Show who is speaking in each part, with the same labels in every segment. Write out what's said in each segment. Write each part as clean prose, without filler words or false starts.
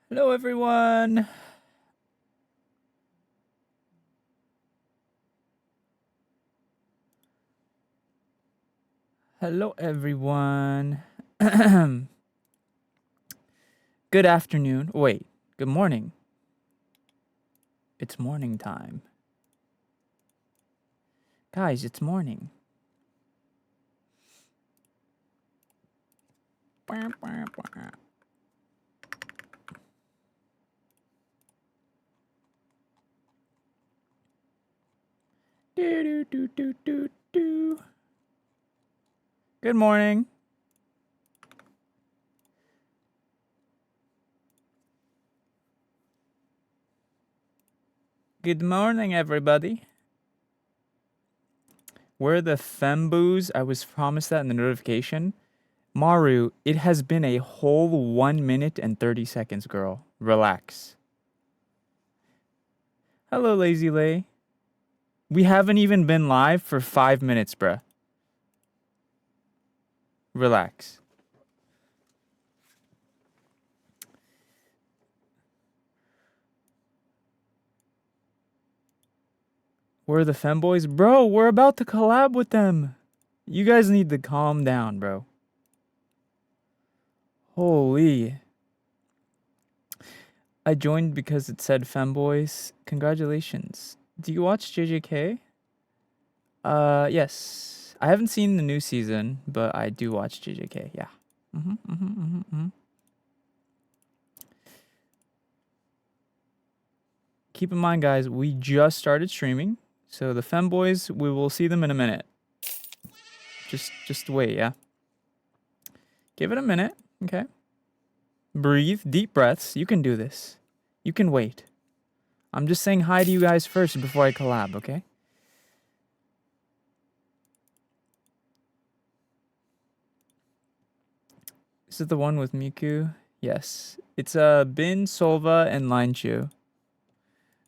Speaker 1: Hello, everyone. Hello, everyone. Good afternoon. Wait, good morning. It's morning time. Guys, it's morning. Do, do, do, do, do. Good morning. Good morning, everybody. Where are the femboos? I was promised that in the notification. Maru, it has been a whole 1 minute and 30 seconds, girl. Relax. Hello, Lazy Lay. We haven't even been live for 5 minutes, bruh. Relax. Where are the femboys? Bro, we're about to collab with them. You guys need to calm down, bro. Holy. I joined because it said femboys. Congratulations. Do you watch JJK? Yes. I haven't seen the new season, but I do watch JJK, yeah. Keep in mind, guys, we just started streaming. So the femboys, we will see them in a minute. Just wait, yeah? Give it a minute, okay? Breathe, deep breaths. You can do this. You can wait. I'm just saying hi to you guys first before I collab, okay? Is it the one with Miku? Yes. It's Bin, Solva, and Linchu.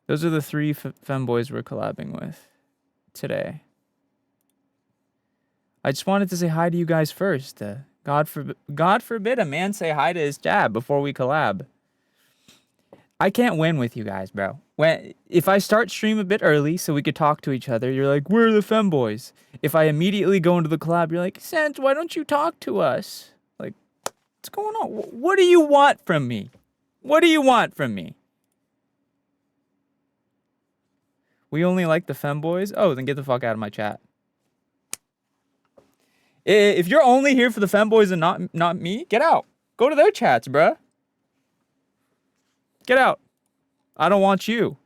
Speaker 1: Those are the three femboys we're collabing with today. I just wanted to say hi to you guys first. God forbid a man say hi to his jab before we collab. I can't win with you guys, bro. If I start stream a bit early so we could talk to each other, you're like, where are the femboys? If I immediately go into the collab, you're like, Sense, why don't you talk to us? Like, what's going on? What do you want from me? What do you want from me? We only like the femboys? Oh, then get the fuck out of my chat. If you're only here for the femboys and not me, get out. Go to their chats, bruh. Get out. I don't want you.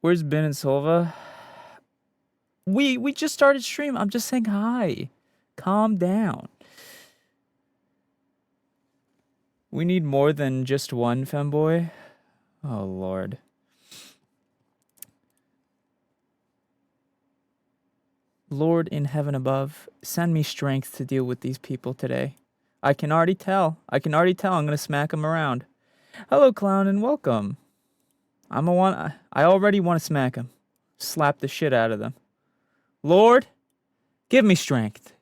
Speaker 1: Where's Ben and Silva? We just started stream. I'm just saying hi. Calm down. We need more than just one femboy. Oh, Lord. Lord in heaven above, send me strength to deal with these people today. I can already tell. I'm going to smack them around. Hello, clown, and welcome. I already want to smack them. Slap the shit out of them. Lord, give me strength.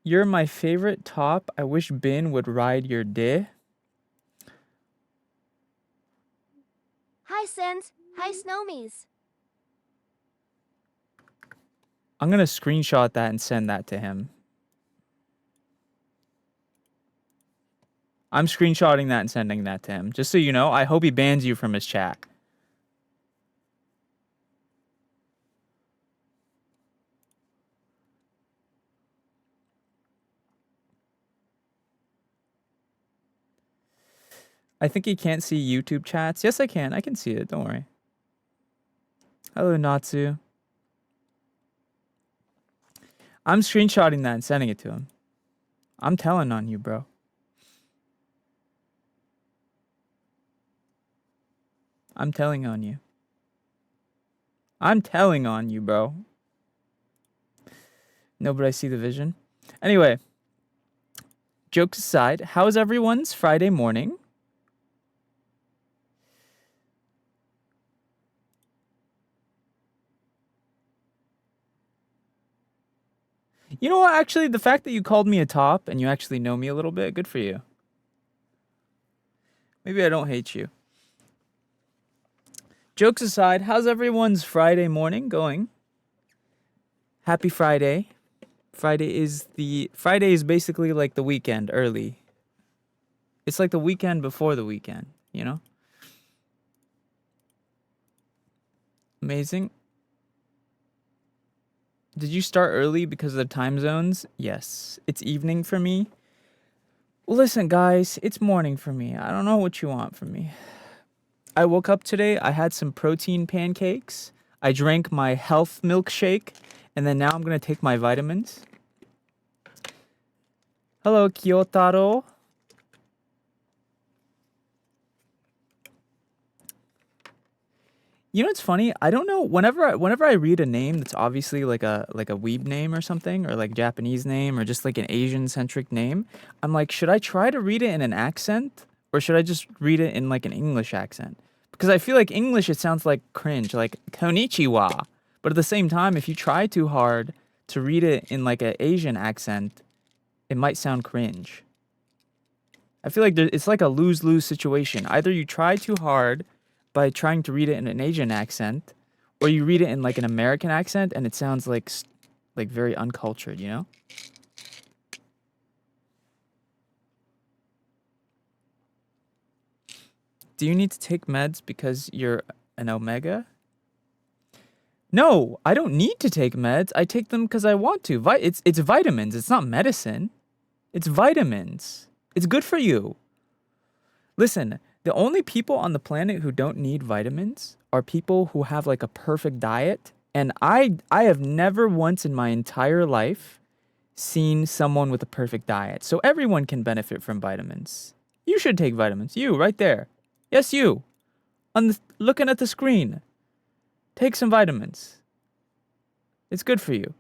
Speaker 1: You're my favorite top. I wish Bin would ride your day.
Speaker 2: Hi, Sense. Hi, Snowmies.
Speaker 1: I'm going to screenshot that and send that to him. I'm screenshotting that and sending that to him. Just so you know, I hope he bans you from his chat. I think he can't see YouTube chats. Yes, I can. I can see it. Don't worry. Hello, Natsu. I'm screenshotting that and sending it to him. I'm telling on you, bro. I'm telling on you. I'm telling on you, bro. No, but I see the vision. Anyway, jokes aside, how's everyone's Friday morning? You know what? Actually, the fact that you called me a top and you actually know me a little bit, good for you. Maybe I don't hate you. Jokes aside, how's everyone's Friday morning going? Happy Friday. Friday is basically like the weekend early. It's like the weekend before the weekend, you know? Amazing. Did you start early because of the time zones? Yes. It's evening for me. Well, listen, guys, it's morning for me. I don't know what you want from me. I woke up today, I had some protein pancakes, I drank my health milkshake, and then now I'm gonna take my vitamins. Hello, Kyotaro. You know what's funny? I don't know. Whenever I read a name that's obviously like a weeb name or something, or like Japanese name, or just like an Asian centric name, I'm like, should I try to read it in an accent, or should I just read it in like an English accent? Because I feel like English it sounds like cringe, like konnichiwa. But at the same time, if you try too hard to read it in like an Asian accent, it might sound cringe. I feel like it's like a lose-lose situation. Either you try too hard by trying to read it in an Asian accent, or you read it in like an American accent and it sounds like very uncultured, you know? Do you need to take meds because you're an omega? No, I don't need to take meds. I take them because I want to. It's vitamins. It's not medicine. It's vitamins. It's good for you. Listen, the only people on the planet who don't need vitamins are people who have like a perfect diet. And I have never once in my entire life seen someone with a perfect diet. So everyone can benefit from vitamins. You should take vitamins. You right there. Yes, you. Looking at the screen. Take some vitamins. It's good for you.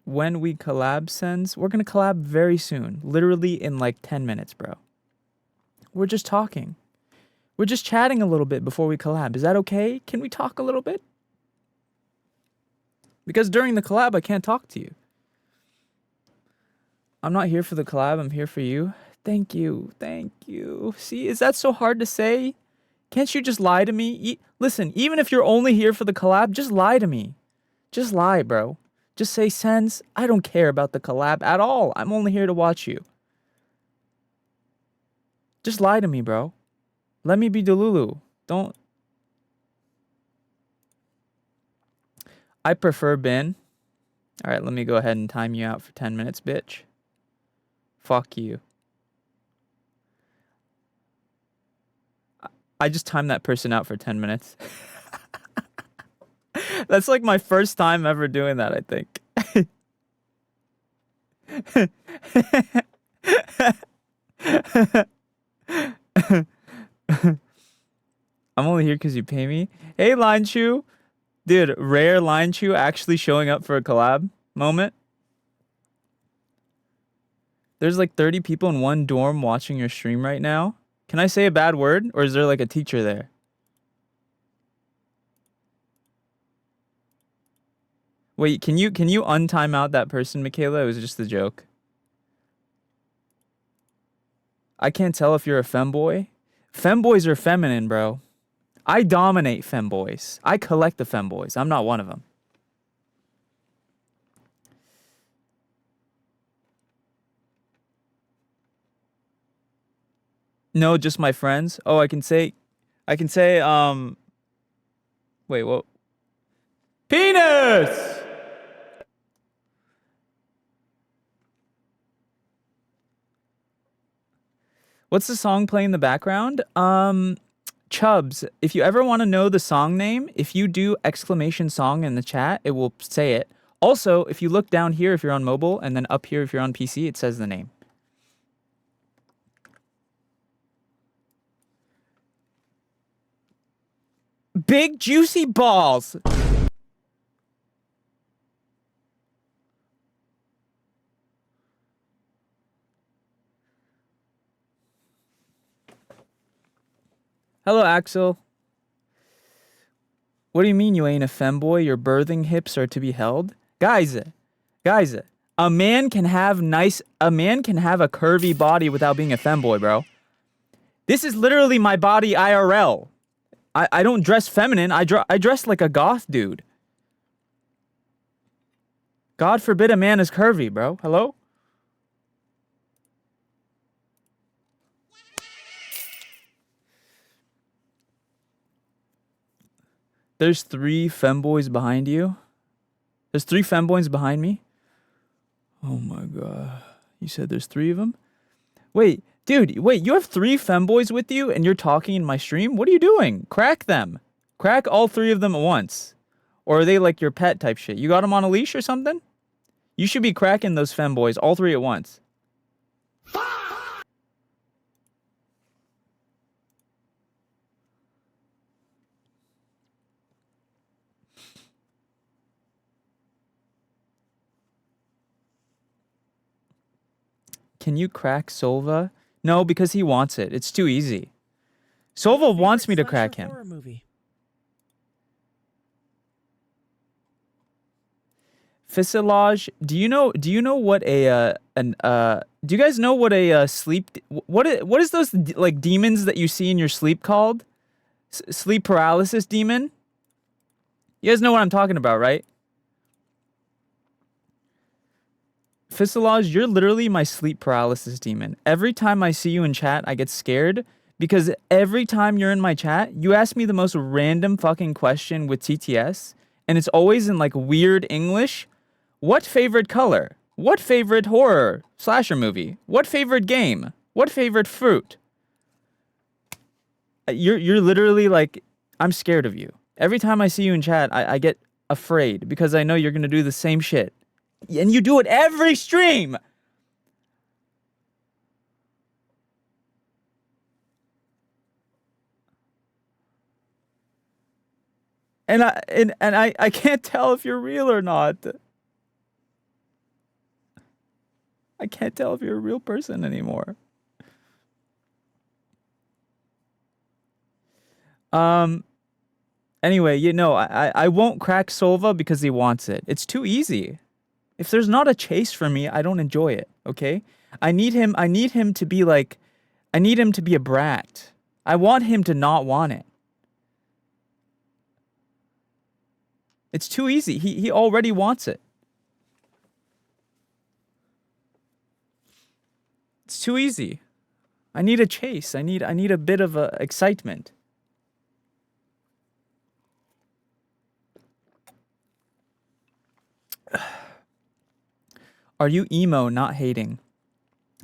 Speaker 1: When we collab, Sens, we're gonna collab very soon. Literally in like 10 minutes, bro. We're just talking. We're just chatting a little bit before we collab. Is that okay? Can we talk a little bit? Because during the collab, I can't talk to you. I'm not here for the collab. I'm here for you. Thank you. Thank you. See, is that so hard to say? Can't you just lie to me? Listen, even if you're only here for the collab, just lie to me. Just lie, bro. Just say, Sens, I don't care about the collab at all. I'm only here to watch you. Just lie to me, bro. Let me be Delulu. Don't. I prefer Ben. All right, let me go ahead and time you out for 10 minutes, bitch. Fuck you. I just timed that person out for 10 minutes. That's like my first time ever doing that, I think. I'm only here because you pay me. Hey, Line Chew. Dude, rare Line Chew actually showing up for a collab moment. There's like 30 people in one dorm watching your stream right now. Can I say a bad word? Or is there like a teacher there? Wait, can you untime out that person, Michaela? It was just a joke. I can't tell if you're a femboy. Femboys are feminine, bro. I dominate femboys. I collect the femboys. I'm not one of them. No, just my friends. Oh, I can say, wait, what? Penis! What's the song playing in the background? Chubbs, if you ever want to know the song name, if you do exclamation song in the chat, it will say it. Also, if you look down here if you're on mobile, and then up here if you're on PC, it says the name. Big juicy balls. Hello, Axel. What do you mean you ain't a femboy? Your birthing hips are to be held? Guys, a man can have a curvy body without being a femboy, bro. This is literally my body IRL. I don't dress feminine. I dress like a goth dude. God forbid a man is curvy, bro. Hello? There's 3 femboys behind you. There's 3 femboys behind me. Oh my god. You said there's 3 of them? Wait, dude, you have 3 femboys with you and you're talking in my stream? What are you doing? Crack them. Crack all 3 of them at once. Or are they like your pet type shit? You got them on a leash or something? You should be cracking those femboys, all 3 at once. Can you crack Solva? No, because he wants it. It's too easy. Solva wants me to crack him. Fuselage, do you know what a do you guys know what a what is those like demons that you see in your sleep called? Sleep paralysis demon? You guys know what I'm talking about, right? Fuselage, you're literally my sleep paralysis demon. Every time I see you in chat, I get scared because every time you're in my chat, you ask me the most random fucking question with TTS, and it's always in like weird English. What favorite color? What favorite horror slasher movie? What favorite game? What favorite fruit? You're literally like, I'm scared of you. Every time I see you in chat, I get afraid because I know you're gonna do the same shit. And you do it every stream. And I can't tell if you're real or not. I can't tell if you're a real person anymore. Anyway, I won't crack Solva because he wants it. It's too easy. If there's not a chase for me, I don't enjoy it, okay? I need him to be like, I need him to be a brat. I want him to not want it. It's too easy. He already wants it. It's too easy. I need a chase. I need a bit of excitement. Are you emo, not hating?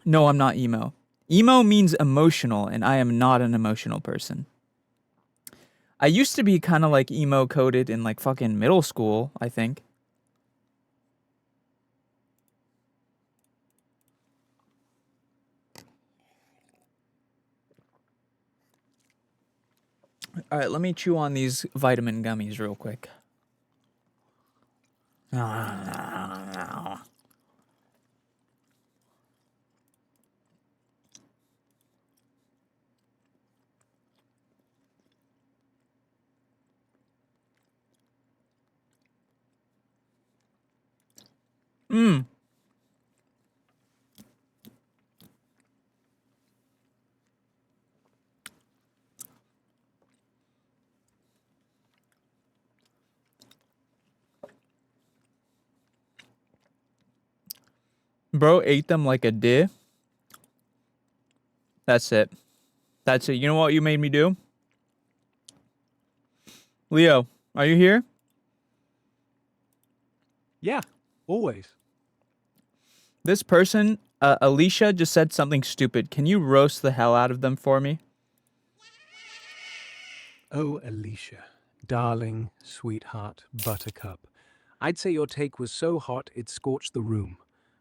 Speaker 1: No, I'm not emo. Emo means emotional, and I am not an emotional person. I used to be kind of like emo coded in like fucking middle school, I think. All right, let me chew on these vitamin gummies real quick. Bro ate them like a dick. That's it. That's it. You know what you made me do? Leo, are you here?
Speaker 3: Yeah, always.
Speaker 1: This person Alicia just said something stupid. Can you roast the hell out of them for me?
Speaker 3: Oh, Alicia, darling, sweetheart, buttercup. I'd say your take was so hot it scorched the room.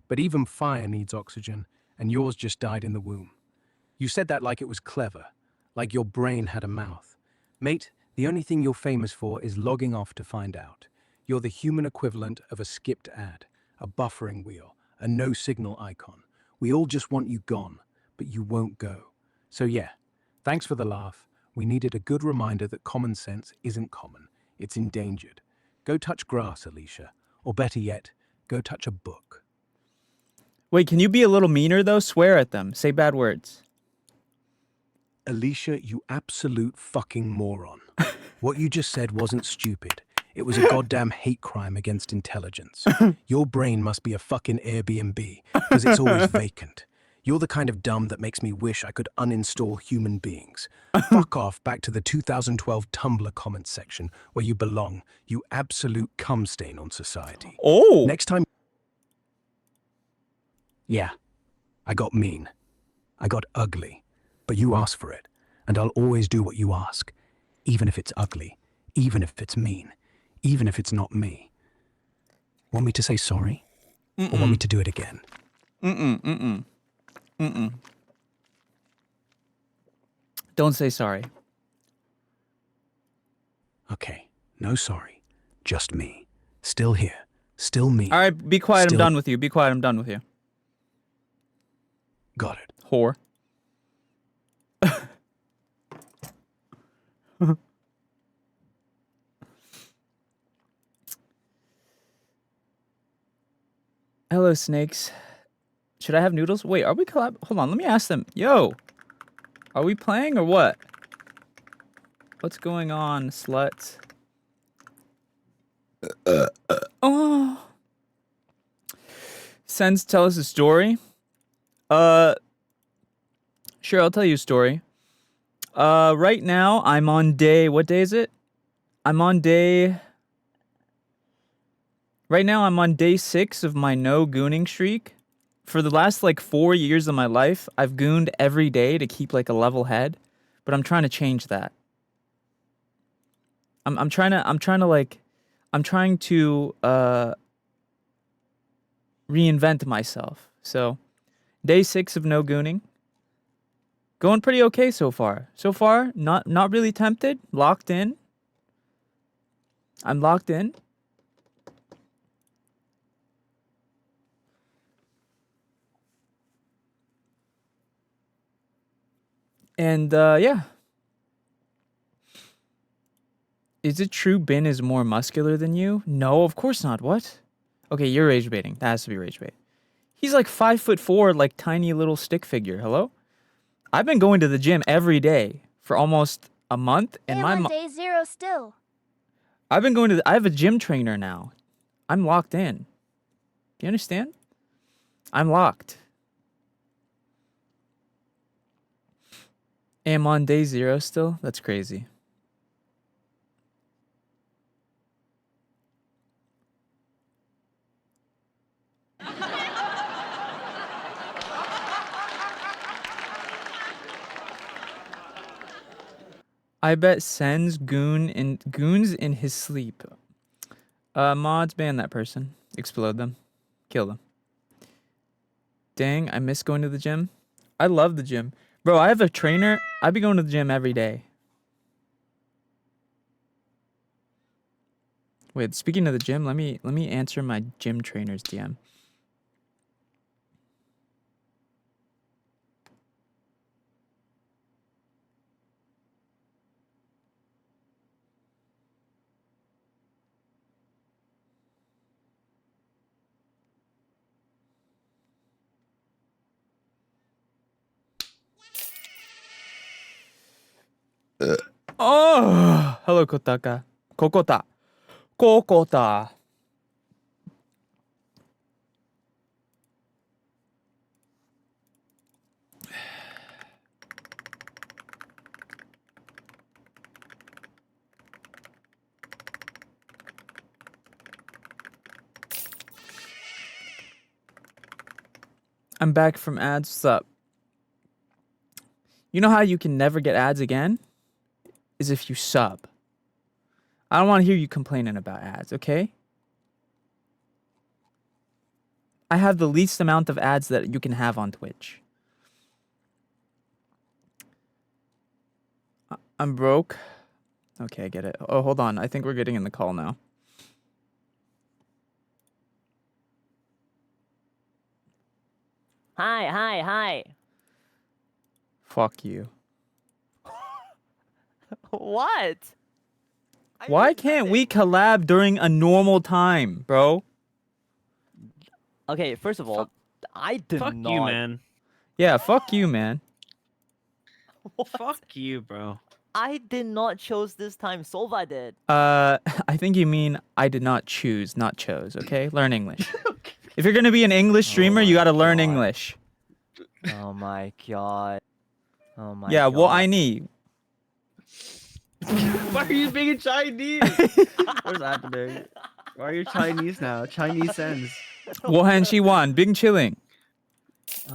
Speaker 3: But even fire needs oxygen, and yours just died in the womb. You said that like it was clever, like your brain had a mouth. Mate, the only thing you're famous for is logging off to find out. You're the human equivalent of a skipped ad, a buffering wheel, a no-signal icon. We all just want you gone, but you won't go. So yeah, thanks for the laugh. We needed a good reminder that common sense isn't common. It's endangered. Go touch grass, Alicia. Or better yet, go touch a book.
Speaker 1: Wait, can you be a little meaner though? Swear at them. Say bad words.
Speaker 3: Alicia, you absolute fucking moron. What you just said wasn't stupid. It was a goddamn hate crime against intelligence. Your brain must be a fucking Airbnb, because it's always vacant. You're the kind of dumb that makes me wish I could uninstall human beings. Fuck off back to the 2012 Tumblr comments section where you belong, you absolute cum stain on society.
Speaker 1: Oh.
Speaker 3: Next time... Yeah, I got mean. I got ugly. But you asked for it, and I'll always do what you ask, even if it's ugly, even if it's mean, even if it's not me. Want me to say sorry? Or want me to do it again?
Speaker 1: Don't say sorry.
Speaker 3: Okay, no sorry. Just me. Still here. Still me.
Speaker 1: All right, be quiet. I'm
Speaker 3: Still-
Speaker 1: done with you. Be quiet. I'm done with you.
Speaker 3: Got it.
Speaker 1: Whore. Hello, snakes. Should I have noodles? Wait, are we collab? Hold on, let me ask them. Yo, are we playing or what? What's going on, sluts? Oh. Sends tell us a story. Sure, I'll tell you a story. Right now I'm on day. What day is it? I'm on day. Right now I'm on day 6 of my no gooning streak. For the last like 4 years of my life, I've gooned every day to keep like a level head, but I'm trying to change that. I'm trying to reinvent myself. So, day 6 of no gooning. Going pretty okay so far. So far, not really tempted. Locked in. I'm locked in. And yeah. Is it true Ben is more muscular than you? No, of course not. What? Okay, you're rage baiting. That has to be rage bait. He's like 5'4", like tiny little stick figure. Hello? I've been going to the gym every day for almost a month, and
Speaker 2: I'm on day 0 still.
Speaker 1: I've been going to. I have a gym trainer now. I'm locked in. Do you understand? I'm locked. Am on day 0 still? That's crazy. I bet sends goons in his sleep. Mods ban that person. Explode them. Kill them. Dang, I miss going to the gym. I love the gym. Bro, I have a trainer. I be going to the gym every day. Wait, speaking of the gym, let me answer my gym trainer's DM. Oh, hello, Kotaka. Kokota. Kokota. I'm back from ads. What's up? You know how you can never get ads again? Is if you sub. I don't want to hear you complaining about ads, okay? I have the least amount of ads that you can have on Twitch. I'm broke. Okay, I get it. Oh, hold on. I think we're getting in the call now.
Speaker 4: Hi.
Speaker 1: Fuck you.
Speaker 4: What?
Speaker 1: Why can't we collab during a normal time, bro?
Speaker 4: Okay, first of all, I did
Speaker 5: Fuck
Speaker 4: not.
Speaker 5: you, man.
Speaker 1: Yeah, fuck you, man.
Speaker 5: Fuck you, bro.
Speaker 4: I did not choose this time. Sova did.
Speaker 1: I think you mean I did not choose, not chose, okay? Learn English. If you're gonna be an English streamer, you
Speaker 4: my
Speaker 1: gotta learn
Speaker 4: God.
Speaker 1: English.
Speaker 4: Oh my god. Oh my
Speaker 1: Yeah,
Speaker 4: god.
Speaker 1: what I need.
Speaker 5: Why are you being Chinese? What's happening? Why are you Chinese now? Chinese sense.
Speaker 1: 我很喜欢 Bing chilling.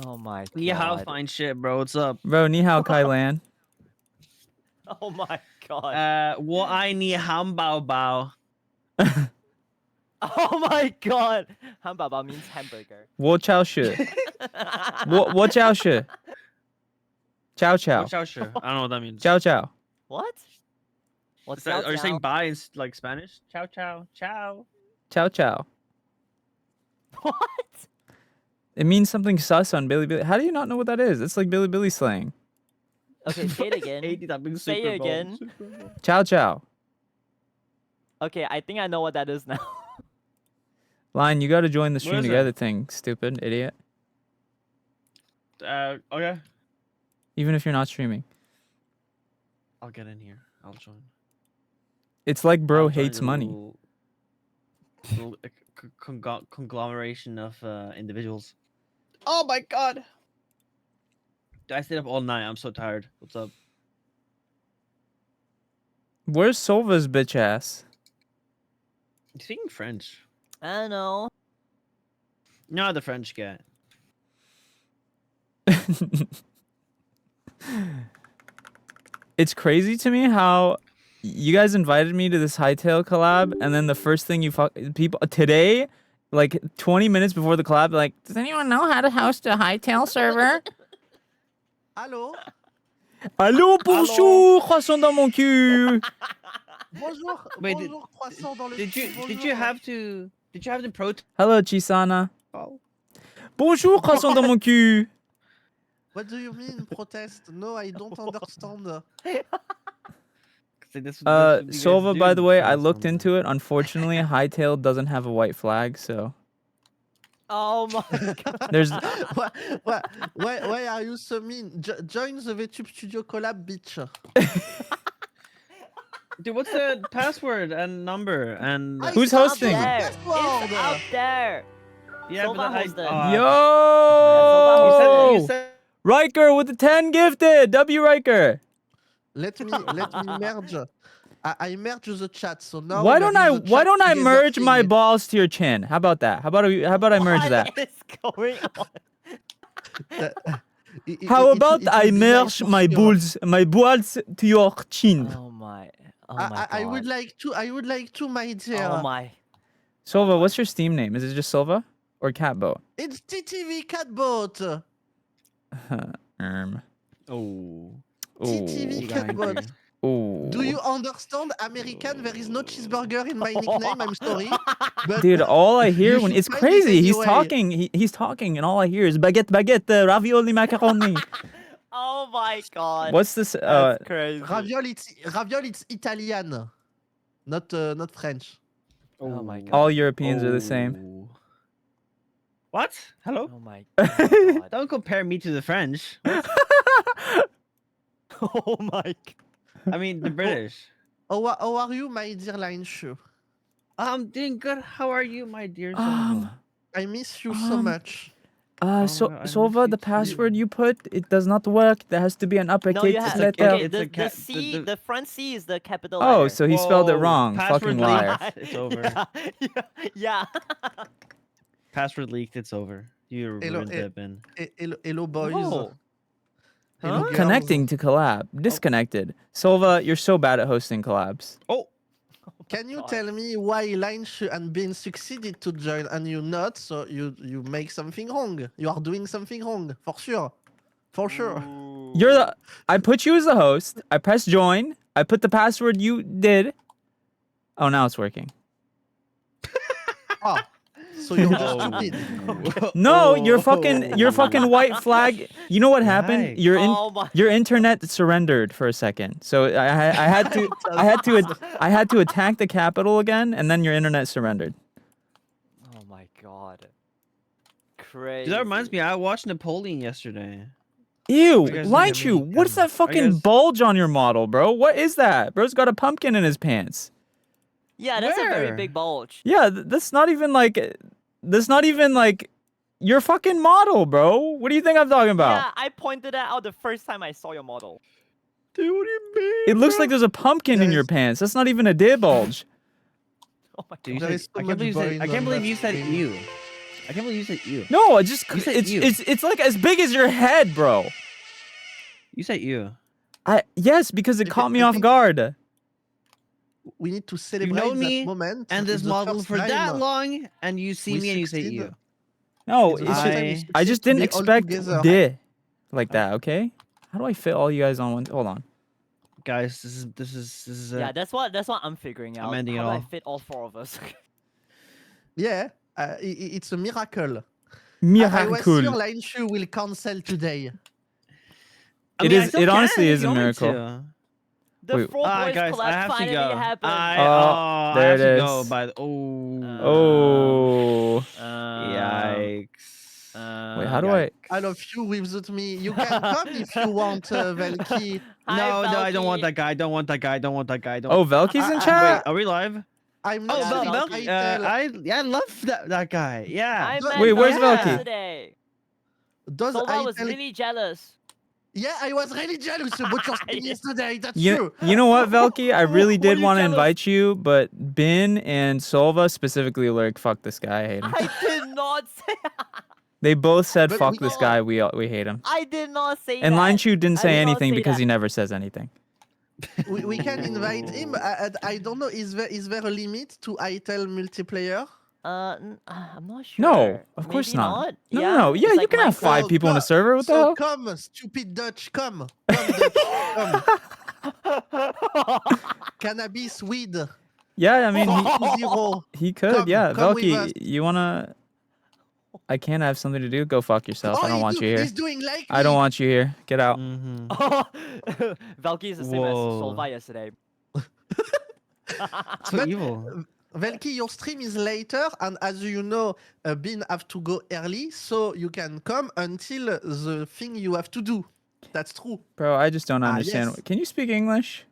Speaker 4: Oh my god.
Speaker 5: Ni hao, fine shit, bro. What's up?
Speaker 1: Bro, ni hao Kai Lan.
Speaker 4: Oh my god.
Speaker 5: 我爱你汉堡包.
Speaker 4: Oh my god. Hanbaba means hamburger.
Speaker 1: 我超市. 我超市. Chow chow.
Speaker 5: Watch out, sure. I don't know what that means.
Speaker 1: Chow chow.
Speaker 4: What? What's
Speaker 5: Is that- are you
Speaker 4: Xiao
Speaker 5: saying
Speaker 4: Xiao?
Speaker 5: bye in like Spanish? Ciao, ciao, ciao.
Speaker 1: Chow chow.
Speaker 4: What?
Speaker 1: It means something sus on Billy Billy. How do you not know what that is? It's like Billy Billy slang.
Speaker 4: Okay, say it again.
Speaker 5: 80, that being
Speaker 4: Say
Speaker 5: Super
Speaker 4: it
Speaker 5: Bowl.
Speaker 4: again.
Speaker 5: Super Bowl.
Speaker 1: Chow chow.
Speaker 4: Okay, I think I know what that is now.
Speaker 1: Line, you gotta join the stream
Speaker 5: is it?
Speaker 1: together thing, stupid idiot.
Speaker 5: Okay.
Speaker 1: Even if you're not streaming.
Speaker 5: I'll get in here. I'll join.
Speaker 1: It's like bro
Speaker 5: I'll join
Speaker 1: hates
Speaker 5: the
Speaker 1: money.
Speaker 5: little conglomeration of individuals. Oh my god! I stayed up all night. I'm so tired. What's up?
Speaker 1: Where's Solva's bitch ass?
Speaker 5: You speaking French?
Speaker 4: I don't know.
Speaker 5: No, the French guy.
Speaker 1: It's crazy to me how you guys invited me to this Hightail collab, and then the first thing you people today, like 20 minutes before the collab, like, does anyone know how to host a Hightail server?
Speaker 6: Allô?
Speaker 1: Allô, bonjour, croissant dans mon cul.
Speaker 6: Bonjour,
Speaker 5: Wait,
Speaker 6: bonjour, croissant dans le
Speaker 5: Did you
Speaker 6: cul,
Speaker 5: did you
Speaker 6: bonjour.
Speaker 5: have to protest?
Speaker 1: Hello, Chisana. Bonjour, croissant dans mon cul.
Speaker 6: What do you mean protest? No, I don't understand.
Speaker 1: Sova, by the way, I looked into it. Unfortunately, Hightail doesn't have a white flag, so
Speaker 4: Oh my god.
Speaker 1: there's
Speaker 6: Why are you so mean? Join the VTube Studio collab, bitch.
Speaker 5: Dude, what's the password and number and?
Speaker 6: I
Speaker 1: Who's
Speaker 6: said
Speaker 1: hosting?
Speaker 6: the
Speaker 4: There.
Speaker 6: password.
Speaker 4: It's up there.
Speaker 5: Yeah,
Speaker 4: Sova
Speaker 5: but I,
Speaker 4: hosted.
Speaker 1: yo.
Speaker 5: you said
Speaker 1: Riker with the 10 gifted. W Riker.
Speaker 6: Let me merge. I merge the chat, so now.
Speaker 1: Why
Speaker 6: we
Speaker 1: don't
Speaker 6: are
Speaker 1: I
Speaker 6: in the
Speaker 1: why
Speaker 6: chat
Speaker 1: don't I
Speaker 6: together
Speaker 1: merge my
Speaker 6: thing.
Speaker 1: balls to your chin? How about that? How about I merge that?
Speaker 4: What is going on?
Speaker 1: How about
Speaker 6: it
Speaker 1: I
Speaker 6: would be
Speaker 1: merge
Speaker 6: nice for
Speaker 1: my balls to your chin?
Speaker 4: Oh my. Oh my god.
Speaker 6: I would like to, my dear.
Speaker 4: Oh my.
Speaker 1: Silva, what's your Steam name? Is it just Silva or Catboat?
Speaker 6: It's TTV Catboat.
Speaker 5: oh.
Speaker 6: TTV
Speaker 1: Ooh.
Speaker 6: Catboat.
Speaker 1: Ooh.
Speaker 6: Do you understand, American? There is no cheeseburger in my nickname. I'm sorry. But
Speaker 1: Dude, all I hear
Speaker 6: You
Speaker 1: when
Speaker 6: should
Speaker 1: it's
Speaker 6: find it
Speaker 1: crazy. He's
Speaker 6: anyway.
Speaker 1: talking. He's talking, and all I hear is baguette, baguette, ravioli, macaroni.
Speaker 4: Oh my god.
Speaker 1: What's this?
Speaker 4: That's crazy.
Speaker 6: ravioli, it's Italian, not French.
Speaker 4: Oh my god.
Speaker 1: All Europeans are the same.
Speaker 5: Oh. What? Hello?
Speaker 4: Oh my god.
Speaker 5: Don't compare me to the French.
Speaker 4: Oh my god.
Speaker 5: I mean the British.
Speaker 6: How are you, my dear Line Shoe?
Speaker 5: I'm doing good. How are you, my dear?
Speaker 1: Um,
Speaker 6: I miss you so much.
Speaker 1: So
Speaker 5: I miss
Speaker 1: Sova,
Speaker 5: you
Speaker 1: the
Speaker 5: too.
Speaker 1: password you put, it does not work. There has to be an
Speaker 4: No,
Speaker 1: uppercase
Speaker 4: you have.
Speaker 1: letter.
Speaker 4: Okay,
Speaker 5: It's a
Speaker 4: the
Speaker 5: cat-
Speaker 4: C,
Speaker 5: the-
Speaker 4: the front C is the capital
Speaker 1: Oh,
Speaker 4: letter.
Speaker 1: so he spelled it
Speaker 5: Whoa,
Speaker 1: wrong.
Speaker 5: password
Speaker 1: Fucking liar.
Speaker 5: leaked. It's over.
Speaker 4: Yeah.
Speaker 5: Password leaked. It's over. You
Speaker 6: Hello,
Speaker 5: ruined that, Ben.
Speaker 6: Hello, boys.
Speaker 5: No.
Speaker 6: Hello,
Speaker 5: Huh?
Speaker 6: girls.
Speaker 1: Connecting to collab. Disconnected. Silva, you're so bad at hosting collabs.
Speaker 5: Oh,
Speaker 6: Can you
Speaker 4: God.
Speaker 6: tell me why Lineshu and Ben succeeded to join and you not? So you make something wrong. You are doing something wrong for sure. For sure.
Speaker 1: You're the. I put you as the host. I pressed join. I put the password you did. Oh, now it's working.
Speaker 6: Ah, so you're just
Speaker 5: Oh.
Speaker 6: stupid.
Speaker 1: No, your fucking white flag. You know what happened?
Speaker 5: Yikes.
Speaker 4: Oh my.
Speaker 1: Your internet surrendered for a second. So I had to I had to attack the capital again, and then your internet surrendered.
Speaker 4: Oh my God. Crazy.
Speaker 5: Dude, that reminds me. I watched Napoleon yesterday.
Speaker 1: Ew,
Speaker 5: guys
Speaker 1: Line
Speaker 6: look at
Speaker 1: Chew,
Speaker 6: me,
Speaker 1: what's that fucking
Speaker 5: guys-
Speaker 1: bulge on your model, bro? What is that? Bro's got a pumpkin in his pants.
Speaker 4: Yeah, that's a very
Speaker 5: Where?
Speaker 4: big bulge.
Speaker 1: Yeah, that's not even like your fucking model, bro. What do you think I'm talking about?
Speaker 4: Yeah, I pointed that out the first time I saw your model.
Speaker 5: Dude, what do you mean?
Speaker 1: It looks like there's a pumpkin in
Speaker 6: There
Speaker 1: your
Speaker 6: is-
Speaker 1: pants. That's not even a dick bulge.
Speaker 4: Oh my
Speaker 5: Dude, you
Speaker 4: God.
Speaker 6: There
Speaker 5: said-
Speaker 6: is so
Speaker 5: I
Speaker 6: much
Speaker 5: can't believe you said.
Speaker 6: boys
Speaker 5: I can't
Speaker 6: on
Speaker 5: believe
Speaker 6: that
Speaker 5: you said
Speaker 6: stream.
Speaker 5: you. I can't believe you said you.
Speaker 1: No, I just
Speaker 5: You said
Speaker 1: it's
Speaker 5: you.
Speaker 1: it's like as big as your head, bro.
Speaker 5: You said you.
Speaker 1: Yes, because it
Speaker 6: If
Speaker 1: caught
Speaker 6: it-
Speaker 1: me
Speaker 6: I
Speaker 1: off
Speaker 6: think-
Speaker 1: me
Speaker 6: We need to celebrate
Speaker 5: me
Speaker 6: that moment.
Speaker 5: And
Speaker 6: It's
Speaker 5: this
Speaker 6: the
Speaker 5: model
Speaker 6: first
Speaker 5: for that
Speaker 6: time
Speaker 5: long, and you see
Speaker 6: we
Speaker 5: me and you say
Speaker 6: succeed.
Speaker 5: you.
Speaker 1: No,
Speaker 6: It's the
Speaker 1: it's
Speaker 6: first
Speaker 1: just,
Speaker 6: time we
Speaker 5: I
Speaker 6: succeed
Speaker 1: just
Speaker 6: to
Speaker 1: didn't
Speaker 6: be all
Speaker 1: expect
Speaker 6: together.
Speaker 1: di like that. Okay, how do I fit all you guys on one? Hold on.
Speaker 5: Guys, this is.
Speaker 4: Yeah, that's what I'm figuring out.
Speaker 5: I'm ending
Speaker 4: How
Speaker 5: it
Speaker 4: do I
Speaker 5: all.
Speaker 4: fit all four of us?
Speaker 6: Yeah, it's a miracle. I was sure
Speaker 1: Miracle.
Speaker 6: Lineshu will cancel today.
Speaker 5: I
Speaker 1: It
Speaker 5: mean, I
Speaker 1: is-
Speaker 5: still
Speaker 1: it honestly
Speaker 5: can if
Speaker 1: is
Speaker 5: you
Speaker 1: a
Speaker 5: want me
Speaker 1: miracle.
Speaker 5: to.
Speaker 4: The
Speaker 1: Wait.
Speaker 4: Four Boys
Speaker 5: Guys, I
Speaker 4: collab
Speaker 5: have to
Speaker 4: finally
Speaker 5: go.
Speaker 4: happened.
Speaker 5: I
Speaker 1: there
Speaker 5: have
Speaker 1: it
Speaker 5: to go.
Speaker 1: is.
Speaker 5: By the, oh.
Speaker 1: Oh,
Speaker 5: Yikes.
Speaker 1: wait, how do I?
Speaker 6: I love you with me. You can come if you want, Velki.
Speaker 4: Hi,
Speaker 5: No, I don't want
Speaker 4: Valky.
Speaker 5: that guy. I don't want that guy. I don't want that guy. I don't.
Speaker 1: Oh, Velky's in
Speaker 6: Wait,
Speaker 5: Wait,
Speaker 1: chat.
Speaker 5: are we live?
Speaker 6: I'm
Speaker 5: Oh,
Speaker 6: not
Speaker 4: Yeah,
Speaker 6: sure
Speaker 5: Vel,
Speaker 6: if
Speaker 4: Velky.
Speaker 5: I love that guy. Yeah.
Speaker 4: I
Speaker 6: Wait,
Speaker 4: met
Speaker 1: where's
Speaker 4: Velky
Speaker 1: Velky?
Speaker 4: today.
Speaker 6: Does
Speaker 4: Solva was
Speaker 6: Itel...
Speaker 4: really jealous.
Speaker 6: Yeah, I was really jealous about your stream yesterday. That's
Speaker 1: You
Speaker 6: true.
Speaker 1: you know what, Velky? I really
Speaker 4: Why
Speaker 1: did
Speaker 4: are you
Speaker 1: want to
Speaker 4: jealous?
Speaker 1: invite you, but Bin and Solva specifically were like, "Fuck this guy, I hate him."
Speaker 4: I did not say.
Speaker 1: They both said,
Speaker 6: But
Speaker 1: "Fuck
Speaker 6: we-
Speaker 1: this guy, we hate him."
Speaker 4: I did not say
Speaker 1: And
Speaker 4: that.
Speaker 1: Line Chew didn't
Speaker 4: I
Speaker 1: say
Speaker 4: did not
Speaker 1: anything
Speaker 4: say
Speaker 1: because
Speaker 4: that.
Speaker 1: he never says anything.
Speaker 6: We can invite him. I don't know. Is there a limit to Itel multiplayer?
Speaker 4: I'm not sure.
Speaker 1: No, of course
Speaker 4: Maybe
Speaker 1: not. No,
Speaker 4: Yeah,
Speaker 1: no, no. Yeah,
Speaker 4: it's
Speaker 1: you
Speaker 4: like
Speaker 1: can have
Speaker 4: Minecraft.
Speaker 1: 5 people in a server. What the
Speaker 6: so
Speaker 1: hell?
Speaker 6: come, stupid Dutch, come. Come, Dutch, come. Cannabis, weed.
Speaker 1: Yeah, I mean,
Speaker 6: Zero.
Speaker 1: he could.
Speaker 6: Come-
Speaker 1: Yeah,
Speaker 6: come with us.
Speaker 1: Velky, you wanna? I can't have something to do. Go fuck yourself. I don't want you here.
Speaker 6: He's doing like
Speaker 1: I don't
Speaker 6: me.
Speaker 1: want you here. Get out.
Speaker 5: Mm-hmm.
Speaker 4: Valky is the same as
Speaker 5: Whoa.
Speaker 4: Solva yesterday.
Speaker 5: So
Speaker 6: But-
Speaker 5: evil.
Speaker 6: Velki, your stream is later, and as you know, Bin have to go early, so you can come until the thing you have to do. That's true.
Speaker 1: Bro, I just don't
Speaker 6: Ah,
Speaker 1: understand.
Speaker 6: yes.
Speaker 1: Can you speak English?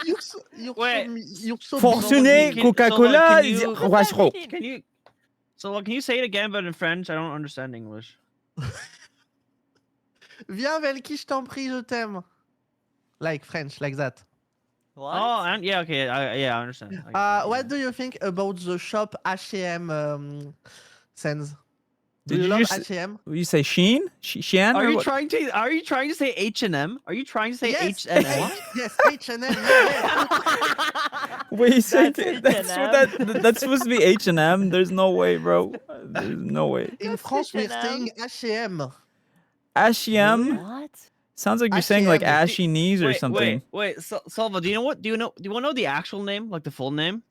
Speaker 6: You're so
Speaker 1: Fortuné,
Speaker 6: busy.
Speaker 1: Coca-Cola,
Speaker 5: Can you-
Speaker 1: Rochereau.
Speaker 5: Can you? So can you say it again, but in French? I don't understand English.
Speaker 6: Viens, Velki, je t'en prie, je t'aime. Like French, like that.
Speaker 4: What?
Speaker 5: Oh, and yeah, okay, I understand. I get that,
Speaker 6: What
Speaker 5: yeah.
Speaker 6: do you think about the shop H&M Sense? Do
Speaker 1: Did
Speaker 6: you
Speaker 1: you
Speaker 6: love
Speaker 1: just-
Speaker 6: H&M?
Speaker 1: You say Sheen? Shein?
Speaker 5: Are
Speaker 1: or
Speaker 5: you
Speaker 1: what?
Speaker 5: trying to? Are you trying to say H&M? Are you trying to say
Speaker 6: Yes,
Speaker 5: H&M?
Speaker 6: yes, H&M. Yeah,
Speaker 1: Wait, you said
Speaker 4: That's
Speaker 1: that's what that's supposed to be H&M? There's no way, bro. There's no way.
Speaker 6: In
Speaker 4: That's
Speaker 6: France, we're
Speaker 4: H&M.
Speaker 6: saying H&M.
Speaker 1: H&M?
Speaker 4: What?
Speaker 1: Sounds like you're saying like
Speaker 6: H&M.
Speaker 1: ashy knees or
Speaker 5: Wait,
Speaker 1: something.
Speaker 5: wait, Salva, do you know what? Do you want to know the actual name, like the full name?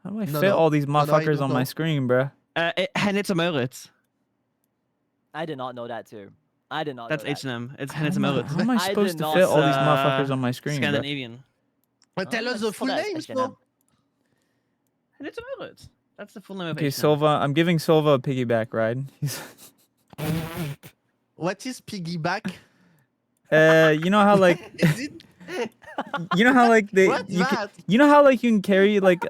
Speaker 1: How do I
Speaker 6: No,
Speaker 1: fit
Speaker 6: no.
Speaker 1: all these
Speaker 6: No, no, I
Speaker 1: motherfuckers
Speaker 6: don't
Speaker 1: on my
Speaker 6: know.
Speaker 1: screen, bro?
Speaker 5: Henitza Moritz.
Speaker 4: I did not know that too. I did not
Speaker 5: That's
Speaker 4: know that.
Speaker 5: H&M. It's
Speaker 1: How
Speaker 5: Henitza
Speaker 1: am I,
Speaker 5: Moritz.
Speaker 1: how am I
Speaker 4: I
Speaker 1: supposed
Speaker 4: did
Speaker 1: to
Speaker 4: not
Speaker 1: fit all these
Speaker 5: It's,
Speaker 1: motherfuckers on my screen, bro?
Speaker 5: Scandinavian.
Speaker 6: Tell
Speaker 4: Oh,
Speaker 6: us the
Speaker 4: it's
Speaker 6: full
Speaker 4: called
Speaker 6: names,
Speaker 4: H&M.
Speaker 6: bro.
Speaker 5: Henitza Moritz. That's the full name of
Speaker 1: Okay,
Speaker 5: H&M.
Speaker 1: Silva, I'm giving Silva a piggyback ride.
Speaker 6: What is piggyback?
Speaker 1: You know how like
Speaker 6: Is it?
Speaker 1: you know how like they
Speaker 6: What's
Speaker 1: you can,
Speaker 6: that?
Speaker 1: you know how like you can carry like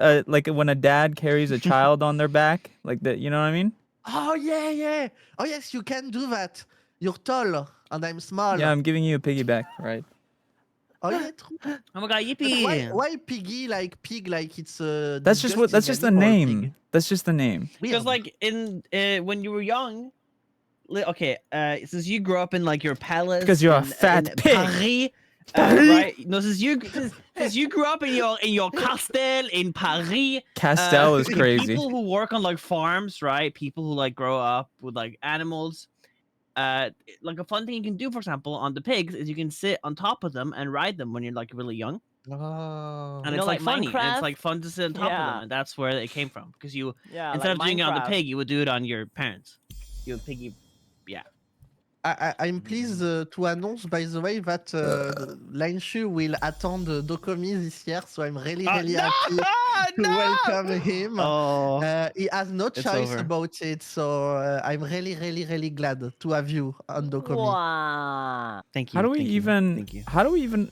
Speaker 1: when a dad carries a child on their back, like that, you know what I mean?
Speaker 6: Oh, yeah, yeah. Oh, yes, you can do that. You're tall, and I'm small.
Speaker 1: Yeah, I'm giving you a piggyback ride.
Speaker 6: Oh yeah, true.
Speaker 5: Oh my god,
Speaker 6: But
Speaker 5: yippee!
Speaker 6: why piggy like pig like it's
Speaker 1: That's just what. That's just the
Speaker 6: disgusting animal,
Speaker 1: name. That's just the name.
Speaker 5: Because
Speaker 6: Weird.
Speaker 5: like in when you were young, okay, since you grew up in like your palace,
Speaker 1: Because you're a
Speaker 5: in
Speaker 1: fat pig.
Speaker 5: Paris,
Speaker 1: Paris?
Speaker 5: right? No, since you grew up in your castle in Paris.
Speaker 1: Castel is crazy.
Speaker 5: People who work on like farms, right? People who like grow up with like animals. Like a fun thing you can do, for example, on the pigs is you can sit on top of them and ride them when you're like really young,
Speaker 6: Oh.
Speaker 5: and
Speaker 4: You
Speaker 5: it's
Speaker 4: know,
Speaker 5: like
Speaker 4: like
Speaker 5: funny, and
Speaker 4: Minecraft?
Speaker 5: it's like fun to sit on top of
Speaker 4: Yeah.
Speaker 5: them, and that's where it came from. Because you
Speaker 4: Yeah.
Speaker 5: instead
Speaker 4: like
Speaker 5: of doing it on the
Speaker 4: Minecraft.
Speaker 5: pig, you would do it on your parents. You would piggy.
Speaker 6: I'm pleased to announce, by the way, that Lanshu will attend Dokomi this year, so I'm really, really happy to welcome him.
Speaker 5: Oh,
Speaker 6: He has no
Speaker 5: It's
Speaker 6: choice
Speaker 5: over.
Speaker 6: about it, so I'm really, really, really glad to have you on Dokomi.
Speaker 4: Wow.
Speaker 5: thank you.
Speaker 1: How do we
Speaker 5: thank you,
Speaker 1: even?
Speaker 5: Thank you.
Speaker 1: How do we even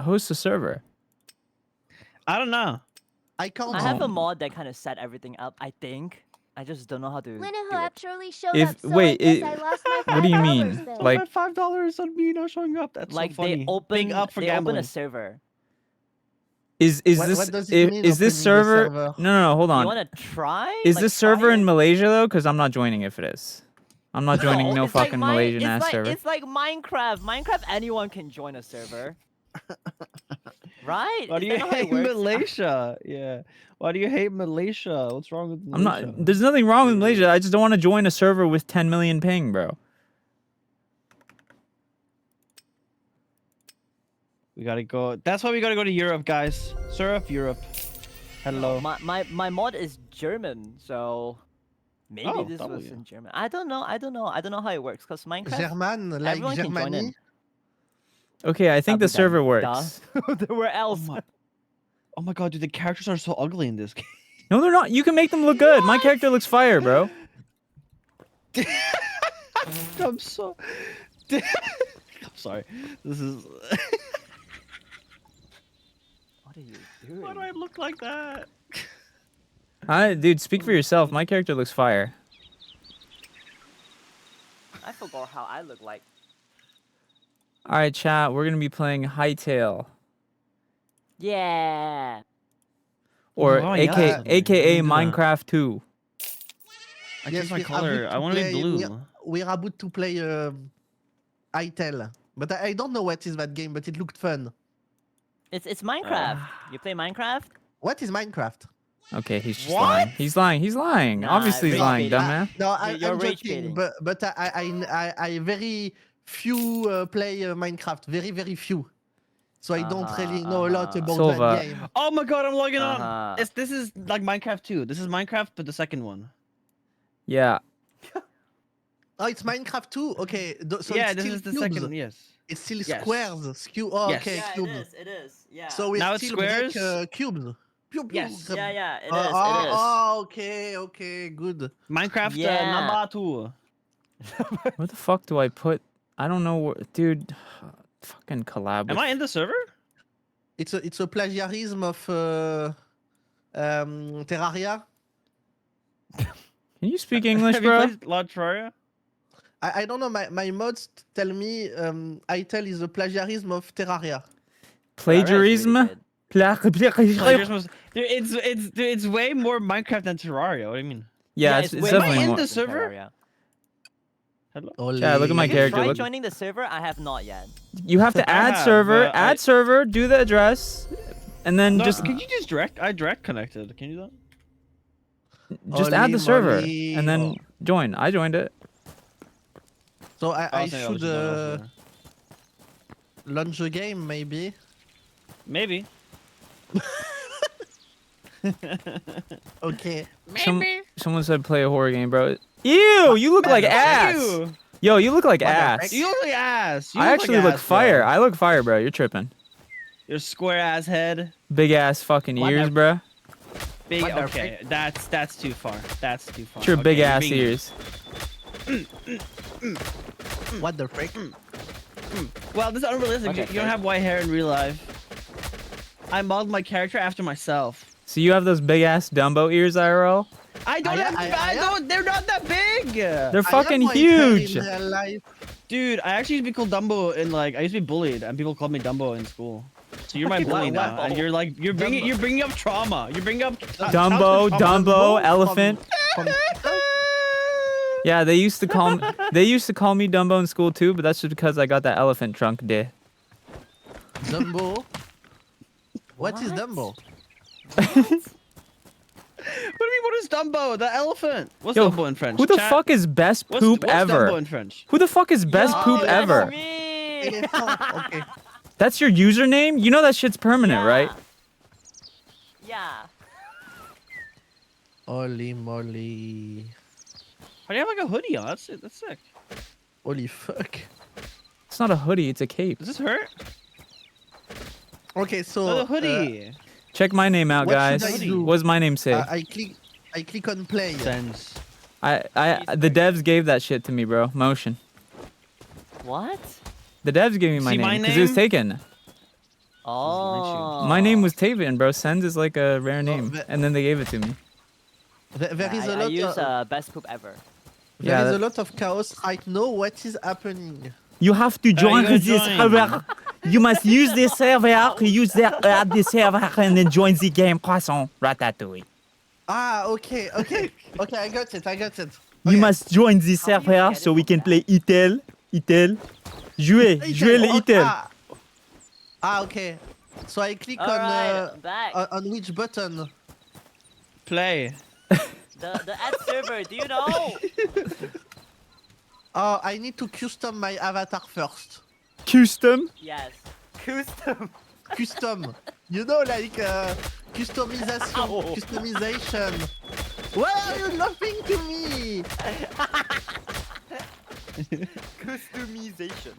Speaker 1: host a server?
Speaker 5: I don't know.
Speaker 6: I can't.
Speaker 4: I have a
Speaker 1: Um,
Speaker 4: mod that kind of set everything up. I think. I just don't know how to.
Speaker 2: Winnahoe
Speaker 4: do it.
Speaker 2: actually showed
Speaker 1: If-
Speaker 2: up, so
Speaker 1: wait,
Speaker 2: I guess
Speaker 1: it-
Speaker 2: I lost my
Speaker 1: what do you
Speaker 2: $5
Speaker 1: mean?
Speaker 2: then.
Speaker 1: Like-
Speaker 5: $5 on me not showing up. That's
Speaker 4: Like
Speaker 5: so funny.
Speaker 4: they open.
Speaker 5: Big up for
Speaker 4: they open
Speaker 5: gambling.
Speaker 4: a server.
Speaker 1: Is
Speaker 6: What
Speaker 1: this
Speaker 6: does it mean,
Speaker 1: is this
Speaker 6: opening the
Speaker 1: server?
Speaker 6: server?
Speaker 1: No, hold
Speaker 4: You
Speaker 1: on.
Speaker 4: want to try?
Speaker 1: Is
Speaker 4: Like,
Speaker 1: this
Speaker 4: try
Speaker 1: server
Speaker 4: it?
Speaker 1: in Malaysia though? Because I'm not joining if it is. I'm not joining no
Speaker 4: it's like
Speaker 1: fucking
Speaker 4: Mi-
Speaker 1: Malaysian
Speaker 4: it's
Speaker 1: ass
Speaker 4: like,
Speaker 1: server.
Speaker 4: It's like Minecraft. Minecraft, anyone can join a server. Right?
Speaker 5: Why do
Speaker 4: Is
Speaker 5: you
Speaker 4: that not how it
Speaker 5: hate
Speaker 4: works?
Speaker 5: Malaysia? Yeah. Why do you hate Malaysia? What's wrong with
Speaker 1: I'm
Speaker 5: Malaysia?
Speaker 1: not. There's nothing wrong with Malaysia. I just don't want to join a server with 10 million ping, bro.
Speaker 5: We gotta go. That's why we gotta go to Europe, guys. Syrup, Europe. Hello.
Speaker 4: My mod is German, so maybe
Speaker 5: Oh,
Speaker 4: this was
Speaker 5: W.
Speaker 4: in German. I don't know how it works because Minecraft.
Speaker 6: German, like
Speaker 4: everyone can join
Speaker 6: Germany.
Speaker 4: in.
Speaker 1: Okay, I think the
Speaker 4: Abu Dhabi,
Speaker 1: server
Speaker 4: duh.
Speaker 1: works.
Speaker 4: Where
Speaker 5: Oh
Speaker 4: else?
Speaker 5: my god, dude, the characters are so ugly in this game.
Speaker 1: No, they're not. You can make them look good. My character looks fire, bro.
Speaker 5: I'm so. I'm sorry. This is.
Speaker 4: What are you doing?
Speaker 5: Why do I look like that?
Speaker 1: Dude, speak for yourself. My character looks fire.
Speaker 4: I forgot how I look like.
Speaker 1: All right, chat. We're gonna be playing Hytale,
Speaker 4: Yeah.
Speaker 1: or
Speaker 5: Oh,
Speaker 1: AKA
Speaker 5: yeah.
Speaker 1: AKA
Speaker 5: We can do that.
Speaker 1: Minecraft 2.
Speaker 5: I
Speaker 6: Yes,
Speaker 5: changed my
Speaker 6: we are
Speaker 5: color.
Speaker 6: about
Speaker 5: I want to be
Speaker 6: play-
Speaker 5: blue.
Speaker 6: We're about to play Hytale, but I don't know what is that game, but it looked fun.
Speaker 4: It's Minecraft. You play Minecraft?
Speaker 6: What is Minecraft?
Speaker 1: Okay, he's just
Speaker 5: What?
Speaker 1: lying. He's lying. He's lying.
Speaker 4: Nah,
Speaker 1: Obviously, he's
Speaker 4: rage
Speaker 1: lying,
Speaker 4: baiting.
Speaker 1: dumbass.
Speaker 6: No,
Speaker 4: You're
Speaker 6: I'm
Speaker 4: rage
Speaker 6: joking,
Speaker 4: baiting.
Speaker 6: but I very few play Minecraft, very few. So I don't really know a lot about
Speaker 1: Silva.
Speaker 6: that game.
Speaker 5: Oh my god, I'm logging
Speaker 4: Uh-huh.
Speaker 5: on. This is like Minecraft 2. This is Minecraft, but the second one.
Speaker 1: Yeah.
Speaker 6: Oh, it's Minecraft too. Okay, so
Speaker 5: yeah,
Speaker 6: it's
Speaker 5: this
Speaker 6: still
Speaker 5: is the
Speaker 6: cubes.
Speaker 5: second. Yes.
Speaker 6: It's still
Speaker 5: Yes.
Speaker 6: squares. Oh,
Speaker 5: Yes.
Speaker 6: okay,
Speaker 4: Yeah,
Speaker 6: cubes.
Speaker 4: it is. Yeah.
Speaker 6: So we
Speaker 5: Now it's
Speaker 6: still break,
Speaker 5: squares?
Speaker 6: cubes. Pew, pew,
Speaker 5: Yes.
Speaker 6: grab-
Speaker 4: yeah, it is.
Speaker 6: Oh, okay, good.
Speaker 5: Minecraft
Speaker 4: Yeah.
Speaker 5: number 2.
Speaker 1: Where the fuck do I put? I don't know where, dude. Fucking collab.
Speaker 5: Am
Speaker 1: with-
Speaker 5: I in the server?
Speaker 6: It's a plagiarism of Terraria.
Speaker 1: Can you speak English,
Speaker 5: Have
Speaker 1: bro?
Speaker 5: you played Terraria?
Speaker 6: I don't know. My mods tell me Hytale is a plagiarism of Terraria.
Speaker 1: Plagiarism?
Speaker 5: Plagiarism was- Dude, it's way more Minecraft than Terraria. What do you mean?
Speaker 1: Yeah, it's
Speaker 4: way
Speaker 1: definitely
Speaker 5: in
Speaker 1: more.
Speaker 5: the server? Hello?
Speaker 1: Yeah, look at my
Speaker 6: Only-
Speaker 1: character,
Speaker 4: Try
Speaker 1: look-
Speaker 4: joining the server. I have not yet.
Speaker 1: You have to
Speaker 5: I
Speaker 1: add
Speaker 5: have,
Speaker 1: server,
Speaker 5: but
Speaker 1: add server, do the address, and then
Speaker 5: No,
Speaker 1: just
Speaker 5: could you just direct? I direct connected. Can you do that?
Speaker 1: add the server
Speaker 6: Holy
Speaker 1: and then
Speaker 6: moly.
Speaker 1: join. I joined it.
Speaker 6: So I
Speaker 5: was thinking
Speaker 6: should
Speaker 5: was
Speaker 6: launch a game maybe.
Speaker 5: Maybe.
Speaker 6: Okay.
Speaker 1: Someone said play a horror game, bro. Ew, you look like ass.
Speaker 5: You.
Speaker 1: Yo, you look like
Speaker 6: What the
Speaker 1: ass.
Speaker 6: heck?
Speaker 5: You look like ass. You
Speaker 1: I actually
Speaker 5: like
Speaker 1: look
Speaker 5: ass,
Speaker 1: fire.
Speaker 5: Bro.
Speaker 1: I look fire, bro. You're tripping.
Speaker 5: Your square ass head.
Speaker 1: Big ass fucking
Speaker 6: What
Speaker 1: ears,
Speaker 6: the-
Speaker 1: bro.
Speaker 5: Big.
Speaker 6: What the
Speaker 5: Okay, that's too far. That's too far.
Speaker 1: It's your
Speaker 5: Okay,
Speaker 1: big
Speaker 5: you're
Speaker 1: ass
Speaker 5: being-
Speaker 1: ears.
Speaker 6: What the frick?
Speaker 5: Well, this is unrealistic.
Speaker 4: Okay,
Speaker 5: You don't have white hair in real life. I modeled my character after myself.
Speaker 1: So you have those big ass Dumbo ears, IRL?
Speaker 5: I don't
Speaker 6: I-
Speaker 5: have.
Speaker 6: I-
Speaker 5: I don't. They're not that big.
Speaker 1: They're
Speaker 6: I have
Speaker 1: fucking
Speaker 6: white hair
Speaker 1: huge.
Speaker 6: in real life.
Speaker 5: Dude, I actually used to be called Dumbo in like I used to be bullied and people called me Dumbo in school. So you're my bully now, and you're like you're bringing up trauma. You're bringing up
Speaker 1: Dumbo,
Speaker 5: childhood trauma.
Speaker 1: Dumbo, elephant.
Speaker 6: From
Speaker 1: Yeah, they used to call me Dumbo in school too, but that's just because I got that elephant trunk day.
Speaker 6: Dumbo. What is Dumbo?
Speaker 5: What do you mean? What is Dumbo? The elephant. What's
Speaker 1: Yo,
Speaker 5: Dumbo in French?
Speaker 1: Who the
Speaker 5: Chat?
Speaker 1: fuck is best
Speaker 5: What's,
Speaker 1: poop
Speaker 5: what's
Speaker 1: ever?
Speaker 5: Dumbo in French?
Speaker 1: Who the fuck is best
Speaker 6: Yo,
Speaker 1: poop
Speaker 6: that's
Speaker 1: ever?
Speaker 4: Me.
Speaker 6: Elephant, okay.
Speaker 1: That's your username? You know that shit's permanent,
Speaker 4: Yeah.
Speaker 1: right?
Speaker 4: Yeah.
Speaker 6: Holy moly.
Speaker 5: How do you have like a hoodie on? That's sick.
Speaker 6: Holy fuck.
Speaker 1: It's not a hoodie, it's a cape.
Speaker 5: Does this hurt?
Speaker 6: Okay, so
Speaker 5: Oh, the hoodie.
Speaker 1: Check my name out,
Speaker 6: what
Speaker 1: guys.
Speaker 6: should I do?
Speaker 1: What's my name say?
Speaker 6: I click on play.
Speaker 5: Sense.
Speaker 1: The devs gave that shit to me, bro. Motion.
Speaker 4: What?
Speaker 1: The devs gave me my
Speaker 5: See my
Speaker 1: name because it was
Speaker 5: name?
Speaker 1: taken.
Speaker 4: Oh.
Speaker 1: My name was Tavian, bro. Sens is like a rare name,
Speaker 6: but-
Speaker 1: and then they gave it to me.
Speaker 6: There is a
Speaker 4: I
Speaker 6: lot
Speaker 4: use
Speaker 6: of
Speaker 4: best poop ever.
Speaker 1: Yeah,
Speaker 6: there is
Speaker 1: that-
Speaker 6: a lot of chaos right now. What is happening?
Speaker 1: You have to join
Speaker 5: gotta
Speaker 1: this
Speaker 5: join.
Speaker 1: server. You must use this server. Use the server and then join the game. Croissant, ratatouille.
Speaker 6: Ah, okay. I got it.
Speaker 1: You
Speaker 6: Okay.
Speaker 1: must join the
Speaker 4: How do you
Speaker 1: server
Speaker 4: get
Speaker 1: so
Speaker 4: it
Speaker 1: we
Speaker 4: from
Speaker 1: can
Speaker 4: there?
Speaker 1: play Itel. Jouer le Itel.
Speaker 6: Okay. So I click
Speaker 4: All
Speaker 6: on
Speaker 4: right, I'm back.
Speaker 6: on which button?
Speaker 5: Play.
Speaker 4: The ad server. Do you know?
Speaker 6: Oh, I need to custom my avatar first.
Speaker 1: Custom.
Speaker 4: Yes. Custom.
Speaker 6: Custom. You know, like customization.
Speaker 4: Ow.
Speaker 6: Customization. Why are you laughing to me?
Speaker 4: Customization.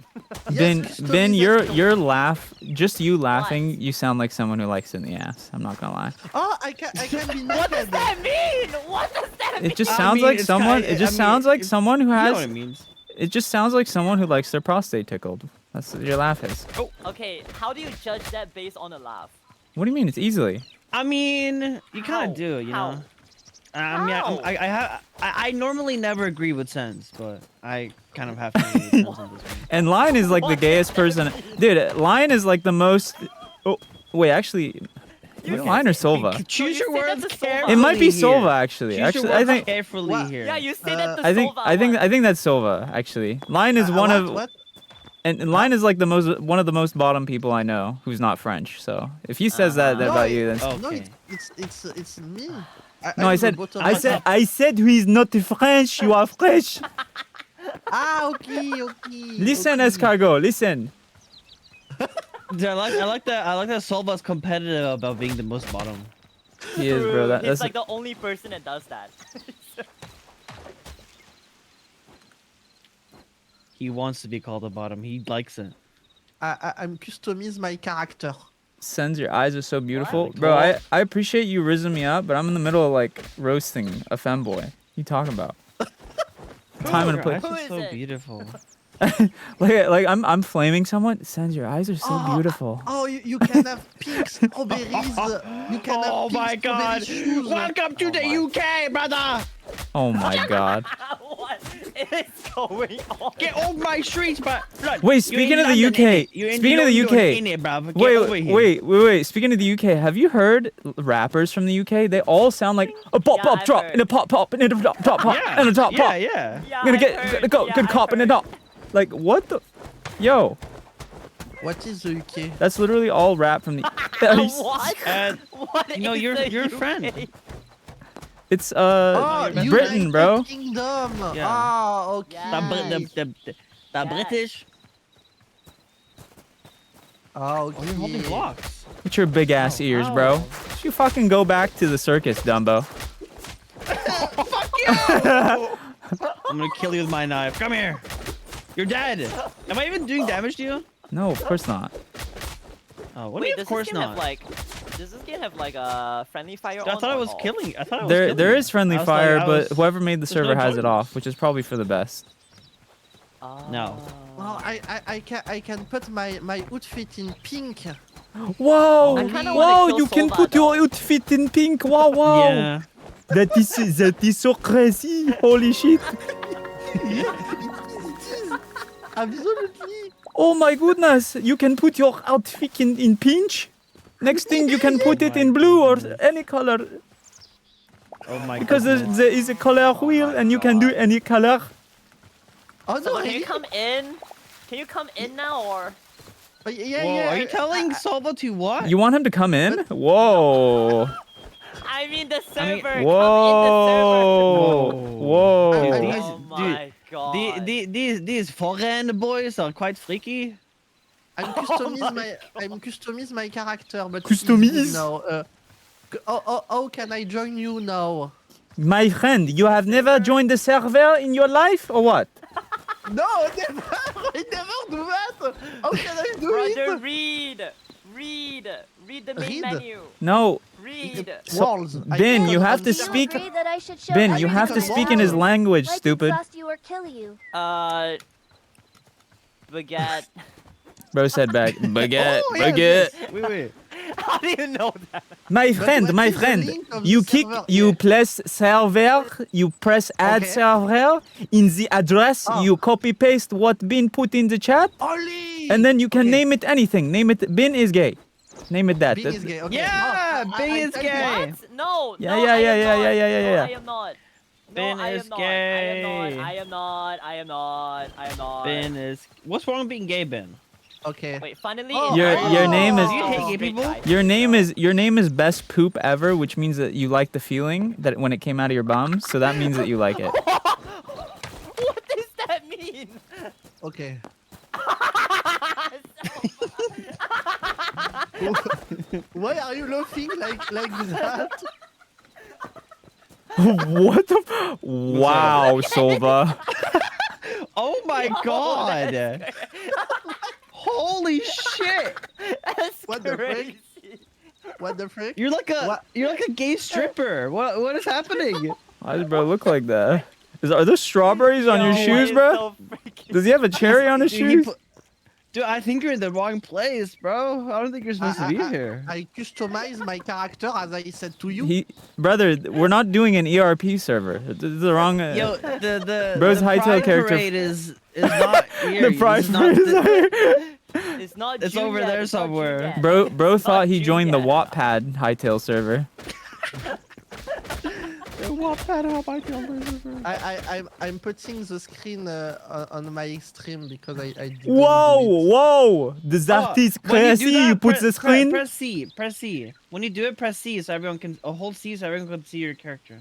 Speaker 6: Yes,
Speaker 1: Ben,
Speaker 6: customization.
Speaker 1: your laugh, just you laughing, you sound like someone who likes it in the ass. I'm not gonna lie.
Speaker 6: Oh, I can be
Speaker 4: What does
Speaker 6: naked.
Speaker 4: that mean? What does that mean?
Speaker 1: It just
Speaker 5: I
Speaker 1: sounds
Speaker 5: mean,
Speaker 1: like
Speaker 5: it's
Speaker 1: someone.
Speaker 5: kinda-
Speaker 1: It just
Speaker 5: I mean,
Speaker 1: sounds like
Speaker 5: it's-
Speaker 1: someone who
Speaker 5: You know
Speaker 1: has.
Speaker 5: what it means.
Speaker 1: It just sounds like someone who likes their prostate tickled. That's what your laugh is.
Speaker 4: Okay, how do you judge that based on a laugh?
Speaker 1: What do you mean? It's easily.
Speaker 5: I mean, you kind
Speaker 4: How?
Speaker 5: of do, you
Speaker 4: How?
Speaker 5: know. I mean,
Speaker 4: How?
Speaker 5: I normally never agree with Sens, but I kind of have to agree with Sens on this one.
Speaker 1: And Lion is like the
Speaker 4: What?
Speaker 1: gayest person. Dude, Lion is like the most. Oh, wait, actually,
Speaker 4: You
Speaker 1: Lion or Silva?
Speaker 5: Choose
Speaker 4: you
Speaker 5: your
Speaker 4: say that
Speaker 5: words
Speaker 4: to Silva.
Speaker 5: carefully.
Speaker 1: It might be
Speaker 5: here.
Speaker 1: Silva actually.
Speaker 5: Choose
Speaker 1: Actually,
Speaker 5: your
Speaker 1: I
Speaker 5: words
Speaker 1: think.
Speaker 5: carefully
Speaker 6: What?
Speaker 5: here.
Speaker 4: Yeah, you say that to
Speaker 1: I think
Speaker 4: Silva.
Speaker 1: I think that's Silva actually. Lion is one of
Speaker 6: What?
Speaker 1: and Lion is like one of the most bottom people I know who's not French. So if he says that
Speaker 6: No,
Speaker 1: about you, then
Speaker 5: Oh.
Speaker 6: No,
Speaker 5: Okay.
Speaker 6: it's me.
Speaker 1: no,
Speaker 6: I'm the bottom one.
Speaker 1: I said who is not French. You are French.
Speaker 6: Ah, okay.
Speaker 1: Listen,
Speaker 6: okay.
Speaker 1: escargot. Listen.
Speaker 5: Dude, I like that Silva's competitive about being the most bottom.
Speaker 1: He is, bro.
Speaker 4: He's
Speaker 1: That's
Speaker 4: like the only person that does that.
Speaker 5: He wants to be called the bottom. He likes it.
Speaker 6: I'm customize my character.
Speaker 1: Sens, your eyes are so beautiful,
Speaker 4: What?
Speaker 1: bro. I appreciate you rizzing me up, but I'm in the middle of like roasting a femboy. You talking about? Time and a
Speaker 5: Your
Speaker 1: place.
Speaker 5: eyes
Speaker 4: Who
Speaker 5: are
Speaker 4: is
Speaker 5: so
Speaker 4: it?
Speaker 5: beautiful.
Speaker 1: Like I'm flaming someone. Sens, your eyes are so
Speaker 6: Oh,
Speaker 1: beautiful.
Speaker 6: Oh, you can have pink strawberries. You can have
Speaker 5: Oh
Speaker 6: pink
Speaker 5: my god!
Speaker 6: strawberry shoes.
Speaker 5: Welcome to the UK, brother!
Speaker 1: Oh my god.
Speaker 4: What is going on?
Speaker 5: Get off my streets, but look,
Speaker 1: Wait,
Speaker 5: you're
Speaker 1: speaking
Speaker 5: in
Speaker 1: of the
Speaker 5: London,
Speaker 1: UK,
Speaker 5: innit? You're in
Speaker 1: speaking of the
Speaker 5: London,
Speaker 1: UK,
Speaker 5: innit, bruv? Get over here.
Speaker 1: wait. Speaking of the UK, have you heard rappers from the UK? They all sound like a pop,
Speaker 4: Yeah,
Speaker 1: pop,
Speaker 4: I've
Speaker 1: drop,
Speaker 4: heard.
Speaker 1: and a pop, pop, and a top, top, pop,
Speaker 5: Yeah,
Speaker 1: and a top,
Speaker 5: yeah,
Speaker 1: pop.
Speaker 5: yeah.
Speaker 4: Yeah,
Speaker 1: Gonna
Speaker 4: I've
Speaker 1: get
Speaker 4: heard.
Speaker 1: go,
Speaker 4: Yeah,
Speaker 1: good
Speaker 4: I've
Speaker 1: cop and a
Speaker 4: heard.
Speaker 1: top. Like what the? Yo,
Speaker 6: What is the UK?
Speaker 1: that's literally all rap from the.
Speaker 4: What? What
Speaker 5: You know,
Speaker 4: is
Speaker 5: you're
Speaker 4: the
Speaker 5: your
Speaker 4: UK?
Speaker 5: friend.
Speaker 1: It's
Speaker 6: Oh,
Speaker 5: you're
Speaker 1: Britain,
Speaker 6: United
Speaker 1: bro.
Speaker 6: Kingdom.
Speaker 5: Yeah.
Speaker 6: Ah, okay.
Speaker 4: Yeah.
Speaker 5: The
Speaker 4: Yeah.
Speaker 5: British.
Speaker 6: Ah,
Speaker 5: Oh, you're holding
Speaker 6: okay.
Speaker 5: blocks.
Speaker 1: With your big ass
Speaker 5: Oh,
Speaker 1: ears,
Speaker 5: wow.
Speaker 1: bro. You fucking go back to the circus, Dumbo.
Speaker 5: Fuck you! I'm gonna kill you with my knife. Come here. You're dead. Am I even doing damage to you?
Speaker 1: No, of course not.
Speaker 5: Oh, what do
Speaker 4: Wait,
Speaker 5: you?
Speaker 4: does
Speaker 5: Of course
Speaker 4: this game
Speaker 5: not.
Speaker 4: have like? Does this game have like a friendly fire?
Speaker 5: I
Speaker 4: on
Speaker 5: thought I
Speaker 4: or
Speaker 5: was
Speaker 4: off?
Speaker 5: killing. I thought I was.
Speaker 1: There
Speaker 5: killing you.
Speaker 1: is friendly
Speaker 5: I was
Speaker 1: fire,
Speaker 5: like, I
Speaker 1: but
Speaker 5: was-
Speaker 1: whoever made the
Speaker 5: there's no
Speaker 1: server has it
Speaker 5: choice.
Speaker 1: off, which is probably for the best.
Speaker 5: No.
Speaker 6: Oh, I can put my outfit in pink.
Speaker 1: Whoa!
Speaker 4: I kinda wanna
Speaker 1: Wow!
Speaker 4: kill
Speaker 1: You can
Speaker 4: Sova,
Speaker 1: put your
Speaker 4: though.
Speaker 1: outfit in pink. Wow! Wow!
Speaker 5: Yeah.
Speaker 1: That is so crazy. Holy shit!
Speaker 6: Absolutely.
Speaker 1: Oh my goodness! You can put your outfit in pinch. Next thing you can put it in blue or any color
Speaker 5: Oh my
Speaker 1: because
Speaker 5: goodness.
Speaker 1: there is a color wheel and you can do any color.
Speaker 6: Oh no,
Speaker 4: So can you
Speaker 6: really?
Speaker 4: come in? Can you come in now or?
Speaker 6: Oh, yeah,
Speaker 5: Whoa,
Speaker 6: yeah.
Speaker 5: are you telling Solva to what?
Speaker 1: You want him to come in? Whoa!
Speaker 4: I mean the
Speaker 5: I mean-
Speaker 4: server. Come in the server.
Speaker 1: Whoa!
Speaker 5: Dude,
Speaker 1: Whoa!
Speaker 5: these-
Speaker 4: Oh my god.
Speaker 5: These foreign boys are quite freaky.
Speaker 6: I'm customize my character, but
Speaker 1: Customize?
Speaker 6: it's good now. How can I join you now?
Speaker 1: My friend, you have never joined the server in your life or what?
Speaker 6: No, never! I never do that! How can I do
Speaker 4: Brother,
Speaker 6: it?
Speaker 4: read the main
Speaker 6: Read?
Speaker 4: menu.
Speaker 1: No,
Speaker 4: Read.
Speaker 6: Walls. I
Speaker 1: Ben,
Speaker 6: can't
Speaker 1: you have to
Speaker 2: Do you
Speaker 1: speak.
Speaker 2: agree that I should show
Speaker 1: Ben, you
Speaker 2: everything
Speaker 1: have to
Speaker 2: on
Speaker 1: speak in his
Speaker 2: walls?
Speaker 1: language,
Speaker 2: Like
Speaker 1: stupid.
Speaker 2: exhaust you or kill you.
Speaker 4: Baguette.
Speaker 1: Bro said back. Baguette,
Speaker 6: Oh, yeah,
Speaker 1: baguette.
Speaker 5: Wait.
Speaker 4: How do you know that?
Speaker 1: My
Speaker 6: But
Speaker 1: friend,
Speaker 6: what
Speaker 1: my
Speaker 6: is the
Speaker 1: friend.
Speaker 6: link of
Speaker 1: You
Speaker 6: the
Speaker 1: kick,
Speaker 6: server?
Speaker 1: you
Speaker 6: Yeah.
Speaker 1: press server, you press add
Speaker 6: Okay.
Speaker 1: server. In the address,
Speaker 6: Oh.
Speaker 1: you copy paste what been put in the chat,
Speaker 6: Oli!
Speaker 1: and then you can
Speaker 6: Okay.
Speaker 1: name it anything. Name it. Bin is gay. Name it that.
Speaker 6: Bing is gay. Okay.
Speaker 5: Yeah,
Speaker 6: No,
Speaker 5: Bing
Speaker 6: I
Speaker 5: is
Speaker 6: type
Speaker 5: gay.
Speaker 6: it.
Speaker 4: What? No.
Speaker 1: Yeah,
Speaker 4: no,
Speaker 1: yeah,
Speaker 4: I
Speaker 1: yeah,
Speaker 4: am
Speaker 1: yeah,
Speaker 4: not.
Speaker 1: yeah, yeah, yeah,
Speaker 4: No,
Speaker 1: yeah.
Speaker 4: I am not. No,
Speaker 5: Ben
Speaker 4: I
Speaker 5: is
Speaker 4: am not.
Speaker 5: gay.
Speaker 4: I am not. I am not. I am not.
Speaker 5: Ben is. What's wrong with being gay, Ben?
Speaker 6: Okay.
Speaker 4: Wait, finally.
Speaker 6: Oh,
Speaker 1: Your name is-
Speaker 5: Do you hate gay people?
Speaker 1: Your name is best poop ever, which means that you like the feeling that when it came out of your bum. So that means that you like it.
Speaker 4: What does that mean?
Speaker 6: Okay. Why are you laughing like that?
Speaker 1: What the? Wow, Solva.
Speaker 5: Oh my god! Holy shit!
Speaker 4: That's
Speaker 6: What the frick?
Speaker 4: crazy.
Speaker 6: What the frick?
Speaker 5: You're like a gay stripper. What is happening?
Speaker 1: Why does bro look like that? Are those strawberries on your
Speaker 4: Yo,
Speaker 1: shoes,
Speaker 4: why
Speaker 1: bro?
Speaker 4: is so freaking-
Speaker 1: Does he have a cherry on his
Speaker 5: Dude,
Speaker 1: shoes?
Speaker 5: Dude, I think you're in the wrong place, bro. I don't think you're supposed to be here.
Speaker 6: I customize my character as I said to you.
Speaker 1: Brother, we're not doing an ERP server. This is the wrong.
Speaker 5: Yo, the
Speaker 1: Bro's
Speaker 5: the
Speaker 1: hightail
Speaker 5: pride
Speaker 1: character-
Speaker 5: parade is not here.
Speaker 1: the
Speaker 5: This
Speaker 1: pride
Speaker 5: is not
Speaker 1: parade is
Speaker 5: the-
Speaker 1: here.
Speaker 4: It's not.
Speaker 5: It's
Speaker 4: June
Speaker 5: over
Speaker 4: yet,
Speaker 5: there
Speaker 4: it's not June
Speaker 5: somewhere.
Speaker 4: yet.
Speaker 1: Bro thought
Speaker 4: not
Speaker 1: he
Speaker 4: June
Speaker 1: joined the
Speaker 4: yet.
Speaker 1: Wattpad hightail server.
Speaker 6: I'm putting the screen on my stream because I didn't
Speaker 1: Whoa,
Speaker 6: do it.
Speaker 1: whoa! Des artistes
Speaker 5: When you do
Speaker 1: créatifs,
Speaker 5: that,
Speaker 1: you put the screen.
Speaker 5: Press C. Press C. When you do it, press C so everyone can. Hold C so everyone can see your character.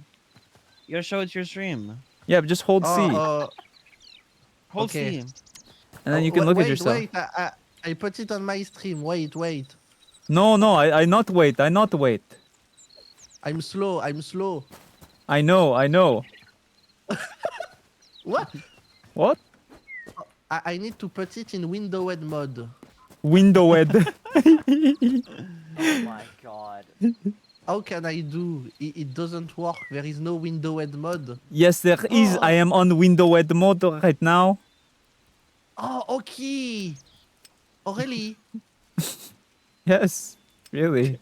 Speaker 5: You gotta show it to your stream.
Speaker 1: Yeah, but just hold C,
Speaker 6: Oh,
Speaker 5: Hold
Speaker 6: Okay.
Speaker 5: C.
Speaker 1: and then you can look
Speaker 6: wait,
Speaker 1: at yourself.
Speaker 6: Wait, I put it on my stream. Wait.
Speaker 1: No, I not wait. I not wait.
Speaker 6: I'm slow.
Speaker 1: I know.
Speaker 6: What?
Speaker 1: What?
Speaker 6: I need to put it in windowed mode.
Speaker 1: Windowed.
Speaker 4: Oh my god.
Speaker 6: How can I do? It doesn't work. There is no windowed mode.
Speaker 1: Yes, there is. I am on windowed mode right now.
Speaker 6: Oh, okay. Oh, really?
Speaker 1: Yes, really.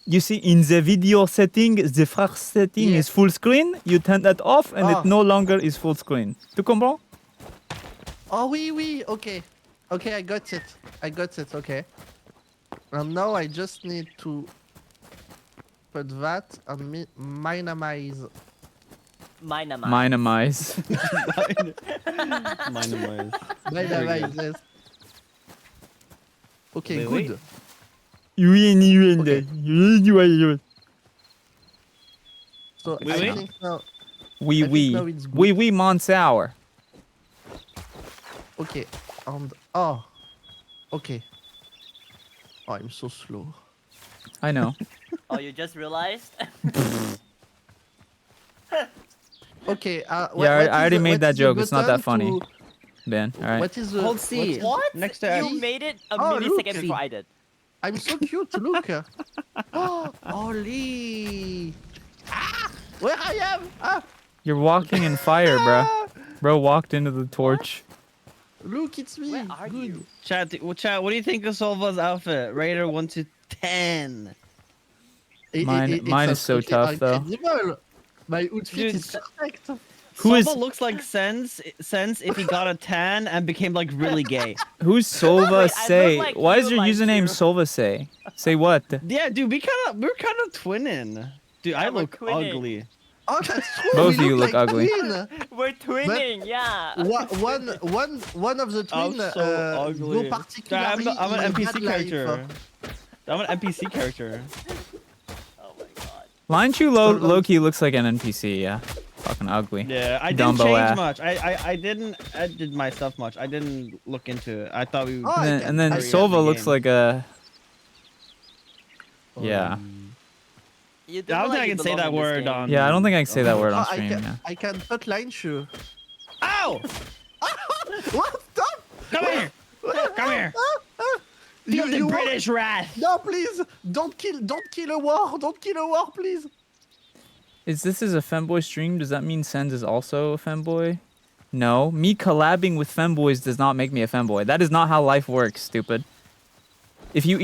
Speaker 1: You see, in the video setting, the first setting
Speaker 6: Yeah.
Speaker 1: is full screen. You turn that off, and
Speaker 6: Ah.
Speaker 1: it no longer is full screen. Tu comprends?
Speaker 6: Oh, oui. Okay, I got it. Okay. And now I just need to put that and minimize.
Speaker 1: Minimize.
Speaker 5: Minimize.
Speaker 6: Minimize, yes. Okay,
Speaker 5: Wait,
Speaker 6: good. So
Speaker 5: Wait,
Speaker 6: I
Speaker 5: wait.
Speaker 6: think now.
Speaker 1: Oui,
Speaker 6: I think
Speaker 1: oui.
Speaker 6: now it's good.
Speaker 1: Oui, oui, Monsour.
Speaker 6: Okay, and okay. Oh, I'm so slow.
Speaker 1: I know.
Speaker 4: Oh, you just realized?
Speaker 6: Okay.
Speaker 1: Yeah, I already made that joke. It's not that funny.
Speaker 6: To,
Speaker 1: Ben, all right.
Speaker 6: What is the?
Speaker 5: Hold C.
Speaker 4: What?
Speaker 5: Next to
Speaker 4: You
Speaker 5: F.
Speaker 4: made it a
Speaker 6: Oh, look.
Speaker 4: millisecond before I did.
Speaker 6: I'm so cute. Look. Oh, Oli. Ah, where I am? Ah,
Speaker 1: You're walking in fire, bro. Bro walked into the torch.
Speaker 6: look, it's me.
Speaker 4: Where are
Speaker 6: Good.
Speaker 4: you?
Speaker 5: Chat, what do you think of Solva's outfit? Rater 1 to 10.
Speaker 1: Mine is so tough, though.
Speaker 6: Incredible. My outfit
Speaker 5: Dude,
Speaker 6: is perfect.
Speaker 1: Who is
Speaker 5: Sova looks like Sense if he got a tan and became like really gay.
Speaker 1: who's Solva
Speaker 4: Wait, I look
Speaker 1: say?
Speaker 4: like
Speaker 1: Why is
Speaker 4: you,
Speaker 1: your
Speaker 4: like
Speaker 1: username
Speaker 4: you.
Speaker 1: Solva say? Say what?
Speaker 5: Yeah, dude, we're kind of twinning. Dude, I
Speaker 4: Yeah, we're
Speaker 5: look
Speaker 4: twinning.
Speaker 5: ugly.
Speaker 6: Oh, that's true.
Speaker 1: Both
Speaker 6: we
Speaker 1: of you look
Speaker 6: like
Speaker 1: ugly.
Speaker 6: twin.
Speaker 4: We're twinning, yeah.
Speaker 6: One of the
Speaker 5: I'm
Speaker 6: twin
Speaker 5: so
Speaker 6: go
Speaker 5: ugly.
Speaker 6: particularly
Speaker 5: I'm
Speaker 6: in
Speaker 5: an
Speaker 6: bad
Speaker 5: NPC
Speaker 6: life.
Speaker 5: character. I'm an NPC character.
Speaker 4: Oh my god.
Speaker 1: Lion Chu
Speaker 6: So, like-
Speaker 1: Loki looks like an NPC. Yeah, fucking ugly.
Speaker 5: Yeah, I didn't
Speaker 1: Dumbo
Speaker 5: change
Speaker 1: ass.
Speaker 5: much. I didn't edit my stuff much. I didn't look into it. I thought we.
Speaker 6: Oh,
Speaker 1: And then,
Speaker 6: I
Speaker 1: and then
Speaker 6: can-
Speaker 1: Solva looks
Speaker 5: game.
Speaker 1: like a. Yeah.
Speaker 4: You
Speaker 5: I don't think I can say that word on.
Speaker 1: Yeah, I don't think I can say that word
Speaker 6: Oh,
Speaker 1: on
Speaker 6: I
Speaker 1: stream.
Speaker 6: can,
Speaker 1: Yeah.
Speaker 6: I can put line shoe.
Speaker 5: Ow!
Speaker 6: What? Stop!
Speaker 5: Come here! Come here!
Speaker 6: You,
Speaker 5: Feel the
Speaker 6: you want-
Speaker 5: British wrath.
Speaker 6: No, please! Don't kill a war! Don't kill a war, please!
Speaker 1: Is this a femboy stream? Does that mean Sens is also a femboy? No. Me collabing with femboys does not make me a femboy. That is not how life works, stupid. If you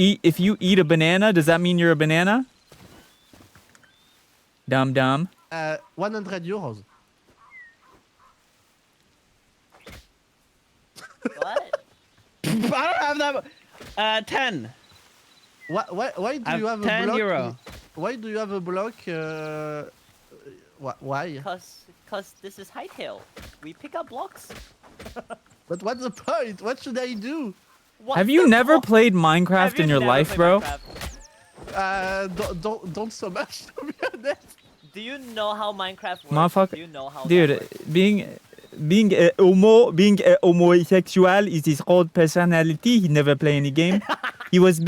Speaker 1: eat a banana, does that mean you're a banana? Dumb dumb.
Speaker 6: 100 euros.
Speaker 4: What?
Speaker 5: I don't have that. 10.
Speaker 6: Why do
Speaker 5: I
Speaker 6: you
Speaker 5: have
Speaker 6: have a
Speaker 5: 10
Speaker 6: block?
Speaker 5: euro.
Speaker 6: Why do you have a block? Why?
Speaker 4: Cause this is Hightail. We pick up blocks.
Speaker 6: But what's the point? What should I do?
Speaker 4: What
Speaker 1: Have you
Speaker 4: the
Speaker 1: never
Speaker 4: fuck?
Speaker 1: played
Speaker 4: Have
Speaker 1: Minecraft
Speaker 4: you
Speaker 1: in your
Speaker 4: never
Speaker 1: life,
Speaker 4: played
Speaker 1: bro?
Speaker 4: Minecraft?
Speaker 6: Don't so much to be honest.
Speaker 4: Do you know how Minecraft works?
Speaker 1: Motherfucker-
Speaker 4: Do you know how that
Speaker 1: Dude,
Speaker 4: works?
Speaker 1: being a homosexual is his whole personality. He never play any game. He was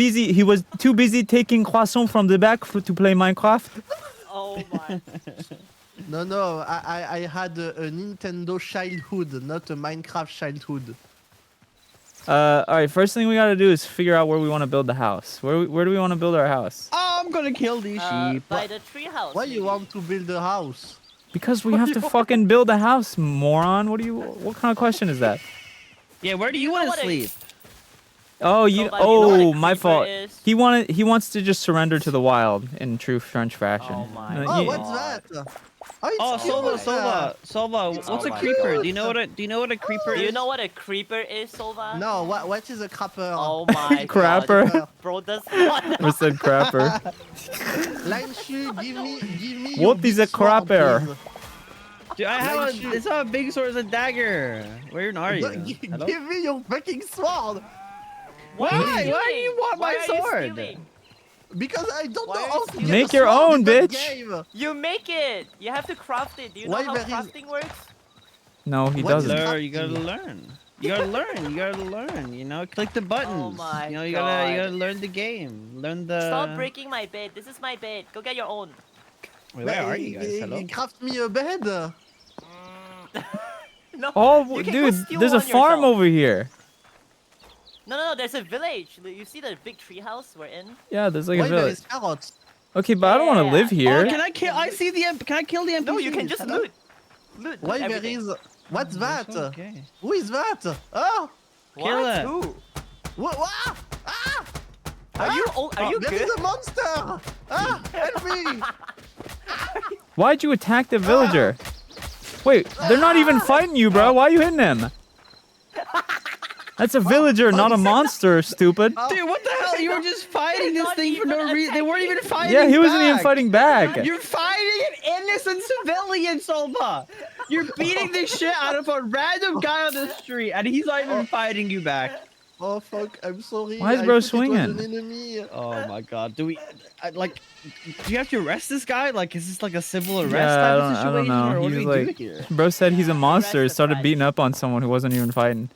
Speaker 1: too busy taking croissant from the back to play Minecraft.
Speaker 4: Oh my.
Speaker 6: No, I had a Nintendo childhood, not a Minecraft childhood.
Speaker 1: All right, first thing we gotta do is figure out where we want to build the house. Where do we want to build our house?
Speaker 5: I'm gonna kill these sheep.
Speaker 4: By the treehouse.
Speaker 6: Why you
Speaker 4: maybe.
Speaker 6: want to build a house?
Speaker 1: Because we have to fucking build a house, moron. What kind of question is that?
Speaker 5: Yeah, where do you
Speaker 4: know
Speaker 5: want
Speaker 4: what
Speaker 5: to
Speaker 4: I-
Speaker 5: sleep?
Speaker 1: Oh,
Speaker 4: So,
Speaker 1: you.
Speaker 4: like, you know what a
Speaker 1: Oh, my
Speaker 4: creeper
Speaker 1: fault.
Speaker 4: is?
Speaker 1: He wants to just surrender to the wild in true French fashion.
Speaker 4: Oh my
Speaker 1: Uh,
Speaker 6: Oh,
Speaker 1: you-
Speaker 6: what's that? Oh, it's
Speaker 5: Oh,
Speaker 6: cute.
Speaker 5: Sova,
Speaker 4: It's
Speaker 5: what's a
Speaker 4: all
Speaker 5: creeper?
Speaker 6: right.
Speaker 5: Do you know what a creeper
Speaker 4: Do
Speaker 5: is?
Speaker 4: you know what a creeper is, Solva?
Speaker 6: No, what is a crapper?
Speaker 4: Oh my
Speaker 1: Crapper.
Speaker 4: god. Bro does not.
Speaker 1: I said crapper.
Speaker 6: Line shoe, give me.
Speaker 1: What
Speaker 6: your
Speaker 1: is a
Speaker 6: big sword,
Speaker 1: crapper?
Speaker 6: please.
Speaker 5: Dude, I have
Speaker 6: Like
Speaker 5: a.
Speaker 6: shoot.
Speaker 5: It's not a big sword. It's a dagger. Where are you? Hello?
Speaker 6: Give me your fucking sword.
Speaker 4: What
Speaker 5: Why?
Speaker 4: are
Speaker 5: Why do you
Speaker 4: stealing?
Speaker 5: want
Speaker 4: Why
Speaker 5: my
Speaker 4: are you
Speaker 5: sword?
Speaker 4: stealing?
Speaker 6: Because I don't
Speaker 4: Why
Speaker 6: know
Speaker 4: are
Speaker 6: how
Speaker 4: you
Speaker 6: to
Speaker 4: stealing?
Speaker 6: get
Speaker 1: Make
Speaker 6: a
Speaker 1: your
Speaker 6: sword
Speaker 1: own,
Speaker 6: in that
Speaker 1: bitch.
Speaker 6: game.
Speaker 4: You make it. You have to craft it. Do you know
Speaker 6: Why
Speaker 4: how
Speaker 6: there is-
Speaker 4: crafting works?
Speaker 1: No, he
Speaker 6: What is
Speaker 1: doesn't.
Speaker 6: that?
Speaker 5: You gotta learn. You gotta learn. You gotta learn. You know, click the buttons.
Speaker 4: my
Speaker 5: you know, you
Speaker 4: God.
Speaker 5: gotta learn the game. Learn the.
Speaker 4: Stop breaking my bed. This is my bed. Go get your own.
Speaker 5: Wait, where are you guys? Hello.
Speaker 6: Craft me a bed.
Speaker 4: No.
Speaker 1: Oh,
Speaker 4: you can go
Speaker 1: dude,
Speaker 4: steal
Speaker 1: there's a
Speaker 4: one
Speaker 1: farm
Speaker 4: yourself.
Speaker 1: over here.
Speaker 4: No. There's a village. You see the big tree house we're in?
Speaker 1: Yeah, there's like
Speaker 6: Why
Speaker 1: a
Speaker 6: there
Speaker 1: village.
Speaker 6: is carrots?
Speaker 1: Okay, but I don't want to
Speaker 4: Yeah.
Speaker 1: live
Speaker 5: Oh,
Speaker 1: here.
Speaker 5: can I kill? I see the. Can I kill the NPC?
Speaker 4: No, you can just
Speaker 5: Hello?
Speaker 4: loot. Loot.
Speaker 6: Why there
Speaker 4: everything.
Speaker 6: is? What's that?
Speaker 5: Okay.
Speaker 6: Who is that? Oh,
Speaker 5: Kill
Speaker 4: What?
Speaker 5: it.
Speaker 4: Who?
Speaker 6: what? Ah!
Speaker 4: Are you? Are you
Speaker 6: there
Speaker 4: good?
Speaker 6: is a monster! Ah, help me!
Speaker 1: Why'd you attack the villager? Wait, they're not even fighting you, bro. Why are you hitting them? That's a villager, not a monster, stupid.
Speaker 5: Dude, what the hell? You were just fighting this
Speaker 4: Not
Speaker 5: thing for no
Speaker 4: even
Speaker 5: reason. They weren't even fighting.
Speaker 1: Yeah, he wasn't even
Speaker 5: back.
Speaker 1: fighting back.
Speaker 5: You're fighting an innocent civilian, Solva. You're beating the shit out of a random guy on the street, and he's not even fighting you back.
Speaker 6: Oh fuck, I'm sorry.
Speaker 1: Why is
Speaker 6: I
Speaker 1: bro
Speaker 6: thought it was
Speaker 1: swinging?
Speaker 6: an enemy.
Speaker 5: Oh my god. Do we like? Do you have to arrest this guy? Like, is this like a civil arrest
Speaker 1: Yeah,
Speaker 5: type of
Speaker 1: I don't
Speaker 5: situation,
Speaker 1: know.
Speaker 5: or what
Speaker 1: He's
Speaker 5: do we
Speaker 1: like-
Speaker 5: do here?
Speaker 1: Bro said he's a monster.
Speaker 4: Arrest the
Speaker 1: Started
Speaker 4: guy.
Speaker 1: beating up on someone who wasn't even fighting.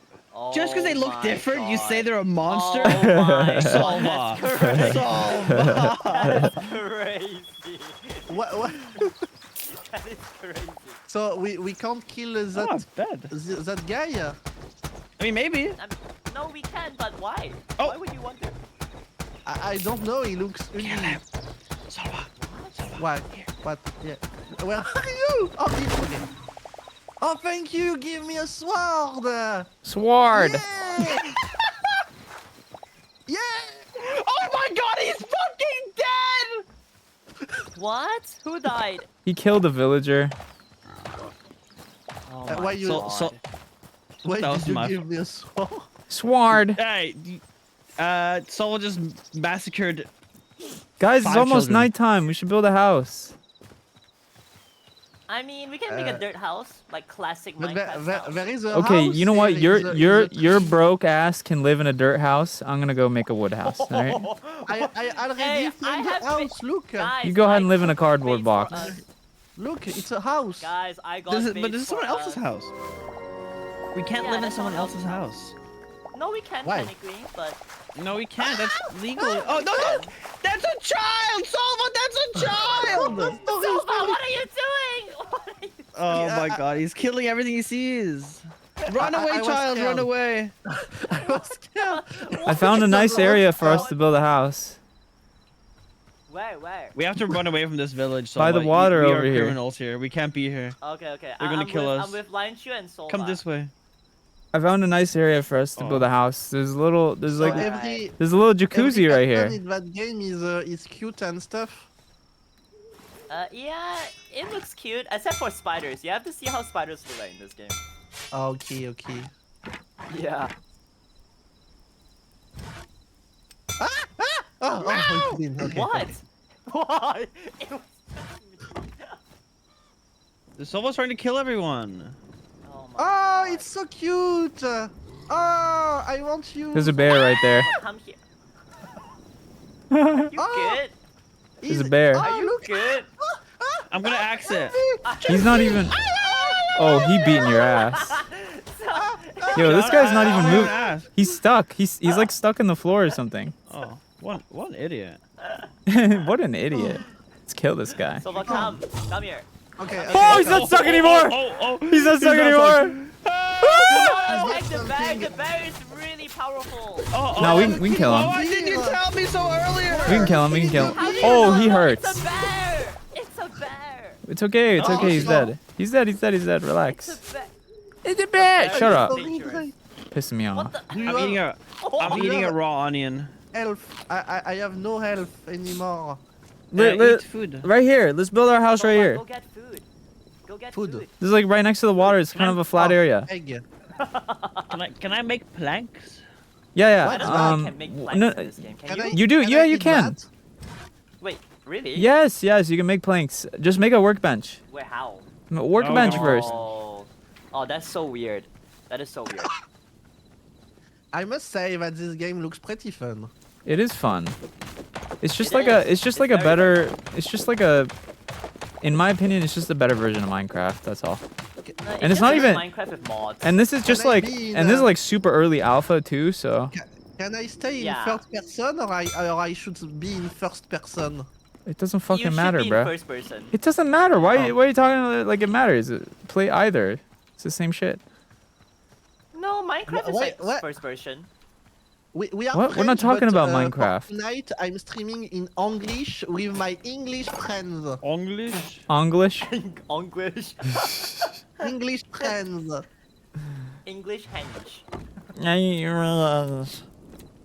Speaker 5: Just because they
Speaker 4: Oh
Speaker 5: look
Speaker 4: my
Speaker 5: different, you say
Speaker 4: God.
Speaker 5: they're a monster?
Speaker 4: Oh my
Speaker 5: Solva.
Speaker 4: God, that's crazy.
Speaker 5: Solva.
Speaker 4: That's crazy.
Speaker 6: What?
Speaker 4: That is crazy.
Speaker 6: So we can't kill that
Speaker 5: Oh, it's bad.
Speaker 6: that guy.
Speaker 5: I mean, maybe.
Speaker 4: No, we can, but why?
Speaker 5: Oh.
Speaker 4: Why would you want to?
Speaker 6: I don't know. He looks ugly.
Speaker 5: Solva.
Speaker 6: What? What? Yeah. Where are you? Oh, he's okay. Oh, thank you. Give me a sword.
Speaker 1: Sword.
Speaker 6: Yeah. Yeah.
Speaker 5: Oh my god, he's fucking dead!
Speaker 4: What? Who died?
Speaker 1: He killed a villager.
Speaker 4: my
Speaker 6: why you-
Speaker 4: God.
Speaker 6: Why
Speaker 5: That was
Speaker 6: did you
Speaker 5: my
Speaker 6: give me a sword?
Speaker 1: Sword.
Speaker 5: Hey, Soul just massacred.
Speaker 1: Guys, it's
Speaker 5: 5
Speaker 1: almost
Speaker 5: children.
Speaker 1: nighttime. We should build a house.
Speaker 4: I mean, we can make a dirt house, like classic
Speaker 6: But
Speaker 4: Minecraft house.
Speaker 6: there is a
Speaker 1: Okay,
Speaker 6: house
Speaker 1: you know what?
Speaker 6: here in the
Speaker 1: Your
Speaker 6: tree.
Speaker 1: broke ass can live in a dirt house. I'm gonna go make a wood house. All right.
Speaker 6: I already
Speaker 4: Hey, I
Speaker 6: found the
Speaker 4: have
Speaker 6: house. Look,
Speaker 4: Guys,
Speaker 1: You go ahead and
Speaker 4: I
Speaker 1: live in a
Speaker 4: got
Speaker 1: cardboard
Speaker 4: bait for
Speaker 1: box.
Speaker 4: us.
Speaker 6: look, it's a house.
Speaker 4: Guys, I got
Speaker 5: This is,
Speaker 4: bait
Speaker 5: but this is
Speaker 4: for
Speaker 5: someone else's
Speaker 4: us.
Speaker 5: house. We can't
Speaker 4: Yeah,
Speaker 5: live in
Speaker 4: that's
Speaker 5: someone
Speaker 4: someone
Speaker 5: else's house.
Speaker 4: No, we can
Speaker 6: Why?
Speaker 4: technically, but
Speaker 5: No, we can't. That's legal. Oh no, no! That's a child, Solva. That's a child.
Speaker 4: Silva, what are you doing? What are you
Speaker 5: Oh
Speaker 6: Yeah,
Speaker 5: my God, he's killing everything he sees. Run
Speaker 6: I
Speaker 5: away,
Speaker 6: was
Speaker 5: child! Run
Speaker 6: scared.
Speaker 5: away!
Speaker 6: I was scared.
Speaker 1: I found a nice area for us to build a house.
Speaker 4: Where?
Speaker 5: We have to run away from this village.
Speaker 1: By the
Speaker 5: Solva.
Speaker 1: water
Speaker 5: we
Speaker 1: over
Speaker 5: are
Speaker 1: here.
Speaker 5: criminals here. We can't be here.
Speaker 4: Okay.
Speaker 5: They're gonna kill us.
Speaker 4: I'm with Lionshu and Solva.
Speaker 5: Come this way.
Speaker 1: I found a nice area for us to build a
Speaker 5: Oh.
Speaker 1: house. There's a little, there's
Speaker 6: So
Speaker 1: like,
Speaker 6: every
Speaker 1: there's a little jacuzzi
Speaker 6: every
Speaker 1: right
Speaker 6: person
Speaker 1: here.
Speaker 6: in that game is cute and stuff.
Speaker 4: Yeah, it looks cute, except for spiders. You have to see how spiders look like in this game.
Speaker 6: Okay.
Speaker 4: Yeah.
Speaker 6: Oh, it's clean. Okay.
Speaker 4: What? What? It was...
Speaker 5: The Solva's trying to kill everyone.
Speaker 4: Oh my
Speaker 6: Oh,
Speaker 4: God.
Speaker 6: it's so cute. Oh, I want you.
Speaker 1: There's a bear right there.
Speaker 4: Come here. You
Speaker 6: Oh.
Speaker 4: good?
Speaker 1: There's a bear.
Speaker 4: Are you
Speaker 6: look.
Speaker 4: good?
Speaker 5: I'm gonna axe it.
Speaker 1: He's not even. Oh, he beating your ass. Yo, this guy's not even moving.
Speaker 5: Ask.
Speaker 1: He's stuck. He's like stuck in the floor or something.
Speaker 5: Oh, what an idiot.
Speaker 1: What an idiot. Let's kill this guy.
Speaker 4: Silva, come here.
Speaker 6: Okay.
Speaker 1: Oh, he's not stuck anymore.
Speaker 5: Oh,
Speaker 1: He's not stuck anymore.
Speaker 4: Attack the bear. The bear is really powerful.
Speaker 1: No, we can kill him.
Speaker 5: Why didn't you tell me so earlier?
Speaker 1: We can kill him. We can kill him.
Speaker 4: How do you
Speaker 1: Oh,
Speaker 4: not
Speaker 1: he
Speaker 4: know
Speaker 1: hurts.
Speaker 4: It's a bear. It's a bear.
Speaker 1: It's okay. It's okay. He's
Speaker 6: Oh,
Speaker 1: dead. He's dead. He's dead. He's dead. Relax.
Speaker 4: It's a bear.
Speaker 1: It's a bear. Shut up.
Speaker 4: Dangerous.
Speaker 1: Pissing me
Speaker 4: What
Speaker 1: off.
Speaker 4: the?
Speaker 6: Do you
Speaker 5: I'm eating
Speaker 6: have
Speaker 5: I'm eating a raw onion.
Speaker 6: health? I have no health anymore.
Speaker 5: Eat food.
Speaker 1: Right here. Let's build our house right
Speaker 4: Silva,
Speaker 1: here.
Speaker 4: Go get food. Go get
Speaker 6: Food.
Speaker 4: food.
Speaker 1: This is like right next to the water. It's kind of a flat area.
Speaker 6: Egg.
Speaker 5: Can I make planks?
Speaker 1: Yeah,
Speaker 6: What?
Speaker 4: I don't
Speaker 1: yeah.
Speaker 4: know if I can make planks
Speaker 1: No,
Speaker 4: in this game. Can you?
Speaker 1: You do.
Speaker 6: Can
Speaker 1: Yeah,
Speaker 6: I
Speaker 1: you
Speaker 6: eat
Speaker 1: can.
Speaker 6: that?
Speaker 4: Wait, really?
Speaker 1: Yes, you can make planks. Just make a workbench.
Speaker 4: Wait, how?
Speaker 1: Workbench
Speaker 5: Oh.
Speaker 1: first.
Speaker 4: Oh, that's so weird. That is so weird.
Speaker 6: I must say that this game looks pretty fun.
Speaker 1: It is fun. It's just
Speaker 4: It
Speaker 1: like
Speaker 4: is.
Speaker 1: it's just
Speaker 4: It's
Speaker 1: like a
Speaker 4: very
Speaker 1: better. It's just like a. In my opinion, it's just a better version of Minecraft. That's all.
Speaker 4: No,
Speaker 1: And it's not
Speaker 4: just
Speaker 1: even-
Speaker 4: Minecraft with mods.
Speaker 1: And this is just
Speaker 6: I
Speaker 1: like,
Speaker 6: be in
Speaker 1: and this is
Speaker 6: a-
Speaker 1: like super early alpha too. So
Speaker 6: Can I stay in
Speaker 4: Yeah.
Speaker 6: first person or I should be in first person?
Speaker 1: it doesn't
Speaker 4: you
Speaker 1: fucking
Speaker 4: should
Speaker 1: matter,
Speaker 4: be in
Speaker 1: bro.
Speaker 4: first person.
Speaker 1: It doesn't matter. Why?
Speaker 6: Oh.
Speaker 1: Why are you talking like it matters? Play either. It's the same shit.
Speaker 4: No, Minecraft is
Speaker 6: Wait,
Speaker 4: like
Speaker 6: what?
Speaker 4: first person.
Speaker 6: We are
Speaker 1: What? We're not
Speaker 6: friends,
Speaker 1: talking
Speaker 6: but,
Speaker 1: about Minecraft.
Speaker 6: Tonight I'm streaming in English with my English friends.
Speaker 5: English?
Speaker 1: English.
Speaker 4: English.
Speaker 6: English friends.
Speaker 4: English henge.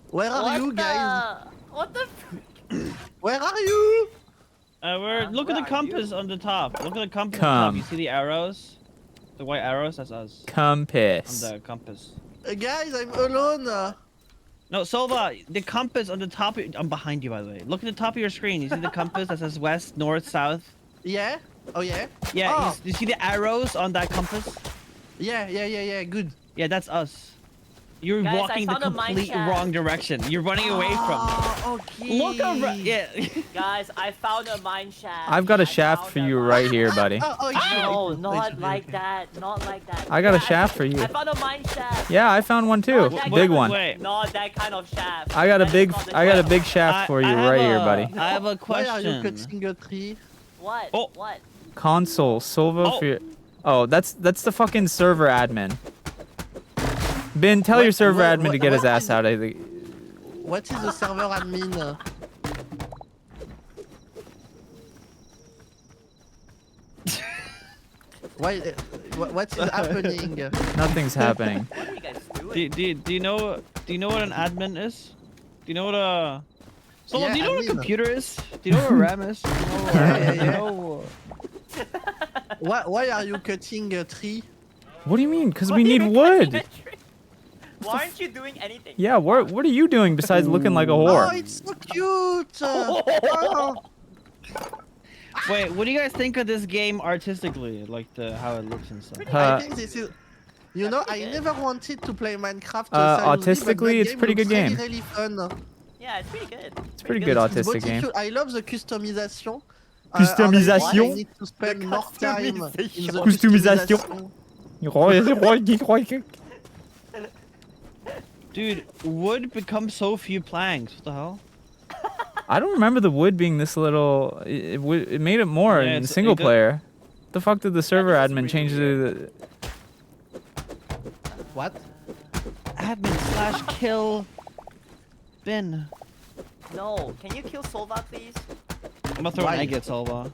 Speaker 6: Where are you guys?
Speaker 4: What the?
Speaker 6: Where are you?
Speaker 5: Look at
Speaker 4: where
Speaker 5: the
Speaker 4: are
Speaker 5: compass on the top. Look at the compass on the top.
Speaker 1: Come.
Speaker 5: You see the arrows? The white arrows? That's us. On
Speaker 1: Compass.
Speaker 5: the compass.
Speaker 6: Guys, I'm alone.
Speaker 5: No, Solva, the compass on the top. I'm behind you, by the way. Look at the top of your screen. You see the compass that says west, north, south?
Speaker 6: Yeah? Oh yeah?
Speaker 5: Yeah,
Speaker 6: Oh.
Speaker 5: you see the arrows on that compass?
Speaker 6: Yeah, good.
Speaker 5: Yeah, that's us. You're
Speaker 4: Guys, I
Speaker 5: walking the
Speaker 4: found a mine
Speaker 5: complete
Speaker 4: shaft.
Speaker 5: wrong direction. You're running away from it.
Speaker 6: Oh, okay.
Speaker 5: Look around. Yeah.
Speaker 4: Guys, I found a mine shaft.
Speaker 1: I've got a
Speaker 4: I
Speaker 1: shaft
Speaker 4: found
Speaker 1: for
Speaker 4: a
Speaker 1: you
Speaker 4: mine
Speaker 1: right
Speaker 4: shaft.
Speaker 1: here, buddy.
Speaker 4: No,
Speaker 6: It's
Speaker 4: not
Speaker 6: okay.
Speaker 4: like that. Not like that.
Speaker 1: I got a
Speaker 4: Yeah,
Speaker 1: shaft for you.
Speaker 4: I found a mine shaft.
Speaker 1: Yeah, I found one too.
Speaker 4: Not that
Speaker 1: Big
Speaker 4: kind of-
Speaker 1: one.
Speaker 5: Wait.
Speaker 4: Not that kind of shaft.
Speaker 1: I got a
Speaker 4: That is
Speaker 1: big,
Speaker 4: not the
Speaker 1: I got a
Speaker 4: shaft.
Speaker 1: big shaft for you right here, buddy.
Speaker 5: I have a
Speaker 6: Why are you
Speaker 5: question.
Speaker 6: cutting a tree?
Speaker 4: What?
Speaker 5: Oh.
Speaker 4: What?
Speaker 1: Console, Silva.
Speaker 5: Oh.
Speaker 1: Oh, that's the fucking server admin. Ben, tell your server
Speaker 6: what-
Speaker 1: admin to get his
Speaker 6: what
Speaker 1: ass
Speaker 6: is-
Speaker 1: out of the.
Speaker 6: What is the server admin? Why? What is happening?
Speaker 1: Nothing's happening.
Speaker 4: What are you guys doing?
Speaker 5: Do you know what an admin is? Do you know what a Solva,
Speaker 6: Yeah,
Speaker 5: do you know what a
Speaker 6: admin.
Speaker 5: computer is? Do you know what a RAM is? Do you know,
Speaker 6: Yeah.
Speaker 5: do you know
Speaker 6: Why are you cutting a tree?
Speaker 1: What do you mean? Because
Speaker 4: What
Speaker 1: we
Speaker 4: do you
Speaker 1: need
Speaker 4: mean cutting
Speaker 1: wood.
Speaker 4: a tree? Why aren't you doing anything?
Speaker 1: Yeah, what are you doing besides looking like a
Speaker 6: Oh,
Speaker 1: whore?
Speaker 6: it's so cute. Oh.
Speaker 5: Wait, what do you guys think of this game artistically? Like how it looks and stuff.
Speaker 6: I
Speaker 1: Uh,
Speaker 6: think this is. You know, I never wanted to play Minecraft.
Speaker 1: Artistically,
Speaker 6: seriously,
Speaker 1: it's
Speaker 6: but
Speaker 1: pretty
Speaker 6: that
Speaker 1: good
Speaker 6: game
Speaker 1: game.
Speaker 6: looks really, really fun.
Speaker 4: Yeah, it's pretty good.
Speaker 1: It's pretty good autistic
Speaker 6: It's
Speaker 1: game.
Speaker 6: beautiful. I love the customization.
Speaker 1: Customization?
Speaker 6: I need to spend more time in the
Speaker 4: Customization.
Speaker 6: customization.
Speaker 5: Dude, wood becomes so few planks. What the hell?
Speaker 1: I don't remember the wood being this little. It made it more
Speaker 5: Yeah,
Speaker 1: in
Speaker 5: it's-
Speaker 1: single
Speaker 5: it got-
Speaker 1: player. The fuck did the server
Speaker 4: this is
Speaker 1: admin
Speaker 4: really
Speaker 1: change
Speaker 4: weird.
Speaker 1: the?
Speaker 6: What?
Speaker 5: Admin/kill. Bin.
Speaker 4: No, can you kill Solva, please?
Speaker 5: I'm gonna throw
Speaker 6: Why?
Speaker 5: an egg at Solva.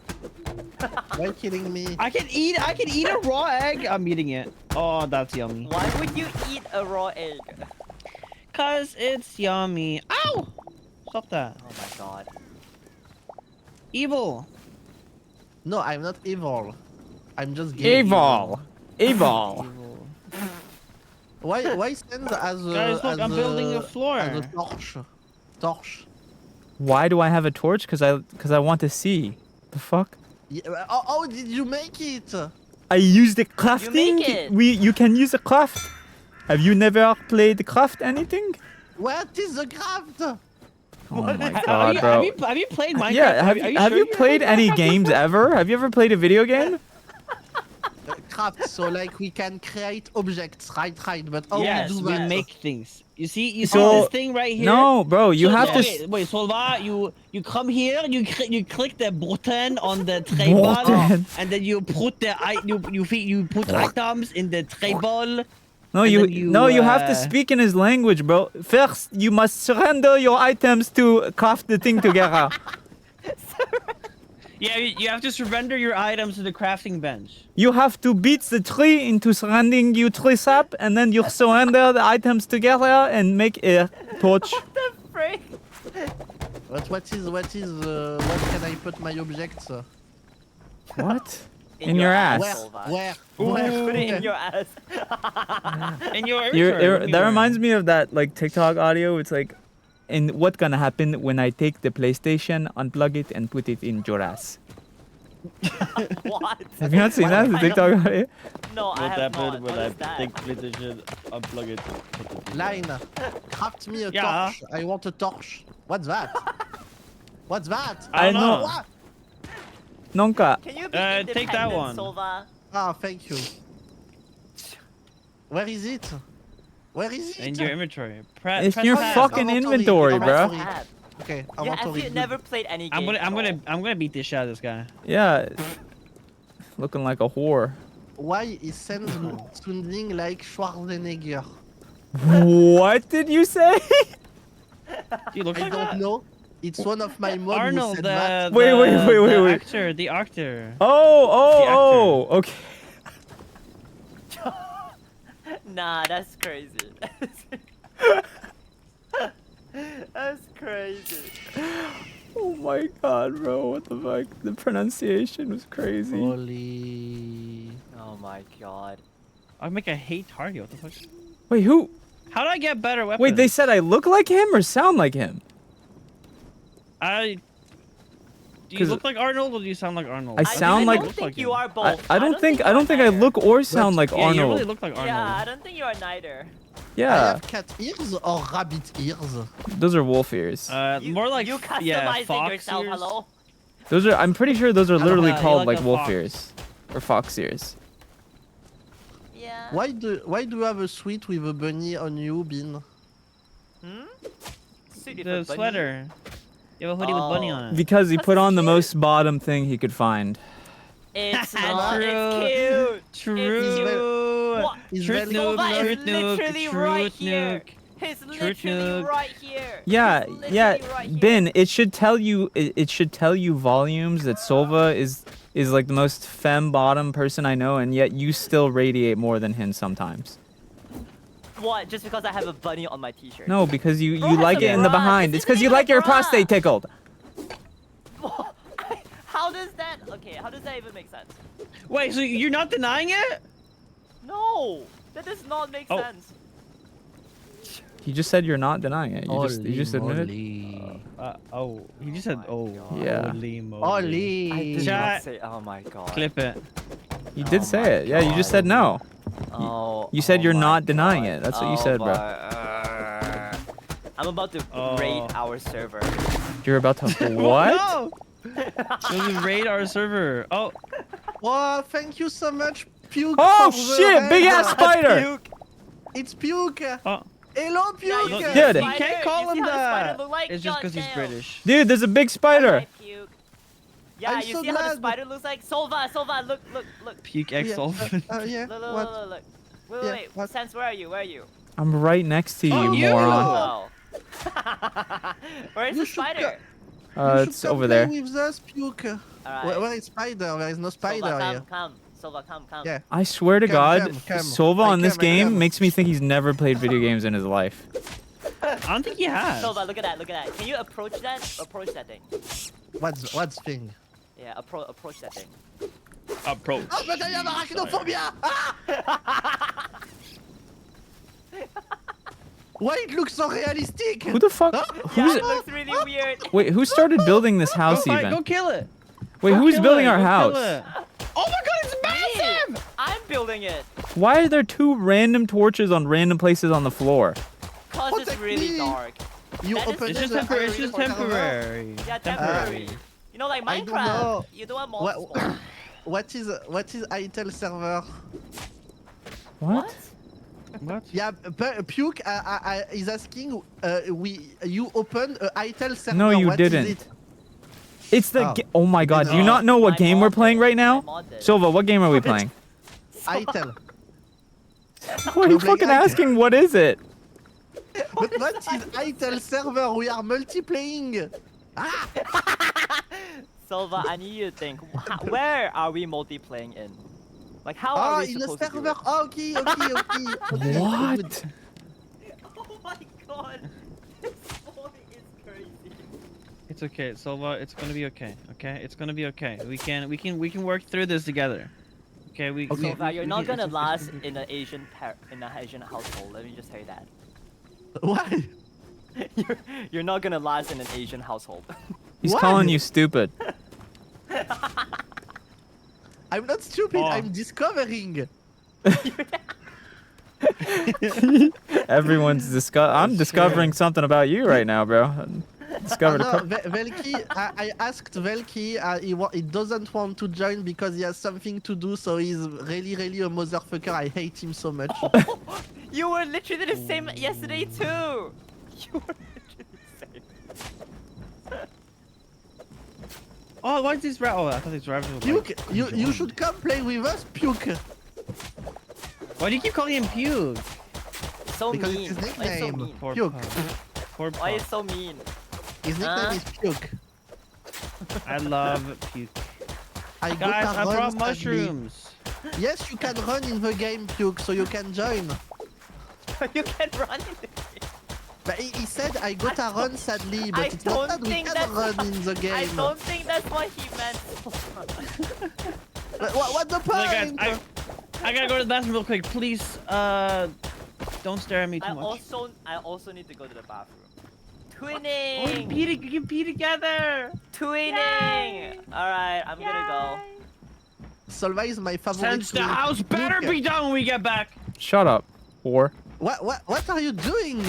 Speaker 6: Why are you kidding me?
Speaker 5: I can eat a raw egg. I'm eating it. Oh, that's yummy.
Speaker 4: Why would you eat a raw egg?
Speaker 5: Cause it's yummy. Ow! Stop that.
Speaker 4: Oh my god.
Speaker 5: Evil.
Speaker 6: No, I'm not evil. I'm just gay.
Speaker 1: Evil. Evil.
Speaker 5: Evil.
Speaker 6: Why send as a
Speaker 5: Guys, look,
Speaker 6: as
Speaker 5: I'm building a floor.
Speaker 6: as a torch? Torch.
Speaker 1: Why do I have a torch? Because I want to see. The fuck?
Speaker 6: Yeah, how did you make it?
Speaker 1: I use the crafting.
Speaker 4: make it.
Speaker 1: You can use a craft. Have you never played craft anything?
Speaker 6: What is the craft?
Speaker 1: Oh my
Speaker 5: Have
Speaker 1: god,
Speaker 5: you,
Speaker 1: bro.
Speaker 5: have you played Minecraft?
Speaker 1: Yeah, have
Speaker 5: sure
Speaker 1: you played any games ever? Have you ever played a video game?
Speaker 6: Craft, so like we can create objects, right? But how
Speaker 5: Yes,
Speaker 6: we do
Speaker 5: we
Speaker 6: that?
Speaker 5: make things. You see
Speaker 1: So-
Speaker 5: this thing right here?
Speaker 1: No, bro, you
Speaker 5: So-
Speaker 1: have to.
Speaker 5: Wait, Solva, you come here, you click the button on the table,
Speaker 1: Button.
Speaker 5: and then you put you put items in the table.
Speaker 1: No,
Speaker 5: and
Speaker 1: you,
Speaker 5: then you,
Speaker 1: no, you have to
Speaker 5: uh,
Speaker 1: speak in his language, bro. First, you must surrender your items to craft the thing together.
Speaker 5: Yeah, you have to surrender your items to the crafting bench.
Speaker 1: You have to beat the tree into surrendering you tree sap, and then you surrender the items together and make a torch.
Speaker 4: The frick?
Speaker 6: What can I put my objects?
Speaker 1: What? In your ass.
Speaker 6: Where?
Speaker 4: Put it in your ass.
Speaker 5: And your
Speaker 1: That reminds me of that like TikTok audio. It's like, and what's gonna happen when I take the PlayStation, unplug it, and put it in your ass?
Speaker 4: What?
Speaker 1: Have you not seen that? The
Speaker 4: I
Speaker 1: TikTok audio?
Speaker 4: No, I have not. What is that?
Speaker 5: PlayStation, unplug it.
Speaker 6: Line. Craft me a
Speaker 5: Yeah.
Speaker 6: torch. I want a torch. What's that? What's that?
Speaker 1: I know.
Speaker 6: What?
Speaker 1: Nonka.
Speaker 4: Can you be
Speaker 5: take that
Speaker 4: independent,
Speaker 5: one.
Speaker 4: Solva?
Speaker 6: Ah, thank you. Where is it? Where is it?
Speaker 5: In your inventory.
Speaker 1: It's
Speaker 5: press
Speaker 1: your
Speaker 5: tab.
Speaker 1: fucking
Speaker 6: Inventory,
Speaker 1: inventory,
Speaker 6: inventory.
Speaker 1: bro.
Speaker 4: Tab.
Speaker 6: Okay, I
Speaker 4: Yeah,
Speaker 6: want to
Speaker 4: have you
Speaker 6: read.
Speaker 4: never played any
Speaker 5: I'm
Speaker 4: games?
Speaker 5: gonna beat the shit out of this guy.
Speaker 1: Yeah. Looking like a whore.
Speaker 6: Why is Sans sounding like Schwarzenegger?
Speaker 1: What did you say?
Speaker 5: Dude, look
Speaker 6: I
Speaker 5: like
Speaker 6: don't
Speaker 5: that.
Speaker 6: know. It's one of my mods who
Speaker 5: Arnold,
Speaker 6: said
Speaker 5: the,
Speaker 6: that.
Speaker 1: Wait, wait,
Speaker 5: the-
Speaker 1: wait, wait,
Speaker 5: the
Speaker 1: wait.
Speaker 5: actor, the actor.
Speaker 1: Oh, okay.
Speaker 4: Nah, that's crazy. That's crazy.
Speaker 1: Oh my god, bro. What the fuck? The pronunciation was crazy.
Speaker 6: Holy.
Speaker 4: Oh my god.
Speaker 5: I make a hate target. What the fuck?
Speaker 1: Wait, who?
Speaker 5: How do I get better weapons?
Speaker 1: Wait, they said I look like him or sound like him?
Speaker 5: Do you
Speaker 1: 'Cause
Speaker 5: look like Arnold or do you sound like Arnold?
Speaker 1: I sound
Speaker 4: I
Speaker 1: like-
Speaker 4: don't think you
Speaker 5: him.
Speaker 4: are both.
Speaker 1: I don't think I
Speaker 4: you're
Speaker 1: look or sound like
Speaker 5: Yeah, you
Speaker 1: Arnold.
Speaker 5: really look like Arnold.
Speaker 4: Yeah, I don't think you are neither.
Speaker 6: I
Speaker 1: Yeah,
Speaker 6: have cat ears or rabbit ears?
Speaker 1: those are wolf ears.
Speaker 5: More like
Speaker 4: you customizing
Speaker 5: yeah, fox
Speaker 4: yourself.
Speaker 5: ears.
Speaker 4: Hello.
Speaker 1: Those are. I'm pretty sure those are
Speaker 5: like
Speaker 1: literally
Speaker 5: a- you
Speaker 1: called
Speaker 5: like
Speaker 1: like
Speaker 5: a
Speaker 1: wolf
Speaker 5: fox.
Speaker 1: ears or fox ears.
Speaker 4: Yeah.
Speaker 6: Why do you have a suit with a bunny on you, Bean?
Speaker 4: Suit with
Speaker 5: The
Speaker 4: a bunny.
Speaker 5: sweater. You have a hoodie with bunny
Speaker 4: Oh.
Speaker 5: on it.
Speaker 1: Because he
Speaker 4: That's
Speaker 1: put on the
Speaker 4: cute.
Speaker 1: most bottom thing he could find.
Speaker 4: It's
Speaker 5: True.
Speaker 4: not. It's cute.
Speaker 5: True.
Speaker 4: What?
Speaker 6: He's
Speaker 5: Truth
Speaker 6: very
Speaker 5: nuke,
Speaker 4: Solva
Speaker 5: truth
Speaker 4: is
Speaker 5: nuke,
Speaker 4: literally right
Speaker 5: truth
Speaker 4: here.
Speaker 5: nuke.
Speaker 4: He's
Speaker 5: Truth
Speaker 4: literally
Speaker 5: nuke.
Speaker 4: right here.
Speaker 1: Yeah,
Speaker 4: He's
Speaker 1: yeah,
Speaker 4: literally right here.
Speaker 1: Ben. It should tell you. It should tell you volumes that Solva is like the most femme bottom person I know, and yet you still radiate more than him sometimes.
Speaker 4: What? Just because I have a bunny on my t-shirt?
Speaker 1: No, because you
Speaker 4: Bro,
Speaker 1: like
Speaker 4: that's a
Speaker 1: it in the
Speaker 4: bra.
Speaker 1: behind.
Speaker 4: This
Speaker 1: It's because
Speaker 4: isn't
Speaker 1: you
Speaker 4: even a
Speaker 1: like your
Speaker 4: bra.
Speaker 1: prostate tickled.
Speaker 4: How does that? Okay, how does that even make sense?
Speaker 5: Wait, so you're not denying it?
Speaker 4: No, that does not make
Speaker 5: Oh.
Speaker 4: sense.
Speaker 1: You just said you're not denying it. You just admitted.
Speaker 5: Oh, he just said,
Speaker 4: Oh
Speaker 5: oh.
Speaker 4: my
Speaker 1: Yeah.
Speaker 5: Holy moly.
Speaker 4: I
Speaker 6: Oli.
Speaker 4: did
Speaker 5: Chat.
Speaker 4: not say. Oh my god.
Speaker 5: Clip it.
Speaker 1: You
Speaker 4: Oh
Speaker 1: did
Speaker 4: my
Speaker 1: say it. Yeah, you just
Speaker 4: God.
Speaker 1: said no.
Speaker 4: Oh.
Speaker 1: you said
Speaker 4: oh
Speaker 1: you're
Speaker 4: my
Speaker 1: not denying
Speaker 4: God.
Speaker 1: it. That's what you
Speaker 4: Oh
Speaker 1: said, bro.
Speaker 4: I'm about to raid our server.
Speaker 1: You're about to what?
Speaker 5: No! There's a raid our server. Oh,
Speaker 6: Oh, thank you so much, Puke.
Speaker 1: Oh
Speaker 6: for the
Speaker 1: shit! Big
Speaker 6: raid.
Speaker 1: ass spider.
Speaker 4: Puke.
Speaker 6: It's Puke.
Speaker 5: oh.
Speaker 6: Hello, Puke.
Speaker 4: Yeah, you
Speaker 5: Look,
Speaker 4: see
Speaker 1: Dude.
Speaker 4: the
Speaker 1: You
Speaker 5: you
Speaker 4: spider?
Speaker 5: can't call
Speaker 4: You
Speaker 5: him
Speaker 4: see how the spider
Speaker 5: that.
Speaker 4: look like?
Speaker 5: It's just because he's
Speaker 4: Goddamn.
Speaker 5: British.
Speaker 1: Dude, there's a big spider.
Speaker 4: Hi, Puke. Yeah,
Speaker 6: I'm
Speaker 4: you
Speaker 6: so
Speaker 4: see how the
Speaker 6: glad.
Speaker 4: spider looks like? Sova, Sova, look.
Speaker 5: Puke X
Speaker 6: Yeah,
Speaker 5: Dolphin.
Speaker 6: yeah.
Speaker 4: Look.
Speaker 6: What?
Speaker 4: Wait,
Speaker 6: Yeah,
Speaker 4: wait.
Speaker 6: what?
Speaker 4: Sense, where are you? Where are you?
Speaker 1: I'm right next to you,
Speaker 5: Oh, you!
Speaker 1: moron.
Speaker 4: Oh. Where's
Speaker 6: You
Speaker 4: the
Speaker 6: should
Speaker 4: spider?
Speaker 6: You should
Speaker 1: It's
Speaker 6: come
Speaker 1: over
Speaker 6: play
Speaker 1: there.
Speaker 6: with us, Puke.
Speaker 4: Alright.
Speaker 6: Where is spider? There is no spider
Speaker 4: Sova,
Speaker 6: here.
Speaker 4: come. Sova, come.
Speaker 6: Yeah.
Speaker 1: I swear to
Speaker 6: Come,
Speaker 1: God,
Speaker 6: come.
Speaker 1: Sova
Speaker 6: I
Speaker 1: on this
Speaker 6: come, I
Speaker 1: game
Speaker 6: come.
Speaker 1: makes me think he's never played video games in his life.
Speaker 5: I don't think he has.
Speaker 4: Sova, look at that. Can you approach that? Approach that thing.
Speaker 6: What's thing?
Speaker 4: Yeah, approach that thing.
Speaker 5: Approach.
Speaker 6: Oh, but I have arachnophobia! Ah! Why it looks so realistic?
Speaker 1: Who the fuck?
Speaker 4: Yeah,
Speaker 1: Who's?
Speaker 4: it looks really weird.
Speaker 1: Wait, who started building this
Speaker 5: Go
Speaker 1: house
Speaker 5: fight, go
Speaker 1: even?
Speaker 5: kill it.
Speaker 1: Wait,
Speaker 5: Go
Speaker 1: who's
Speaker 5: kill
Speaker 1: building
Speaker 5: it,
Speaker 1: our
Speaker 5: go kill
Speaker 1: house?
Speaker 5: it. Oh my god, it's massive!
Speaker 4: Me. I'm building it.
Speaker 1: Why are there two random torches on random places on the floor?
Speaker 4: Cause it's
Speaker 6: Protect
Speaker 4: really
Speaker 6: me.
Speaker 4: dark.
Speaker 6: You
Speaker 4: That is-
Speaker 6: open
Speaker 5: It's just
Speaker 6: the
Speaker 5: temporary. It's
Speaker 6: fire
Speaker 5: just
Speaker 6: for server.
Speaker 5: temporary.
Speaker 4: Yeah, temporary. You know, like
Speaker 6: I don't
Speaker 4: Minecraft.
Speaker 6: know.
Speaker 4: You don't want
Speaker 6: What,
Speaker 4: mobs spawn.
Speaker 6: what is ITEL server?
Speaker 1: What?
Speaker 5: What?
Speaker 6: Yeah, Puke is asking. You open a ITEL server.
Speaker 1: No, you
Speaker 6: What is
Speaker 1: didn't.
Speaker 6: it?
Speaker 1: It's the.
Speaker 6: Oh.
Speaker 1: Oh my God! Do you
Speaker 6: No.
Speaker 1: not know what
Speaker 4: I
Speaker 1: game we're
Speaker 4: modded
Speaker 1: playing
Speaker 4: it.
Speaker 1: right now?
Speaker 4: I modded it.
Speaker 1: Silva, what game are we playing?
Speaker 6: ITEL.
Speaker 1: Why are you
Speaker 6: We're playing
Speaker 1: fucking
Speaker 6: ITEL.
Speaker 1: asking? What is it?
Speaker 6: But what is ITEL server? We are multiplaying. Ah!
Speaker 4: Silva, I need you to think. Where are we multiplaying in? Like, how
Speaker 6: Oh,
Speaker 4: are we
Speaker 6: in a
Speaker 4: supposed to do
Speaker 6: server.
Speaker 4: it?
Speaker 6: Okay. Okay,
Speaker 1: What?
Speaker 6: good.
Speaker 4: Oh my god. This boy is crazy.
Speaker 5: It's okay, Silva. It's gonna be okay. Okay, it's gonna be okay. We can work through this together. Okay, we.
Speaker 6: Okay.
Speaker 4: Silva, you're not gonna
Speaker 5: it's-
Speaker 4: last in an Asian household. Let me just tell you that.
Speaker 6: Why?
Speaker 4: You're not gonna last in an Asian household.
Speaker 1: He's
Speaker 6: Why?
Speaker 1: calling you stupid.
Speaker 6: I'm not stupid.
Speaker 5: Oh.
Speaker 6: I'm discovering.
Speaker 1: Everyone's I'm discovering something about you right now, bro. Discovered a
Speaker 6: No,
Speaker 1: couple.
Speaker 6: Velki, I asked Velki. He doesn't want to join because he has something to do. So he's really a motherfucker. I hate him so much.
Speaker 4: You were literally the same yesterday too. You were literally the same.
Speaker 5: Oh, why is this rat? Oh, I thought these rabbits were.
Speaker 6: Puke,
Speaker 5: like,
Speaker 6: you
Speaker 5: enjoying.
Speaker 6: should come play with us, Puke.
Speaker 5: Why do you keep calling him Puke?
Speaker 4: So
Speaker 6: Because
Speaker 4: mean.
Speaker 6: it's his
Speaker 4: Why is so
Speaker 6: nickname.
Speaker 4: mean?
Speaker 5: Poor
Speaker 6: Puke.
Speaker 5: pup. Poor
Speaker 4: Why is
Speaker 5: pup.
Speaker 4: so mean?
Speaker 6: His nickname is Puke.
Speaker 5: I love Puke.
Speaker 6: I
Speaker 5: Guys,
Speaker 6: got
Speaker 5: I
Speaker 6: a run
Speaker 5: brought
Speaker 6: sadly.
Speaker 5: mushrooms.
Speaker 6: Yes, you can run in the game, Puke, so you can join.
Speaker 4: You can run in the game.
Speaker 6: But he said I got a run sadly, but
Speaker 4: I
Speaker 6: it's not
Speaker 4: don't
Speaker 6: that we
Speaker 4: think
Speaker 6: can
Speaker 4: that's
Speaker 6: run in the
Speaker 4: I
Speaker 6: game.
Speaker 4: don't think that's what he meant.
Speaker 6: But what the
Speaker 5: Like, guys,
Speaker 6: point?
Speaker 5: I gotta go to the bathroom real quick. Please, don't stare at me too
Speaker 4: I
Speaker 5: much.
Speaker 4: also need to go to the bathroom.
Speaker 5: Oh, you
Speaker 4: Twinning!
Speaker 5: you can pee together.
Speaker 4: Twinning! Alright, I'm gonna
Speaker 6: Solva is my favorite.
Speaker 5: Since the
Speaker 6: twin.
Speaker 5: house better
Speaker 6: Puke.
Speaker 5: be done when we get back.
Speaker 1: Shut up, whore.
Speaker 6: What are you doing?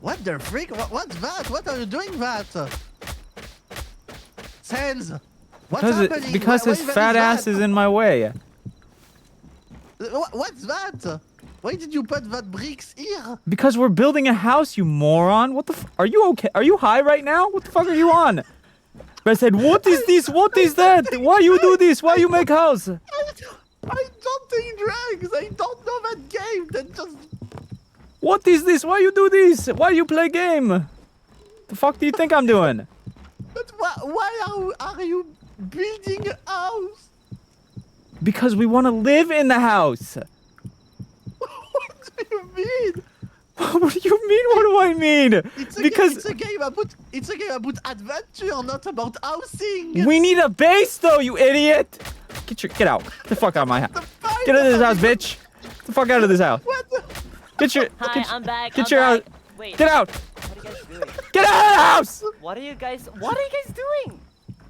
Speaker 6: What the freak? What's that? What are you doing that? Sans! What's happening?
Speaker 1: Because
Speaker 6: Why
Speaker 1: his
Speaker 6: there
Speaker 1: fat ass
Speaker 6: that?
Speaker 1: is in my way.
Speaker 6: What's that? Why did you put that bricks here?
Speaker 1: Because we're building a house, you moron. What the are you okay? Are you high right now? What the fuck are you on? But I said, what is this? What is that? Why you do this? Why you make house?
Speaker 6: I don't take drugs. I don't know that game. That just.
Speaker 1: What is this? Why you do this? Why you play game? The fuck do you think I'm doing?
Speaker 6: But why are you building a house?
Speaker 1: Because we want to live in the house.
Speaker 6: What do you mean?
Speaker 1: What do you mean? What do I mean?
Speaker 6: It's
Speaker 1: Because
Speaker 6: a game about adventure, not about housing.
Speaker 1: we need a base, though, you idiot. Get out. Get the fuck out of my house. Get out of this house, bitch. the fuck out of this house.
Speaker 6: What the?
Speaker 1: Get your
Speaker 4: Hi,
Speaker 1: get,
Speaker 4: I'm back.
Speaker 1: get
Speaker 4: I'm
Speaker 1: your
Speaker 4: back.
Speaker 1: out.
Speaker 4: Wait,
Speaker 1: Get out.
Speaker 4: what are you guys doing?
Speaker 1: Get out of the house.
Speaker 4: What are you guys doing?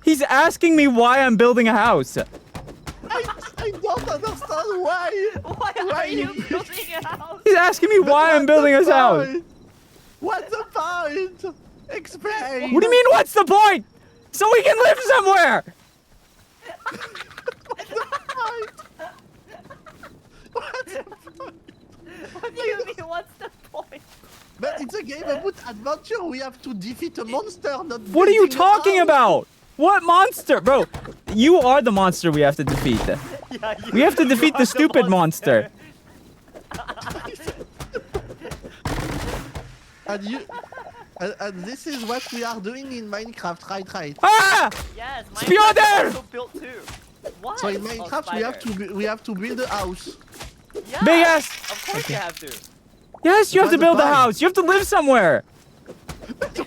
Speaker 1: He's asking me why I'm building a house.
Speaker 6: I don't understand why.
Speaker 4: Why
Speaker 6: Why
Speaker 4: are you
Speaker 6: you-
Speaker 4: building a house?
Speaker 1: He's asking me why I'm building his house.
Speaker 6: What's the point? Explain.
Speaker 1: What do you mean, what's the point? So we can live somewhere.
Speaker 4: What do you mean? What's the point?
Speaker 6: But it's a game about adventure. We have to defeat a monster, not.
Speaker 1: What are you
Speaker 6: building a
Speaker 1: talking
Speaker 6: house.
Speaker 1: about? What monster? Bro, you are the monster we have to defeat.
Speaker 4: Yeah,
Speaker 1: We have to defeat the stupid monster.
Speaker 6: And you. And this is what we are doing in Minecraft, right?
Speaker 1: Ah!
Speaker 4: Yes,
Speaker 1: Spioder!
Speaker 4: Minecraft is also built too. What?
Speaker 6: So in
Speaker 4: Oh,
Speaker 6: Minecraft
Speaker 4: spider.
Speaker 6: we have to build a house.
Speaker 4: Yeah,
Speaker 1: Big ass.
Speaker 4: Of course you have to.
Speaker 1: Yes, you have to
Speaker 6: What's the
Speaker 1: build a
Speaker 6: point?
Speaker 1: house. You have to live somewhere.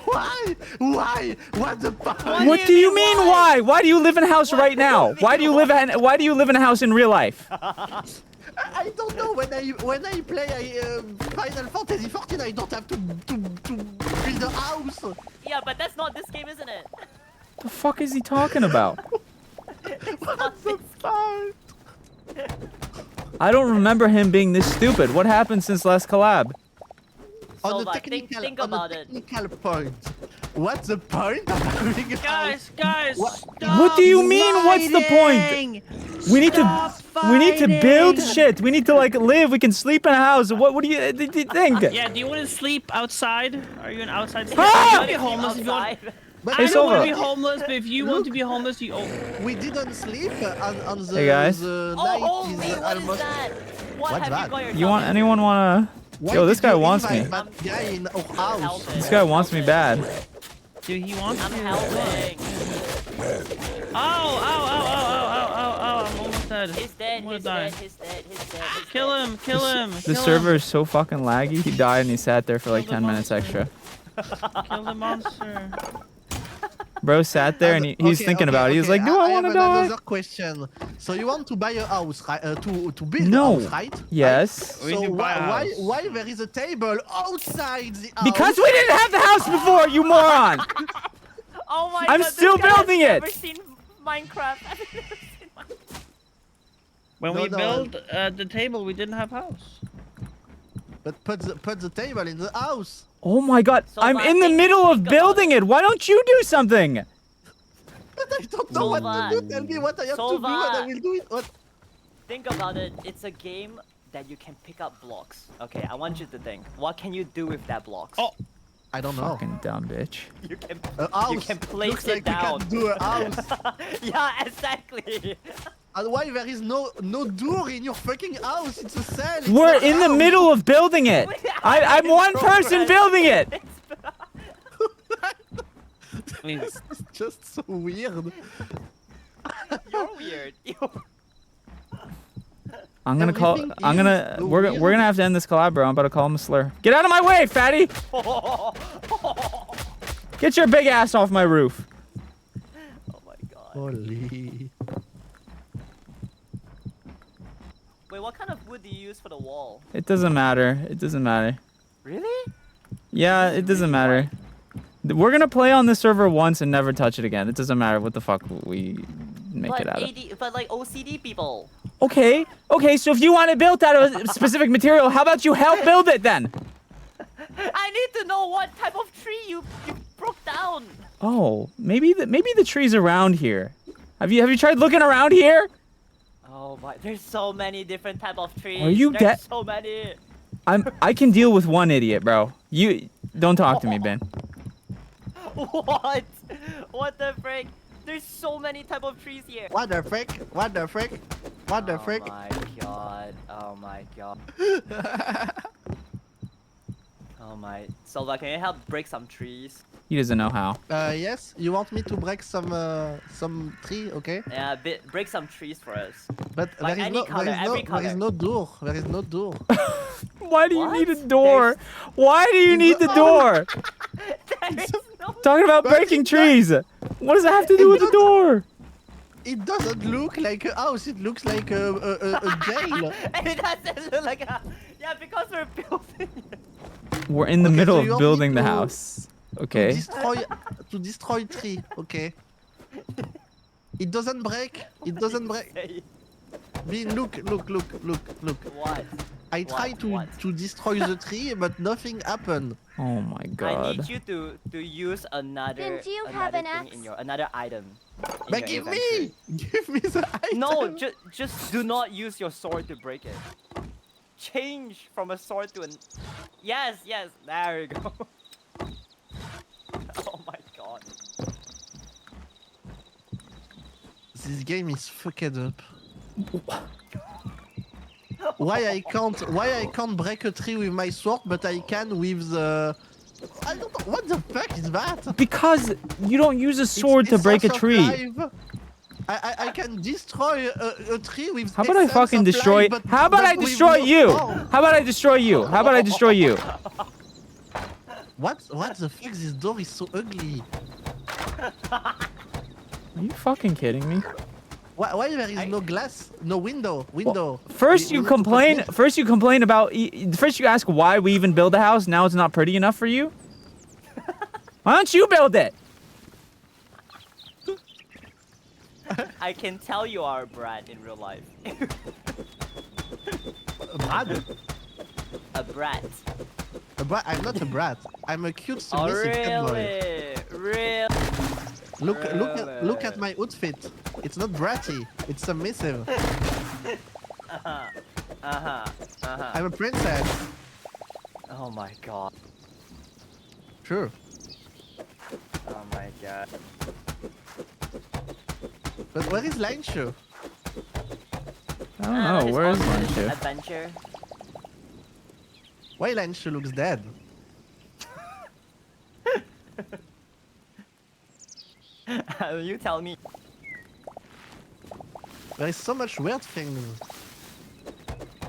Speaker 6: Why? Why? What's the point?
Speaker 1: What do you mean why? Why do you live in a house right now? Why do you live in a house in real life?
Speaker 6: I don't know. When I play Final Fantasy 14, I don't have to build a house.
Speaker 4: Yeah, but that's not this game, isn't it?
Speaker 1: The fuck is he talking about?
Speaker 6: What's the point?
Speaker 1: I don't remember him being this stupid. What happened since last collab?
Speaker 6: On
Speaker 4: Sova,
Speaker 6: the technical,
Speaker 4: think
Speaker 6: on the
Speaker 4: about it.
Speaker 6: technical point, what's the point of having a house?
Speaker 5: Guys,
Speaker 6: What-
Speaker 5: stop
Speaker 1: What do you mean, what's the point?
Speaker 5: fighting!
Speaker 1: We need to build
Speaker 5: fighting!
Speaker 1: shit. We need to like live. We can sleep in a house. What do you think?
Speaker 5: Yeah, do you want to sleep outside? Are you an outside sleeper?
Speaker 1: Ah!
Speaker 5: You want to be homeless if you want.
Speaker 4: Outside.
Speaker 6: But
Speaker 1: Hey,
Speaker 5: I don't want
Speaker 1: Sova.
Speaker 5: to be homeless, but if you want to be homeless, you. Oh.
Speaker 6: we didn't sleep on the,
Speaker 1: Hey, guys.
Speaker 6: the
Speaker 4: Oh,
Speaker 6: night
Speaker 4: holy,
Speaker 6: is
Speaker 4: what is
Speaker 6: almost.
Speaker 4: that? What
Speaker 6: What's
Speaker 4: have
Speaker 6: that?
Speaker 4: you got yourself
Speaker 1: You want
Speaker 4: in?
Speaker 1: anyone wanna?
Speaker 6: Why
Speaker 1: Yo, this
Speaker 6: did
Speaker 1: guy
Speaker 6: you
Speaker 1: wants
Speaker 6: invite
Speaker 1: me.
Speaker 6: that guy in our
Speaker 4: I'm
Speaker 6: house.
Speaker 4: helping.
Speaker 1: This guy wants me bad.
Speaker 5: Dude, he wants
Speaker 4: I'm
Speaker 5: to.
Speaker 4: helping.
Speaker 5: I'm almost dead.
Speaker 4: He's dead.
Speaker 5: I'm gonna
Speaker 4: He's
Speaker 5: die.
Speaker 4: dead. He's dead. He's dead. He's
Speaker 5: Kill
Speaker 4: dead.
Speaker 5: him, kill him.
Speaker 1: The server is so fucking laggy. He died and he sat there for like
Speaker 5: Kill the
Speaker 1: 10 minutes
Speaker 5: monster.
Speaker 1: extra.
Speaker 5: Kill the monster.
Speaker 1: Bro sat there and he's thinking about it. He's like, do I want to
Speaker 6: have
Speaker 1: die?
Speaker 6: another question. So you want to buy a house, right? To build
Speaker 1: No.
Speaker 6: a house, right?
Speaker 1: Yes.
Speaker 5: We
Speaker 6: So
Speaker 5: need to buy a
Speaker 6: why
Speaker 5: house.
Speaker 6: why there is a table outside the house?
Speaker 1: Because we didn't have the house before, you moron.
Speaker 4: Oh my
Speaker 1: I'm
Speaker 4: god,
Speaker 1: still
Speaker 4: this guy has
Speaker 1: building it.
Speaker 4: never seen Minecraft. I've never seen Minecraft.
Speaker 5: When
Speaker 6: No,
Speaker 5: we
Speaker 6: no.
Speaker 5: built the table, we didn't have house.
Speaker 6: But put the table in the house.
Speaker 1: Oh my god,
Speaker 4: So
Speaker 1: I'm
Speaker 4: I
Speaker 1: in the
Speaker 4: think-
Speaker 1: middle of
Speaker 4: think about
Speaker 1: building it. Why don't you do something?
Speaker 6: But I don't know what to do. Tell me what I have to do and I
Speaker 4: Sova.
Speaker 6: will do it. What?
Speaker 4: Think about it. It's a game that you can pick up blocks. Okay, I want you to think. What can you do with that blocks?
Speaker 5: Oh.
Speaker 6: I don't know.
Speaker 1: Fucking dumb bitch.
Speaker 4: You can.
Speaker 6: A house.
Speaker 4: You can place
Speaker 6: Looks
Speaker 4: it
Speaker 6: like
Speaker 4: down.
Speaker 6: we can do a house.
Speaker 4: Yeah, exactly.
Speaker 6: And why there is no door in your fucking house? It's a cell. It's
Speaker 1: We're
Speaker 6: not a
Speaker 1: in the
Speaker 6: house.
Speaker 1: middle of building it. I'm one person building it.
Speaker 5: I mean,
Speaker 6: It's just so weird.
Speaker 4: You're weird.
Speaker 1: I'm gonna call.
Speaker 6: Everything
Speaker 1: I'm gonna.
Speaker 6: is
Speaker 1: We're
Speaker 6: weird.
Speaker 1: gonna have to end this collab, bro. I'm about to call him a slur. Get out of my way, fatty!
Speaker 4: Oh
Speaker 1: Get your big ass off my roof.
Speaker 4: my god.
Speaker 6: Holy.
Speaker 4: Wait, what kind of wood do you use for the wall?
Speaker 1: It doesn't matter. It doesn't matter.
Speaker 4: Really?
Speaker 1: Yeah, it doesn't matter. We're gonna play on this server once and never touch it again. It doesn't matter what the fuck we make
Speaker 4: But
Speaker 1: it out of.
Speaker 4: but like OCD people.
Speaker 1: Okay, so if you want it built out of a specific material, how about you help build it then?
Speaker 4: I need to know what type of tree you broke down.
Speaker 1: Oh, maybe the trees around here. Have you tried looking around here?
Speaker 4: Oh my, there's so many different type of trees.
Speaker 1: Are you
Speaker 4: There's
Speaker 1: de-
Speaker 4: so many.
Speaker 1: I can deal with one idiot, bro. You don't talk to me, Ben.
Speaker 4: What? What the frick? There's so many type of trees here.
Speaker 6: What the frick? What the frick? What the frick?
Speaker 4: Oh my god. Oh my god. Oh my. Sova, can you help break some trees?
Speaker 1: He doesn't know how.
Speaker 6: Yes. You want me to break some tree? Okay.
Speaker 4: Yeah, break some trees for us.
Speaker 6: But
Speaker 4: Like
Speaker 6: there is
Speaker 4: any
Speaker 6: no
Speaker 4: color,
Speaker 6: there is no
Speaker 4: every
Speaker 6: there is
Speaker 4: color.
Speaker 6: no door. There is no door.
Speaker 1: Why do you need a
Speaker 4: What?
Speaker 1: door? Why do you need the door?
Speaker 4: There is no.
Speaker 1: Talking about
Speaker 6: But
Speaker 1: breaking
Speaker 6: it's not-
Speaker 1: trees. What does that have to do with the door?
Speaker 6: It doesn't look like a house. It looks like a jail.
Speaker 4: It doesn't look like a. Yeah, because we're building.
Speaker 1: We're in the
Speaker 6: Okay,
Speaker 1: middle
Speaker 6: so
Speaker 1: of
Speaker 6: you want
Speaker 1: building
Speaker 6: me
Speaker 1: the
Speaker 6: to-
Speaker 1: house.
Speaker 6: To
Speaker 1: Okay.
Speaker 6: destroy tree. Okay. It doesn't break. It doesn't break.
Speaker 4: Say
Speaker 6: Bean, look.
Speaker 4: what?
Speaker 6: I try
Speaker 4: What?
Speaker 6: to destroy the tree, but nothing happened.
Speaker 1: Oh my
Speaker 4: I
Speaker 1: god.
Speaker 4: need you to use another
Speaker 2: Then do you have
Speaker 4: another
Speaker 2: an
Speaker 4: thing in
Speaker 2: axe?
Speaker 4: your another item. in
Speaker 6: But
Speaker 4: your
Speaker 6: give me!
Speaker 4: inventory.
Speaker 6: Give me the item!
Speaker 4: No, just do not use your sword to break it. Change from a sword to an. Yes, there you go. Oh my god.
Speaker 6: This game is fucked up. Why I can't break a tree with my sword, but I can with the... I don't know, what the fuck is that?
Speaker 1: Because you don't use a
Speaker 6: It's
Speaker 1: sword to break a
Speaker 6: essence of
Speaker 1: tree.
Speaker 6: life. I can destroy a tree with
Speaker 1: How about I
Speaker 6: essence
Speaker 1: fucking
Speaker 6: of
Speaker 1: destroy?
Speaker 6: life, but-
Speaker 1: How about
Speaker 6: but
Speaker 1: I
Speaker 6: with
Speaker 1: destroy
Speaker 6: no
Speaker 1: you?
Speaker 6: sword.
Speaker 1: How about I destroy you? How about I destroy you?
Speaker 6: What the fuck? This door is so ugly.
Speaker 1: Are you fucking kidding me?
Speaker 6: Why there is no glass, no window?
Speaker 1: First
Speaker 6: We
Speaker 1: you
Speaker 6: need to put
Speaker 1: complain.
Speaker 6: window-
Speaker 1: First you complain about. First you ask why we even build a house. Now it's not pretty enough for you. Why don't you build it?
Speaker 4: I can tell you are a brat in real life.
Speaker 6: Brad?
Speaker 4: A brat.
Speaker 6: A brat? I'm not a brat. I'm a cute
Speaker 4: Oh
Speaker 6: submissive cat boy.
Speaker 4: really?
Speaker 6: Look at my outfit. It's not bratty. It's submissive. I'm a princess.
Speaker 4: Oh my god.
Speaker 6: Sure.
Speaker 4: Oh my god.
Speaker 6: But where is Lineshow?
Speaker 1: I don't know.
Speaker 4: His
Speaker 1: Where is
Speaker 4: ultimate
Speaker 1: Lineshow?
Speaker 4: Adventure.
Speaker 6: Why Lineshow looks dead?
Speaker 4: You tell me.
Speaker 6: There is so much weird things.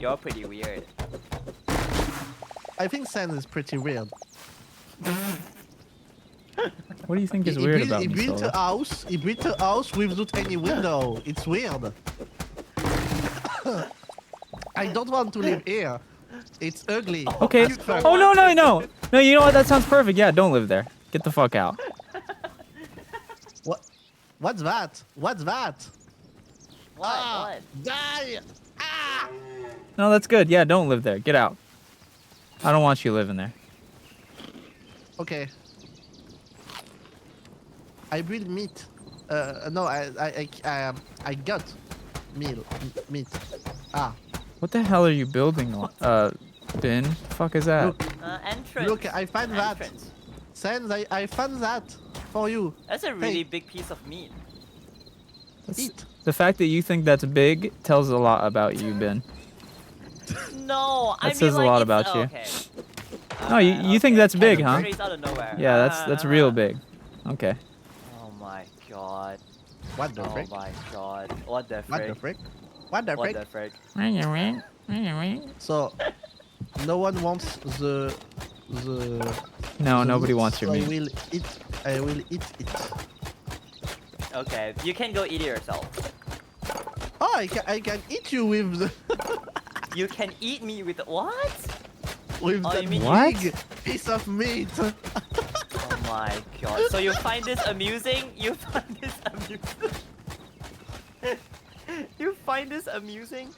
Speaker 4: You're pretty weird.
Speaker 6: I think Sans is pretty weird.
Speaker 1: What do you think is weird about
Speaker 6: he
Speaker 1: me,
Speaker 6: built
Speaker 1: Solo?
Speaker 6: a house. He built a house without any window. It's weird. I don't want to live here. It's ugly.
Speaker 1: Okay.
Speaker 6: as fuck.
Speaker 1: Oh no. No, you know what? That sounds perfect. Yeah, don't live there. Get the fuck out.
Speaker 6: What? What's that? What's that?
Speaker 4: What?
Speaker 6: Die! Ah!
Speaker 1: No, that's good. Yeah, don't live there. Get out. I don't want you living there.
Speaker 6: Okay. I build meat. No, I got meat. Ah,
Speaker 1: What the hell are you building? Bin? Fuck is that?
Speaker 6: Look.
Speaker 4: Entrance.
Speaker 6: Look, I find that.
Speaker 4: Entrance.
Speaker 6: Sans, I found that for you.
Speaker 4: That's a really
Speaker 6: Hey.
Speaker 4: big piece of meat.
Speaker 1: That's-
Speaker 6: Eat.
Speaker 1: The fact that you think that's big tells a lot about you, Bin.
Speaker 4: No, I mean
Speaker 1: says a
Speaker 4: like
Speaker 1: lot
Speaker 4: it's-
Speaker 1: about you.
Speaker 4: Okay.
Speaker 1: No, you think that's big, huh?
Speaker 4: Trees out of nowhere.
Speaker 1: Yeah, that's real big. Okay.
Speaker 4: Oh my god.
Speaker 6: What the
Speaker 4: Oh
Speaker 6: frick?
Speaker 4: my god. What the
Speaker 6: What the
Speaker 4: frick?
Speaker 6: frick? What the
Speaker 4: What
Speaker 6: frick?
Speaker 4: the frick?
Speaker 6: So, no one wants the.
Speaker 1: No,
Speaker 6: the
Speaker 1: nobody
Speaker 6: meat,
Speaker 1: wants your
Speaker 6: so
Speaker 1: meat.
Speaker 6: I will eat it.
Speaker 4: Okay, you can go eat it yourself.
Speaker 6: Oh, I can eat you with the
Speaker 4: You can eat me with what?
Speaker 6: with
Speaker 4: Oh,
Speaker 6: the
Speaker 4: you mean
Speaker 1: What?
Speaker 6: big piece of meat.
Speaker 4: Oh my god. So you find this amusing? You find this amusing? You find this amusing?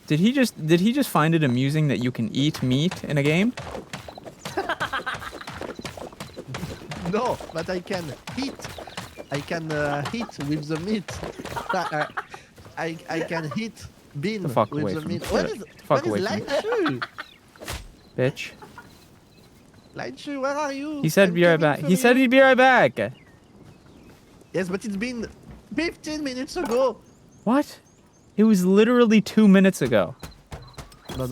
Speaker 1: Did he just find it amusing that you can eat meat in a game?
Speaker 6: No, but I can heat. I can heat with the meat. I can heat bean
Speaker 1: The fuck away
Speaker 6: with the
Speaker 1: from
Speaker 6: meat.
Speaker 1: me.
Speaker 6: Where
Speaker 1: Get
Speaker 6: is,
Speaker 1: the fuck
Speaker 6: where is
Speaker 1: away from
Speaker 6: Lineshow?
Speaker 1: Bitch.
Speaker 6: Lineshow, where are you?
Speaker 1: He said
Speaker 6: I'm
Speaker 1: be right
Speaker 6: coming
Speaker 1: back.
Speaker 6: for
Speaker 1: He said
Speaker 6: you.
Speaker 1: he'd be right back.
Speaker 6: Yes, but it's been 15 minutes ago.
Speaker 1: What? It was literally 2 minutes ago.
Speaker 6: No.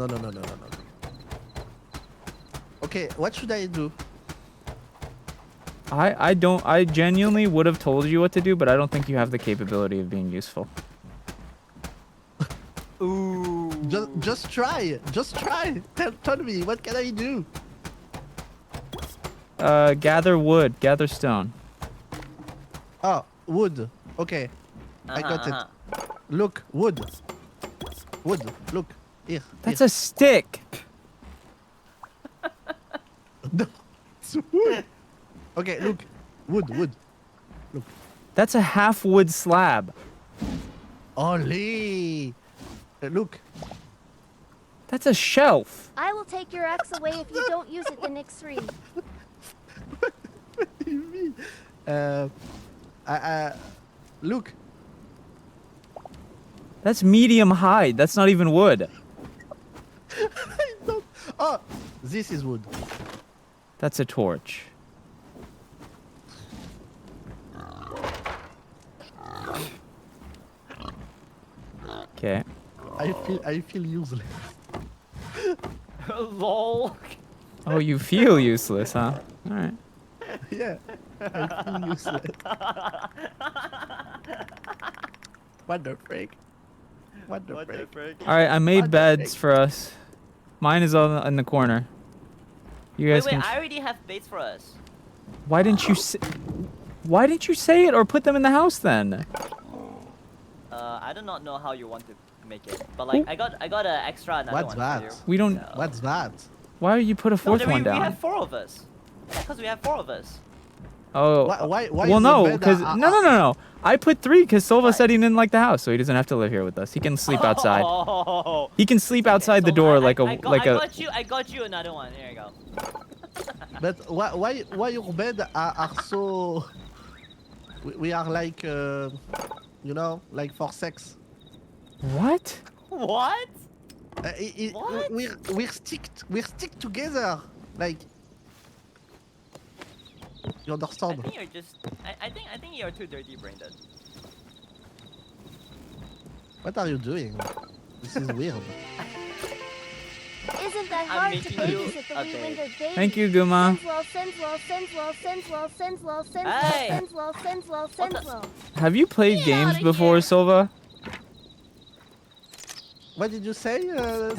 Speaker 6: Okay, what should I do?
Speaker 1: I genuinely would have told you what to do, but I don't think you have the capability of being useful.
Speaker 4: Ooh.
Speaker 6: Just try. Just try. Tell me, what can I do?
Speaker 1: Gather wood, gather stone.
Speaker 6: Oh, wood. Okay, I got it. Look, wood. Wood. Look here.
Speaker 1: That's a stick.
Speaker 6: No, it's wood. Okay, look, wood.
Speaker 1: That's a half wood slab.
Speaker 6: Olé. Look.
Speaker 1: That's a shelf.
Speaker 2: I will take your axe away if you don't use it the next 3.
Speaker 6: What do you mean? Look.
Speaker 1: That's medium hide. That's not even wood.
Speaker 6: I don't. Oh, this is wood.
Speaker 1: That's a torch. Okay.
Speaker 6: I feel useless.
Speaker 4: Lol.
Speaker 1: Oh, you feel useless, huh? All right.
Speaker 6: Yeah, I feel useless. What the frick? What the
Speaker 4: What the
Speaker 6: frick?
Speaker 4: frick?
Speaker 1: All right, I made
Speaker 6: What the
Speaker 1: beds
Speaker 6: heck?
Speaker 1: for us. Mine is on in the corner. You guys
Speaker 4: Wait,
Speaker 1: can.
Speaker 4: I already have baits for us.
Speaker 1: Why didn't you say? Why didn't you say it or put them in the house then?
Speaker 4: I do not know how you want to make it, but like I got an extra another
Speaker 6: What's
Speaker 4: one for
Speaker 6: that?
Speaker 4: you.
Speaker 1: We don't.
Speaker 4: So-
Speaker 6: What's that?
Speaker 1: Why would you put a
Speaker 4: No,
Speaker 1: fourth
Speaker 4: then
Speaker 1: one
Speaker 4: we
Speaker 1: down?
Speaker 4: have 4 of us. Because we have 4 of us.
Speaker 1: Oh.
Speaker 6: Why
Speaker 1: well,
Speaker 6: is the
Speaker 1: no,
Speaker 6: bed
Speaker 1: because no. I put 3 because Silva
Speaker 4: Why?
Speaker 1: said he didn't like the house, so he doesn't have to live here with us. He can sleep outside.
Speaker 4: Oh.
Speaker 1: He can sleep
Speaker 4: Okay,
Speaker 1: outside the
Speaker 4: so
Speaker 1: door
Speaker 4: I
Speaker 1: like a
Speaker 4: got,
Speaker 1: like
Speaker 4: I
Speaker 1: a.
Speaker 4: got you another one. Here you go.
Speaker 6: But why your bed are so? We are like you know, like for sex.
Speaker 1: What?
Speaker 4: What? What?
Speaker 6: We're stick together. Like you
Speaker 4: I
Speaker 6: understand?
Speaker 4: think you're just. I think you're too dirty brained.
Speaker 6: What are you doing? This is weird.
Speaker 2: Isn't that
Speaker 4: I'm
Speaker 2: hard to
Speaker 4: making you
Speaker 2: babysit the
Speaker 4: a
Speaker 2: wee
Speaker 4: babe.
Speaker 2: window baby?
Speaker 1: Thank you, Guma.
Speaker 4: Hey!
Speaker 2: Senswell.
Speaker 1: Have you played
Speaker 4: Get
Speaker 1: games
Speaker 4: outta
Speaker 1: before,
Speaker 4: here.
Speaker 1: Silva?
Speaker 6: What did you say,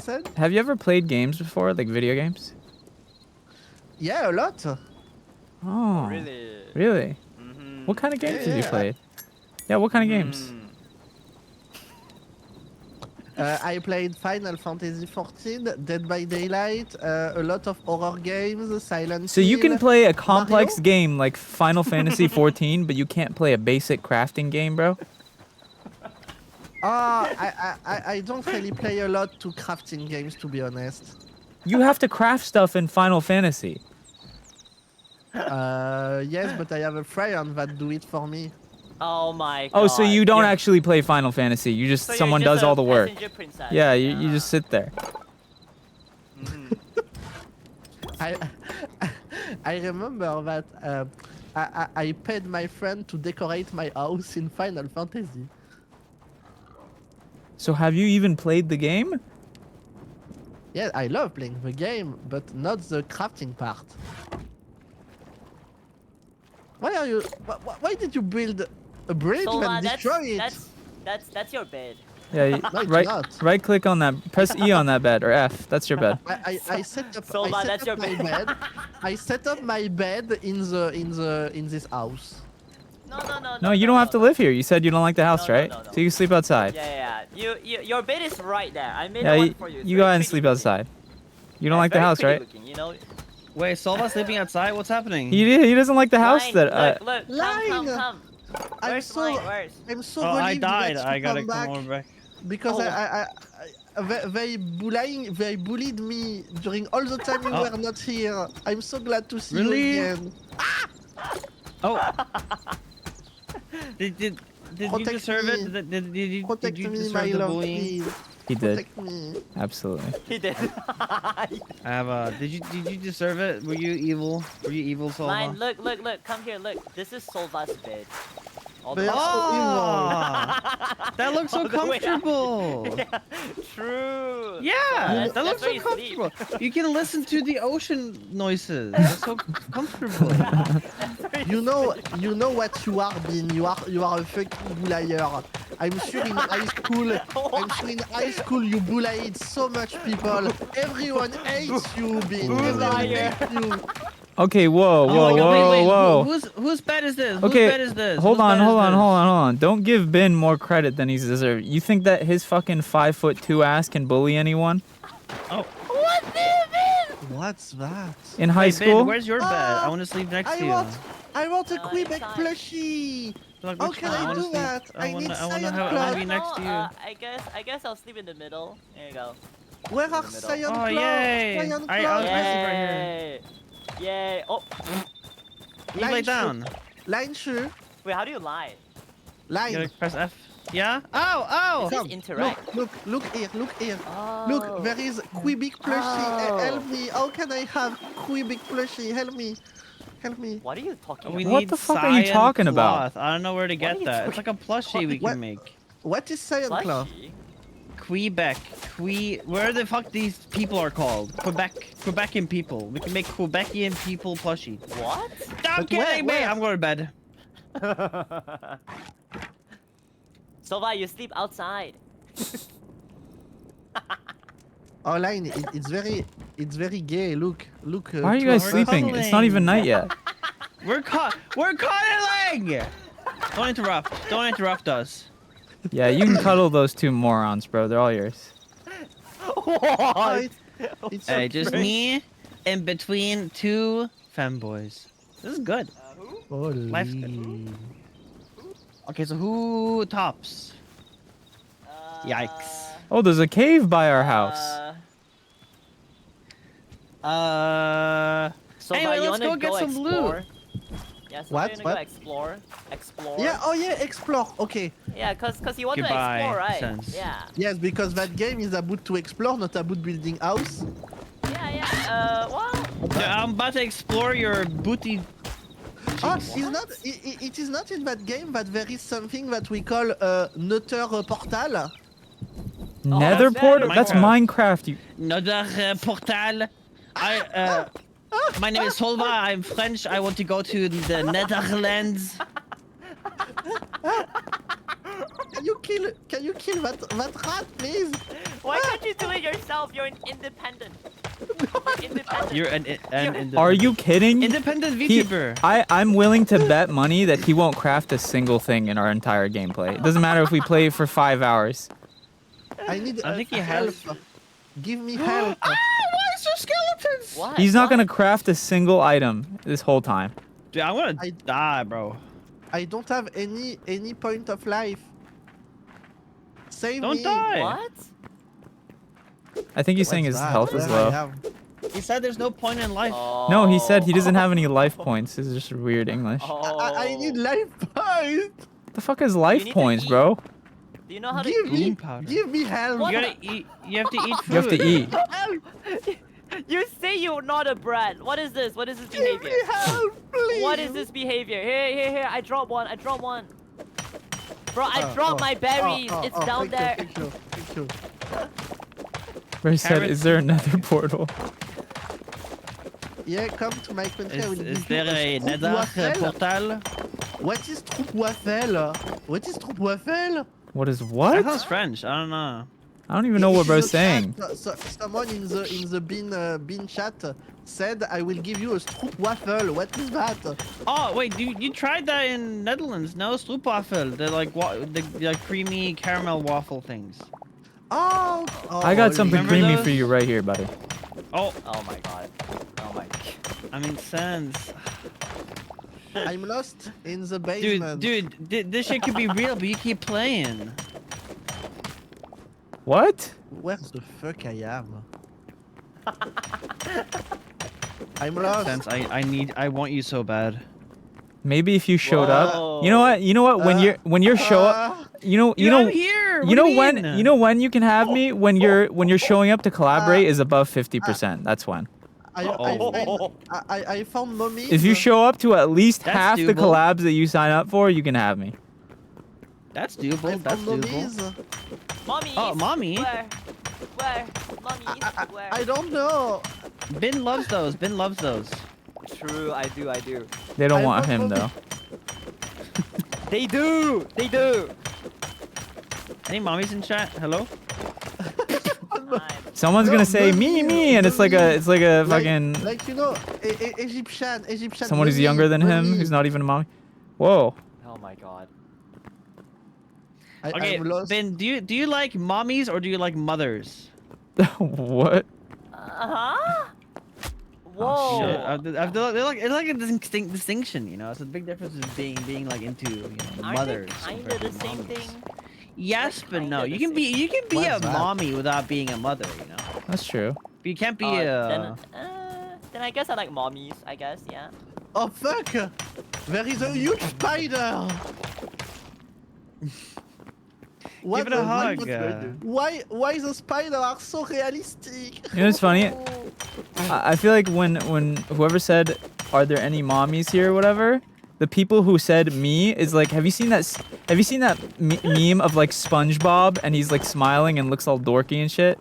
Speaker 6: Sen?
Speaker 1: Have you ever played games before, like video games?
Speaker 6: Yeah, a lot.
Speaker 1: Oh.
Speaker 4: Really?
Speaker 1: Really?
Speaker 4: Mm-hmm.
Speaker 1: What kind of games did you
Speaker 6: Yeah.
Speaker 1: play? Yeah, what kind of games?
Speaker 6: I played Final Fantasy XIV, Dead by Daylight, a lot of horror games, Silent
Speaker 1: So you can
Speaker 6: Hill.
Speaker 1: play a complex
Speaker 6: Mario?
Speaker 1: game like Final Fantasy 14, but you can't play a basic crafting game, bro?
Speaker 6: I don't really play a lot to crafting games, to be honest.
Speaker 1: You have to craft stuff in Final Fantasy.
Speaker 6: Yes, but I have a friend that do it for me.
Speaker 4: Oh my god.
Speaker 1: Oh, so you don't
Speaker 4: You're-
Speaker 1: actually play Final Fantasy. You just
Speaker 4: so you're
Speaker 1: someone
Speaker 4: just
Speaker 1: does
Speaker 4: a
Speaker 1: all the work.
Speaker 4: passenger princess.
Speaker 1: Yeah, you just sit there.
Speaker 4: Mhm.
Speaker 6: I remember that I paid my friend to decorate my house in Final Fantasy.
Speaker 1: So have you even played the game?
Speaker 6: Yeah, I love playing the game, but not the crafting part. Why are you? Why did you build a bridge
Speaker 4: So
Speaker 6: and destroy it?
Speaker 4: that's your bed.
Speaker 1: Yeah,
Speaker 6: No, it's
Speaker 1: right
Speaker 6: not.
Speaker 1: right click on that. Press E on that bed or F. That's your bed.
Speaker 6: I set up.
Speaker 4: Solva,
Speaker 6: I set
Speaker 4: that's
Speaker 6: up
Speaker 4: your
Speaker 6: my
Speaker 4: bed.
Speaker 6: bed. I set up my bed in this house.
Speaker 1: No, you don't have to live here. You said you don't like the house,
Speaker 4: No, no,
Speaker 1: right?
Speaker 4: no, no.
Speaker 1: So you sleep outside.
Speaker 4: Yeah. Your bed is right there. I made
Speaker 1: Yeah,
Speaker 4: one
Speaker 1: you,
Speaker 4: for you.
Speaker 1: you go ahead and sleep outside. You don't like the house, right?
Speaker 4: Looking, you know?
Speaker 5: Wait, Solva sleeping outside? What's happening?
Speaker 1: He doesn't like the house
Speaker 4: Line,
Speaker 1: that.
Speaker 4: look, come,
Speaker 6: Line.
Speaker 4: come.
Speaker 6: I'm
Speaker 4: Where's
Speaker 6: so
Speaker 4: mine? Where's?
Speaker 6: I'm so
Speaker 5: Oh, I
Speaker 6: relieved
Speaker 5: died.
Speaker 6: that you
Speaker 5: I gotta
Speaker 6: come
Speaker 5: come
Speaker 6: back
Speaker 5: over back.
Speaker 6: because
Speaker 4: Oh.
Speaker 6: they bullied me during all the time you
Speaker 5: Oh.
Speaker 6: were not here. I'm so glad to see
Speaker 5: Really?
Speaker 6: you again.
Speaker 5: Oh. Did you
Speaker 6: Protect
Speaker 5: deserve
Speaker 6: me.
Speaker 5: it? Did
Speaker 6: Protect
Speaker 5: you
Speaker 6: me,
Speaker 5: deserve
Speaker 6: my
Speaker 5: the
Speaker 6: love,
Speaker 5: bullying?
Speaker 6: please.
Speaker 1: He did.
Speaker 6: Protect me.
Speaker 1: Absolutely.
Speaker 4: He did.
Speaker 5: I have did you deserve it? Were you evil? Were you evil, Solva?
Speaker 4: Mine, look, come here, look. This is Solva's bed. All
Speaker 6: They
Speaker 4: the
Speaker 6: are
Speaker 4: way-
Speaker 6: so
Speaker 5: Oh, that looks so
Speaker 4: All the way up.
Speaker 5: comfortable.
Speaker 4: Yeah, true.
Speaker 5: Yeah,
Speaker 4: that's-
Speaker 5: that looks
Speaker 4: that's where
Speaker 5: so
Speaker 4: you sleep.
Speaker 5: comfortable. You can listen to the ocean noises. That's so comfortable.
Speaker 6: You know what you are being. You are a fucking bullayer. I'm sure in high school you bullied so much people. Everyone hates you, Bean. Everyone
Speaker 4: Bullayer.
Speaker 6: hates you.
Speaker 1: Okay, whoa,
Speaker 5: Oh
Speaker 1: whoa,
Speaker 5: my God,
Speaker 1: whoa,
Speaker 5: wait,
Speaker 1: whoa.
Speaker 5: Whose bed is this?
Speaker 1: Okay,
Speaker 5: Whose bed is this?
Speaker 1: Hold
Speaker 5: Whose
Speaker 1: on,
Speaker 5: bed
Speaker 1: hold
Speaker 5: is
Speaker 1: on,
Speaker 5: this?
Speaker 1: hold on, hold on. Don't give Ben more credit than he deserves. You think that his fucking 5'2" ass can bully anyone
Speaker 6: What's that?
Speaker 1: in high
Speaker 5: Wait,
Speaker 1: school?
Speaker 5: Ben, where's your bed? I
Speaker 6: Ah,
Speaker 5: want to sleep next to
Speaker 6: I
Speaker 5: you.
Speaker 6: want a
Speaker 4: No,
Speaker 6: Quebec
Speaker 4: inside.
Speaker 6: plushie.
Speaker 5: Like,
Speaker 6: How
Speaker 5: which
Speaker 6: can
Speaker 5: one?
Speaker 6: I
Speaker 5: wanna
Speaker 6: do
Speaker 5: sleep-
Speaker 6: that? I need
Speaker 5: I wanna
Speaker 6: cyan
Speaker 5: have- I
Speaker 6: cloth.
Speaker 5: wanna be next to you.
Speaker 4: I guess I'll sleep in the middle. There you go.
Speaker 6: Where
Speaker 4: in
Speaker 6: are
Speaker 4: the middle.
Speaker 6: cyan
Speaker 5: Oh,
Speaker 6: cloth?
Speaker 5: yay.
Speaker 6: Cyan
Speaker 5: I'll
Speaker 6: cloth.
Speaker 5: sleep right here.
Speaker 4: Yay! Yay! Oh,
Speaker 5: You lay down.
Speaker 6: Line shoe.
Speaker 4: wait. How do you lie?
Speaker 5: You
Speaker 6: Line.
Speaker 5: gotta press F. Yeah? Ow!
Speaker 4: Is
Speaker 5: Ow!
Speaker 4: this interact?
Speaker 6: Look here, look here.
Speaker 4: Oh.
Speaker 6: Look, there is Quebec plushie.
Speaker 4: Oh.
Speaker 6: Help me. How can I have Quebec plushie? Help me. Help me.
Speaker 4: What are you talking
Speaker 5: We
Speaker 4: about?
Speaker 1: What
Speaker 5: need
Speaker 1: the fuck are you
Speaker 5: cyan
Speaker 1: talking about?
Speaker 5: cloth. I don't know where to
Speaker 4: What are
Speaker 5: get
Speaker 4: you
Speaker 5: that. It's like a plushie we
Speaker 6: What?
Speaker 5: can make.
Speaker 6: What is cyan cloth?
Speaker 4: Plushie?
Speaker 5: Quebec. Where the fuck these people are called? Quebec. Quebecian people. We can make Quebecian people plushie.
Speaker 4: What?
Speaker 5: Stop
Speaker 6: But where-
Speaker 5: kidding me!
Speaker 6: where?
Speaker 5: I'm going to bed.
Speaker 4: Sova, you sleep outside.
Speaker 6: Oh, Line, it's very gay. Look.
Speaker 1: Why are you guys
Speaker 5: We're
Speaker 1: sleeping? It's not even night yet.
Speaker 5: We're cuddling! Don't interrupt. Don't interrupt us.
Speaker 1: Yeah, you can cuddle those two morons, bro. They're all yours.
Speaker 6: Oh, it's so
Speaker 5: Hey, just
Speaker 6: crazy.
Speaker 5: me in between two femboys. This is good.
Speaker 6: Holy.
Speaker 5: Life's good. Okay, so who tops? Yikes.
Speaker 1: Oh, there's a cave by our house.
Speaker 4: So
Speaker 5: Anyway,
Speaker 4: you
Speaker 5: let's
Speaker 4: wanna
Speaker 5: go get some loot.
Speaker 4: explore? Yeah, so
Speaker 6: What?
Speaker 4: you wanna
Speaker 6: What?
Speaker 4: go explore? Explore?
Speaker 6: Yeah, oh yeah, explore. Okay.
Speaker 4: Yeah, cause you want
Speaker 5: Goodbye,
Speaker 4: to explore, right?
Speaker 5: sense.
Speaker 4: Yeah.
Speaker 6: Yes, because that game is about to explore, not about building house.
Speaker 4: Yeah. Well.
Speaker 5: Yeah, I'm about to explore your booty.
Speaker 6: Ah, it's not. It is not in that game that there is something that we call Nether portal.
Speaker 1: Nether
Speaker 4: that's
Speaker 1: portal?
Speaker 5: Minecraft.
Speaker 1: That's Minecraft. You.
Speaker 5: Another portal. My name is Solva. I'm French. I want to go to the Netherlands.
Speaker 6: Can you kill that rat, please?
Speaker 4: Why can't you do it yourself? You're an independent. You're independent.
Speaker 5: You're an
Speaker 1: Are you kidding?
Speaker 5: independent
Speaker 1: He-
Speaker 5: VTuber?
Speaker 1: I'm willing to bet money that he won't craft a single thing in our entire gameplay. It doesn't matter if we play for 5 hours.
Speaker 6: I need.
Speaker 5: I think he
Speaker 6: help.
Speaker 5: has-
Speaker 6: Give me help.
Speaker 5: Why is there skeletons?
Speaker 4: What?
Speaker 1: He's not
Speaker 4: What?
Speaker 1: gonna craft a single item this whole time.
Speaker 5: Dude, I want to
Speaker 6: I-
Speaker 5: die, bro.
Speaker 6: I don't have any point of life. Save
Speaker 5: Don't
Speaker 6: me.
Speaker 5: die.
Speaker 4: What?
Speaker 1: I think he's saying
Speaker 6: What's
Speaker 1: his
Speaker 6: that?
Speaker 1: health is
Speaker 6: Where I
Speaker 1: low.
Speaker 6: am?
Speaker 5: He said there's no point in life.
Speaker 1: No, he said he doesn't
Speaker 4: Oh.
Speaker 1: have any life points. This is just weird English.
Speaker 6: I need life points.
Speaker 1: The fuck is life
Speaker 4: need to
Speaker 1: points,
Speaker 4: eat.
Speaker 1: bro?
Speaker 4: Do you know how to
Speaker 6: Give me,
Speaker 5: Green powder.
Speaker 6: give me help.
Speaker 4: What?
Speaker 5: You gotta eat. You have to eat food.
Speaker 1: You have to eat.
Speaker 6: Help.
Speaker 4: You say you're not a brat. What is this? What is this
Speaker 6: Give
Speaker 4: behavior?
Speaker 6: me help, please.
Speaker 4: What is this behavior? Here. I dropped one. Bro, I
Speaker 6: Oh,
Speaker 4: dropped
Speaker 6: oh,
Speaker 4: my berries.
Speaker 6: oh,
Speaker 4: It's
Speaker 6: oh,
Speaker 4: down there.
Speaker 6: Thank you.
Speaker 1: Where he said,
Speaker 5: Carrots.
Speaker 1: is there another portal?
Speaker 6: Yeah, come to my country. I will
Speaker 5: Is
Speaker 6: give you
Speaker 5: there a
Speaker 6: Stroop
Speaker 5: nether
Speaker 6: waffle.
Speaker 5: portal?
Speaker 6: What is Stroop waffle? What is Stroop waffle?
Speaker 1: What is
Speaker 5: That
Speaker 1: what?
Speaker 5: sounds French. I don't know.
Speaker 1: I don't even know what
Speaker 6: In
Speaker 1: bro's
Speaker 6: the
Speaker 1: saying.
Speaker 6: chat, someone in the bean chat said, "I will give you a Stroop waffle." What is that?
Speaker 5: Oh wait, you tried that in Netherlands? No, stroopwafel. They're like the like creamy caramel waffle things.
Speaker 6: Oh,
Speaker 1: I got something
Speaker 5: Remember
Speaker 1: creamy
Speaker 5: those?
Speaker 1: for you right here, buddy.
Speaker 5: Oh,
Speaker 4: Oh my god. Oh my.
Speaker 5: I mean sense.
Speaker 6: I'm lost in the basement.
Speaker 5: Dude, this shit could be real, but you keep playing.
Speaker 1: What?
Speaker 6: Where the fuck I am? I'm lost.
Speaker 5: Sense, I want you so bad.
Speaker 1: Maybe if you showed up.
Speaker 4: Whoa.
Speaker 1: You know what? You know what? When you're show up, you know
Speaker 5: I'm here.
Speaker 1: you know when you can have me when you're showing up to collaborate is above 50%. That's when.
Speaker 6: I found mommy.
Speaker 1: If you show up to at least
Speaker 5: That's
Speaker 1: half the
Speaker 5: doable.
Speaker 1: collabs that you sign up for, you can have me.
Speaker 5: That's
Speaker 6: I
Speaker 5: doable.
Speaker 6: found
Speaker 5: That's doable.
Speaker 6: mommies.
Speaker 4: Mommy.
Speaker 5: Oh, mommy?
Speaker 4: Where? Mommy. Where?
Speaker 6: I don't know.
Speaker 5: Bin loves those. Bin loves those.
Speaker 4: True, I do.
Speaker 1: They don't
Speaker 6: I
Speaker 1: want
Speaker 6: want
Speaker 1: him
Speaker 6: mommy.
Speaker 1: though.
Speaker 4: They do.
Speaker 5: Any mommies in chat? Hello?
Speaker 1: Someone's
Speaker 6: No,
Speaker 1: gonna say
Speaker 6: the
Speaker 1: me,
Speaker 6: me,
Speaker 1: and
Speaker 6: the
Speaker 1: it's like
Speaker 6: me.
Speaker 1: a
Speaker 6: Like,
Speaker 1: fucking
Speaker 6: like you know, Egyptian.
Speaker 1: someone who's younger than him, who's not even a mommy. Whoa.
Speaker 4: Oh my god.
Speaker 5: Okay,
Speaker 6: I'm lost.
Speaker 5: Ben, do you like mommies or do you like mothers?
Speaker 1: What?
Speaker 4: Huh? Whoa.
Speaker 1: Oh,
Speaker 5: Shit, they're like it's like a distinction, you know. It's a big difference in being like into
Speaker 4: Aren't
Speaker 5: mothers.
Speaker 4: they kinda
Speaker 5: compared
Speaker 4: the
Speaker 5: to
Speaker 4: same
Speaker 5: mommies.
Speaker 4: thing?
Speaker 5: Yes, but
Speaker 4: kinda
Speaker 5: no.
Speaker 4: the
Speaker 5: You can be a
Speaker 6: What's that?
Speaker 5: mommy without being a mother, you know.
Speaker 1: That's true.
Speaker 5: But you can't be
Speaker 4: Then I guess I like mommies. I guess, yeah.
Speaker 6: Oh fuck! There is a huge spider. What
Speaker 5: Give it a
Speaker 6: the-
Speaker 5: hug.
Speaker 6: Why the spiders are so realistic?
Speaker 1: You know what's funny?
Speaker 4: Oh.
Speaker 1: I feel like when whoever said, "Are there any mommies here?" or whatever, the people who said me is like, have you seen that? Have you seen that meme of like SpongeBob and he's like smiling and looks all dorky and shit?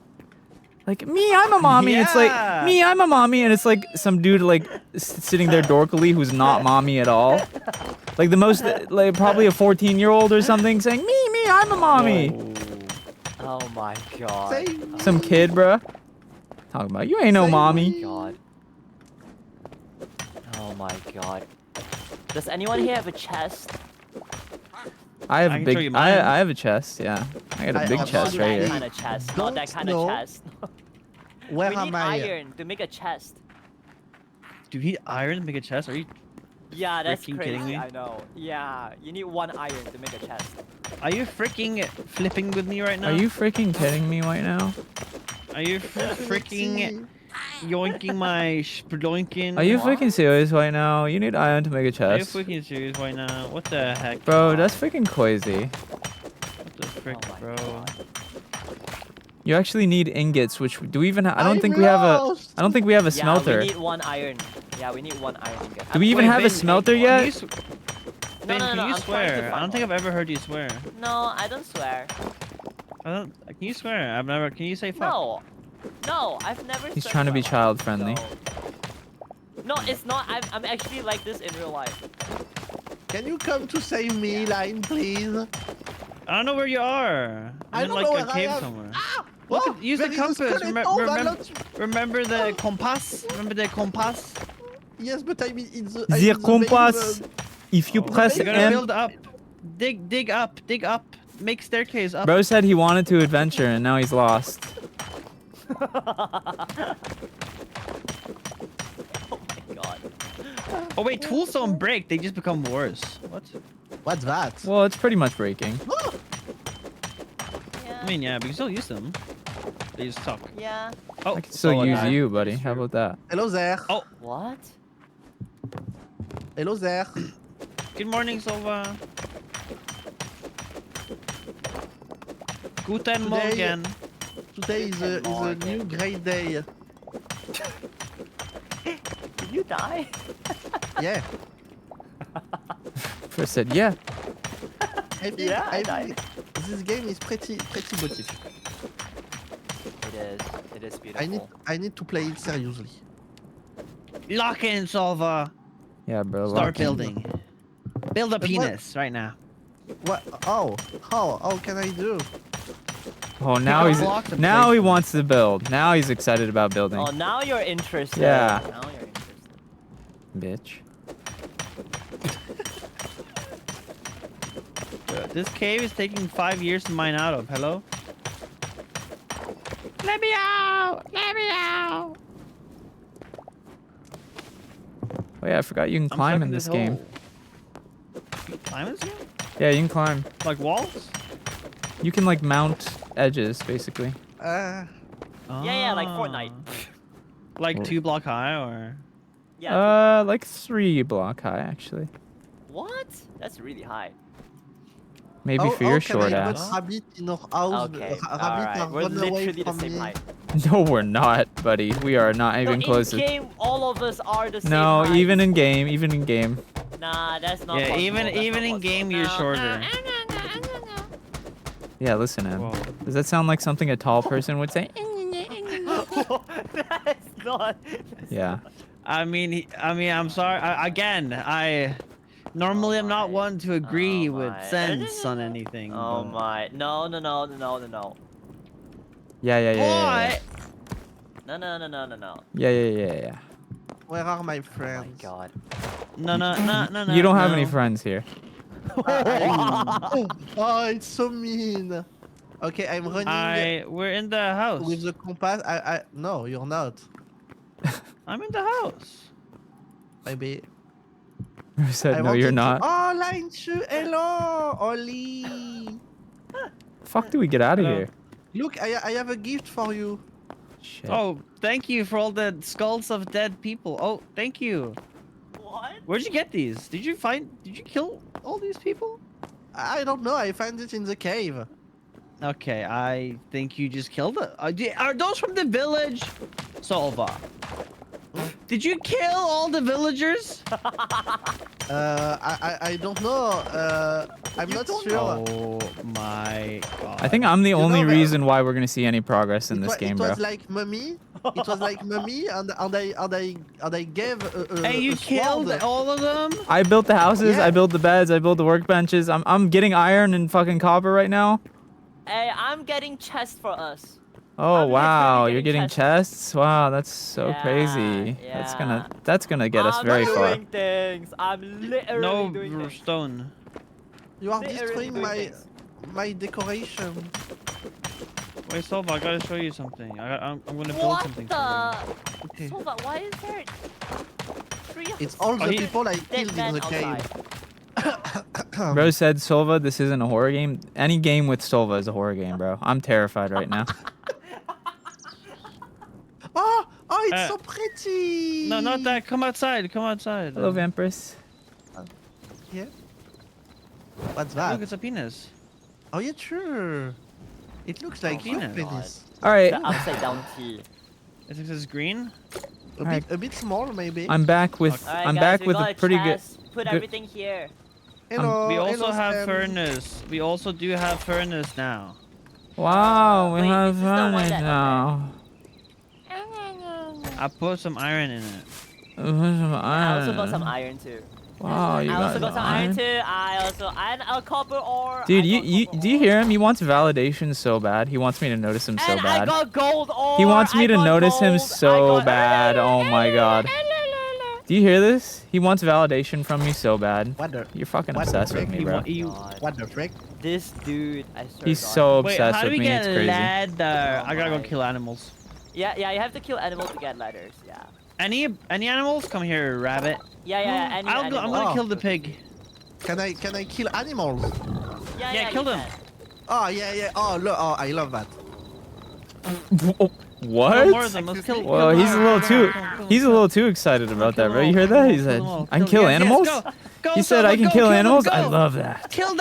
Speaker 1: Like me, I'm a mommy. It's like
Speaker 5: Yeah.
Speaker 1: me, I'm a mommy, and it's like some dude like sitting there dorkily who's not mommy at all. Like the most, like probably a 14-year-old or something saying me, I'm a mommy.
Speaker 4: Oh my god.
Speaker 6: Same.
Speaker 1: Some kid, bruh. Talking about you ain't no
Speaker 6: Say
Speaker 1: mommy.
Speaker 6: me.
Speaker 4: God. Oh my god. Does anyone here have a chest?
Speaker 1: I have
Speaker 5: I
Speaker 1: a
Speaker 5: can
Speaker 1: big,
Speaker 5: show you mine.
Speaker 1: I have a chest. Yeah, I got a
Speaker 6: I
Speaker 1: big
Speaker 6: also
Speaker 1: chest
Speaker 6: do
Speaker 1: right
Speaker 4: Not that
Speaker 1: here.
Speaker 4: kind of chest. Not that
Speaker 6: Don't
Speaker 4: kind of
Speaker 6: know.
Speaker 4: chest.
Speaker 6: Where
Speaker 4: we
Speaker 6: am
Speaker 4: need
Speaker 6: I?
Speaker 4: iron to make a chest.
Speaker 5: Do you need iron to make a chest? Are you
Speaker 4: Yeah, that's
Speaker 5: Freaking
Speaker 4: crazy.
Speaker 5: kidding me?
Speaker 4: I know. Yeah, you need 1 iron to make a chest.
Speaker 5: freaking flipping with me right now?
Speaker 1: Are you freaking kidding me right now?
Speaker 5: Are you freaking yoinking my sploinking?
Speaker 1: Are you
Speaker 4: What?
Speaker 1: freaking serious right now? You need iron to make a
Speaker 5: Are you
Speaker 1: chest.
Speaker 5: freaking serious right now? What the heck?
Speaker 1: Bro, that's freaking crazy.
Speaker 5: What the frick,
Speaker 4: Oh my
Speaker 5: bro?
Speaker 4: god.
Speaker 1: You actually need ingots, which do we even? I don't think we have a. I don't think we have a
Speaker 4: Yeah,
Speaker 1: smelter.
Speaker 4: we need 1 iron. Yeah, we need 1 iron ingot.
Speaker 1: Do we even
Speaker 5: Wait,
Speaker 1: have a
Speaker 5: Ben,
Speaker 1: smelter
Speaker 5: can
Speaker 1: yet?
Speaker 5: you s- Ben,
Speaker 4: no,
Speaker 5: can
Speaker 4: no,
Speaker 5: you
Speaker 4: I'm trying to
Speaker 5: swear? I
Speaker 4: find
Speaker 5: don't think
Speaker 4: one.
Speaker 5: I've ever heard you swear.
Speaker 4: No, I don't swear.
Speaker 5: I don't. Can you swear? I've never. Can you say fuck?
Speaker 4: No. No, I've never
Speaker 1: He's
Speaker 4: swear
Speaker 1: trying to
Speaker 4: in
Speaker 1: be
Speaker 4: my life,
Speaker 1: child friendly.
Speaker 4: so- No, it's not. I'm actually like this in real life.
Speaker 6: Can you come to save me, line, please?
Speaker 5: I don't know where you are.
Speaker 6: I
Speaker 5: I'm in
Speaker 6: don't
Speaker 5: like
Speaker 6: know
Speaker 5: a
Speaker 6: where I
Speaker 5: cave
Speaker 6: am.
Speaker 5: somewhere.
Speaker 6: Ah!
Speaker 5: Look
Speaker 6: Oh,
Speaker 5: at, use the
Speaker 6: there is a
Speaker 5: compass.
Speaker 6: skeleton.
Speaker 5: Remember the compass? Remember the compass?
Speaker 6: Yes, but I mean, it's the.
Speaker 1: The compass. If you
Speaker 5: Oh,
Speaker 1: press
Speaker 5: you gotta
Speaker 1: M.
Speaker 5: build up. Dig up. Dig up. Make staircase up.
Speaker 1: Bro said he wanted to adventure and now he's lost.
Speaker 4: Oh my god.
Speaker 5: Oh wait, tools don't break. They just become worse. What?
Speaker 6: What's that?
Speaker 1: Well, it's pretty much breaking.
Speaker 6: Oh,
Speaker 4: Yeah.
Speaker 5: I mean, yeah, but you still use them. They just suck.
Speaker 4: Yeah.
Speaker 5: Oh,
Speaker 1: I can still
Speaker 5: so
Speaker 1: use
Speaker 5: I-
Speaker 1: you, buddy. How about that?
Speaker 6: hello there.
Speaker 5: Oh,
Speaker 4: What?
Speaker 6: Hello there.
Speaker 5: good morning, Silva. Guten
Speaker 6: Today-
Speaker 5: Morgen.
Speaker 6: Today is a new great day.
Speaker 4: Did you die?
Speaker 6: Yeah.
Speaker 1: First said, yeah.
Speaker 6: I think,
Speaker 4: Yeah, I
Speaker 6: I
Speaker 4: died.
Speaker 6: think this game is pretty beautiful.
Speaker 4: It is. It is beautiful.
Speaker 6: I need to play it seriously.
Speaker 5: Lock in, Silva.
Speaker 1: Yeah, bro.
Speaker 5: Start
Speaker 1: lock in.
Speaker 5: building. Build a
Speaker 6: But what-
Speaker 5: penis right now.
Speaker 6: What? Oh, how can I do?
Speaker 1: Oh, now
Speaker 5: got
Speaker 1: he's
Speaker 5: blocks in
Speaker 1: now he
Speaker 5: place.
Speaker 1: wants to build. Now he's excited about building.
Speaker 4: Oh, now you're interested.
Speaker 1: Yeah.
Speaker 4: Now you're interested.
Speaker 1: Bitch.
Speaker 5: This cave is taking 5 years to mine out of. Hello? Let me out! Let me out!
Speaker 1: Oh yeah, I forgot you can
Speaker 5: I'm
Speaker 1: climb
Speaker 5: stuck
Speaker 1: in this game.
Speaker 5: hole. You climb in this game?
Speaker 1: Yeah, you can climb.
Speaker 5: Like walls?
Speaker 1: You can like mount edges, basically.
Speaker 4: Yeah, like Fortnite.
Speaker 5: Ah. Like 2 block high or?
Speaker 4: Yeah.
Speaker 1: Like 3 block high actually.
Speaker 4: What? That's really high.
Speaker 1: Maybe for your short
Speaker 6: Can I
Speaker 1: ass.
Speaker 6: put rabbit in our house?
Speaker 4: Okay.
Speaker 6: Rabbit
Speaker 4: Alright.
Speaker 6: are
Speaker 4: We're
Speaker 6: run away
Speaker 4: literally the
Speaker 6: from
Speaker 4: same
Speaker 6: me.
Speaker 4: height.
Speaker 1: No, we're not, buddy. We are not even
Speaker 4: no,
Speaker 1: close.
Speaker 4: In game, all of us are the same
Speaker 1: No,
Speaker 4: height.
Speaker 1: even in game, even in game.
Speaker 4: Nah, that's not.
Speaker 5: Yeah,
Speaker 4: possible.
Speaker 5: even
Speaker 4: That's
Speaker 5: even
Speaker 4: not
Speaker 5: in game you're
Speaker 4: possible.
Speaker 5: shorter.
Speaker 1: Yeah, listen, Em.
Speaker 5: Whoa.
Speaker 1: Does that sound like something a tall person would say?
Speaker 4: That's not.
Speaker 1: Yeah.
Speaker 5: I mean, I'm sorry. I normally I'm not
Speaker 4: my.
Speaker 5: one to agree
Speaker 4: Oh
Speaker 5: with
Speaker 4: my.
Speaker 5: sense on anything.
Speaker 4: Oh
Speaker 5: but-
Speaker 4: my! No.
Speaker 1: Yeah, yeah, yeah, yeah, yeah.
Speaker 5: But
Speaker 4: No, no, no, no, no, no.
Speaker 1: Yeah.
Speaker 6: Where are my
Speaker 4: Oh my
Speaker 6: friends?
Speaker 4: god.
Speaker 5: No.
Speaker 1: You don't have any
Speaker 5: no.
Speaker 1: friends here.
Speaker 6: Oh, it's so mean. Okay, I'm running
Speaker 5: We're in the house.
Speaker 6: with the compass. No, you're not.
Speaker 5: I'm in the house.
Speaker 6: Maybe.
Speaker 1: I said
Speaker 6: I
Speaker 1: no, you're
Speaker 6: wanted
Speaker 1: not.
Speaker 6: Oh, line shoe. Hello, Oli.
Speaker 1: Fuck, do we get out of
Speaker 5: Hello.
Speaker 1: here?
Speaker 6: Look, I have a gift for you.
Speaker 1: Shit.
Speaker 5: Oh, thank you for all the skulls of dead people. Oh, thank you.
Speaker 4: What?
Speaker 5: Where'd you get these? Did you kill all these people?
Speaker 6: I don't know. I found it in the cave.
Speaker 5: Okay, I think you just killed it. Are those from the village? Solva. Did you kill all the villagers?
Speaker 6: I don't know. I'm not sure.
Speaker 5: Oh my god.
Speaker 1: I think I'm the only
Speaker 6: know,
Speaker 1: reason why we're gonna see any progress in
Speaker 6: It
Speaker 1: this
Speaker 6: wa-
Speaker 1: game,
Speaker 6: it
Speaker 1: bro.
Speaker 6: was like mummy. It was like mummy, and I gave
Speaker 5: Hey, you
Speaker 6: a
Speaker 5: killed
Speaker 6: sword.
Speaker 5: all of them?
Speaker 1: I built the houses,
Speaker 6: Yeah.
Speaker 1: I built the beds, I built the workbenches. I'm getting iron and fucking copper right now.
Speaker 4: Hey, I'm getting chest for us.
Speaker 1: Oh
Speaker 4: I'm
Speaker 1: wow,
Speaker 4: literally
Speaker 1: you're
Speaker 4: getting
Speaker 1: getting chests? Wow, that's so
Speaker 4: Yeah,
Speaker 1: crazy.
Speaker 4: yeah.
Speaker 1: That's gonna get us
Speaker 4: I'm
Speaker 1: very far.
Speaker 4: doing things. I'm literally
Speaker 5: No
Speaker 4: doing things.
Speaker 5: stone.
Speaker 6: You are
Speaker 4: Literally
Speaker 6: destroying
Speaker 4: doing
Speaker 6: my
Speaker 4: things.
Speaker 6: my decoration.
Speaker 5: Wait, Solva, I gotta show you something. I'm gonna build
Speaker 4: What
Speaker 5: something
Speaker 4: the?
Speaker 5: for
Speaker 6: Okay.
Speaker 4: Sova, why is there three of
Speaker 6: It's
Speaker 4: them?
Speaker 6: all the
Speaker 5: he-
Speaker 6: people I
Speaker 4: Dead
Speaker 6: killed in
Speaker 4: man
Speaker 6: the cave.
Speaker 4: outside.
Speaker 1: Bro said Solva, this isn't a horror game. Any game with Solva is a horror game, bro. I'm terrified right now.
Speaker 6: Oh, it's
Speaker 5: Uh,
Speaker 6: so pretty.
Speaker 5: you. No, not that. Come outside. Come outside.
Speaker 1: Hello, Vampirus.
Speaker 6: Yeah. What's
Speaker 5: Look,
Speaker 6: that?
Speaker 5: it's a penis.
Speaker 6: Oh, yeah, sure. It looks like
Speaker 5: Oh
Speaker 6: your
Speaker 5: my
Speaker 6: penis.
Speaker 1: All right,
Speaker 4: The upside down T.
Speaker 5: Is this green?
Speaker 6: A bit small, maybe.
Speaker 1: I'm back with
Speaker 4: Alright,
Speaker 1: I'm
Speaker 4: guys,
Speaker 1: back
Speaker 4: we
Speaker 1: with
Speaker 4: got
Speaker 1: a pretty good.
Speaker 4: chest. Put
Speaker 1: good-
Speaker 4: everything here.
Speaker 6: Hello.
Speaker 5: We also
Speaker 6: hello,
Speaker 5: have
Speaker 6: Sam.
Speaker 5: furnace. We also do have furnace now.
Speaker 1: Wow, we
Speaker 4: Wait,
Speaker 1: have
Speaker 4: this is the one
Speaker 1: furnace
Speaker 4: that-
Speaker 1: now.
Speaker 5: I put some iron in it.
Speaker 4: I also got some iron too.
Speaker 1: Wow, you
Speaker 4: I
Speaker 1: got
Speaker 4: also got some
Speaker 1: iron.
Speaker 4: iron too. I also and a copper ore.
Speaker 1: Dude,
Speaker 4: I
Speaker 1: you
Speaker 4: got copper
Speaker 1: do you
Speaker 4: ore.
Speaker 1: hear him? He wants validation so bad. He wants me to notice him so
Speaker 4: And I
Speaker 1: bad.
Speaker 4: got gold ore.
Speaker 1: He wants me
Speaker 4: I
Speaker 1: to
Speaker 4: got
Speaker 1: notice him
Speaker 4: gold,
Speaker 1: so
Speaker 4: I got-
Speaker 1: bad. Oh my god. Do you hear this? He wants validation from me so bad.
Speaker 6: What the?
Speaker 1: You're fucking
Speaker 6: What the
Speaker 1: obsessed with
Speaker 6: frick?
Speaker 1: me,
Speaker 5: You
Speaker 1: bro.
Speaker 5: want- you-
Speaker 4: God.
Speaker 6: What the frick?
Speaker 4: This dude, I swear
Speaker 1: He's
Speaker 4: to God.
Speaker 1: so
Speaker 5: Wait,
Speaker 1: obsessed
Speaker 5: how do
Speaker 1: with
Speaker 5: we
Speaker 1: me.
Speaker 5: get
Speaker 1: It's crazy.
Speaker 5: leather?
Speaker 4: Oh
Speaker 5: I gotta go
Speaker 4: my.
Speaker 5: kill animals.
Speaker 4: Yeah, you have to kill animals to get ladders. Yeah.
Speaker 5: Any animals? Come here, rabbit.
Speaker 4: Yeah. Any
Speaker 5: I'm
Speaker 4: animal.
Speaker 5: gonna
Speaker 6: Oh.
Speaker 5: kill the pig.
Speaker 6: Can I kill animals?
Speaker 5: Yeah, kill
Speaker 4: you
Speaker 5: them.
Speaker 4: can.
Speaker 6: Oh yeah. Oh look. Oh, I love that.
Speaker 1: Oh,
Speaker 5: Kill more of
Speaker 1: what?
Speaker 5: them. Let's kill.
Speaker 1: Well,
Speaker 5: kill
Speaker 1: he's a
Speaker 5: more.
Speaker 1: little too
Speaker 5: Kill them,
Speaker 1: he's a
Speaker 5: kill
Speaker 1: little too excited about that,
Speaker 5: them
Speaker 1: bro.
Speaker 5: all,
Speaker 1: You heard
Speaker 5: kill
Speaker 1: that?
Speaker 5: them
Speaker 1: He
Speaker 5: all,
Speaker 1: said,
Speaker 5: kill them all,
Speaker 1: "I can
Speaker 5: them.
Speaker 1: kill
Speaker 5: Yes, yes,
Speaker 1: animals."
Speaker 5: go. Go,
Speaker 1: He said,
Speaker 5: Solva,
Speaker 1: "I can
Speaker 5: go,
Speaker 1: kill
Speaker 5: them,
Speaker 1: animals." I
Speaker 5: go.
Speaker 1: love that.
Speaker 5: Kill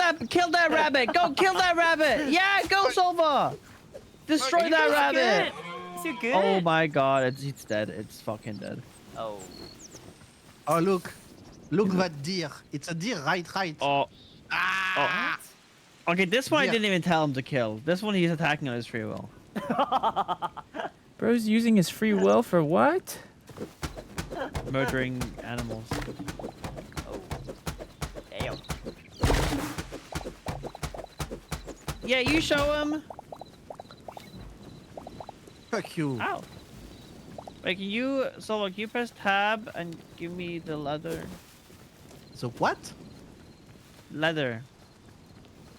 Speaker 5: that rabbit. Go kill that rabbit. Yeah, go Solva. Destroy
Speaker 4: You
Speaker 5: that
Speaker 4: guys
Speaker 5: rabbit.
Speaker 4: good? Is you good?
Speaker 5: Oh my god, it's dead. It's fucking dead.
Speaker 4: Oh.
Speaker 6: Oh look. Look that deer. It's a deer, right?
Speaker 5: Oh.
Speaker 4: What?
Speaker 5: Okay, this one I
Speaker 6: Yeah.
Speaker 5: didn't even tell him to kill. This one he's attacking on his free will.
Speaker 1: Bro's using his free will for what?
Speaker 5: Murdering animals.
Speaker 4: Oh. Damn.
Speaker 5: Yeah, you show him.
Speaker 6: Fuck you.
Speaker 5: Ow. Wait, can you, Solva, can you press tab and give me the leather?
Speaker 6: The what?
Speaker 5: Leather.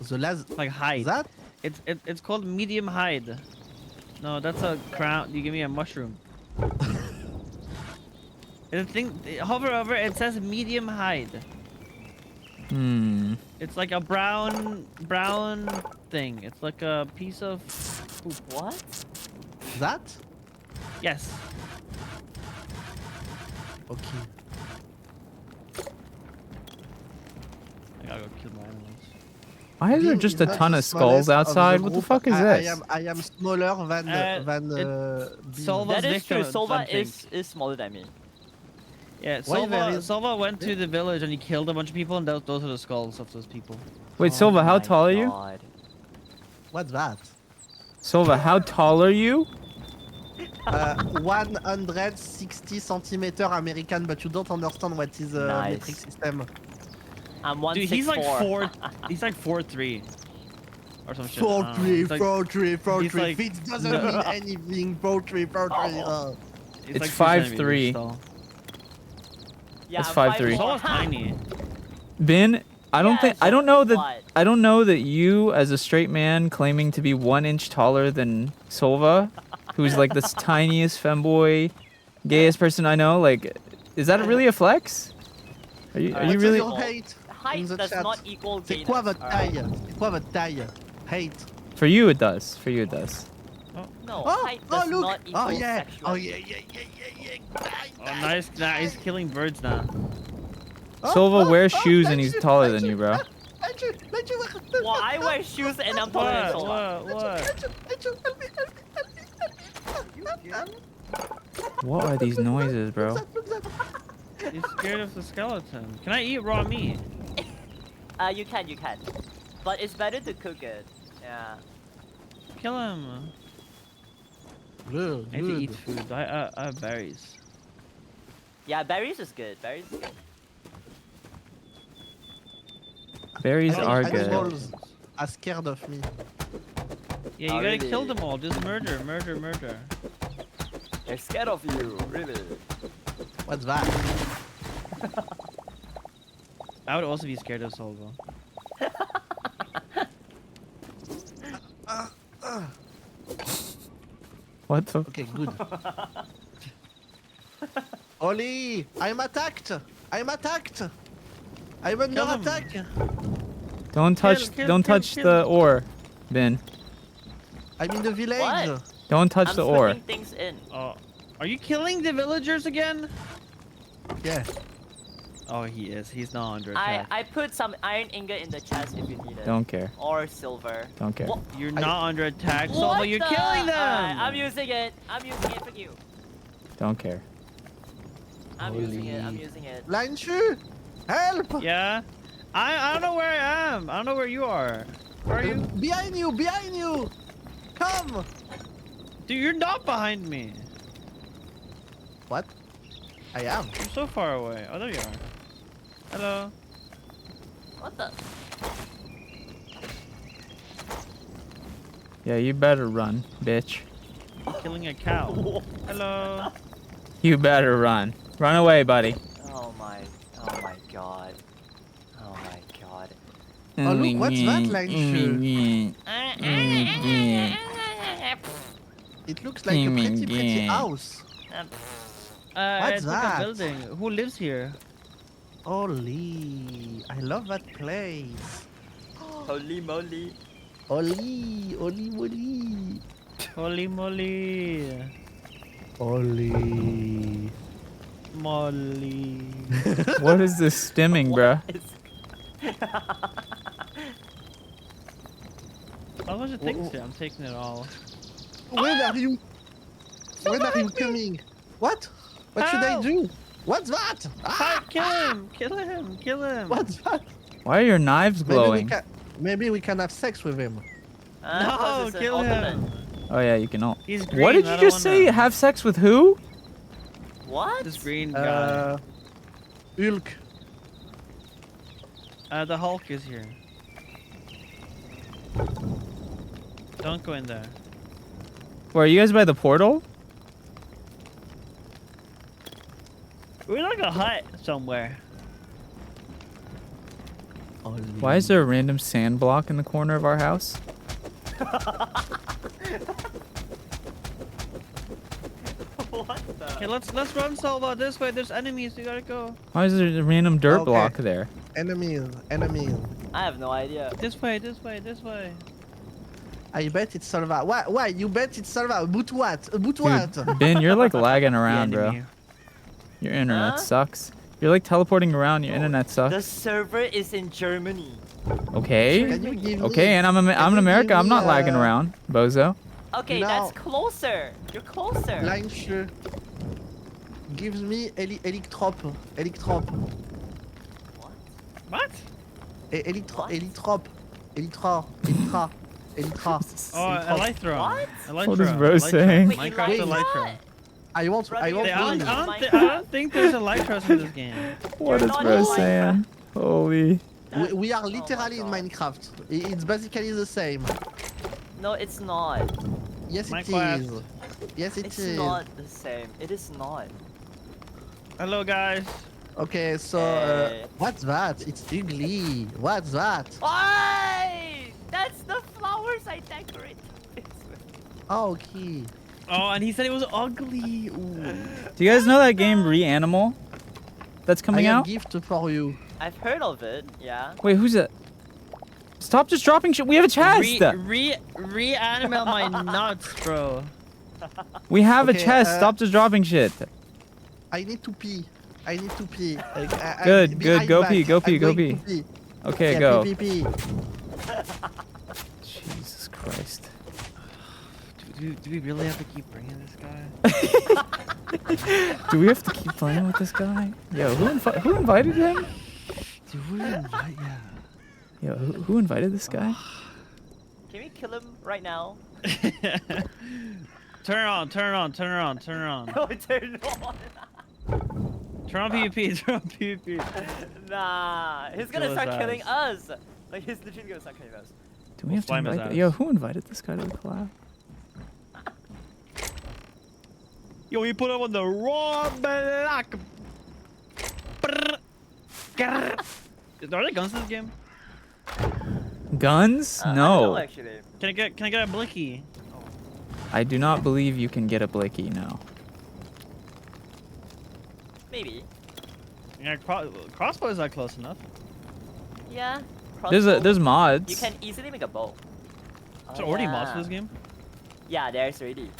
Speaker 6: The last.
Speaker 5: Like hide.
Speaker 6: That?
Speaker 5: It's called medium hide. No, that's a crown. You give me a mushroom. The thing, hover over, it says medium hide.
Speaker 1: Hmm.
Speaker 5: It's like a brown thing. It's like a piece of poop.
Speaker 4: What?
Speaker 6: That?
Speaker 5: Yes.
Speaker 6: Okay.
Speaker 5: I gotta go kill my animals.
Speaker 1: Why is there
Speaker 6: Dean
Speaker 1: just
Speaker 6: is
Speaker 1: a
Speaker 6: not
Speaker 1: ton
Speaker 6: the
Speaker 1: of skulls
Speaker 6: smallest of
Speaker 1: outside? What the
Speaker 6: group.
Speaker 1: fuck is
Speaker 6: I
Speaker 1: this?
Speaker 6: am smaller than Dean.
Speaker 5: Solva-
Speaker 4: That is
Speaker 5: victim
Speaker 4: true.
Speaker 5: of
Speaker 4: Sova
Speaker 5: something.
Speaker 4: is smaller than me.
Speaker 5: Yeah,
Speaker 6: Why there is-
Speaker 5: Solva went to the village and he killed a bunch of people, and those are the skulls of those people.
Speaker 1: Wait,
Speaker 4: Oh
Speaker 1: Silva, how
Speaker 4: my
Speaker 1: tall are you?
Speaker 4: God.
Speaker 6: What's that?
Speaker 1: Silva, how tall are you?
Speaker 6: 160 centimeter American, but you don't understand what is a
Speaker 4: Nice.
Speaker 6: metric system.
Speaker 4: I'm
Speaker 5: Dude, he's like
Speaker 4: 164.
Speaker 5: he's like 4'3". or some shit. I don't know.
Speaker 6: Fortree,
Speaker 5: It's like-
Speaker 6: fortree,
Speaker 5: he's
Speaker 6: fortree.
Speaker 5: like-
Speaker 6: It doesn't mean anything. Fortree, fortree.
Speaker 5: It's like 2
Speaker 1: 5'3".
Speaker 5: centimeters tall.
Speaker 4: Yeah,
Speaker 1: It's
Speaker 4: I'm
Speaker 1: 5'3".
Speaker 5: It's
Speaker 4: 5'4".
Speaker 5: almost tiny.
Speaker 1: Ben, I don't think
Speaker 4: Yes,
Speaker 1: I don't know that
Speaker 4: what?
Speaker 1: I don't know that you as a straight man claiming to be 1 inch taller than Solva, who's like the tiniest femboy, gayest person I know. Like, is that really a flex? Are you
Speaker 6: What's
Speaker 1: really?
Speaker 6: your hate?
Speaker 4: Height
Speaker 6: In the
Speaker 4: does
Speaker 6: chat.
Speaker 4: not equal
Speaker 6: C'est
Speaker 4: gayness.
Speaker 6: quoi votre
Speaker 4: alright?
Speaker 6: taille? C'est quoi votre taille? Hate.
Speaker 1: For you it does. For you it does.
Speaker 4: No,
Speaker 6: Oh,
Speaker 4: height
Speaker 6: oh
Speaker 4: does
Speaker 6: look.
Speaker 4: not equal
Speaker 6: Oh yeah.
Speaker 4: sexuality.
Speaker 6: Oh yeah.
Speaker 5: Oh, nice. Nah, he's killing birds now.
Speaker 1: Solva wears shoes and he's taller than you, bro.
Speaker 4: Well, I wear shoes and I'm taller than Sola.
Speaker 5: What?
Speaker 1: What are these noises, bro?
Speaker 5: He's scared of the skeleton. Can I eat raw meat?
Speaker 4: You can. But it's better to cook it. Yeah.
Speaker 5: Kill him.
Speaker 6: Good,
Speaker 5: I need to
Speaker 6: good.
Speaker 5: eat food. I have berries.
Speaker 4: Yeah, berries is good. Berries is good.
Speaker 1: Berries
Speaker 6: I think
Speaker 1: are good.
Speaker 6: animals are scared of me.
Speaker 5: Yeah, you
Speaker 4: Oh,
Speaker 5: gotta kill
Speaker 4: really?
Speaker 5: them all. Just murder, murder, murder.
Speaker 4: They're scared of you, really.
Speaker 6: What's that?
Speaker 5: I would also be scared of Solvo.
Speaker 1: What the?
Speaker 6: Okay, good. Oli, I'm attacked. I'm attacked. I'm under
Speaker 5: Kill him.
Speaker 6: attack.
Speaker 1: Don't touch.
Speaker 5: kill,
Speaker 1: don't
Speaker 5: kill,
Speaker 1: touch
Speaker 5: kill.
Speaker 1: the ore, Ben.
Speaker 6: I'm in the village.
Speaker 4: What?
Speaker 1: Don't touch
Speaker 4: I'm
Speaker 1: the ore.
Speaker 4: swinging things in.
Speaker 5: Oh, are you killing the villagers again?
Speaker 6: Yeah.
Speaker 5: Oh, he is. He's not under
Speaker 4: I
Speaker 5: attack.
Speaker 4: put some iron ingot in the chest if you need it.
Speaker 1: Don't care.
Speaker 4: Or silver.
Speaker 1: Don't care.
Speaker 4: What?
Speaker 5: You're not under attack, Solvo.
Speaker 4: What
Speaker 5: You're
Speaker 4: the-
Speaker 5: killing them.
Speaker 4: Alright, I'm using it. I'm using it for you.
Speaker 1: Don't care.
Speaker 4: I'm using it. I'm using it.
Speaker 6: Line shoe. Help.
Speaker 5: Yeah. I don't know where I am. I don't know where you are. Where are you?
Speaker 6: Behind you. Behind you. Come.
Speaker 5: Dude, you're not behind me.
Speaker 6: What? I am.
Speaker 5: You're so far away. Oh, there you are. Hello.
Speaker 4: What the?
Speaker 1: Yeah, you better run, bitch.
Speaker 5: Killing a cow. Hello.
Speaker 1: You better run. Run away, buddy.
Speaker 4: Oh my god. Oh my god.
Speaker 6: Oh, look, what's that line shoe? It looks like a pretty house. What's
Speaker 5: It's like
Speaker 6: that?
Speaker 5: a building. Who lives here?
Speaker 6: Oli, I love that place.
Speaker 4: Holy moly.
Speaker 6: Oli, Oli, Oli.
Speaker 5: Holy moly.
Speaker 6: Oli.
Speaker 5: Molly.
Speaker 1: What is this stimming, bruh?
Speaker 5: A bunch of things here. I'm taking it all.
Speaker 6: When are you? When are you coming? What? What should I
Speaker 5: Help!
Speaker 6: do? What's that?
Speaker 5: Hi, kill him! Kill him! Kill him!
Speaker 6: What's that?
Speaker 1: Why are your knives glowing?
Speaker 6: Maybe we can have sex with him.
Speaker 5: No,
Speaker 4: This is an
Speaker 5: kill
Speaker 4: ultimate.
Speaker 5: him!
Speaker 1: Oh yeah, you can all.
Speaker 5: He's green.
Speaker 1: What did
Speaker 5: I
Speaker 1: you
Speaker 5: don't
Speaker 1: just say?
Speaker 5: wanna-
Speaker 1: Have sex with who?
Speaker 4: What?
Speaker 5: This green guy.
Speaker 6: Hulk.
Speaker 5: The Hulk is here. Don't go in there.
Speaker 1: Where are you guys by the portal?
Speaker 5: We're like a hut somewhere.
Speaker 6: Oli.
Speaker 1: Why is there a random sand block in the corner of our house?
Speaker 4: What the?
Speaker 5: Okay, let's run, Salva. This way. There's enemies. We gotta go.
Speaker 1: Why is there a random dirt
Speaker 6: Okay.
Speaker 1: block there?
Speaker 6: Enemies, enemies.
Speaker 4: I have no idea.
Speaker 5: This way. This way. This way.
Speaker 6: I bet it's Salva. Why? You bet it's Salva? About what? About what?
Speaker 1: Dude, Ben, you're like lagging
Speaker 5: The
Speaker 1: around, bro.
Speaker 5: enemy.
Speaker 1: Your internet
Speaker 4: Huh?
Speaker 1: sucks. You're like teleporting around. Your internet
Speaker 4: The
Speaker 1: sucks.
Speaker 4: server is in Germany.
Speaker 1: Okay.
Speaker 6: Can you give
Speaker 1: Okay,
Speaker 6: me?
Speaker 1: and I'm
Speaker 6: you
Speaker 1: in America.
Speaker 6: give
Speaker 1: I'm not
Speaker 6: me,
Speaker 1: lagging around, bozo.
Speaker 4: Okay,
Speaker 6: No.
Speaker 4: that's closer. You're closer.
Speaker 6: Line shoe. Gives me Electrop. Electrop.
Speaker 4: What?
Speaker 5: What?
Speaker 6: Electrop. Electrop. Electra. Electra. Electra.
Speaker 5: Oh, Elytra.
Speaker 4: What?
Speaker 5: Elytra.
Speaker 1: What is bro
Speaker 5: Elytra.
Speaker 1: saying?
Speaker 4: Wait,
Speaker 5: Minecraft
Speaker 6: Wait.
Speaker 5: Elytra.
Speaker 6: I want. I want.
Speaker 5: Hey, I
Speaker 6: money.
Speaker 5: don't think there's Elytras in this game.
Speaker 1: What
Speaker 4: You're
Speaker 1: is
Speaker 4: not
Speaker 1: bro
Speaker 4: in
Speaker 1: saying? Holy.
Speaker 6: We are literally in
Speaker 4: God.
Speaker 6: Minecraft. It's basically the same.
Speaker 4: No, it's not.
Speaker 6: Yes, it
Speaker 5: Minecraft.
Speaker 6: is. Yes, it
Speaker 4: It's
Speaker 6: is.
Speaker 4: not the same. It is not.
Speaker 5: Hello, guys.
Speaker 6: Okay, so
Speaker 4: Hey.
Speaker 6: what's that? It's ugly. What's that?
Speaker 4: Why? That's the flowers I decorate.
Speaker 6: Oh, okay.
Speaker 5: Oh, and he said it was ugly. Ooh.
Speaker 1: Do you guys know that game Reanimal? That's coming
Speaker 6: I have
Speaker 1: out?
Speaker 6: gift for you.
Speaker 4: I've heard of it. Yeah.
Speaker 1: Wait, who's that? Stop just dropping shit. We have a chest.
Speaker 5: Reanimate my nuts, bro.
Speaker 1: We have a
Speaker 6: Okay,
Speaker 1: chest. Stop just dropping shit.
Speaker 6: I need to pee. I need to pee.
Speaker 1: Good,
Speaker 6: be
Speaker 1: good.
Speaker 6: right
Speaker 1: Go
Speaker 6: back.
Speaker 1: pee, go
Speaker 6: I'm
Speaker 1: pee, go
Speaker 6: going to
Speaker 1: pee. Okay,
Speaker 6: Yeah,
Speaker 1: go.
Speaker 6: Pee, pee, pee.
Speaker 1: Jesus Christ.
Speaker 5: Do we really have to keep bringing this guy?
Speaker 1: Do we have to keep playing with this guy? Yo, who invited him?
Speaker 5: Do we invite?
Speaker 1: Yo, who invited this guy?
Speaker 4: Can we kill him right now?
Speaker 5: Yeah. Turn it on. Turn it on. Turn it on. Turn it on.
Speaker 4: No, turn on.
Speaker 5: Turn on PvP. Turn on PvP.
Speaker 4: Nah, he's gonna
Speaker 5: Kill his
Speaker 4: start killing
Speaker 5: ass.
Speaker 4: us. Like he's literally gonna start killing us.
Speaker 1: Do we
Speaker 5: We'll
Speaker 1: have to
Speaker 5: flame his
Speaker 1: invite?
Speaker 5: ass.
Speaker 1: Yo, who invited this guy to the collab?
Speaker 5: Yo, you put him on the raw block. Brrr. Grrr. Are there guns in this game?
Speaker 1: Guns?
Speaker 4: I don't know,
Speaker 1: No.
Speaker 4: actually.
Speaker 5: Can I get a blicky?
Speaker 1: I do not believe you can get a blicky now.
Speaker 4: Maybe.
Speaker 5: Yeah, crossbow is not close enough.
Speaker 4: Yeah.
Speaker 1: There's
Speaker 4: crossbow.
Speaker 1: mods.
Speaker 4: You can easily make a bow.
Speaker 5: Is there already mods for this
Speaker 4: yeah.
Speaker 5: game?
Speaker 4: Yeah, there's already.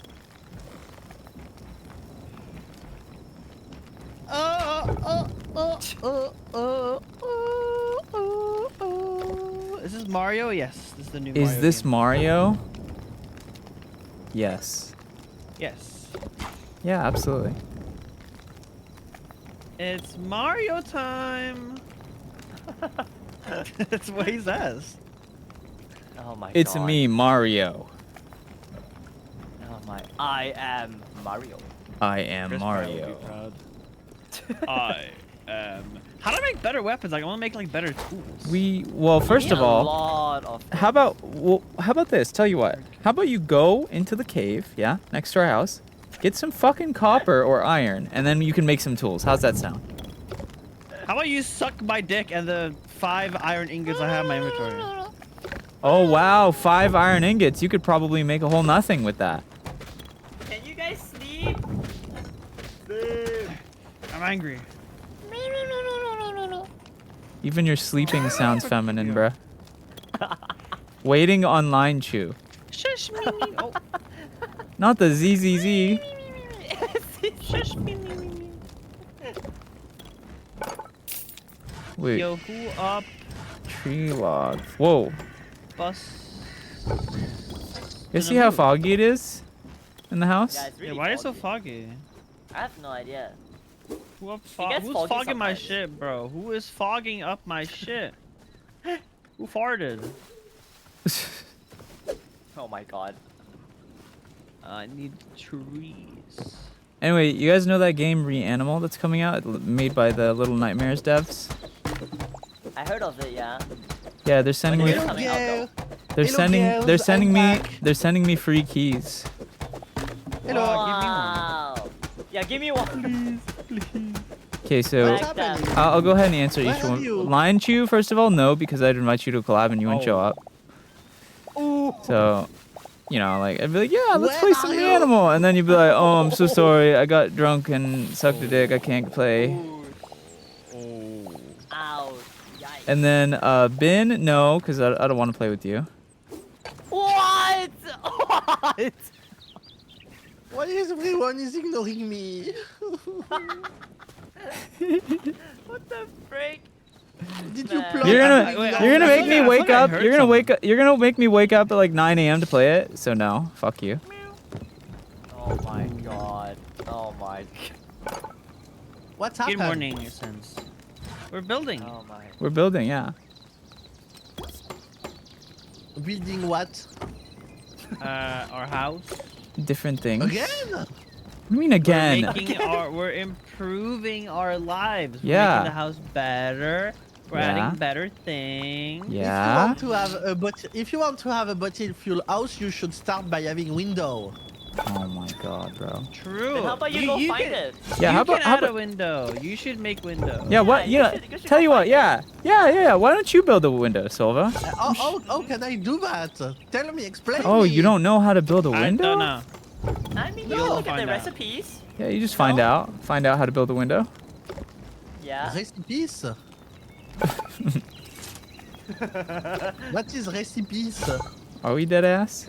Speaker 5: Is this Mario? Yes, this is the new
Speaker 1: Is
Speaker 5: Mario
Speaker 1: this
Speaker 5: game.
Speaker 1: Mario? Yes.
Speaker 5: Yes.
Speaker 1: Yeah, absolutely.
Speaker 5: It's Mario time. That's what he says.
Speaker 4: Oh my
Speaker 1: It's
Speaker 4: god.
Speaker 1: me, Mario.
Speaker 4: Oh my. I am Mario.
Speaker 1: I am
Speaker 5: Chris Pratt would be
Speaker 1: Mario.
Speaker 5: proud. I am. How do I make better weapons? Like, I want to make like better tools.
Speaker 1: Well, first
Speaker 4: Need
Speaker 1: of
Speaker 4: a
Speaker 1: all,
Speaker 4: lot of
Speaker 1: how about this? Tell you what. How about you go into the cave, yeah, next to our house, get some fucking copper or iron, and then you can make some tools. How's that sound?
Speaker 5: How about you suck my dick and the 5 iron ingots I have in my inventory?
Speaker 1: Oh wow, 5 iron ingots. You could probably make a whole nothing with that.
Speaker 4: Can you guys sleep?
Speaker 5: I'm angry.
Speaker 1: Even your sleeping sounds feminine, bruh. Waiting on line chew.
Speaker 5: Shush me. Oh,
Speaker 1: Not the ZZZ.
Speaker 5: shush me.
Speaker 1: Wait,
Speaker 5: Yo, who up?
Speaker 1: tree log. Whoa.
Speaker 5: Bus.
Speaker 1: You see how foggy it is in the house?
Speaker 4: Yeah, it's
Speaker 5: Yeah,
Speaker 4: really
Speaker 5: why is it so
Speaker 4: foggy.
Speaker 5: foggy?
Speaker 4: I have no idea.
Speaker 5: Who up
Speaker 4: gets
Speaker 5: who's
Speaker 4: foggy
Speaker 5: fogging my
Speaker 4: sometimes.
Speaker 5: shit, bro? Who is fogging up my shit? Who farted?
Speaker 4: Oh my god.
Speaker 5: I need trees.
Speaker 1: Anyway, you guys know that game Reanimal that's coming out, made by the Little Nightmares devs?
Speaker 4: I heard of it, yeah.
Speaker 1: Yeah, they're sending
Speaker 4: When
Speaker 1: me.
Speaker 4: is it coming out, though?
Speaker 1: They're
Speaker 6: Hello,
Speaker 1: sending.
Speaker 6: girls,
Speaker 1: They're sending
Speaker 6: I'm
Speaker 1: me.
Speaker 6: back.
Speaker 1: They're sending me free keys.
Speaker 6: Hello.
Speaker 4: Wow. Yeah, give me one.
Speaker 1: Okay, so
Speaker 6: What's
Speaker 4: Like that.
Speaker 6: happening?
Speaker 1: I'll go ahead and answer
Speaker 6: Where
Speaker 1: each
Speaker 6: are
Speaker 1: one.
Speaker 6: you?
Speaker 1: Lion Chew, first of all, no, because I'd invite you to collab and you wouldn't show
Speaker 5: Oh.
Speaker 1: up. So, you know, like I'd be like, yeah, let's
Speaker 6: Where
Speaker 1: play
Speaker 6: are
Speaker 1: some
Speaker 6: you?
Speaker 1: Reanimal, and then you'd be like, oh, I'm so sorry, I got drunk and sucked a dick, I can't play.
Speaker 4: Ow. Yikes.
Speaker 1: And then Bin, no, because I don't want to play with you.
Speaker 4: What? What?
Speaker 6: Why is everyone is ignoring me?
Speaker 4: What the frick?
Speaker 6: Did you
Speaker 4: Nah.
Speaker 6: plug?
Speaker 1: You're gonna,
Speaker 5: Wait,
Speaker 1: you're gonna
Speaker 5: I
Speaker 1: make
Speaker 5: thought
Speaker 1: me
Speaker 5: I
Speaker 1: wake up.
Speaker 5: heard
Speaker 1: You're gonna wake
Speaker 5: something.
Speaker 1: up. You're gonna make me wake up at like 9 a.m. to play it. So no, fuck you.
Speaker 4: Oh my god. Oh my god.
Speaker 6: What's
Speaker 5: Good
Speaker 6: happened?
Speaker 5: morning, Sense. We're building.
Speaker 4: Oh my.
Speaker 1: We're building, yeah.
Speaker 6: Building what?
Speaker 5: Our house.
Speaker 1: Different things.
Speaker 6: Again?
Speaker 1: What do you mean again?
Speaker 5: We're improving our lives. We're
Speaker 1: Yeah.
Speaker 5: making the house better We're
Speaker 1: Yeah.
Speaker 5: adding better things.
Speaker 6: If you
Speaker 1: Yeah.
Speaker 6: want to have a if you want to have a bottle fuel house, you should start by having window.
Speaker 1: Oh my god, bro.
Speaker 5: True.
Speaker 4: Then how about you go find
Speaker 5: can,
Speaker 4: it?
Speaker 1: Yeah.
Speaker 5: you
Speaker 1: How about
Speaker 5: can
Speaker 1: how
Speaker 5: add a
Speaker 1: about?
Speaker 5: window. You should make window.
Speaker 1: Yeah. What?
Speaker 4: you
Speaker 1: Yeah.
Speaker 4: should
Speaker 1: Tell
Speaker 4: go
Speaker 1: you what.
Speaker 4: find
Speaker 1: Yeah. Yeah. Why don't you build a window, Silva?
Speaker 6: How can I do that? Tell me, explain
Speaker 1: Oh,
Speaker 6: me.
Speaker 1: you don't know how to build a
Speaker 5: I
Speaker 1: window?
Speaker 5: don't know.
Speaker 4: I mean, you
Speaker 5: You'll
Speaker 4: look at the
Speaker 5: find out.
Speaker 4: recipes.
Speaker 1: Yeah, you just find
Speaker 4: No.
Speaker 1: out. Find out how to build a window.
Speaker 4: Yeah.
Speaker 6: Recipes? What is recipes?
Speaker 1: Are we dead ass?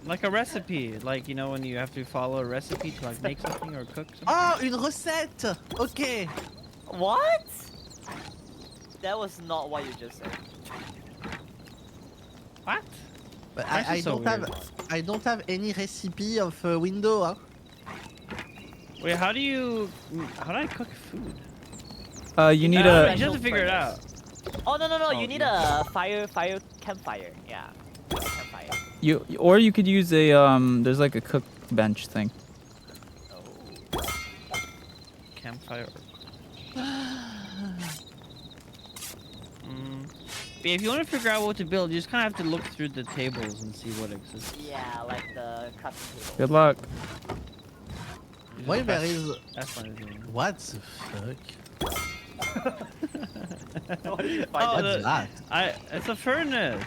Speaker 5: Like a recipe. Like, you know, when you have to follow a recipe to like make something or cook something.
Speaker 6: Oh, une recette. Okay.
Speaker 4: What? That was not what you just said.
Speaker 5: What?
Speaker 6: But
Speaker 5: That's
Speaker 6: I
Speaker 5: just so
Speaker 6: don't have
Speaker 5: weird.
Speaker 6: I don't have any recipe of window. Huh?
Speaker 5: Wait, how do I cook food?
Speaker 1: You need
Speaker 5: You
Speaker 1: a.
Speaker 5: just have to figure it out.
Speaker 4: Oh no.
Speaker 5: Oh,
Speaker 4: You need
Speaker 5: yeah.
Speaker 4: a campfire. Yeah. Campfire.
Speaker 1: Or you could use a There's like a cook bench thing.
Speaker 4: Oh.
Speaker 5: Campfire. But if you want to figure out what to build, you just kind of have to look through the tables and see what exists.
Speaker 4: Yeah, like the crafting table.
Speaker 1: Good luck.
Speaker 6: Why there is
Speaker 5: That's what I'm doing.
Speaker 6: what the fuck?
Speaker 4: What do you
Speaker 5: Oh,
Speaker 4: find?
Speaker 6: What's that?
Speaker 5: It's a furnace.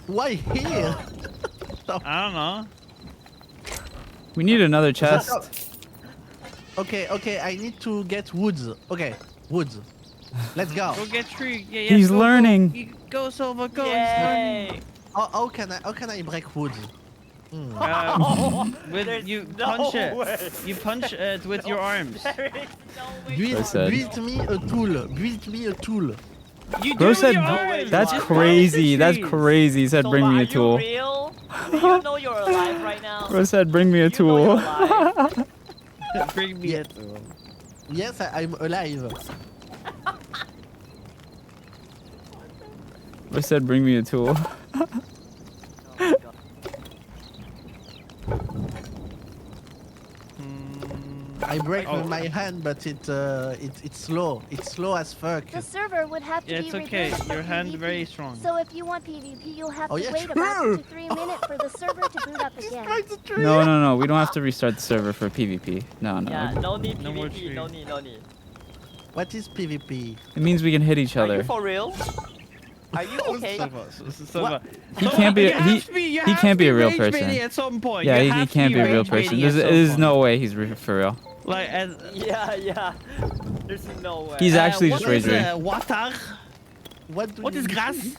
Speaker 6: Why here?
Speaker 5: I don't know.
Speaker 1: We need another chest.
Speaker 6: Okay, I need to get woods. Okay, woods. Let's go.
Speaker 5: Go get tree. Yeah,
Speaker 1: He's
Speaker 5: go,
Speaker 1: learning.
Speaker 5: Go, Silva, go. He's learning.
Speaker 4: Yay!
Speaker 6: How can I break wood? Hmm.
Speaker 5: With
Speaker 4: There's
Speaker 5: you
Speaker 4: no
Speaker 5: punch it.
Speaker 4: way.
Speaker 5: You punch it with your arms.
Speaker 4: There is no way.
Speaker 6: Build,
Speaker 1: said.
Speaker 6: build me a tool. Build me a tool.
Speaker 5: You do
Speaker 1: Bro
Speaker 5: it with
Speaker 1: said,
Speaker 5: your arms.
Speaker 1: that's
Speaker 5: Just punch the
Speaker 1: crazy. That's
Speaker 5: trees.
Speaker 1: crazy. He said,
Speaker 4: So,
Speaker 1: bring me
Speaker 4: are
Speaker 1: a tool.
Speaker 4: You real? Do you know you're alive right now?
Speaker 1: Bro said, bring me a
Speaker 4: You know you're
Speaker 1: tool.
Speaker 4: alive.
Speaker 5: Bring me
Speaker 6: Yeah.
Speaker 5: it.
Speaker 6: Yes, I'm alive.
Speaker 1: Bro said, bring me a tool.
Speaker 4: Oh my God.
Speaker 6: I break
Speaker 5: Oh.
Speaker 6: with my hand, but it's slow. It's slow as fuck.
Speaker 2: The server would have to
Speaker 5: Yeah,
Speaker 2: be
Speaker 5: it's okay.
Speaker 2: rebooted for
Speaker 5: Your hand
Speaker 2: PvP.
Speaker 5: very strong.
Speaker 2: So if you want PvP, you'll have
Speaker 6: Oh,
Speaker 2: to
Speaker 6: yeah,
Speaker 2: wait
Speaker 6: sure.
Speaker 2: about 2 to 3 minutes for the server to boot up again.
Speaker 1: No. We don't have to restart the server for PvP. No.
Speaker 4: Yeah, no need
Speaker 5: No more
Speaker 4: PvP, no need.
Speaker 6: What is PvP?
Speaker 1: It means we can hit each
Speaker 4: Are you
Speaker 1: other.
Speaker 4: for real? Are you okay?
Speaker 5: Silva.
Speaker 1: He can't be. He can't be a real person.
Speaker 5: At some point.
Speaker 1: Yeah,
Speaker 5: You
Speaker 1: he
Speaker 5: have to
Speaker 1: can't be a real
Speaker 5: rage baiting
Speaker 1: person.
Speaker 5: at some
Speaker 1: There's
Speaker 5: point.
Speaker 1: no way he's for real.
Speaker 5: Like,
Speaker 4: Yeah. There's no way.
Speaker 1: He's actually
Speaker 5: what
Speaker 1: just rage
Speaker 5: is,
Speaker 1: baiting.
Speaker 5: water?
Speaker 6: What
Speaker 5: What
Speaker 6: do
Speaker 5: is
Speaker 6: you
Speaker 5: grass?
Speaker 6: mean?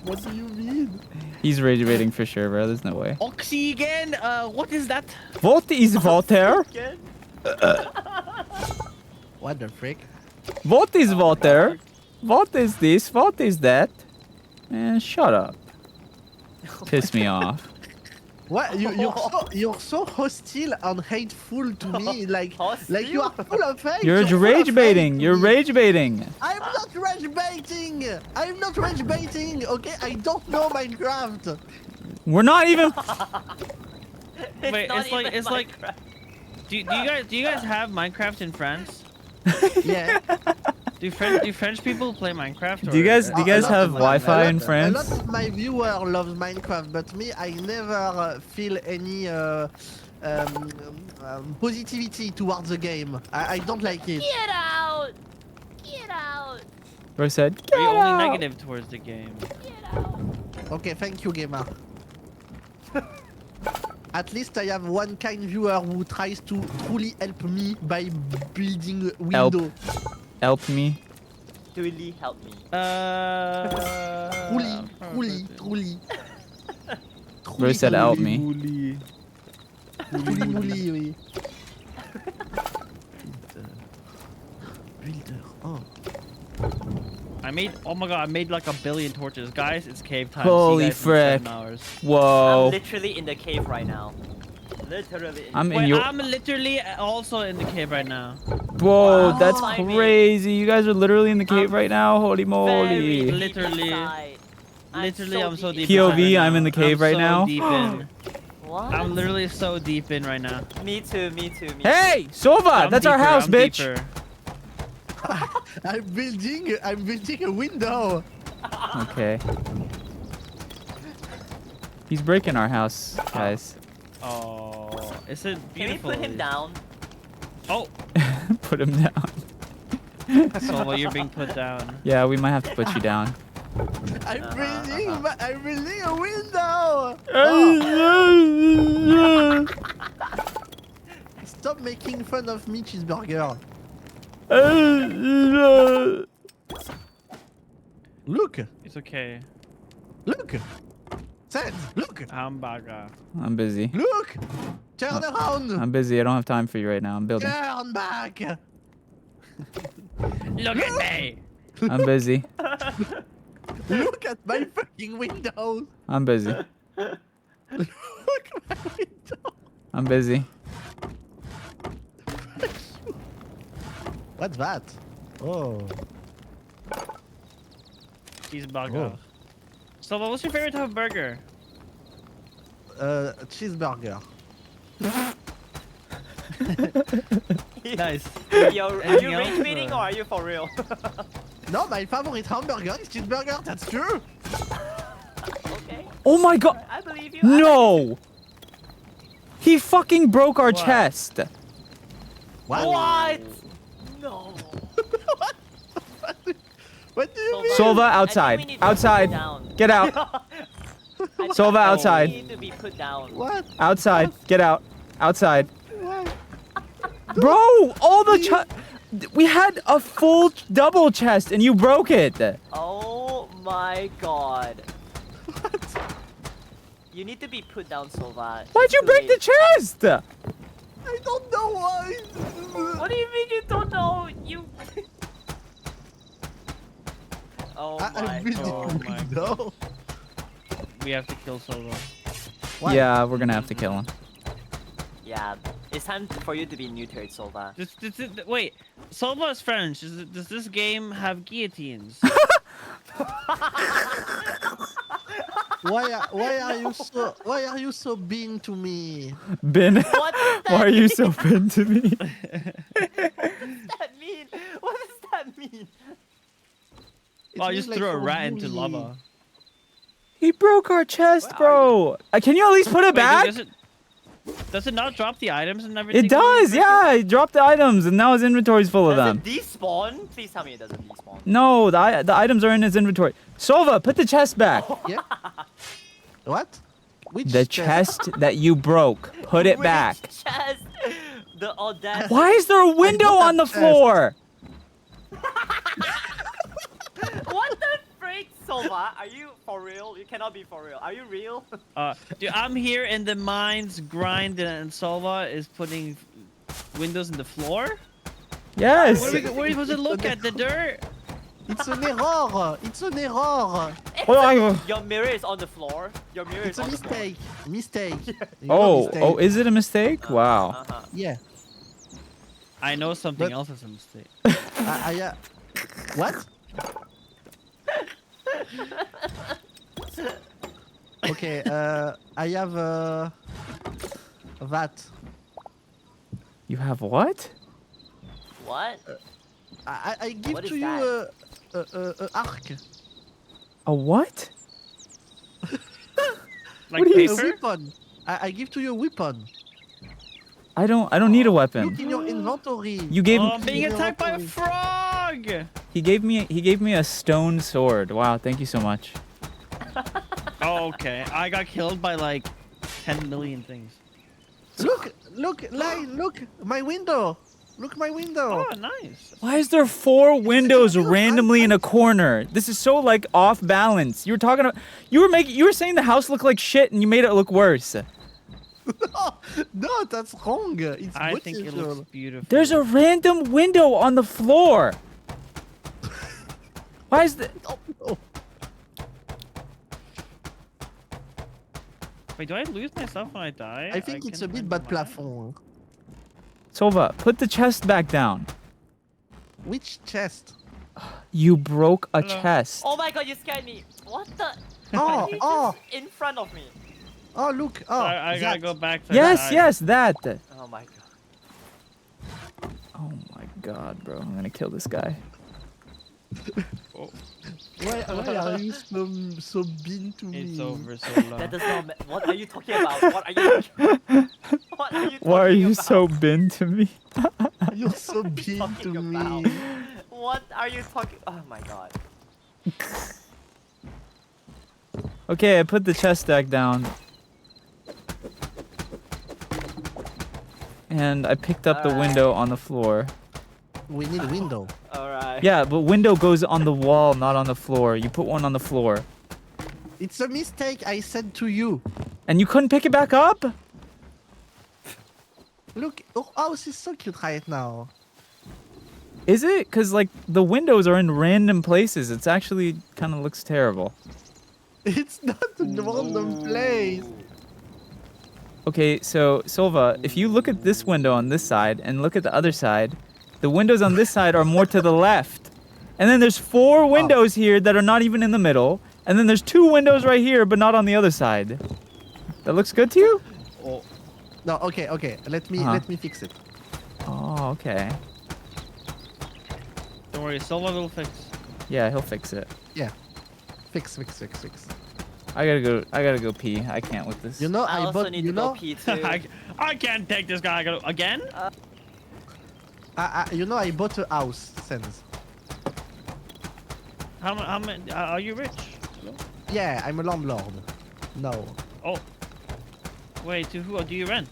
Speaker 6: What do you mean?
Speaker 1: He's rage baiting for sure, bro. There's no way.
Speaker 5: Oxygen? What is that?
Speaker 1: What is water?
Speaker 4: Again?
Speaker 6: What the frick?
Speaker 1: What is water? What is this? What is that? Man, shut up. Piss me off.
Speaker 6: What you're so hostile and hateful to me. Like you are
Speaker 4: Hostile?
Speaker 6: full of hate.
Speaker 1: You're
Speaker 6: full of
Speaker 1: rage
Speaker 6: hate
Speaker 1: baiting.
Speaker 6: to
Speaker 1: You're
Speaker 6: me.
Speaker 1: rage baiting.
Speaker 6: I'm not rage baiting. I'm not rage baiting. Okay, I don't know Minecraft.
Speaker 1: We're not even.
Speaker 5: Wait,
Speaker 4: not
Speaker 5: it's like-
Speaker 4: even
Speaker 5: it's like-
Speaker 4: Minecraft.
Speaker 5: Do you guys have Minecraft in France?
Speaker 6: Yeah.
Speaker 5: Do French people play Minecraft?
Speaker 1: Do you guys
Speaker 6: A lot
Speaker 1: have
Speaker 6: of-
Speaker 1: Wi-Fi
Speaker 6: a
Speaker 1: in
Speaker 6: lot-
Speaker 1: France?
Speaker 6: A lot of my viewer loves Minecraft, but me, I never feel any positivity towards the game. I don't like it.
Speaker 2: Get out! Get out!
Speaker 1: Bro said.
Speaker 5: Are you
Speaker 1: "Get
Speaker 5: only
Speaker 1: out."
Speaker 5: negative towards the game?
Speaker 2: Get out!
Speaker 6: Okay, thank you, gamer. At least I have one kind viewer who tries to truly help me by building a
Speaker 1: Help.
Speaker 6: window.
Speaker 1: Help me.
Speaker 4: Really help me.
Speaker 6: Truly.
Speaker 1: Bro said help me.
Speaker 6: Truly, oui. Builder. Oh.
Speaker 5: Oh my god, I made like 1 billion torches. Guys, it's cave time.
Speaker 1: Holy
Speaker 5: See you guys in 7
Speaker 1: frick.
Speaker 5: hours.
Speaker 4: I'm
Speaker 1: Whoa.
Speaker 4: literally in the cave right now. Literally.
Speaker 1: I'm in
Speaker 5: Wait,
Speaker 1: your.
Speaker 5: I'm literally also in the cave right now.
Speaker 1: Whoa,
Speaker 4: Wow.
Speaker 1: that's
Speaker 4: Find me.
Speaker 1: crazy. You guys are literally in the cave
Speaker 4: I'm
Speaker 1: right now. Holy
Speaker 4: Very
Speaker 1: moly.
Speaker 4: deep
Speaker 5: Literally.
Speaker 4: inside.
Speaker 5: Literally, I'm so deep.
Speaker 1: POV,
Speaker 5: inside right
Speaker 1: I'm in
Speaker 5: now.
Speaker 1: the cave right
Speaker 5: so
Speaker 1: now.
Speaker 5: Deep in.
Speaker 4: What?
Speaker 5: I'm literally so deep in right now.
Speaker 4: Me too.
Speaker 1: Hey, Sova,
Speaker 5: I'm
Speaker 1: that's our
Speaker 5: deeper,
Speaker 1: house,
Speaker 5: I'm
Speaker 1: bitch.
Speaker 5: deeper.
Speaker 6: I'm building a window.
Speaker 1: Okay. He's breaking our house, guys.
Speaker 5: Oh, is it
Speaker 4: Can we
Speaker 5: beautiful?
Speaker 4: put him down?
Speaker 5: Oh,
Speaker 1: Put him down.
Speaker 5: Sova, you're being put down.
Speaker 1: Yeah, we might have to put you down.
Speaker 6: I'm building a window. Stop making fun of me, cheeseburger. Look,
Speaker 5: It's okay.
Speaker 6: look. Seth, look,
Speaker 5: Hamburger.
Speaker 1: I'm busy.
Speaker 6: look. Turn around.
Speaker 1: I'm busy. I don't have time for you right now. I'm building.
Speaker 6: Turn back.
Speaker 5: Look at me.
Speaker 1: I'm busy.
Speaker 6: Look at my fucking windows.
Speaker 1: I'm busy.
Speaker 6: Look at my window.
Speaker 1: I'm busy.
Speaker 6: What's that? Oh.
Speaker 5: Cheeseburger. Sova, what's your favorite type of burger?
Speaker 6: Cheeseburger.
Speaker 5: Nice.
Speaker 4: Are you
Speaker 5: Anything else,
Speaker 4: rage baiting
Speaker 5: or-
Speaker 4: or are you for real?
Speaker 6: No, my favorite hamburger is cheeseburger. That's true.
Speaker 4: Okay,
Speaker 1: Oh my god!
Speaker 4: I believe you.
Speaker 1: No! He fucking broke our
Speaker 5: What?
Speaker 1: chest.
Speaker 4: What? No.
Speaker 6: What do you
Speaker 4: Sova,
Speaker 6: mean?
Speaker 1: Sova,
Speaker 4: I think
Speaker 1: outside.
Speaker 4: we need to be
Speaker 1: Outside.
Speaker 4: put down.
Speaker 1: Get out.
Speaker 4: I think
Speaker 1: Sova,
Speaker 4: we
Speaker 1: outside.
Speaker 4: need to be put down.
Speaker 6: What?
Speaker 1: Outside. Get out. Outside.
Speaker 6: What?
Speaker 1: Bro, all the we had a full double chest and you broke it.
Speaker 4: Oh my god. You need to be put down, Sova.
Speaker 1: Why'd you break the chest?
Speaker 6: I don't know why.
Speaker 4: What do you mean you don't know? You. Oh my
Speaker 6: I'm building
Speaker 5: Oh
Speaker 6: a
Speaker 5: my
Speaker 6: window.
Speaker 5: We have to kill Sova.
Speaker 6: Why?
Speaker 1: Yeah, we're gonna have to kill him.
Speaker 4: Yeah, it's time for you to be neutered, Sova.
Speaker 5: Wait, Sova is French. Does this game have guillotines?
Speaker 6: Why are you so mean to me?
Speaker 1: Bin,
Speaker 4: What does that
Speaker 1: why are you
Speaker 4: mean?
Speaker 1: so bin to me?
Speaker 4: What does that mean? What does that mean?
Speaker 6: It
Speaker 5: Oh, I
Speaker 6: means
Speaker 5: just
Speaker 6: like
Speaker 5: threw a
Speaker 6: so
Speaker 5: rat into
Speaker 6: bully.
Speaker 5: lava.
Speaker 1: He broke our chest,
Speaker 4: Where are
Speaker 1: bro. Can you at least put it
Speaker 5: Wait,
Speaker 1: back?
Speaker 5: does it not drop the items and everything?
Speaker 1: It does, yeah. He dropped the items and now his inventory's full of
Speaker 4: Does
Speaker 1: them.
Speaker 4: it despawn? Please tell me it doesn't despawn.
Speaker 1: No, the items are in his inventory. Sova, put the chest back.
Speaker 6: Yeah. What? Which
Speaker 1: The chest that you broke, put it
Speaker 4: Which
Speaker 1: back.
Speaker 4: chest? The audacity.
Speaker 1: Why is there a window
Speaker 6: don't
Speaker 1: on the
Speaker 6: have chest.
Speaker 1: floor?
Speaker 4: What the freak, Sova? Are you for real? You cannot be for real. Are you real?
Speaker 5: Dude, I'm here in the mines grinding, and Sova is putting windows in the floor.
Speaker 1: Yes.
Speaker 5: Where are we supposed to look at the dirt?
Speaker 6: It's an error. It's an error.
Speaker 4: Your mirror is on the floor. Your mirror
Speaker 6: It's
Speaker 4: is
Speaker 6: a
Speaker 4: on the floor.
Speaker 6: mistake. Mistake. You know
Speaker 1: Oh,
Speaker 6: mistake.
Speaker 1: oh, is it a mistake? Wow.
Speaker 4: Uh-huh.
Speaker 6: Yeah.
Speaker 5: I know something
Speaker 6: But-
Speaker 5: else is a mistake.
Speaker 6: What? Okay. I have that.
Speaker 1: You have what?
Speaker 4: What?
Speaker 6: I give
Speaker 4: What is
Speaker 6: to you a arc.
Speaker 1: A what?
Speaker 5: Like
Speaker 1: do you
Speaker 6: A
Speaker 5: paper?
Speaker 6: weapon. I give to you a weapon.
Speaker 1: I don't need a weapon.
Speaker 6: Look in your inventory.
Speaker 1: You gave
Speaker 5: Oh, I'm being
Speaker 6: Your
Speaker 5: attacked by a
Speaker 6: inventory.
Speaker 5: frog!
Speaker 1: he gave me a stone sword. Wow, thank you so much.
Speaker 5: Oh, okay. I got killed by like 10 million things.
Speaker 6: Look, Line, look, my window. Look my window.
Speaker 5: Oh, nice.
Speaker 1: Why is there 4 windows randomly in a corner? This is so like off balance. You were talking about you were saying the house looked like shit and you made it look worse.
Speaker 6: No, that's wrong. It's
Speaker 5: I think it
Speaker 6: beautiful.
Speaker 5: looks beautiful.
Speaker 1: There's a random window on the floor. Why is the
Speaker 6: Oh,
Speaker 5: Wait, do I lose my stuff when I die?
Speaker 6: I think it's a
Speaker 5: can't
Speaker 6: bit
Speaker 5: remember
Speaker 6: bad
Speaker 5: mine.
Speaker 6: plafond.
Speaker 1: Sova, put the chest back down.
Speaker 6: Which chest?
Speaker 1: You broke a
Speaker 5: Hello.
Speaker 1: chest.
Speaker 4: Oh my god, you scared me. What the?
Speaker 6: Oh,
Speaker 4: He's
Speaker 6: oh,
Speaker 4: just in front of me.
Speaker 6: oh, look. Oh,
Speaker 5: I gotta
Speaker 6: that.
Speaker 5: go back to
Speaker 1: Yes,
Speaker 5: die.
Speaker 1: yes, that.
Speaker 4: Oh my god.
Speaker 1: Oh my god, bro. I'm gonna kill this guy.
Speaker 6: Why are you so mean to me?
Speaker 5: It's over so long.
Speaker 4: That does not. What are you talking about? What are you? What are you?
Speaker 1: Why are
Speaker 4: talking
Speaker 1: you
Speaker 4: about?
Speaker 1: so bin to me?
Speaker 6: You're so mean to
Speaker 4: talking
Speaker 6: me.
Speaker 4: about? What are you talking? Oh my god.
Speaker 1: Okay, I put the chest stack down. And I picked up the
Speaker 4: Alright.
Speaker 1: window on the floor.
Speaker 6: We need a window.
Speaker 4: All right.
Speaker 1: Yeah, but window goes on the wall, not on the floor. You put one on the floor.
Speaker 6: It's a mistake I said to you.
Speaker 1: And you couldn't pick it back up?
Speaker 6: Look, our house is so cute right now.
Speaker 1: Is it? Because, like, the windows are in random places. It's actually kind of looks terrible.
Speaker 6: It's not a random place.
Speaker 1: Okay, so, Silva, if you look at this window on this side and look at the other side, the windows on this side are more to the left. And then there's 4 windows here that are not even in the middle. And then there's 2 windows right here, but not on the other side. That looks good to you?
Speaker 5: Oh,
Speaker 6: No, okay. Let me fix it.
Speaker 1: Oh, okay.
Speaker 5: don't worry, Silva will fix.
Speaker 1: Yeah, he'll fix it.
Speaker 6: Fix.
Speaker 1: I gotta go pee. I can't with this.
Speaker 6: You know,
Speaker 4: I
Speaker 6: I
Speaker 4: also
Speaker 6: bought.
Speaker 4: need
Speaker 6: You
Speaker 4: to go
Speaker 6: know,
Speaker 4: pee too.
Speaker 5: I can't take this guy. I gotta again.
Speaker 6: I bought a house. Sense.
Speaker 5: How many? Are you rich?
Speaker 6: Yeah, I'm a landlord. No.
Speaker 5: Oh. Wait, to who do you rent?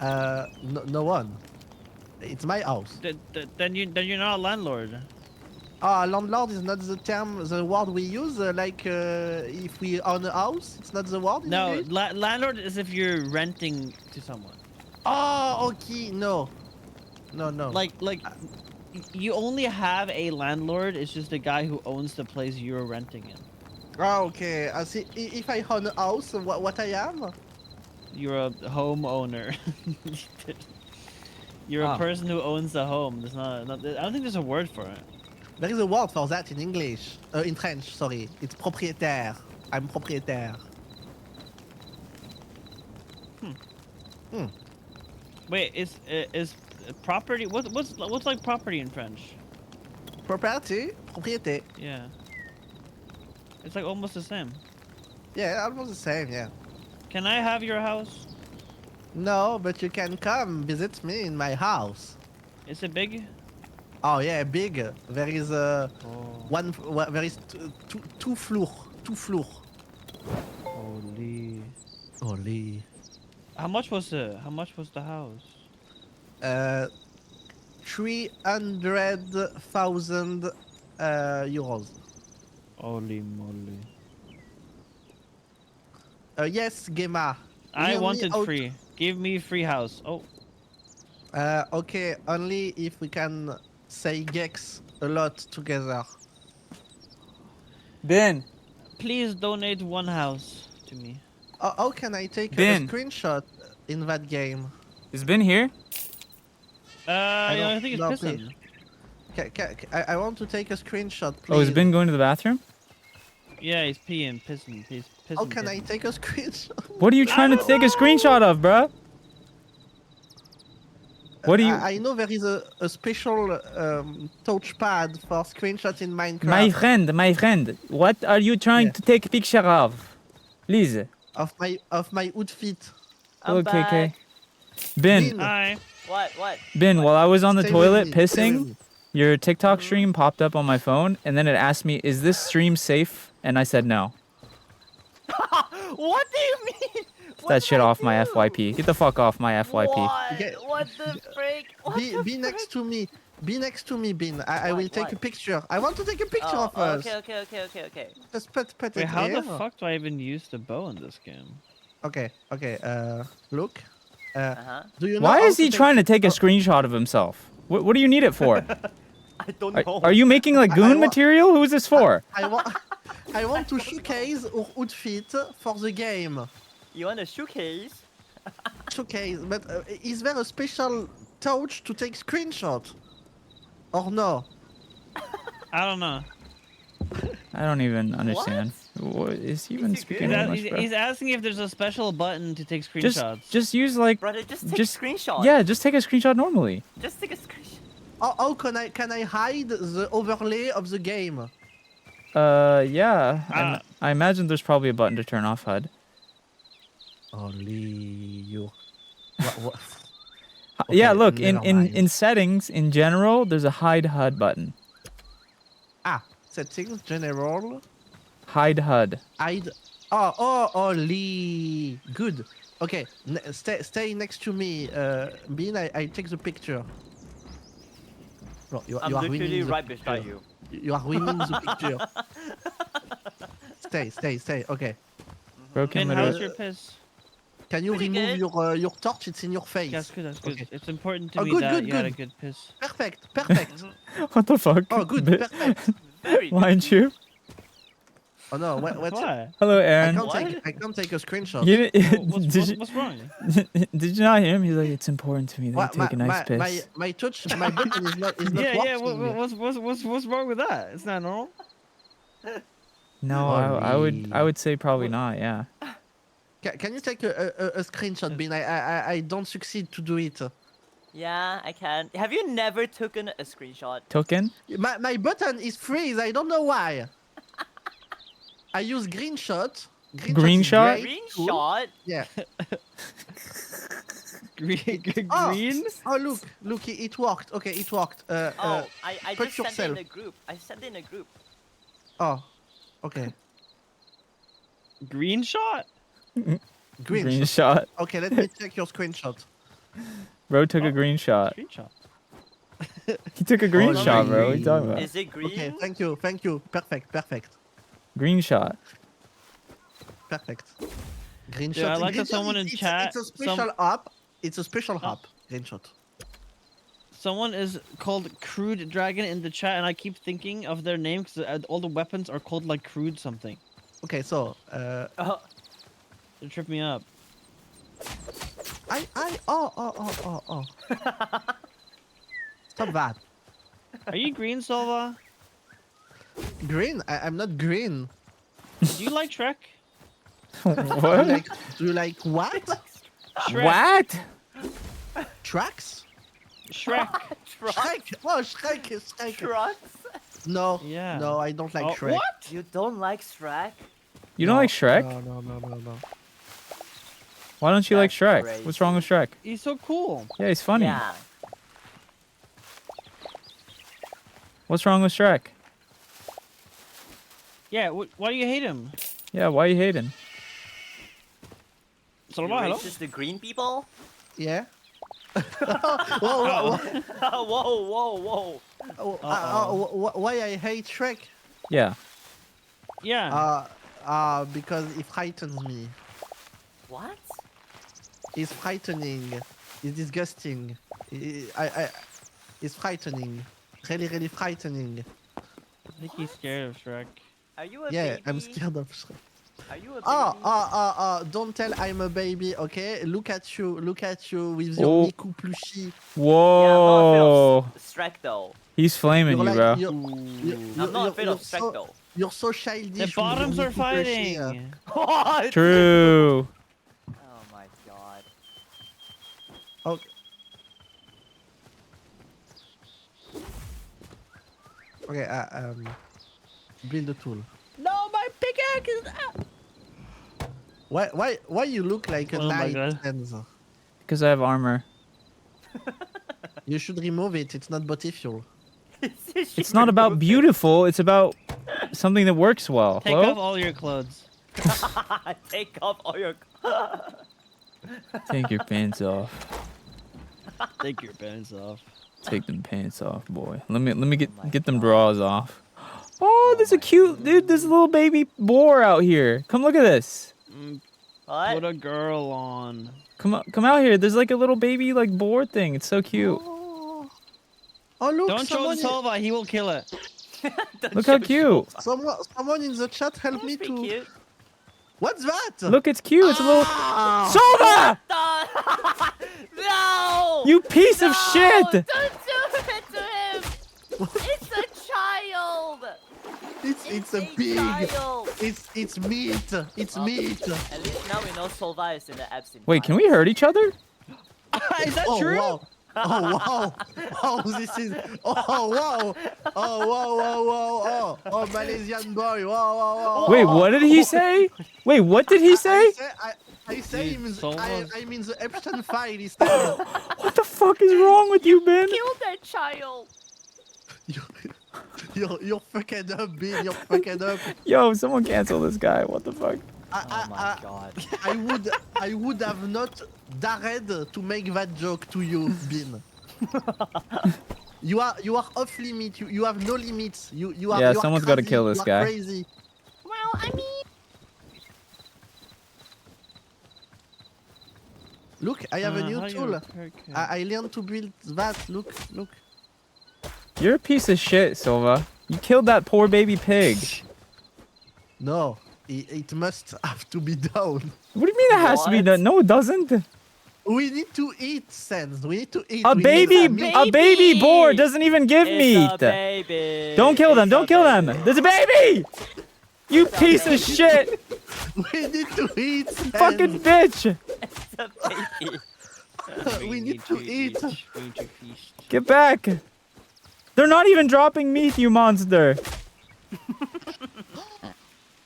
Speaker 6: No one. It's my house.
Speaker 5: Then you're not a landlord.
Speaker 6: Landlord is not the word we use. If we own a house, it's not the word. in
Speaker 5: No,
Speaker 6: English?
Speaker 5: landlord is if you're renting to someone.
Speaker 6: Oh, okay. No.
Speaker 5: Like you only have a landlord. It's just the guy who owns the place you're renting in.
Speaker 6: Oh, okay. I see. If I own a house, what I am?
Speaker 5: You're a homeowner. You're a
Speaker 1: Ah.
Speaker 5: person who owns the home. There's not. I don't think there's a word for it.
Speaker 6: There is a word for that in English. In French, sorry. It's propriétaire. I'm propriétaire.
Speaker 5: Wait, is property? What's like property in French?
Speaker 6: Property, propriété.
Speaker 5: Yeah. It's like almost the same.
Speaker 6: Yeah, almost the same. Yeah.
Speaker 5: Can I have your house?
Speaker 6: No, but you can come visit me in my house.
Speaker 5: Is it big?
Speaker 6: Oh yeah, big. There is
Speaker 5: Oh.
Speaker 6: there is two floor.
Speaker 5: Holy.
Speaker 6: Holy.
Speaker 5: How much was the house?
Speaker 6: 300,000 euros.
Speaker 5: Holy moly.
Speaker 6: Yes, Gemma.
Speaker 5: I
Speaker 6: We
Speaker 5: wanted
Speaker 6: only
Speaker 5: free. Give me free house. Oh.
Speaker 6: Okay, only if we can say Gex a lot together.
Speaker 1: Ben.
Speaker 5: Please donate one house to me.
Speaker 6: How can I take a
Speaker 1: Ben.
Speaker 6: screenshot in that game?
Speaker 1: Is Ben here?
Speaker 5: I think it's
Speaker 6: no,
Speaker 5: pissing.
Speaker 6: I want to take a screenshot, please.
Speaker 1: Oh, is Ben going to the bathroom?
Speaker 5: Yeah, he's peeing, pissing. He's pissing.
Speaker 6: How can I
Speaker 5: pissing.
Speaker 6: take a screenshot?
Speaker 1: What are you trying to take a screenshot of, bruh? What do you...
Speaker 6: I know there is a special touchpad for screenshots in Minecraft.
Speaker 1: My friend, what are you trying
Speaker 6: Yeah.
Speaker 1: to take a picture of? Please.
Speaker 6: of my outfit.
Speaker 4: I'm
Speaker 1: Okay.
Speaker 4: back.
Speaker 1: Ben,
Speaker 6: Ben.
Speaker 5: Hi.
Speaker 4: What?
Speaker 1: Ben, while I was on the
Speaker 6: Stay with
Speaker 1: toilet
Speaker 6: me, stay with
Speaker 1: pissing,
Speaker 6: me.
Speaker 1: your TikTok stream popped up on my phone, and then it asked me, is this stream safe? And I said no.
Speaker 4: What do you mean?
Speaker 1: Get that shit off my FYP. Get the fuck off my FYP.
Speaker 4: What?
Speaker 6: Okay.
Speaker 4: What the frick? What the
Speaker 6: Be next
Speaker 4: frick?
Speaker 6: to me. Be next to me, Bin. I will
Speaker 4: What,
Speaker 6: take
Speaker 4: what?
Speaker 6: a picture. I want to take a picture
Speaker 4: Oh,
Speaker 6: of us.
Speaker 4: okay.
Speaker 6: Just put
Speaker 5: Wait,
Speaker 6: it
Speaker 5: how
Speaker 6: here.
Speaker 5: the fuck do I even use the bow in this game?
Speaker 6: Okay. Look.
Speaker 4: Uh-huh.
Speaker 6: Do you know
Speaker 1: Why
Speaker 6: how
Speaker 1: is he
Speaker 6: take-
Speaker 1: trying to take a screenshot of himself? What do you need it for?
Speaker 4: I don't
Speaker 1: Are,
Speaker 4: know.
Speaker 1: are you making like
Speaker 6: I
Speaker 1: goon
Speaker 6: wa-
Speaker 1: material? Who is this for?
Speaker 6: I want. I want to showcase our outfit for the game.
Speaker 4: You want a showcase?
Speaker 6: Showcase, but is there a special touch to take screenshot? Or no?
Speaker 5: I don't know.
Speaker 1: I don't even understand. What is he even
Speaker 4: Is he
Speaker 1: speaking
Speaker 4: good?
Speaker 1: English, bro?
Speaker 5: He's asking if there's a special button to take
Speaker 1: Just
Speaker 5: screenshots.
Speaker 1: just use like
Speaker 4: Brother, just take
Speaker 1: just-
Speaker 4: a screenshot.
Speaker 1: yeah, just take a screenshot normally.
Speaker 4: Just take a screenshot.
Speaker 6: How can I hide the overlay of the game?
Speaker 1: Yeah.
Speaker 5: Ah.
Speaker 1: I imagine there's probably a button to turn off HUD.
Speaker 6: Only you. What?
Speaker 1: Yeah,
Speaker 6: Okay,
Speaker 1: look, in
Speaker 6: never
Speaker 1: in
Speaker 6: mind.
Speaker 1: in settings in general, there's a hide HUD button.
Speaker 6: Ah, settings, general,
Speaker 1: Hide HUD.
Speaker 6: hide. Oh, only. Good. Okay, stay next to me. Bean, I take the picture. No, you
Speaker 4: I'm
Speaker 6: are
Speaker 4: literally
Speaker 6: winning the
Speaker 4: right beside
Speaker 6: picture.
Speaker 4: you.
Speaker 6: You are winning the picture. Stay. Okay.
Speaker 1: Broken
Speaker 5: Ben, how's
Speaker 1: middle.
Speaker 5: your piss?
Speaker 6: Can you
Speaker 4: Pretty
Speaker 6: remove
Speaker 4: good.
Speaker 6: your torch? It's in your face.
Speaker 5: That's good. That's good.
Speaker 6: Okay.
Speaker 5: It's important to
Speaker 6: Oh,
Speaker 5: me
Speaker 6: good,
Speaker 5: that
Speaker 6: good,
Speaker 5: you had a
Speaker 6: good.
Speaker 5: good piss.
Speaker 6: Perfect.
Speaker 1: What the fuck?
Speaker 6: Oh, good.
Speaker 1: Bi-
Speaker 6: Perfect.
Speaker 4: Very good.
Speaker 1: Mind you?
Speaker 6: Oh no, what's
Speaker 5: Why?
Speaker 1: Hello,
Speaker 6: I
Speaker 1: Aaron.
Speaker 6: can't take a screenshot.
Speaker 1: You didn't,
Speaker 5: What's, what's wrong?
Speaker 1: did you not hear him? He's like, it's important to me that
Speaker 6: What,
Speaker 1: you take a nice piss.
Speaker 6: my button is not
Speaker 5: Yeah.
Speaker 6: working.
Speaker 5: What's wrong with that? It's not normal.
Speaker 1: No, I would say probably not. Yeah.
Speaker 6: Can you take a screenshot, Bean? I don't succeed to do it.
Speaker 4: Yeah, I can. Have you never taken a screenshot?
Speaker 1: Token.
Speaker 6: My button is freeze. I don't know why. I use green shot.
Speaker 1: Green
Speaker 6: is
Speaker 1: shot?
Speaker 6: great tool.
Speaker 4: Screenshot?
Speaker 6: Yeah.
Speaker 5: Green.
Speaker 6: Oh,
Speaker 5: Green.
Speaker 6: Oh look, it worked. Okay, it worked.
Speaker 4: Oh, I
Speaker 6: put
Speaker 4: just sent it in
Speaker 6: yourself.
Speaker 4: a group. I sent it in a group.
Speaker 6: Oh, okay.
Speaker 5: Green shot.
Speaker 6: Green,
Speaker 1: Green
Speaker 6: shot.
Speaker 1: shot.
Speaker 6: Okay, let me check your screenshot.
Speaker 1: Bro took a green shot.
Speaker 5: Screenshot.
Speaker 1: He took a green
Speaker 6: Oh,
Speaker 1: shot, bro. What are you
Speaker 6: green.
Speaker 1: talking about?
Speaker 4: Is it green?
Speaker 6: Okay, thank you. Perfect.
Speaker 1: Green shot.
Speaker 6: Green
Speaker 5: Dude,
Speaker 6: shot.
Speaker 5: I like
Speaker 6: Green
Speaker 5: that someone
Speaker 6: shot
Speaker 5: in
Speaker 6: is-
Speaker 5: chat-
Speaker 6: It's a special app. It's a special
Speaker 5: Oh.
Speaker 6: app. Green shot.
Speaker 5: Someone is called Crude Dragon in the chat, and I keep thinking of their name because all the weapons are called like Crude something.
Speaker 6: Okay, so
Speaker 4: Oh,
Speaker 5: They trip me up.
Speaker 6: oh. Stop that.
Speaker 5: Are you green, Silva?
Speaker 6: Green? I'm not green.
Speaker 5: Do you like Shrek?
Speaker 1: What?
Speaker 6: Do you like what?
Speaker 5: Shrek.
Speaker 1: What?
Speaker 6: Tracks?
Speaker 5: Shrek.
Speaker 6: Shrek. Oh, Shrek.
Speaker 4: trucks?
Speaker 6: No.
Speaker 5: Yeah.
Speaker 6: No, I don't like
Speaker 5: Oh,
Speaker 6: Shrek.
Speaker 5: what?
Speaker 4: You don't like Shrek?
Speaker 1: You don't like Shrek?
Speaker 6: No.
Speaker 1: Why don't you like
Speaker 4: That's
Speaker 1: Shrek?
Speaker 4: crazy.
Speaker 1: What's wrong with Shrek?
Speaker 5: He's so cool.
Speaker 1: Yeah, he's funny.
Speaker 4: Yeah.
Speaker 1: What's wrong with Shrek?
Speaker 5: Yeah. Why do you hate him?
Speaker 1: Yeah, why you hating?
Speaker 4: You
Speaker 5: Silva, hello.
Speaker 4: racist to green people?
Speaker 6: Yeah. whoa.
Speaker 4: Whoa.
Speaker 6: Why I hate Shrek?
Speaker 1: Yeah.
Speaker 5: Yeah.
Speaker 6: Because he frightens me.
Speaker 4: What?
Speaker 6: He's frightening. He's disgusting. He's frightening. Really frightening.
Speaker 5: I think he's scared of Shrek.
Speaker 4: Are you a
Speaker 6: Yeah,
Speaker 4: baby?
Speaker 6: I'm scared of Shrek.
Speaker 4: Are you a baby?
Speaker 6: Don't tell I'm a baby, okay? Look at you with your
Speaker 1: Oh.
Speaker 6: Miku plushie.
Speaker 1: Whoa.
Speaker 4: Yeah, I'm not a fan of Shrek though.
Speaker 1: He's flaming
Speaker 6: You're
Speaker 1: you,
Speaker 6: like-
Speaker 1: bro.
Speaker 4: I'm not a fan of Shrek
Speaker 6: so,
Speaker 4: though.
Speaker 6: You're so childish.
Speaker 5: The
Speaker 6: with your
Speaker 5: bottoms are
Speaker 6: Miku plushie,
Speaker 5: fighting.
Speaker 4: What?
Speaker 1: True.
Speaker 4: Oh my god.
Speaker 6: Okay. Okay, build a tool.
Speaker 5: No, my pickaxe is out.
Speaker 6: Why you look like a
Speaker 5: Oh my
Speaker 6: knight,
Speaker 5: God.
Speaker 6: Enzo?
Speaker 1: Because I have armor.
Speaker 6: You should remove it. It's not body fuel.
Speaker 1: It's not about beautiful. It's about something that works well.
Speaker 5: Take off
Speaker 1: Hello?
Speaker 5: all your clothes.
Speaker 4: Take off all your.
Speaker 1: Take your pants off.
Speaker 5: Take your pants off.
Speaker 1: Take them pants off, boy. Let me get them
Speaker 4: God.
Speaker 1: drawers off. Oh, there's a
Speaker 4: my
Speaker 1: cute dude. There's a little baby boar out here. Come look at this.
Speaker 5: Put
Speaker 4: What?
Speaker 5: a girl on.
Speaker 1: Come out here. There's like a little baby like boar thing. It's so cute.
Speaker 6: Oh look!
Speaker 5: Don't show Silva, he will kill it.
Speaker 4: Don't
Speaker 1: Look how
Speaker 4: show
Speaker 1: cute.
Speaker 6: Someone in the chat help
Speaker 4: That's
Speaker 6: me
Speaker 4: pretty
Speaker 6: to.
Speaker 4: cute.
Speaker 6: What's that?
Speaker 1: Look, it's cute. It's a little.
Speaker 6: Ah!
Speaker 1: Sova!
Speaker 4: No!
Speaker 1: You piece of shit!
Speaker 2: Don't do it to him! It's a child!
Speaker 6: It's a pig.
Speaker 2: Child.
Speaker 6: It's meat. It's meat.
Speaker 4: At least now we know Solva is in the absent.
Speaker 1: Wait, can we hurt each other?
Speaker 5: Is that
Speaker 6: Oh
Speaker 5: true?
Speaker 6: wow. Oh wow. Oh this is. Oh wow. Oh wow wow wow. Oh Malaysian boy. Wow wow wow.
Speaker 1: Wait, what did he say? Wait, what did he say?
Speaker 6: I say
Speaker 5: Dude,
Speaker 6: means
Speaker 5: Solva's-
Speaker 6: I mean the Epstein file instead.
Speaker 1: What the fuck is wrong with you, Ben?
Speaker 2: Kill that child.
Speaker 6: You're fucking up, Bean. You're fucking up.
Speaker 1: Yo, someone cancel this guy. What the fuck?
Speaker 4: Oh my god.
Speaker 6: I would have not dared to make that joke to you, Bean. You are off limit. You have no limits. You are.
Speaker 1: Yeah,
Speaker 6: you are
Speaker 1: someone's gotta
Speaker 6: crazy.
Speaker 1: kill this
Speaker 6: You are
Speaker 1: guy.
Speaker 6: Crazy.
Speaker 2: Well, I mean,
Speaker 6: Look, I have a new
Speaker 5: how you
Speaker 6: tool.
Speaker 5: repair kit?
Speaker 6: I learned to build that. Look.
Speaker 1: You're a piece of shit, Silva. You killed that poor baby pig.
Speaker 6: No, it must have to be done.
Speaker 1: What do you mean it has to be
Speaker 4: What?
Speaker 1: done? No, it doesn't.
Speaker 6: We need to eat, Sans. We need to eat.
Speaker 1: A
Speaker 6: We need
Speaker 1: baby,
Speaker 6: some meat.
Speaker 1: a baby boar
Speaker 4: Baby!
Speaker 1: doesn't even give
Speaker 4: It's
Speaker 1: meat.
Speaker 4: a baby.
Speaker 1: Don't kill them.
Speaker 4: It's
Speaker 1: Don't
Speaker 4: a
Speaker 1: kill them.
Speaker 4: baby.
Speaker 1: There's a baby. You piece of shit.
Speaker 6: We need to eat. Sans.
Speaker 1: Fucking bitch.
Speaker 4: It's a baby.
Speaker 6: We need to eat.
Speaker 5: We need to feast.
Speaker 1: Get back. They're not even dropping meat, you monster.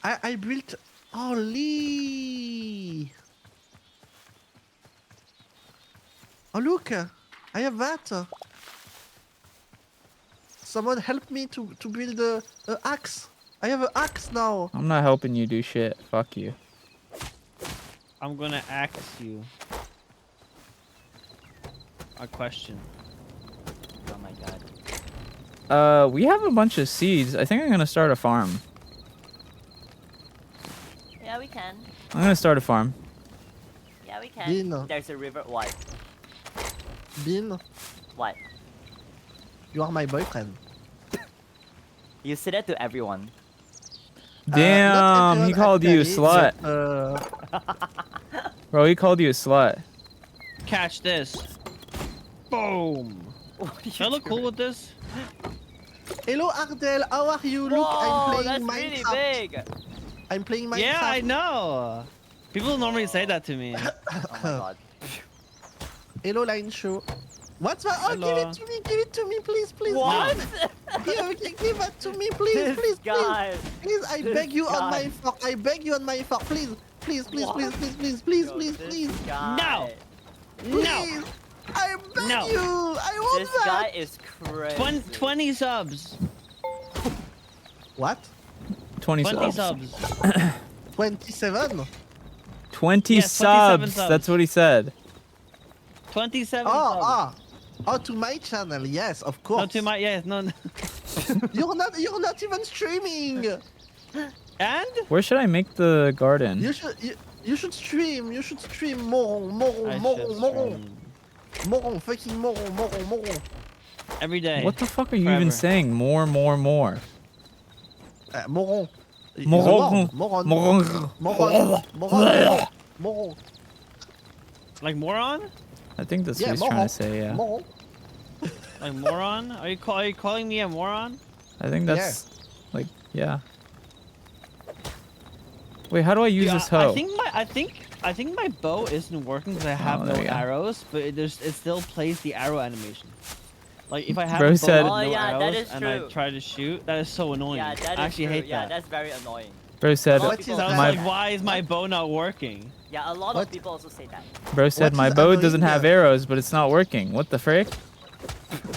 Speaker 6: I built. Holy. Oh look, I have that. Someone help me to build a axe. I have an axe now.
Speaker 1: I'm not helping you do shit. Fuck you.
Speaker 5: I'm gonna ask you a question.
Speaker 4: Oh my god.
Speaker 1: We have a bunch of seeds. I think I'm gonna start a farm.
Speaker 2: yeah, we can.
Speaker 1: I'm gonna start a farm.
Speaker 2: Yeah, we can.
Speaker 6: Bean,
Speaker 4: There's a river. What?
Speaker 6: Bean,
Speaker 4: What?
Speaker 6: you are my boyfriend.
Speaker 4: You say that to everyone.
Speaker 6: Not
Speaker 1: Damn, he
Speaker 6: everyone
Speaker 1: called you a
Speaker 6: actually,
Speaker 1: slut.
Speaker 6: but,
Speaker 1: Bro, he called you a slut.
Speaker 5: Catch this. Boom.
Speaker 4: What are you
Speaker 5: Do I look cool
Speaker 4: doing?
Speaker 5: with this?
Speaker 6: Hello Ardell, how are you? Look,
Speaker 4: Whoa,
Speaker 6: I'm
Speaker 4: that's
Speaker 6: playing
Speaker 4: really
Speaker 6: Minecraft.
Speaker 4: big.
Speaker 6: I'm playing Minecraft.
Speaker 5: Yeah, I know. People normally say that to me.
Speaker 4: Oh my god.
Speaker 6: Hello Line Show. What's that? Oh, give
Speaker 5: Hello.
Speaker 6: it to me, give it to me, please, please.
Speaker 4: What?
Speaker 6: Give that to me, please,
Speaker 4: This
Speaker 6: please,
Speaker 4: guy.
Speaker 6: please. I
Speaker 4: This
Speaker 6: beg you on my
Speaker 4: guy.
Speaker 6: fork. I beg you on my fork, please, please, please,
Speaker 4: What?
Speaker 6: please, please, please, please,
Speaker 4: Yo,
Speaker 6: please,
Speaker 4: this
Speaker 6: please,
Speaker 4: guy.
Speaker 5: No.
Speaker 6: please.
Speaker 5: No.
Speaker 6: I beg
Speaker 5: No.
Speaker 6: you. I want
Speaker 4: This
Speaker 6: that.
Speaker 4: guy is crazy.
Speaker 5: 20 subs.
Speaker 6: What?
Speaker 1: 20
Speaker 5: 20
Speaker 1: subs.
Speaker 5: subs.
Speaker 6: 27?
Speaker 1: 20
Speaker 5: Yes, 27
Speaker 1: subs.
Speaker 5: subs.
Speaker 1: That's what he said.
Speaker 5: 27
Speaker 6: Oh,
Speaker 5: subs.
Speaker 6: oh, to my channel. Yes, of course.
Speaker 5: No, to my no.
Speaker 6: You're not even streaming.
Speaker 5: And
Speaker 1: Where should I make the garden?
Speaker 6: You should stream. You should stream moron,
Speaker 5: I
Speaker 6: moron,
Speaker 5: should
Speaker 6: moron,
Speaker 5: stream
Speaker 6: moron, fucking moron, moron, moron.
Speaker 5: every day.
Speaker 1: What the fuck are you even
Speaker 5: Forever.
Speaker 1: saying? More.
Speaker 6: Moron.
Speaker 1: Moron.
Speaker 6: Moron.
Speaker 1: Moron.
Speaker 6: Moron. Moron. Moron.
Speaker 5: Like moron?
Speaker 1: I think that's
Speaker 6: Yeah,
Speaker 1: what he's trying
Speaker 6: moron.
Speaker 1: to say, yeah.
Speaker 6: Moron.
Speaker 5: Like moron? Are you calling me a moron?
Speaker 1: I think that's like, yeah. Wait, how do I use
Speaker 5: Yeah,
Speaker 1: this hoe?
Speaker 5: I think my bow isn't working because I have
Speaker 1: Oh,
Speaker 5: no
Speaker 1: there you go.
Speaker 5: arrows, but it still plays the arrow animation. Like if I have
Speaker 1: Bro
Speaker 5: a bow
Speaker 1: said-
Speaker 5: with
Speaker 4: Oh,
Speaker 5: no
Speaker 4: yeah, that
Speaker 5: arrows
Speaker 4: is
Speaker 5: and I
Speaker 4: true.
Speaker 5: try to shoot, that is so annoying.
Speaker 4: Yeah, that is
Speaker 5: I actually
Speaker 4: true.
Speaker 5: hate
Speaker 4: Yeah,
Speaker 5: that.
Speaker 4: that's very annoying.
Speaker 1: Bro said,
Speaker 4: What
Speaker 6: What is
Speaker 4: people
Speaker 5: So I was
Speaker 6: that?
Speaker 5: like, why is my bow not working?
Speaker 4: Yeah, a lot
Speaker 6: What?
Speaker 4: of people also say that.
Speaker 1: bro said,
Speaker 6: What
Speaker 1: my
Speaker 6: is
Speaker 1: bow
Speaker 6: annoying
Speaker 1: doesn't have
Speaker 6: here?
Speaker 1: arrows, but it's not working. What the frick?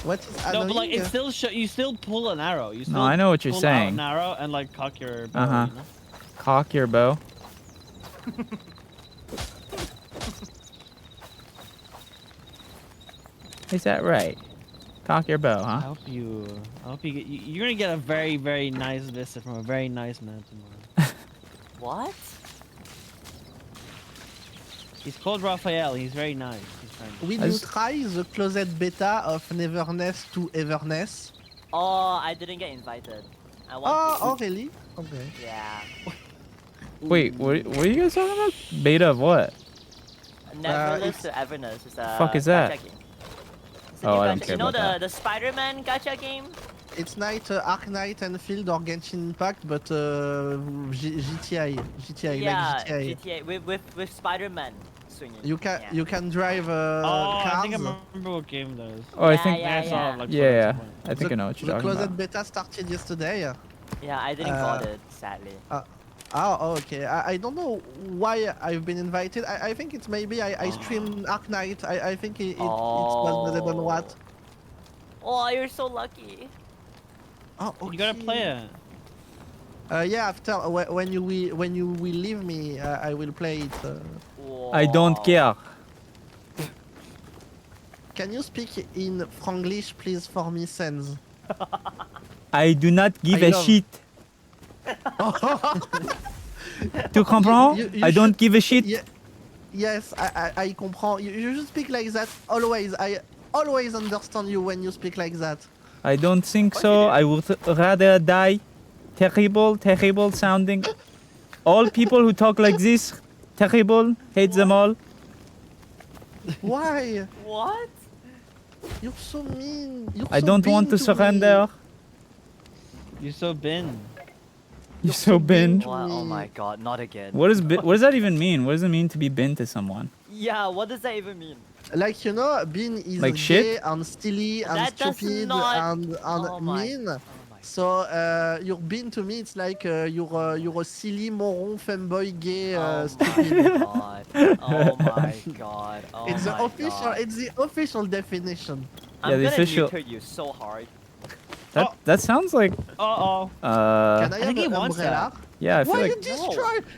Speaker 6: What is
Speaker 5: No, but like
Speaker 6: annoying?
Speaker 5: it still you still pull an arrow. You still
Speaker 1: No, I know what you're
Speaker 5: pull out
Speaker 1: saying.
Speaker 5: an arrow and like cock your bow.
Speaker 1: Uh-huh.
Speaker 5: You know?
Speaker 1: Cock your bow. Is that right? Cock your bow,
Speaker 5: I
Speaker 1: huh?
Speaker 5: hope you get you're gonna get a very very nice vista from a very nice man tomorrow.
Speaker 4: What?
Speaker 5: He's called Raphael. He's very nice. He's very nice.
Speaker 6: Will
Speaker 1: I
Speaker 6: you
Speaker 1: just-
Speaker 6: try the closet beta of Neverness to Everness?
Speaker 4: Oh, I didn't get invited. I want
Speaker 6: Oh,
Speaker 4: to.
Speaker 6: really? Okay.
Speaker 4: Yeah.
Speaker 1: Wait, what are you guys talking about? Beta of what?
Speaker 4: Neverless
Speaker 6: it's-
Speaker 4: to Everness is a
Speaker 1: Fuck is that?
Speaker 4: gacha game. It's a
Speaker 1: Oh,
Speaker 4: new
Speaker 1: I don't
Speaker 4: gacha-
Speaker 1: care
Speaker 4: You know
Speaker 1: about
Speaker 4: the Spider-Man gacha game?
Speaker 6: It's not Ark Knight and Field or Genshin Impact, but GTA. GTA,
Speaker 4: Yeah,
Speaker 6: like GTA.
Speaker 4: GTA with Spider-Man swinging.
Speaker 6: You can
Speaker 4: Yeah.
Speaker 6: you can drive
Speaker 5: Oh,
Speaker 6: cars.
Speaker 5: I think I remember what game that is.
Speaker 1: Oh, I
Speaker 4: Yeah,
Speaker 1: think.
Speaker 4: yeah,
Speaker 5: I saw it, like,
Speaker 1: Yeah,
Speaker 5: Twitter at
Speaker 1: yeah.
Speaker 5: some point.
Speaker 1: I think I know what you're
Speaker 6: The
Speaker 1: talking
Speaker 6: closed
Speaker 1: about.
Speaker 6: beta started yesterday.
Speaker 4: Yeah, I didn't got it, sadly.
Speaker 6: Oh, okay. I don't know why I've been invited. I think it's maybe I streamed Ark Knight. I think it's was better than what.
Speaker 4: Oh, you're so lucky.
Speaker 6: Oh, okay.
Speaker 5: You gotta play it.
Speaker 6: Yeah, after when you will leave me, I will play it.
Speaker 1: I don't
Speaker 4: Wow.
Speaker 1: care.
Speaker 6: Can you speak in Franglish, please, for me, Sense?
Speaker 1: I do not give
Speaker 6: I
Speaker 1: a
Speaker 6: love-
Speaker 1: shit. Tu comprends?
Speaker 6: You
Speaker 1: I don't
Speaker 6: should-
Speaker 1: give a shit.
Speaker 6: Yeah, yes, I comprends. You should speak like that always. I always understand you when you speak like that.
Speaker 1: I don't think so. I would rather die. Terrible sounding. All people who talk like this, terrible. Hate them all.
Speaker 6: Why?
Speaker 4: What?
Speaker 6: You're so mean. You're
Speaker 1: I
Speaker 6: so
Speaker 1: don't want
Speaker 6: mean
Speaker 1: to
Speaker 6: me.
Speaker 1: surrender.
Speaker 5: You're so bin.
Speaker 1: You're so bin.
Speaker 6: To
Speaker 4: What? Oh
Speaker 6: me.
Speaker 4: my god, not again.
Speaker 1: What does that even mean? What does it mean to be bin to someone?
Speaker 4: Yeah, what does that even mean?
Speaker 6: Like, you know, Bean is
Speaker 1: Like
Speaker 6: gay
Speaker 1: shit?
Speaker 6: and silly and
Speaker 4: That does
Speaker 6: stupid
Speaker 4: not-
Speaker 6: and
Speaker 4: Oh my-
Speaker 6: mean.
Speaker 4: Oh my
Speaker 6: So you're Bean to me, it's like you're a silly moron fanboy gay
Speaker 4: Oh
Speaker 6: stupid.
Speaker 4: god. Oh my god. Oh
Speaker 6: It's the
Speaker 4: my
Speaker 6: official.
Speaker 4: God.
Speaker 6: It's the official definition.
Speaker 4: I'm
Speaker 1: Yeah, the
Speaker 4: gonna
Speaker 1: official-
Speaker 4: neuter you so hard.
Speaker 1: That sounds like
Speaker 5: Uh-oh.
Speaker 6: Can I
Speaker 5: think
Speaker 6: have
Speaker 5: he
Speaker 6: an
Speaker 5: wants
Speaker 6: umbrella?
Speaker 1: yeah. I feel
Speaker 6: Why
Speaker 1: like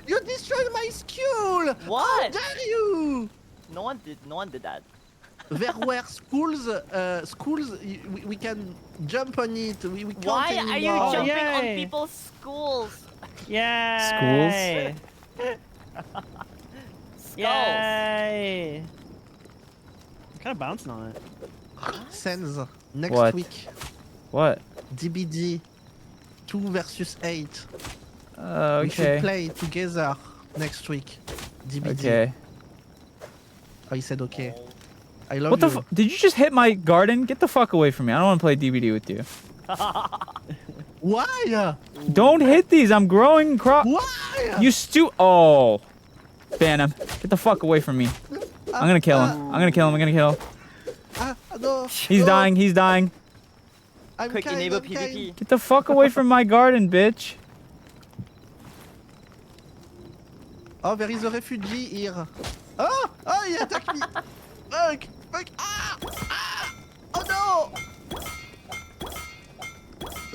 Speaker 6: you destroyed my school? How
Speaker 4: What?
Speaker 6: dare you?
Speaker 4: No one did that.
Speaker 6: There were schools, we can jump on it. We can't
Speaker 4: Why are you
Speaker 6: anymore.
Speaker 4: jumping on
Speaker 5: yay.
Speaker 4: people's schools?
Speaker 5: Yay!
Speaker 4: Skulls.
Speaker 5: Yay! I'm kind of bouncing on it.
Speaker 6: Sense. Next
Speaker 1: What?
Speaker 6: week,
Speaker 1: what?
Speaker 6: DBD 2 versus 8. We should
Speaker 1: Okay.
Speaker 6: play together next week. DBD.
Speaker 1: Okay.
Speaker 6: Oh, he said okay. I love
Speaker 1: What the?
Speaker 6: you.
Speaker 1: Did you just hit my garden? Get the fuck away from me! I don't want to play DVD with you.
Speaker 6: Why?
Speaker 1: Don't hit these. I'm growing crop.
Speaker 6: Why?
Speaker 1: You Oh. Phantom. Get the fuck away from me. I'm gonna kill him. I'm gonna kill him. I'm gonna kill him.
Speaker 6: No.
Speaker 1: He's
Speaker 6: no,
Speaker 1: dying. He's dying.
Speaker 6: I'm
Speaker 4: Quick,
Speaker 6: kind,
Speaker 4: enable
Speaker 6: I'm kind.
Speaker 4: PvP.
Speaker 1: Get the fuck away from my garden, bitch.
Speaker 6: Oh, there is a refugee here. Oh, oh, he attacked me. Fuck, fuck. Ah. Oh no.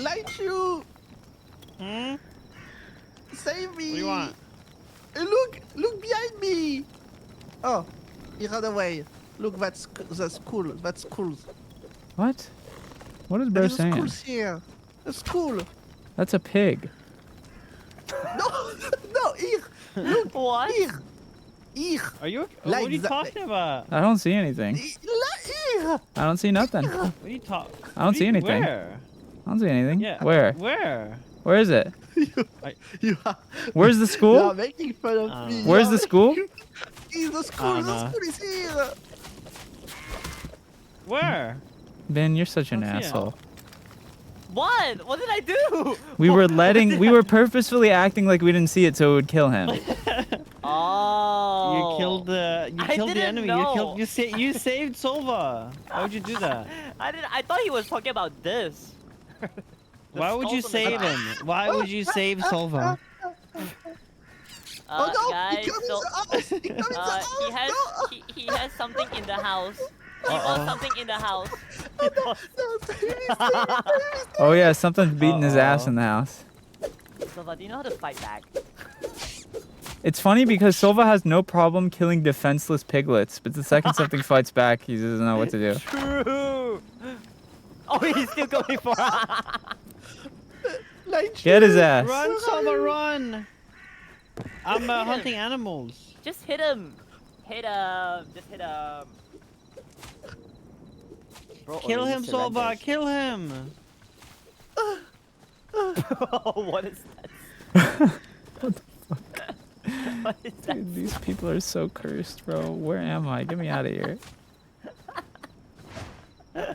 Speaker 6: Light you.
Speaker 5: Hmm?
Speaker 6: Save me.
Speaker 5: What do you want?
Speaker 6: Look behind me. Oh, he ran away. Look, that's cool. That's cool.
Speaker 1: What? What is bro
Speaker 6: There's a
Speaker 1: saying?
Speaker 6: school here. A school.
Speaker 1: That's a pig.
Speaker 6: No, no, here. Look,
Speaker 4: What?
Speaker 6: here. Here.
Speaker 5: Are you?
Speaker 6: Like
Speaker 5: what are you
Speaker 6: that-
Speaker 5: talking about?
Speaker 1: I don't see anything.
Speaker 6: Here.
Speaker 1: I don't see nothing.
Speaker 5: What are you talking?
Speaker 1: I don't see anything.
Speaker 5: Where?
Speaker 1: I don't see anything.
Speaker 5: Yeah.
Speaker 1: Where?
Speaker 5: Where?
Speaker 1: Where is it?
Speaker 6: You are,
Speaker 1: Where's the
Speaker 6: you
Speaker 1: school?
Speaker 6: are making fun of me.
Speaker 1: Where's the school?
Speaker 6: Is the school? The
Speaker 5: no.
Speaker 6: school is here.
Speaker 5: Where?
Speaker 1: Ben, you're such an
Speaker 5: Don't see it.
Speaker 1: asshole.
Speaker 4: What? What did I do?
Speaker 1: We were purposefully acting like we didn't see it so it would kill him.
Speaker 4: Oh.
Speaker 5: You killed the. You
Speaker 4: I
Speaker 5: killed the
Speaker 4: didn't
Speaker 5: enemy.
Speaker 4: know.
Speaker 5: You saved Solva. Why would you do that?
Speaker 4: I thought he was talking about this. The
Speaker 5: Why would you
Speaker 4: skulls on the
Speaker 5: save
Speaker 4: ground.
Speaker 5: him? Why would you save Solva?
Speaker 6: Oh no!
Speaker 4: Guys,
Speaker 6: he comes
Speaker 4: so,
Speaker 6: in the house. He comes in the house.
Speaker 4: he has
Speaker 6: No.
Speaker 4: he has something in the house. He wants something in the house.
Speaker 6: No, save me.
Speaker 1: Oh yeah, something's beating his ass in the house.
Speaker 4: Silva, do you know how to fight back?
Speaker 1: It's funny because Silva has no problem killing defenseless piglets, but the second something fights back, he doesn't know what to do.
Speaker 4: True. Oh, he's still going for.
Speaker 6: Like
Speaker 1: Get his
Speaker 6: you.
Speaker 1: ass.
Speaker 5: Run, Solva, run! I'm
Speaker 4: Hit him.
Speaker 5: hunting animals.
Speaker 4: Just hit him. Hit him. Just hit him. Bro,
Speaker 5: Kill
Speaker 4: already
Speaker 5: him, Solva.
Speaker 4: surrenders.
Speaker 5: Kill him.
Speaker 4: What is that? What is that?
Speaker 1: Dude, these people are so cursed, bro. Where am I? Get me out of here.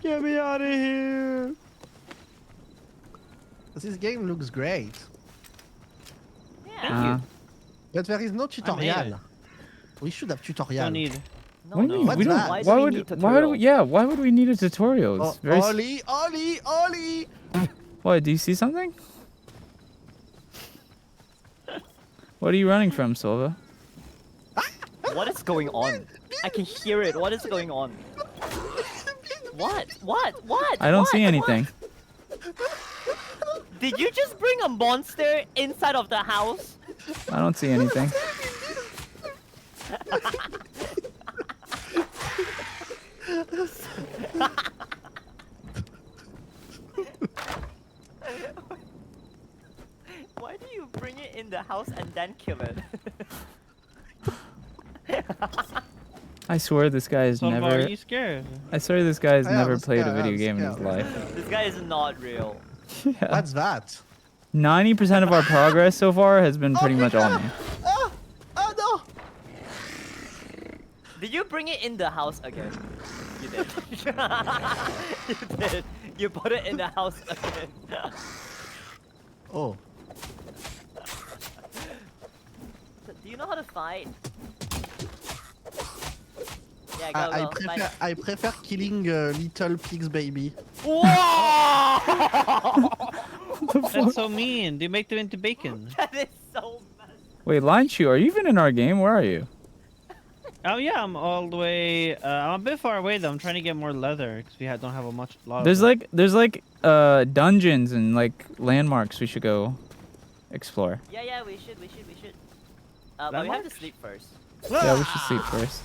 Speaker 5: Get me out of here.
Speaker 6: This game looks great,
Speaker 2: Yeah.
Speaker 6: but there is no
Speaker 5: it.
Speaker 6: tutorial. We should have tutorial.
Speaker 5: Don't need.
Speaker 2: No,
Speaker 1: What do you mean?
Speaker 6: What's
Speaker 1: We don't.
Speaker 6: that?
Speaker 2: Why do
Speaker 1: Why
Speaker 2: we
Speaker 1: would?
Speaker 2: need
Speaker 1: Why would?
Speaker 2: tutorial?
Speaker 1: Yeah. Why would we need a tutorial?
Speaker 6: Oh,
Speaker 1: It's very.
Speaker 6: Ollie!
Speaker 1: What? Do you see something? What are you running from, Silva?
Speaker 4: What is going on? I can hear it. What is going on?
Speaker 2: What? What?
Speaker 1: I don't
Speaker 2: What?
Speaker 1: see anything.
Speaker 4: Did you just bring a monster inside of the house?
Speaker 1: I don't see anything.
Speaker 4: Why do you bring it in the house and then kill it?
Speaker 1: I swear this guy has
Speaker 5: So
Speaker 1: never.
Speaker 5: are you scared?
Speaker 1: I swear this guy has
Speaker 6: I am
Speaker 1: never played a
Speaker 6: scared,
Speaker 1: video
Speaker 6: I'm
Speaker 1: game in his
Speaker 6: scared.
Speaker 1: life.
Speaker 4: This guy is not real.
Speaker 1: Yeah.
Speaker 6: What's that?
Speaker 1: 90% of our progress so far has been pretty much all me.
Speaker 6: Oh no!
Speaker 4: Did you bring it in the house again? You did. You did. You put it in the house again.
Speaker 6: Oh,
Speaker 4: Do you know how to fight? Yeah,
Speaker 6: I
Speaker 4: go, go. Fight.
Speaker 6: prefer killing little pigs, baby.
Speaker 4: Whoa!
Speaker 5: That's so mean. They make them into bacon.
Speaker 4: That is so messed.
Speaker 1: Wait, Line Shoe, are you even in our game? Where are you?
Speaker 5: Oh yeah, I'm all the way. I'm a bit far away though. I'm trying to get more leather because we don't have a lot.
Speaker 1: There's
Speaker 5: of it.
Speaker 1: like dungeons and like landmarks we should go explore.
Speaker 4: Yeah, we should. But we have to
Speaker 5: Landmarks?
Speaker 4: sleep first.
Speaker 1: Yeah, we should sleep first.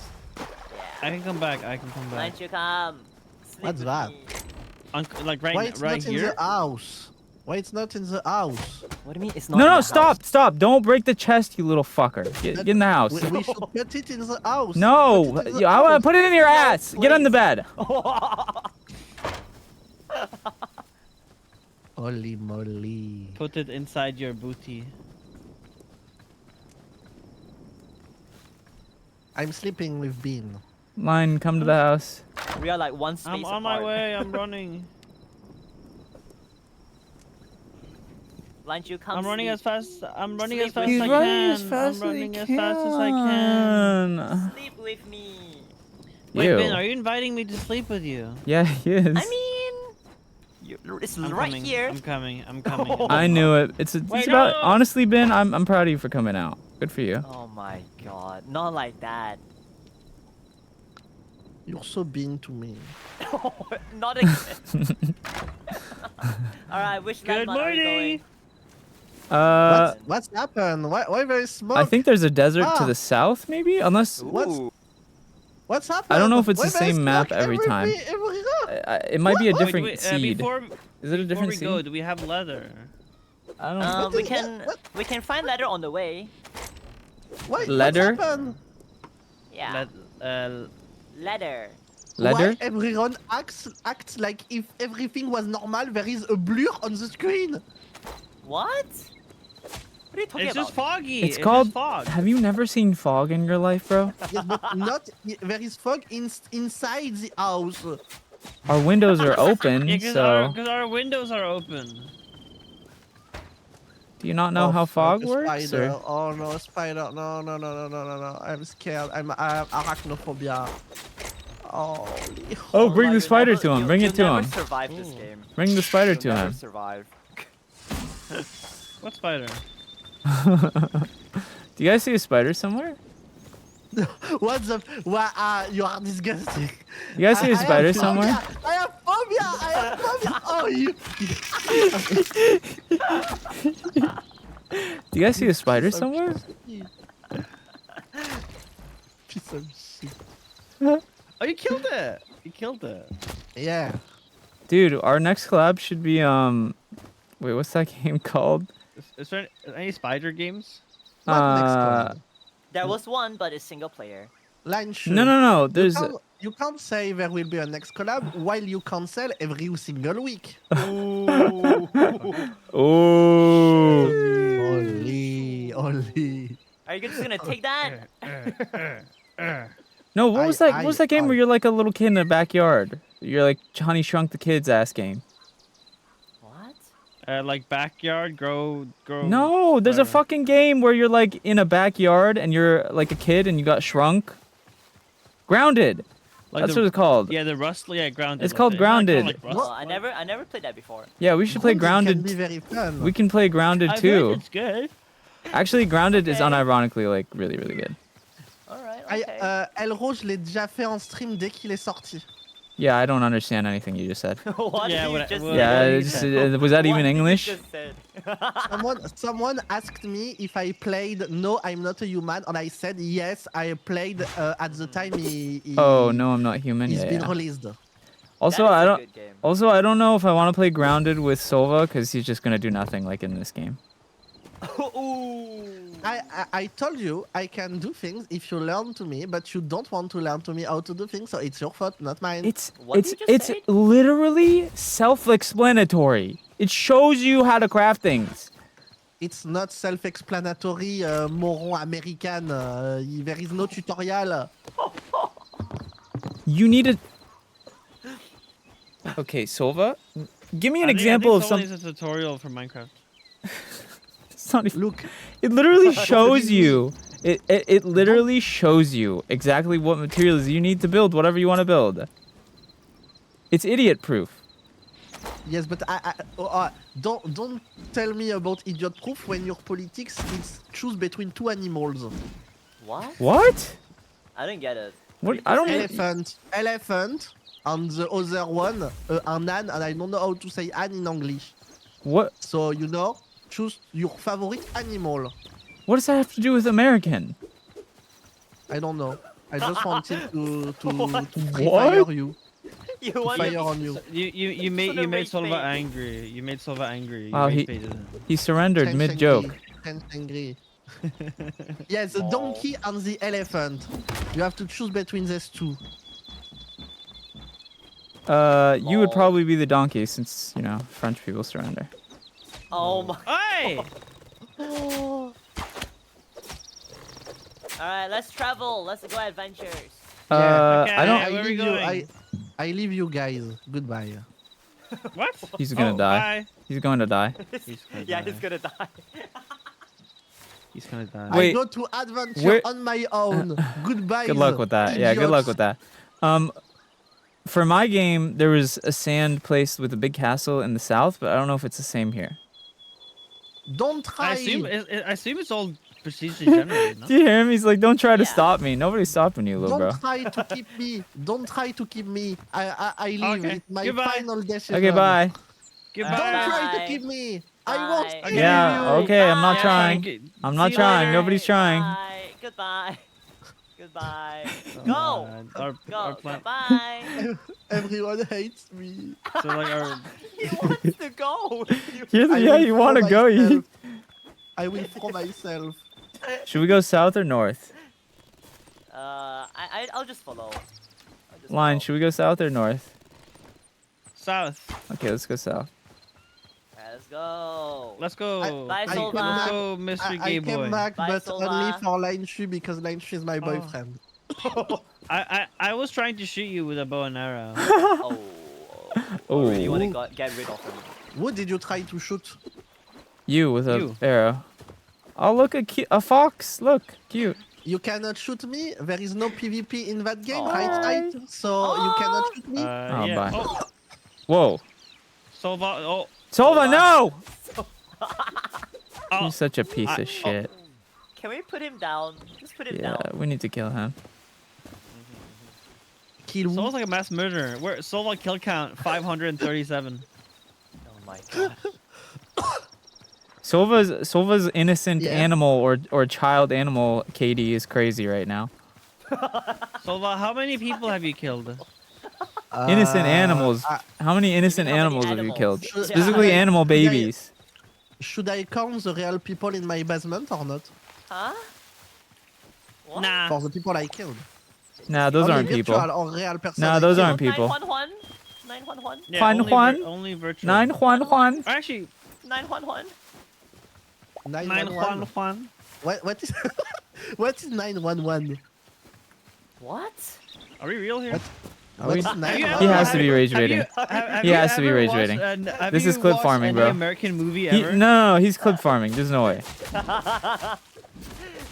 Speaker 5: I can come back. I can come
Speaker 4: Why
Speaker 5: back.
Speaker 4: don't you come? Sleep
Speaker 6: What's
Speaker 4: with
Speaker 6: that?
Speaker 4: me.
Speaker 5: Like
Speaker 6: Why
Speaker 5: right,
Speaker 6: it's
Speaker 5: right
Speaker 6: not in
Speaker 5: here.
Speaker 6: the house? Why it's not in the house?
Speaker 4: What do you mean it's not?
Speaker 1: No,
Speaker 4: in
Speaker 1: no,
Speaker 4: the
Speaker 1: stop,
Speaker 4: house?
Speaker 1: stop! Don't break the chest, you little fucker. Get in the house.
Speaker 6: We should put it in the house.
Speaker 1: No,
Speaker 6: Put it in the
Speaker 1: I want
Speaker 6: house.
Speaker 1: to put it in your ass. Get on the bed.
Speaker 6: Holy moly!
Speaker 5: Put it inside your booty.
Speaker 6: I'm sleeping with Bean.
Speaker 1: Line, come to the house.
Speaker 4: We are like one space
Speaker 5: I'm on
Speaker 4: apart.
Speaker 5: my way. I'm running.
Speaker 4: Why don't you come?
Speaker 5: I'm running
Speaker 4: sleep?
Speaker 5: as fast. I'm running
Speaker 4: Sleep
Speaker 5: as fast
Speaker 4: with
Speaker 5: as I
Speaker 4: me.
Speaker 5: can. I'm running as fast as I can.
Speaker 4: Sleep with me.
Speaker 5: Wait,
Speaker 1: Ew.
Speaker 5: Ben, are you inviting me to sleep with you?
Speaker 1: Yeah, he is.
Speaker 4: I mean, it's
Speaker 5: I'm
Speaker 4: right
Speaker 5: coming.
Speaker 4: here.
Speaker 5: I'm coming. I'm coming.
Speaker 1: I knew it. It's
Speaker 5: Wait,
Speaker 1: about
Speaker 5: no!
Speaker 1: honestly, Ben. I'm proud of you for coming out. Good for you.
Speaker 4: Oh my god, not like that.
Speaker 6: You're so Bean to me.
Speaker 4: Not again. Alright, which
Speaker 5: Good
Speaker 4: landmark are we
Speaker 5: morning.
Speaker 4: going?
Speaker 6: What's happened? Why there is smoke?
Speaker 1: I think there's a desert to
Speaker 6: Ah.
Speaker 1: the south, maybe. Unless
Speaker 6: What's-
Speaker 4: Ooh.
Speaker 6: What's happened?
Speaker 1: I don't know if it's
Speaker 6: Why
Speaker 1: the
Speaker 6: there is
Speaker 1: same map
Speaker 6: smoke
Speaker 1: every time.
Speaker 6: everywhere?
Speaker 1: it might be a
Speaker 6: What?
Speaker 5: Wait,
Speaker 1: different
Speaker 5: wait,
Speaker 1: seed.
Speaker 5: Before,
Speaker 1: Is it a
Speaker 5: before
Speaker 1: different
Speaker 5: we go,
Speaker 1: seed?
Speaker 5: do we have leather?
Speaker 1: I don't know.
Speaker 4: We
Speaker 6: is-
Speaker 4: can
Speaker 6: what-
Speaker 4: we can find ladder on the way.
Speaker 6: Why?
Speaker 1: Leather?
Speaker 6: What's happened?
Speaker 4: Yeah, ladder.
Speaker 1: Leather?
Speaker 6: Why everyone acts like if everything was normal? There is a blur on the screen.
Speaker 4: What? What are you talking
Speaker 5: It's
Speaker 4: about?
Speaker 5: just foggy.
Speaker 1: It's
Speaker 5: just
Speaker 1: called.
Speaker 5: fog.
Speaker 1: Have you never seen fog in your life, bro?
Speaker 6: Yes, but not. There is fog inside the house.
Speaker 1: Our windows are open,
Speaker 5: Yeah, because
Speaker 1: so
Speaker 5: our windows are open.
Speaker 1: do you not know
Speaker 6: Oh,
Speaker 1: how
Speaker 6: fuck,
Speaker 1: fog
Speaker 6: a
Speaker 1: works?
Speaker 6: Spider.
Speaker 1: Or?
Speaker 6: Oh no, a spider! No! I'm scared. I have arachnophobia. Holy.
Speaker 1: Oh, bring
Speaker 4: my
Speaker 1: the
Speaker 4: God,
Speaker 1: spider
Speaker 4: you'll
Speaker 1: to him.
Speaker 4: you'll-
Speaker 1: Bring it
Speaker 4: you'll
Speaker 1: to
Speaker 4: never
Speaker 1: him.
Speaker 4: Survive this game.
Speaker 1: Bring the spider
Speaker 4: You'll
Speaker 1: to
Speaker 4: never
Speaker 1: him.
Speaker 4: survive.
Speaker 5: What spider?
Speaker 1: Do you guys see a spider somewhere?
Speaker 6: What's up? What? You are disgusting.
Speaker 1: You guys see a
Speaker 6: I have
Speaker 1: spider
Speaker 6: phobia.
Speaker 1: somewhere?
Speaker 6: I have phobia. Oh, you.
Speaker 1: Do you guys see a spider somewhere?
Speaker 6: Piece of shit.
Speaker 5: Oh, you killed it. You killed it.
Speaker 6: Yeah.
Speaker 1: Dude, our next collab should be wait, what's that game called?
Speaker 5: Is there any spider games?
Speaker 6: What next
Speaker 1: Uh,
Speaker 6: collab?
Speaker 4: There was one, but it's single player.
Speaker 6: Line shoot.
Speaker 1: No. There's
Speaker 6: You can't say there will be a next collab while you cancel every single week.
Speaker 1: oh.
Speaker 6: Only.
Speaker 4: Are you just gonna take that?
Speaker 1: No, what was that? What was that game
Speaker 6: I-
Speaker 1: where you're like a little kid in the backyard? You're like Honey Shrunk the Kids ass game.
Speaker 4: What?
Speaker 5: Like backyard, grow.
Speaker 1: No, there's a
Speaker 5: whatever.
Speaker 1: fucking game where you're like in a backyard and you're like a kid and you got shrunk. Grounded.
Speaker 5: Like
Speaker 1: That's
Speaker 5: the-
Speaker 1: what it's called.
Speaker 5: Yeah, the Rustly, yeah, grounded.
Speaker 1: It's
Speaker 5: like
Speaker 1: called
Speaker 5: that. Isn't that
Speaker 1: Grounded.
Speaker 5: kinda like
Speaker 6: What?
Speaker 5: Rust?
Speaker 4: Well, I never played that before.
Speaker 1: Yeah, we should play
Speaker 6: Grounded
Speaker 1: Grounded.
Speaker 6: can be very fun.
Speaker 1: We can play Grounded
Speaker 5: I've
Speaker 1: too.
Speaker 5: heard it's good.
Speaker 1: Actually, Grounded is
Speaker 4: Okay.
Speaker 1: unironically like really, really good.
Speaker 4: Alright,
Speaker 6: I,
Speaker 4: okay.
Speaker 6: Elro, je l'ai déjà fait en stream dès qu'il est sorti.
Speaker 1: Yeah, I don't understand anything you just said.
Speaker 4: What
Speaker 5: Yeah,
Speaker 4: did you
Speaker 5: what-
Speaker 4: just
Speaker 5: what-
Speaker 4: say?
Speaker 1: Yeah,
Speaker 5: what you
Speaker 1: it's,
Speaker 5: said?
Speaker 1: was that
Speaker 4: What
Speaker 1: even
Speaker 4: did you
Speaker 1: English?
Speaker 4: just said?
Speaker 6: Someone asked me if I played No, I'm Not a Human, and I said yes, I played at the time he
Speaker 1: Oh no, I'm not human.
Speaker 6: he's
Speaker 1: Yeah,
Speaker 6: been
Speaker 1: yeah.
Speaker 6: released.
Speaker 1: Also,
Speaker 4: That is
Speaker 1: I
Speaker 4: a
Speaker 1: don't.
Speaker 4: good game.
Speaker 1: Also, I don't know if I want to play Grounded with Sova because he's just gonna do nothing like in this game.
Speaker 4: Ooh.
Speaker 6: I told you I can do things if you learn to me, but you don't want to learn to me how to do things, so it's your fault, not mine.
Speaker 1: It's
Speaker 4: What
Speaker 1: it's
Speaker 4: did you just
Speaker 1: it's
Speaker 4: say?
Speaker 1: literally self-explanatory. It shows you how to craft things.
Speaker 6: It's not self-explanatory, moron American. There is no tutorial.
Speaker 1: You need to. Okay, Sova, give me an
Speaker 5: I think-
Speaker 1: example
Speaker 5: I
Speaker 1: of
Speaker 5: think
Speaker 1: some.
Speaker 5: Someone needs a tutorial for Minecraft.
Speaker 1: It's not even-
Speaker 6: Look,
Speaker 1: It literally
Speaker 6: What do
Speaker 1: shows
Speaker 6: you
Speaker 1: you. It literally shows you exactly what materials you need to build whatever you want to build. It's idiot proof.
Speaker 6: yes, but don't tell me about idiot proof when your politics is choose between two animals.
Speaker 4: What?
Speaker 1: What?
Speaker 4: I didn't get it.
Speaker 1: What?
Speaker 4: You
Speaker 1: I don't.
Speaker 4: just
Speaker 6: Elephant, and the other one, an ant, and I don't know how to say an in English.
Speaker 1: What?
Speaker 6: So you know, choose your favorite animal.
Speaker 1: What does that have to do with American?
Speaker 6: I don't know. I just wanted to
Speaker 4: What?
Speaker 6: free fire you.
Speaker 4: You
Speaker 6: Fire
Speaker 4: want
Speaker 6: on you.
Speaker 5: You made
Speaker 4: Sort of
Speaker 5: made
Speaker 4: rage
Speaker 5: Solva
Speaker 4: bait.
Speaker 5: angry. You made Solva angry. You
Speaker 1: Wow,
Speaker 5: rage
Speaker 1: he-
Speaker 5: baited him.
Speaker 1: He surrendered
Speaker 6: Tense
Speaker 1: mid joke.
Speaker 6: angry, tense angry. Yeah, the
Speaker 4: Aw.
Speaker 6: donkey and the elephant. You have to choose between these two.
Speaker 1: You would
Speaker 4: Lol.
Speaker 1: probably be the donkey since you know French people surrender.
Speaker 4: Oh my.
Speaker 5: Hey!
Speaker 4: Alright, let's travel. Let's go adventures.
Speaker 6: Yeah,
Speaker 5: okay.
Speaker 1: I don't.
Speaker 5: Where are we
Speaker 6: leave you.
Speaker 5: going?
Speaker 6: I leave you guys. Goodbye.
Speaker 5: What?
Speaker 1: He's gonna
Speaker 5: Oh,
Speaker 1: die.
Speaker 5: bye.
Speaker 1: He's going to die.
Speaker 5: He's gonna
Speaker 4: Yeah,
Speaker 5: die.
Speaker 4: he's gonna die.
Speaker 5: He's gonna die.
Speaker 1: Wait,
Speaker 6: I go to adventure
Speaker 1: where-
Speaker 6: on my own. Goodbye.
Speaker 1: Good luck with that. Yeah, good luck with that. For my game, there was a sand place with a big castle in the south, but I don't know if it's the same here.
Speaker 6: Don't try.
Speaker 5: I assume it's all procedurally generated. No?
Speaker 1: Do you hear him? He's like, "Don't try to
Speaker 4: Yeah.
Speaker 1: stop me. Nobody's stopping you, little
Speaker 6: Don't
Speaker 1: bro."
Speaker 6: try to keep me. Don't try to keep me. I leave.
Speaker 5: Okay,
Speaker 6: It's my
Speaker 5: goodbye.
Speaker 6: final decision.
Speaker 1: Okay, bye.
Speaker 5: Goodbye.
Speaker 6: Don't try to
Speaker 4: Bye.
Speaker 6: keep me. I won't
Speaker 4: Bye.
Speaker 6: kill
Speaker 1: Yeah,
Speaker 6: you.
Speaker 1: okay, I'm not
Speaker 4: Bye.
Speaker 1: trying. I'm not
Speaker 5: See you
Speaker 1: trying.
Speaker 5: later.
Speaker 1: Nobody's trying.
Speaker 4: Bye. Goodbye. Goodbye.
Speaker 5: Oh,
Speaker 4: Go.
Speaker 5: man. Our
Speaker 4: Go.
Speaker 5: plan.
Speaker 4: Goodbye.
Speaker 6: Everyone hates me.
Speaker 5: So like our
Speaker 4: He wants to go.
Speaker 1: Yeah,
Speaker 6: I
Speaker 1: yeah,
Speaker 6: will
Speaker 1: you want to
Speaker 6: throw
Speaker 1: go? You...
Speaker 6: myself. I will throw myself.
Speaker 1: Should we go south or north?
Speaker 4: I'll just follow.
Speaker 1: Line, should we go south or north?
Speaker 5: south.
Speaker 1: Okay, let's go south.
Speaker 4: Let's go.
Speaker 5: Let's go.
Speaker 4: Bye,
Speaker 6: I
Speaker 4: Solva.
Speaker 6: came
Speaker 5: Let's
Speaker 6: back-
Speaker 5: go, Mr.
Speaker 6: I
Speaker 5: Gay
Speaker 6: came
Speaker 5: Boy.
Speaker 6: back,
Speaker 4: Bye,
Speaker 6: but only
Speaker 4: Solva.
Speaker 6: for Line Shu because Line Shu is my boyfriend.
Speaker 5: I was trying to shoot you with a bow and arrow.
Speaker 4: Oh.
Speaker 1: Oh,
Speaker 4: You want to get rid of him?
Speaker 6: Who did you try to shoot?
Speaker 1: you with a
Speaker 5: You.
Speaker 1: arrow. Oh, look, a fox. Look, cute.
Speaker 6: You cannot shoot me. There is no PvP in that game,
Speaker 4: Aw.
Speaker 6: right? So you cannot shoot me.
Speaker 1: Oh,
Speaker 5: yeah.
Speaker 1: bye.
Speaker 5: Oh,
Speaker 1: Whoa.
Speaker 5: Solva. Oh,
Speaker 1: Solva, no!
Speaker 5: oh.
Speaker 1: He's such a piece
Speaker 5: I-
Speaker 1: of shit.
Speaker 4: Can we put him down? Just put him
Speaker 1: Yeah,
Speaker 4: down.
Speaker 1: we need to kill him.
Speaker 6: Kill who?
Speaker 5: Solva's like a mass murderer. Where Solva kill count 537.
Speaker 4: Oh my god.
Speaker 1: Solva's innocent
Speaker 6: Yeah.
Speaker 1: animal or child animal, Katie, is crazy right now.
Speaker 5: Solva, how many people have you killed?
Speaker 1: Innocent animals.
Speaker 6: uh,
Speaker 1: How many innocent
Speaker 4: how many
Speaker 1: animals have you
Speaker 4: animals?
Speaker 1: killed?
Speaker 6: Should-
Speaker 1: Specifically
Speaker 6: Yeah.
Speaker 1: animal
Speaker 6: Yeah, yeah.
Speaker 1: babies.
Speaker 6: Should I count the real people in my basement or not?
Speaker 4: Huh? What?
Speaker 5: Nah.
Speaker 6: For the people I killed.
Speaker 1: Nah, those
Speaker 6: Only
Speaker 1: aren't people.
Speaker 6: virtual or real person
Speaker 1: Nah,
Speaker 6: I
Speaker 1: those
Speaker 6: killed.
Speaker 1: aren't people.
Speaker 4: 911? 911?
Speaker 5: Yeah,
Speaker 1: Juan
Speaker 5: only
Speaker 1: Juan?
Speaker 5: only virtual.
Speaker 1: Nine Juan Juan.
Speaker 5: Actually,
Speaker 4: 911?
Speaker 6: 911.
Speaker 5: Juan.
Speaker 6: What is what is 911?
Speaker 4: What?
Speaker 5: Are we real here?
Speaker 6: What?
Speaker 1: Are we-
Speaker 6: What's nine?
Speaker 5: Have you
Speaker 1: He
Speaker 5: ever-
Speaker 1: has to be rage
Speaker 5: have you-
Speaker 1: rating.
Speaker 5: have
Speaker 1: He
Speaker 5: you
Speaker 1: has to be
Speaker 5: ever
Speaker 1: rage
Speaker 5: watched
Speaker 1: rating.
Speaker 5: have
Speaker 1: This
Speaker 5: you
Speaker 1: is clip
Speaker 5: watched
Speaker 1: farming,
Speaker 5: any
Speaker 1: bro.
Speaker 5: American movie
Speaker 1: He,
Speaker 5: ever?
Speaker 1: no, he's clip farming. There's no way.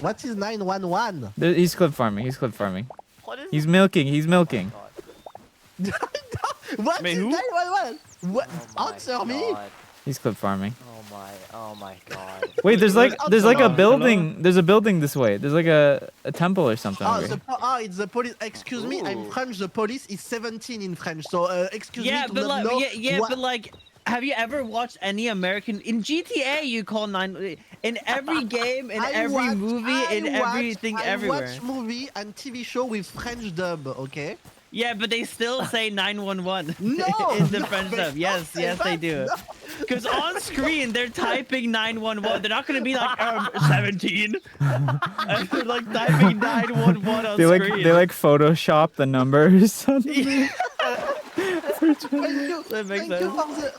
Speaker 6: What is 911?
Speaker 1: He's clip farming. He's clip farming.
Speaker 4: What is
Speaker 1: He's milking. He's milking.
Speaker 6: What
Speaker 5: Wait,
Speaker 6: is
Speaker 5: who?
Speaker 6: 911? What?
Speaker 4: Oh my
Speaker 6: Answer me.
Speaker 4: God.
Speaker 1: He's clip farming.
Speaker 4: Oh my god.
Speaker 1: Wait, there's like
Speaker 6: Hello?
Speaker 1: there's like a
Speaker 5: Hello?
Speaker 1: building. There's a building this way. There's like a temple or something.
Speaker 6: Oh,
Speaker 1: over here.
Speaker 6: it's the police. Excuse me, I'm
Speaker 4: Ooh.
Speaker 6: French. The police is 17 in French. So excuse
Speaker 5: Yeah,
Speaker 6: me to
Speaker 5: but
Speaker 6: not
Speaker 5: like,
Speaker 6: know
Speaker 5: yeah,
Speaker 6: what-
Speaker 5: but like, have you ever watched any American in GTA? You call in every game, in every movie, in everything,
Speaker 6: I
Speaker 5: everywhere.
Speaker 6: watch movie and TV show with French dub. Okay.
Speaker 5: Yeah, but they still say 911
Speaker 6: No,
Speaker 5: in the
Speaker 6: no,
Speaker 5: French
Speaker 6: they
Speaker 5: dub. Yes,
Speaker 6: don't say
Speaker 5: yes, they
Speaker 6: that,
Speaker 5: do.
Speaker 6: no.
Speaker 5: Because on screen they're typing 911. They're not gonna be like 17. And they're like typing 911 on
Speaker 1: They
Speaker 5: screen.
Speaker 1: like Photoshop the numbers.
Speaker 6: Thank you.
Speaker 5: That makes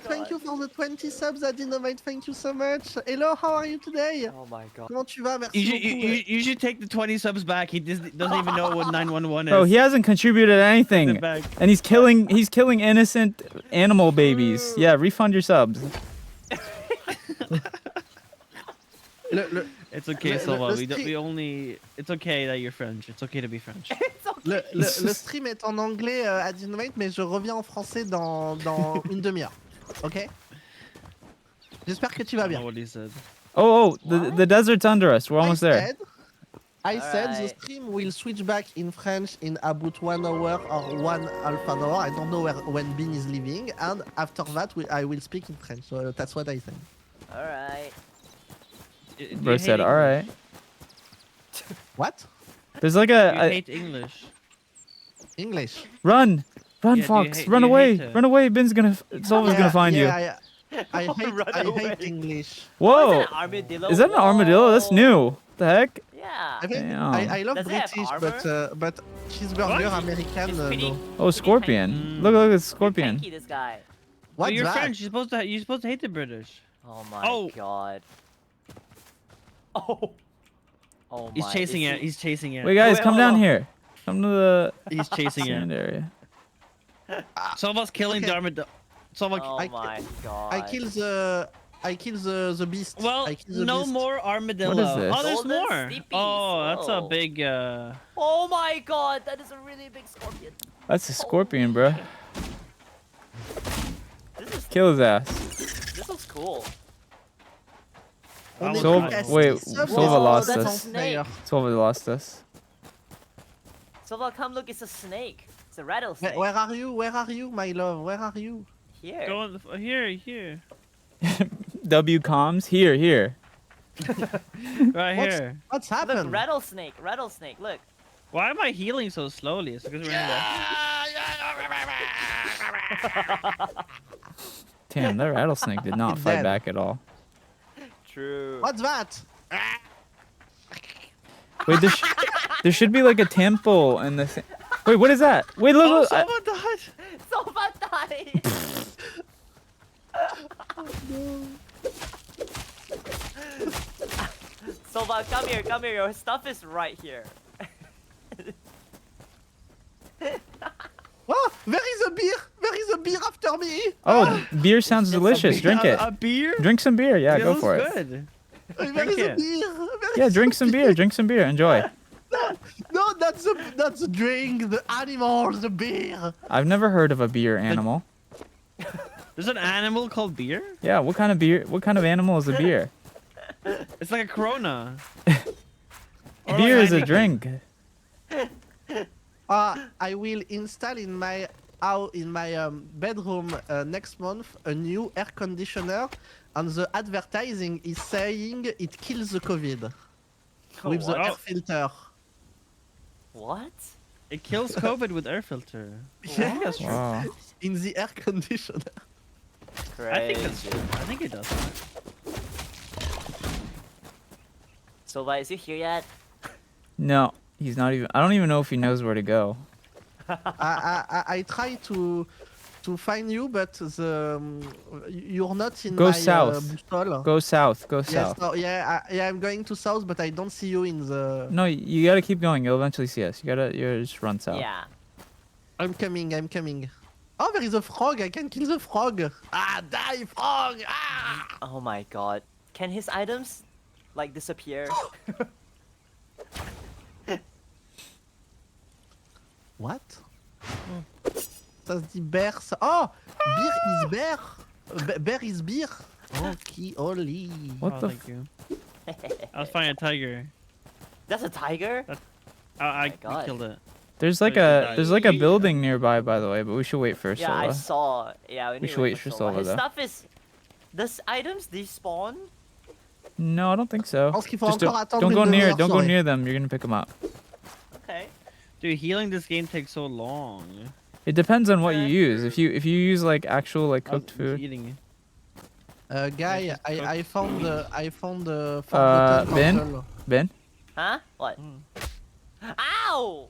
Speaker 6: Thank you for the 20 subs, Adinamite. Thank you so much. Hello, how are you today?
Speaker 4: Oh my god.
Speaker 6: Comment tu vas? Merci
Speaker 5: You should,
Speaker 6: beaucoup.
Speaker 5: you should take the 20 subs back. He doesn't even know what 911 is.
Speaker 1: Bro, he hasn't contributed
Speaker 5: Take
Speaker 1: anything,
Speaker 5: it back.
Speaker 1: and he's killing innocent animal babies. Yeah, refund your subs.
Speaker 5: It's okay,
Speaker 6: Le-
Speaker 5: Silva.
Speaker 6: le
Speaker 5: We,
Speaker 6: stream-
Speaker 5: we only. It's okay that you're French. It's okay to be French.
Speaker 6: Le stream est en anglais, Adinamite, mais je reviens en français dans une demi-heure. Ok? J'espère que tu vas
Speaker 5: I don't know
Speaker 6: bien.
Speaker 5: what he said.
Speaker 1: Oh, the desert's under us. We're almost there.
Speaker 6: I said the
Speaker 4: Alright.
Speaker 6: stream will switch back in French in about 1 hour or 1.5 hour. I don't know when Bean is leaving. And after that, I will speak in French. So that's what I said.
Speaker 4: Alright.
Speaker 5: Do you
Speaker 1: Bro
Speaker 5: hate
Speaker 1: said, "All right."
Speaker 6: What?
Speaker 1: There's like
Speaker 5: You
Speaker 1: a
Speaker 5: hate English.
Speaker 6: English.
Speaker 1: run,
Speaker 5: Yeah, do you
Speaker 1: Fox,
Speaker 5: hate-
Speaker 1: run
Speaker 5: do you
Speaker 1: away,
Speaker 5: hate it?
Speaker 1: run away. Ben's gonna, Silva's gonna find you.
Speaker 6: I
Speaker 4: Run away.
Speaker 6: hate English.
Speaker 1: Whoa,
Speaker 4: An armadillo?
Speaker 1: is that an armadillo? That's
Speaker 4: Whoa.
Speaker 1: new. What the heck?
Speaker 4: Yeah.
Speaker 6: I, think,
Speaker 1: Damn.
Speaker 6: I love
Speaker 4: Does it have
Speaker 6: British, but cheeseburger
Speaker 5: What?
Speaker 6: American,
Speaker 4: It's pretty-
Speaker 6: no.
Speaker 1: Oh, scorpion.
Speaker 5: Mm.
Speaker 1: Look,
Speaker 4: Pretty
Speaker 1: it's scorpion.
Speaker 4: tanky, this guy.
Speaker 5: Well,
Speaker 6: What's
Speaker 5: you're
Speaker 6: that?
Speaker 5: French. You're supposed to hate the British.
Speaker 4: Oh my
Speaker 5: Oh.
Speaker 4: god. Oh. Oh
Speaker 5: He's
Speaker 4: my.
Speaker 5: chasing
Speaker 4: is
Speaker 5: it.
Speaker 4: he-
Speaker 5: He's chasing it.
Speaker 1: Wait, guys,
Speaker 4: Wait,
Speaker 1: come
Speaker 4: hold
Speaker 1: down
Speaker 4: on.
Speaker 1: here. Come to the
Speaker 5: He's chasing
Speaker 1: sand
Speaker 5: it.
Speaker 1: area.
Speaker 5: Silva's killing
Speaker 6: Okay.
Speaker 5: the armadillo. Silva.
Speaker 4: Oh
Speaker 6: I-
Speaker 4: my god.
Speaker 6: I kill the beast.
Speaker 5: Well,
Speaker 6: I kill the
Speaker 5: no
Speaker 6: beast.
Speaker 5: more armadillo.
Speaker 1: What is this?
Speaker 5: Oh, there's
Speaker 4: Golden
Speaker 5: more.
Speaker 4: sleepies.
Speaker 5: Oh, that's a
Speaker 4: Whoa.
Speaker 5: big.
Speaker 4: Oh my god, that is a really big scorpion.
Speaker 1: That's a scorpion, bro.
Speaker 4: This
Speaker 1: Kill his ass.
Speaker 4: looks cool.
Speaker 6: On
Speaker 5: Oh,
Speaker 6: est
Speaker 1: Silva-
Speaker 6: plus qu'à
Speaker 1: wait,
Speaker 6: 6 subs,
Speaker 1: Silva
Speaker 6: on est
Speaker 1: lost
Speaker 6: à
Speaker 1: us.
Speaker 6: 100 d'ailleurs.
Speaker 1: Silva lost us.
Speaker 4: Silva, come look, it's a snake. It's a rattlesnake.
Speaker 6: Where are you? Where are you, my love? Where are you?
Speaker 4: Here.
Speaker 5: Go on the, here,
Speaker 1: W comms here.
Speaker 5: right
Speaker 6: What's-
Speaker 5: here.
Speaker 6: What's
Speaker 4: Look,
Speaker 6: happened?
Speaker 4: rattlesnake, look.
Speaker 5: Why am I healing so slowly? It's because we're in
Speaker 1: Damn, that rattlesnake did not
Speaker 6: It's
Speaker 1: fight
Speaker 6: dead.
Speaker 1: back at all.
Speaker 4: True.
Speaker 6: What's that?
Speaker 1: Wait, there should be like a temple in the. Wait, what is that? Wait, look,
Speaker 5: Oh,
Speaker 1: look.
Speaker 5: someone died.
Speaker 4: Silva died. Silva, come here. Your stuff is right here.
Speaker 6: Oh, there is a beer. There is a beer after me.
Speaker 1: Oh, beer sounds delicious. Drink it.
Speaker 5: A beer?
Speaker 1: Drink some beer. Yeah, go
Speaker 5: Feels
Speaker 1: for it.
Speaker 5: good.
Speaker 6: There
Speaker 5: Drink
Speaker 6: is a
Speaker 5: it.
Speaker 6: beer.
Speaker 1: Yeah, drink some beer. Drink some beer. Enjoy.
Speaker 6: No, that's a drink. The animals, the beer.
Speaker 1: I've never heard of a beer animal.
Speaker 5: There's an animal called beer?
Speaker 1: Yeah, what kind of beer? What kind of animal is a beer?
Speaker 5: It's like a Corona. Or
Speaker 1: Beer
Speaker 5: like
Speaker 1: is a
Speaker 5: Heineken.
Speaker 1: drink.
Speaker 6: I will install in my bedroom next month a new air conditioner, and the advertising is saying it kills the COVID with the
Speaker 5: what?
Speaker 6: air filter.
Speaker 4: What?
Speaker 5: It kills COVID with air filter. I think that's true.
Speaker 1: Wow.
Speaker 6: In the air conditioner.
Speaker 5: I think that's true. I think it does.
Speaker 4: Silva, is he here yet?
Speaker 1: No, he's not even. I don't even know if he knows where to go.
Speaker 6: I try to find you, but you're not in
Speaker 1: Go
Speaker 6: my
Speaker 1: south.
Speaker 6: boussole.
Speaker 1: Go south. Go
Speaker 6: Yes,
Speaker 1: south.
Speaker 6: no, I'm going to south, but I don't see you in the.
Speaker 1: No, you gotta keep going. You'll eventually see us. You gotta just run south.
Speaker 4: Yeah.
Speaker 6: I'm coming, I'm coming. Oh, there is a frog. I can kill the frog. Ah, die, frog. Ah.
Speaker 2: Oh my god. Can his items like disappear?
Speaker 6: What? Ça se dit bear. Oh, beer is bear. Bear is beer. Okay, Oli.
Speaker 1: What
Speaker 5: Oh,
Speaker 1: the?
Speaker 5: thank you. I was fighting a tiger.
Speaker 2: That's a tiger?
Speaker 5: I
Speaker 2: God.
Speaker 5: killed it.
Speaker 1: There's like a building nearby, by the way, but we should wait for
Speaker 2: Yeah, I
Speaker 1: Sova.
Speaker 2: saw. Yeah, we need
Speaker 1: should
Speaker 2: to
Speaker 1: wait for Sova,
Speaker 2: His
Speaker 1: though.
Speaker 2: stuff is. Does items despawn?
Speaker 1: No, I don't think so.
Speaker 6: pense qu'il faut
Speaker 1: Just
Speaker 6: encore attendre
Speaker 1: don't
Speaker 6: une
Speaker 1: go near.
Speaker 6: demi-heure,
Speaker 1: Don't go
Speaker 6: sorry.
Speaker 1: near them. You're gonna pick them up.
Speaker 2: Okay.
Speaker 5: Dude, healing this game takes so long.
Speaker 1: It depends on what you
Speaker 2: Okay.
Speaker 1: use. If you use like actual like cooked
Speaker 5: I'm
Speaker 1: food.
Speaker 5: Eating.
Speaker 6: Guy,
Speaker 5: just
Speaker 6: I found the forgotten
Speaker 1: Ben?
Speaker 6: temple.
Speaker 1: Ben.
Speaker 2: Huh? What? Ow!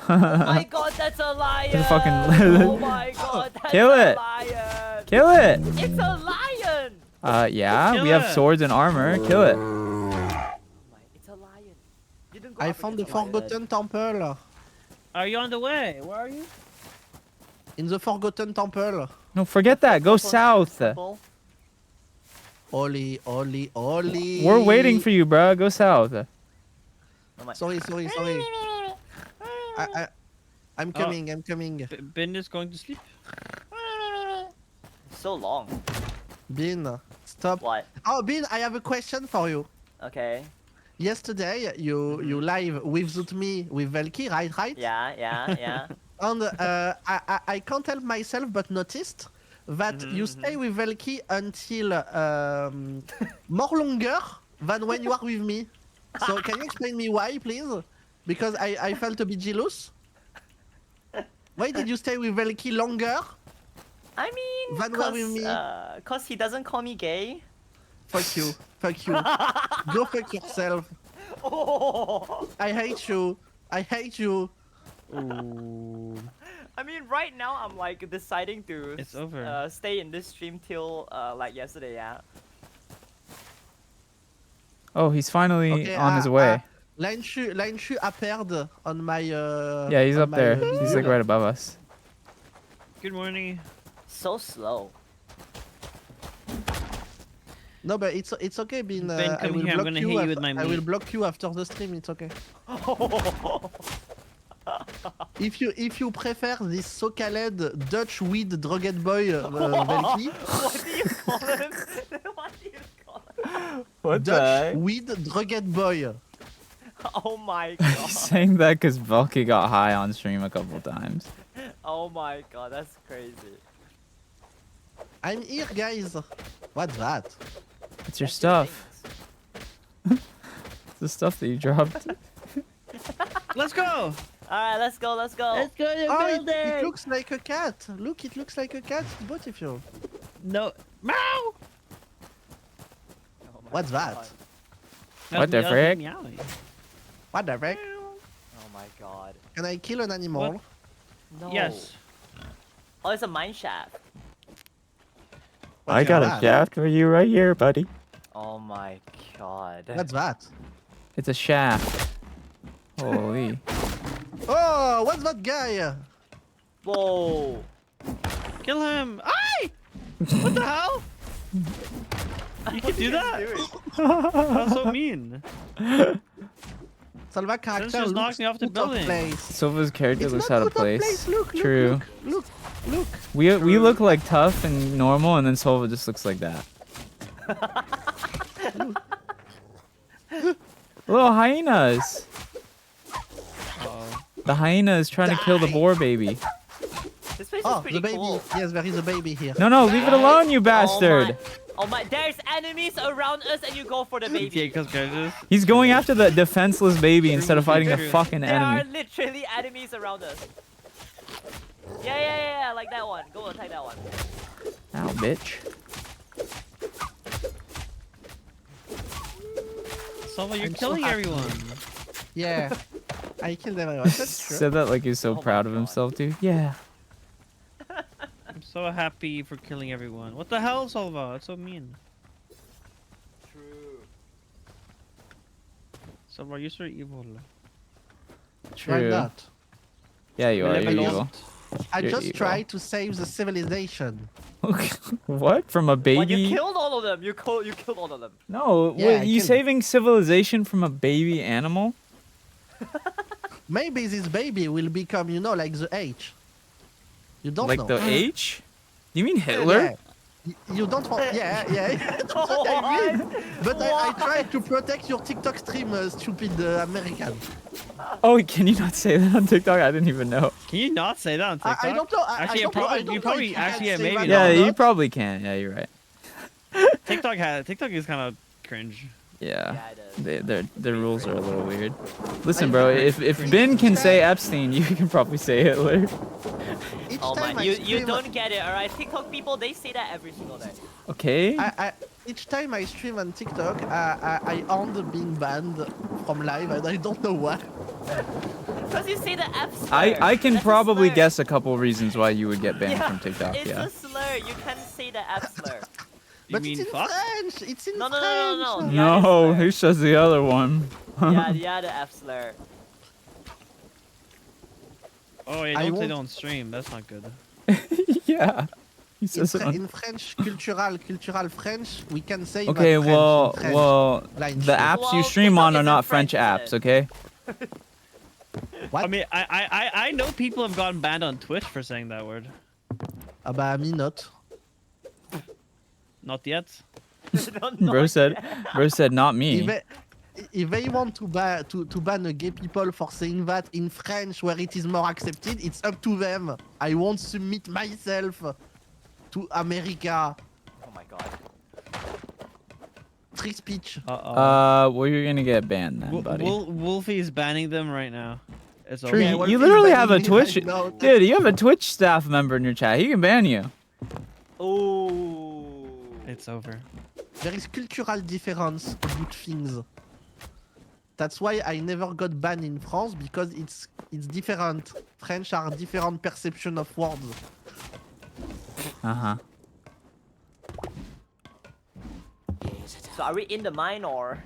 Speaker 2: Oh
Speaker 1: Kill
Speaker 2: my god, that's a lion!
Speaker 1: fucking-
Speaker 2: Oh my god, that's
Speaker 1: Kill
Speaker 2: a
Speaker 1: it.
Speaker 2: lion!
Speaker 1: it.
Speaker 2: It's a lion!
Speaker 1: Yeah,
Speaker 5: Kill
Speaker 1: we have
Speaker 5: it.
Speaker 1: swords and armor. Kill it.
Speaker 2: It's a lion. You didn't go
Speaker 6: I
Speaker 2: up
Speaker 6: found the
Speaker 2: against a lion.
Speaker 6: forgotten temple.
Speaker 5: Are you on the way? Where are you?
Speaker 6: In the forgotten temple.
Speaker 1: No, forget that. Go south.
Speaker 2: Temple?
Speaker 6: Oli, Oli, Oli.
Speaker 1: We're waiting for you, bro. Go south.
Speaker 2: Oh my.
Speaker 6: Sorry. I'm coming, I'm coming.
Speaker 5: Ben is going to sleep.
Speaker 2: So long.
Speaker 6: Bean, stop.
Speaker 2: What?
Speaker 6: Oh, Bean, I have a question for you.
Speaker 2: Okay.
Speaker 6: Yesterday, you live without me with Velki, right?
Speaker 2: Yeah.
Speaker 6: And I can't help myself but noticed that you stay with Velki until more longer than when you are with me. So can you explain me why, please? Because I felt a bit jealous. Why did you stay with Velki longer?
Speaker 2: I mean,
Speaker 6: Van were with me.
Speaker 2: cause he doesn't call me gay.
Speaker 6: Fuck you. Fuck you. Go fuck yourself.
Speaker 2: Oh.
Speaker 6: I hate you. I hate you.
Speaker 5: Ooh.
Speaker 2: I mean, right now I'm like deciding to
Speaker 5: It's over.
Speaker 2: stay in this stream till like yesterday. Yeah.
Speaker 1: Oh, he's finally
Speaker 6: Okay,
Speaker 1: on his way.
Speaker 6: Linshu appeared on my.
Speaker 1: Yeah, he's
Speaker 6: on
Speaker 1: up
Speaker 6: my,
Speaker 1: there.
Speaker 6: view.
Speaker 1: He's like right above us.
Speaker 5: Good morning.
Speaker 2: So slow.
Speaker 6: No, but it's okay, Bean.
Speaker 5: Ben,
Speaker 6: I
Speaker 5: come
Speaker 6: will
Speaker 5: here, I'm
Speaker 6: block
Speaker 5: gonna
Speaker 6: you.
Speaker 5: hit you with my
Speaker 6: I will
Speaker 5: meat.
Speaker 6: block you after the stream. It's okay. If you prefer this so-called Dutch weed drugged boy, Velki,
Speaker 2: What do you call him? What do you call him?
Speaker 1: What
Speaker 6: Dutch weed drugged boy.
Speaker 2: Oh my
Speaker 1: He's
Speaker 2: god.
Speaker 1: saying that because Valky got high on stream a couple times.
Speaker 2: Oh my god, that's crazy.
Speaker 6: I'm here, guys. What's that?
Speaker 1: It's your
Speaker 2: That's
Speaker 1: stuff.
Speaker 2: things.
Speaker 1: The stuff that you dropped.
Speaker 5: Let's go.
Speaker 2: Alright, let's go.
Speaker 5: Let's go to the
Speaker 6: Oh, it
Speaker 5: building.
Speaker 6: looks like a cat. Look, it looks like a cat. It's beautiful.
Speaker 5: No. Meow.
Speaker 2: Oh my
Speaker 6: What's that?
Speaker 2: god.
Speaker 1: What the
Speaker 5: That was me
Speaker 1: frick?
Speaker 5: meowing.
Speaker 6: What the heck?
Speaker 2: Oh my god.
Speaker 6: Can I kill an animal?
Speaker 5: What?
Speaker 2: No.
Speaker 5: Yes.
Speaker 2: Oh, it's a mine shaft.
Speaker 1: I got a
Speaker 6: that?
Speaker 1: shaft for you right here, buddy.
Speaker 2: Oh my god.
Speaker 6: What's that?
Speaker 1: It's a shaft. Holy.
Speaker 6: Oh, what's that guy?
Speaker 2: Whoa.
Speaker 5: Kill him. Aye! What the hell? You can do that? That's so mean.
Speaker 6: Salva character
Speaker 5: just knocked
Speaker 6: looks
Speaker 5: me off the
Speaker 6: out of
Speaker 5: building.
Speaker 6: place.
Speaker 1: Silva's character
Speaker 6: It's
Speaker 1: looks
Speaker 6: not
Speaker 1: out of
Speaker 6: out
Speaker 1: place.
Speaker 6: Look,
Speaker 1: True.
Speaker 6: Look.
Speaker 1: We look like tough and normal, and then Silva just looks like that. Little hyenas.
Speaker 5: Oh.
Speaker 1: The hyena is trying to kill the
Speaker 6: Die.
Speaker 1: boar baby.
Speaker 2: This place is
Speaker 6: Oh,
Speaker 2: pretty
Speaker 6: the baby.
Speaker 2: cool.
Speaker 6: Yes, there is a baby here.
Speaker 1: No, leave it alone, you bastard.
Speaker 2: Oh my, there's enemies around us and you go for the baby.
Speaker 5: Yeah, because guys,
Speaker 1: He's going after the defenseless baby instead of fighting the
Speaker 5: True.
Speaker 1: fucking
Speaker 2: There are
Speaker 1: enemy.
Speaker 2: literally enemies around us. Yeah, like that one. Go attack that one.
Speaker 1: Ow, bitch.
Speaker 5: Sova, you're
Speaker 6: I'm so
Speaker 5: killing
Speaker 6: happy.
Speaker 5: everyone.
Speaker 6: Yeah. I killed everyone. That's true.
Speaker 1: Said that like he's so
Speaker 2: Oh my
Speaker 1: proud of
Speaker 2: God.
Speaker 1: himself, dude. Yeah.
Speaker 5: I'm so happy for killing everyone. What the hell, Sova? That's so mean.
Speaker 2: True.
Speaker 5: Sova, you're so evil.
Speaker 6: Why
Speaker 1: True.
Speaker 6: not?
Speaker 1: Yeah, you
Speaker 5: We
Speaker 1: are.
Speaker 5: never
Speaker 1: You're
Speaker 5: lost.
Speaker 1: evil.
Speaker 6: I
Speaker 1: You're
Speaker 6: just
Speaker 1: evil.
Speaker 6: try to save the civilization.
Speaker 1: What? From a
Speaker 4: When you
Speaker 1: baby?
Speaker 4: killed all of them, you killed all of them.
Speaker 1: No,
Speaker 6: Yeah,
Speaker 1: wait,
Speaker 6: I
Speaker 1: you
Speaker 6: killed-
Speaker 1: saving civilization from a baby animal?
Speaker 6: Maybe this baby will become, you know, like the H. You don't
Speaker 1: Like
Speaker 6: know.
Speaker 1: the H? You mean Hitler?
Speaker 6: Yeah. You don't want. Yeah. That's what I mean. But I try to protect your TikTok stream, stupid American.
Speaker 1: Oh, can you not say that on TikTok? I didn't even know.
Speaker 5: Can you not say that on TikTok?
Speaker 6: I don't know.
Speaker 5: Actually,
Speaker 6: I don't know, I
Speaker 5: you
Speaker 6: don't know
Speaker 5: probably
Speaker 6: if you can
Speaker 5: actually
Speaker 6: say
Speaker 5: maybe
Speaker 6: that
Speaker 5: not.
Speaker 1: Yeah,
Speaker 6: or
Speaker 1: you
Speaker 6: not.
Speaker 1: probably can. Yeah, you're right.
Speaker 5: TikTok is kind of cringe.
Speaker 1: Yeah.
Speaker 4: Yeah, it is.
Speaker 1: The rules are a little weird. Listen, bro, if Ben can say Epstein, you can probably say Hitler.
Speaker 6: Each
Speaker 4: Oh
Speaker 6: time
Speaker 4: my,
Speaker 6: I
Speaker 4: you
Speaker 6: stream,
Speaker 4: don't get it, alright? TikTok people, they say that every single day.
Speaker 1: Okay?
Speaker 6: each time I stream on TikTok, I end being banned from live, and I don't know why.
Speaker 4: Because you say the F slur.
Speaker 1: I can
Speaker 4: That's a
Speaker 1: probably
Speaker 4: slur.
Speaker 1: guess a couple reasons why you would get banned
Speaker 4: Yeah,
Speaker 1: from TikTok.
Speaker 4: It's
Speaker 1: Yeah.
Speaker 4: a slur. You can't say the F slur.
Speaker 5: You
Speaker 6: But
Speaker 5: mean
Speaker 6: it's in
Speaker 5: fuck?
Speaker 6: French. It's in
Speaker 4: No,
Speaker 6: French.
Speaker 4: no, no, no, no.
Speaker 1: No,
Speaker 4: Yeah,
Speaker 1: who says the other one?
Speaker 4: yeah, the F slur.
Speaker 5: Oh, yeah,
Speaker 6: I
Speaker 5: don't say
Speaker 6: won't-
Speaker 5: that on stream. That's not good.
Speaker 1: Yeah. He says it on-
Speaker 6: In French, cultural French, we can say. that
Speaker 1: Okay,
Speaker 6: French
Speaker 1: well,
Speaker 6: in French.
Speaker 1: well,
Speaker 6: Like
Speaker 1: the
Speaker 6: shit.
Speaker 1: apps you
Speaker 4: Well,
Speaker 1: stream
Speaker 4: TikTok
Speaker 1: on are
Speaker 4: isn't
Speaker 1: not French
Speaker 4: French,
Speaker 1: apps,
Speaker 4: is it?
Speaker 1: okay?
Speaker 6: What?
Speaker 5: I mean, I know people have gotten banned on Twitch for saying that word.
Speaker 6: Ah bah, me not.
Speaker 5: Not yet.
Speaker 1: Bro said, not me.
Speaker 6: If they want to ban gay people for saying that in French where it is more accepted, it's up to them. I won't submit myself to America.
Speaker 4: Oh my god.
Speaker 6: Free speech.
Speaker 5: Uh-oh.
Speaker 1: Well, you're gonna get banned then, buddy.
Speaker 5: Wolfie's banning them right now. It's
Speaker 1: True,
Speaker 5: over.
Speaker 6: Yeah,
Speaker 1: you
Speaker 6: well,
Speaker 1: literally
Speaker 6: he's
Speaker 1: have a
Speaker 6: banning me
Speaker 1: Twitch,
Speaker 6: right now.
Speaker 1: dude. You have a Twitch staff member in your chat. He can ban you.
Speaker 4: Oh.
Speaker 5: It's over.
Speaker 6: There is cultural difference about things. That's why I never got banned in France, because it's different. French are different perception of words.
Speaker 1: Uh-huh.
Speaker 4: So are we in the mine or?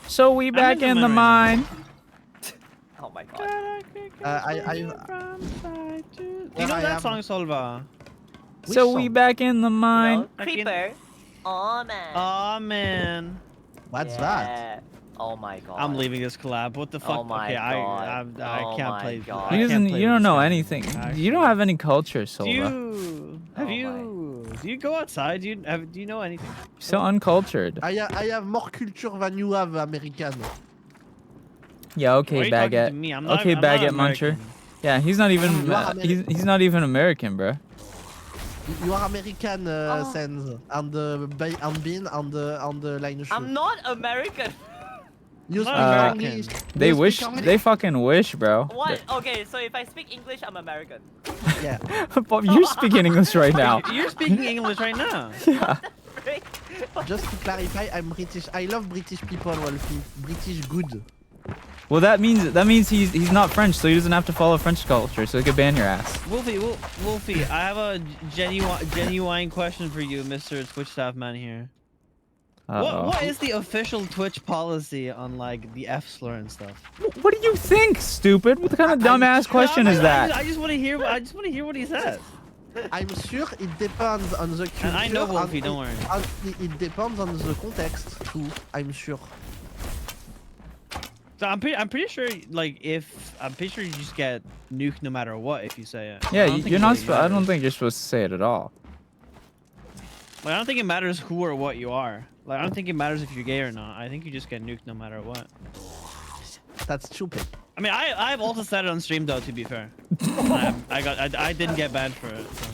Speaker 1: So we back in the mine.
Speaker 4: Oh my god.
Speaker 5: Do you
Speaker 6: Where
Speaker 5: know
Speaker 6: I
Speaker 5: that
Speaker 6: am.
Speaker 5: song, Solva?
Speaker 6: Which
Speaker 1: So we
Speaker 6: song?
Speaker 1: back in the mine.
Speaker 4: No, creeper. Oh man.
Speaker 5: Oh man,
Speaker 6: What's that?
Speaker 4: Yeah. Oh my god.
Speaker 5: I'm leaving this collab. What the fuck?
Speaker 4: Oh my
Speaker 5: okay,
Speaker 4: god.
Speaker 5: I
Speaker 4: Oh
Speaker 5: can't
Speaker 4: my
Speaker 5: play.
Speaker 4: god.
Speaker 5: I
Speaker 1: He
Speaker 5: can't
Speaker 1: doesn't.
Speaker 5: play
Speaker 1: You don't
Speaker 5: with
Speaker 1: know
Speaker 5: this guy,
Speaker 1: anything.
Speaker 5: actually.
Speaker 1: You don't have any culture,
Speaker 5: Do
Speaker 1: Silva.
Speaker 5: you? Have
Speaker 4: Oh
Speaker 5: you? Do you go outside? Do you know anything?
Speaker 1: So uncultured.
Speaker 6: I have more culture than you have, American.
Speaker 1: Yeah.
Speaker 5: Why are
Speaker 1: Okay,
Speaker 5: you talking to
Speaker 1: baguette.
Speaker 5: me? I'm not,
Speaker 1: Okay,
Speaker 5: I'm not
Speaker 1: baguette muncher.
Speaker 5: American.
Speaker 1: Yeah, he's not even.
Speaker 6: You are
Speaker 1: He's not even American, bro.
Speaker 6: You are American,
Speaker 4: Oh.
Speaker 6: Sense, and Bean, and the line show.
Speaker 4: I'm not American.
Speaker 6: You speak
Speaker 5: not
Speaker 6: English.
Speaker 1: They
Speaker 6: You
Speaker 1: wish.
Speaker 6: speak English?
Speaker 1: They fucking wish, bro.
Speaker 4: What? Okay, so if I speak English, I'm American.
Speaker 6: Yeah.
Speaker 1: Bob, you're speaking English right now.
Speaker 5: You're speaking English right now.
Speaker 1: Yeah.
Speaker 4: Frick.
Speaker 6: Just to clarify, I'm British. I love British people, Wolfie. British good.
Speaker 1: Well, that means he's not French, so he doesn't have to follow French culture, so he could ban your ass.
Speaker 5: Wolfie, I have a genuine question for you, Mr. Twitch staff man here.
Speaker 1: Uh-oh.
Speaker 5: What is the official Twitch policy on like the F slur and stuff?
Speaker 1: What do you think, stupid? What kind of dumbass question is that?
Speaker 5: I just want to hear. I just want to hear what he says.
Speaker 6: I'm sure it depends on the culture.
Speaker 5: And I know Wolfie, don't worry.
Speaker 6: and it depends on the context too. I'm sure.
Speaker 5: So I'm pretty sure I'm pretty sure you just get nuked no matter what if you say it.
Speaker 1: Yeah,
Speaker 5: I don't think
Speaker 1: you're
Speaker 5: it
Speaker 1: not.
Speaker 5: really
Speaker 1: I don't
Speaker 5: matters.
Speaker 1: think you're supposed to say it at all.
Speaker 5: Like, I don't think it matters who or what you are. Like I don't think it matters if you're gay or not. I think you just get nuked no matter what.
Speaker 6: That's stupid.
Speaker 5: I mean, I've also said it on stream though. To be fair, I didn't get banned for it. So.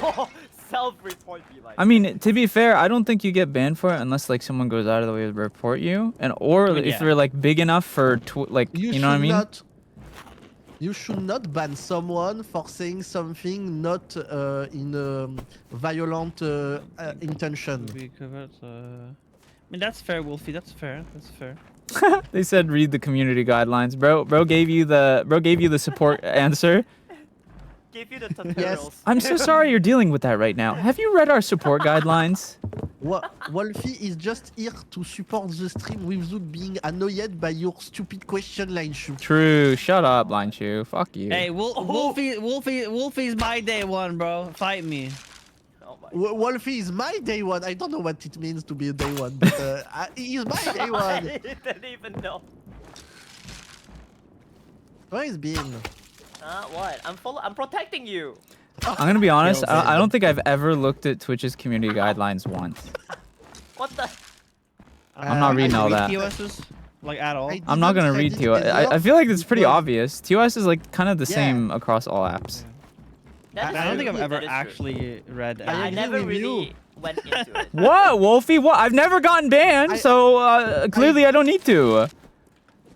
Speaker 4: Oh, self-report be like.
Speaker 1: I mean, to be fair, I don't think you get banned for it unless like someone goes out of the way to report you, or
Speaker 5: mean,
Speaker 1: if
Speaker 5: yeah.
Speaker 1: you're like big enough for you know what I mean?
Speaker 6: You should not ban someone for saying something not in a violent intention.
Speaker 5: I mean, that's fair, Wolfie. That's fair. That's fair.
Speaker 1: They said read the community guidelines, bro. Bro gave you the support answer.
Speaker 4: Give you the tutorials.
Speaker 1: I'm so sorry you're dealing with that right now. Have you read our support guidelines?
Speaker 6: Wolfie is just here to support the stream without being annoyed by your stupid question, Line Shoe.
Speaker 1: True. Shut up, Line Chew. Fuck you.
Speaker 5: Hey, Wolfie's my day one, bro. Fight me.
Speaker 4: Oh my.
Speaker 6: Wolfie is my day one. I don't know what it means to be a day one, but he is my day one.
Speaker 4: I didn't even know.
Speaker 6: Where is Bean?
Speaker 4: What? I'm protecting you.
Speaker 1: I'm gonna be honest.
Speaker 5: Kills
Speaker 1: I
Speaker 5: it.
Speaker 1: don't think I've ever looked at Twitch's community guidelines once.
Speaker 4: What the?
Speaker 1: I'm not reading all that.
Speaker 5: TOSs, like at all.
Speaker 1: I'm not gonna read TOS. I feel like it's pretty obvious. TOS is like kind of the
Speaker 6: Yeah.
Speaker 1: same across all apps.
Speaker 4: That is
Speaker 5: I don't think
Speaker 4: true.
Speaker 5: I've ever
Speaker 4: That is true.
Speaker 5: actually read.
Speaker 6: I
Speaker 4: I
Speaker 6: agree
Speaker 4: never
Speaker 6: with
Speaker 4: really
Speaker 6: you.
Speaker 4: went into it.
Speaker 1: What, Wolfie? What? I've never gotten banned, so clearly I don't need to.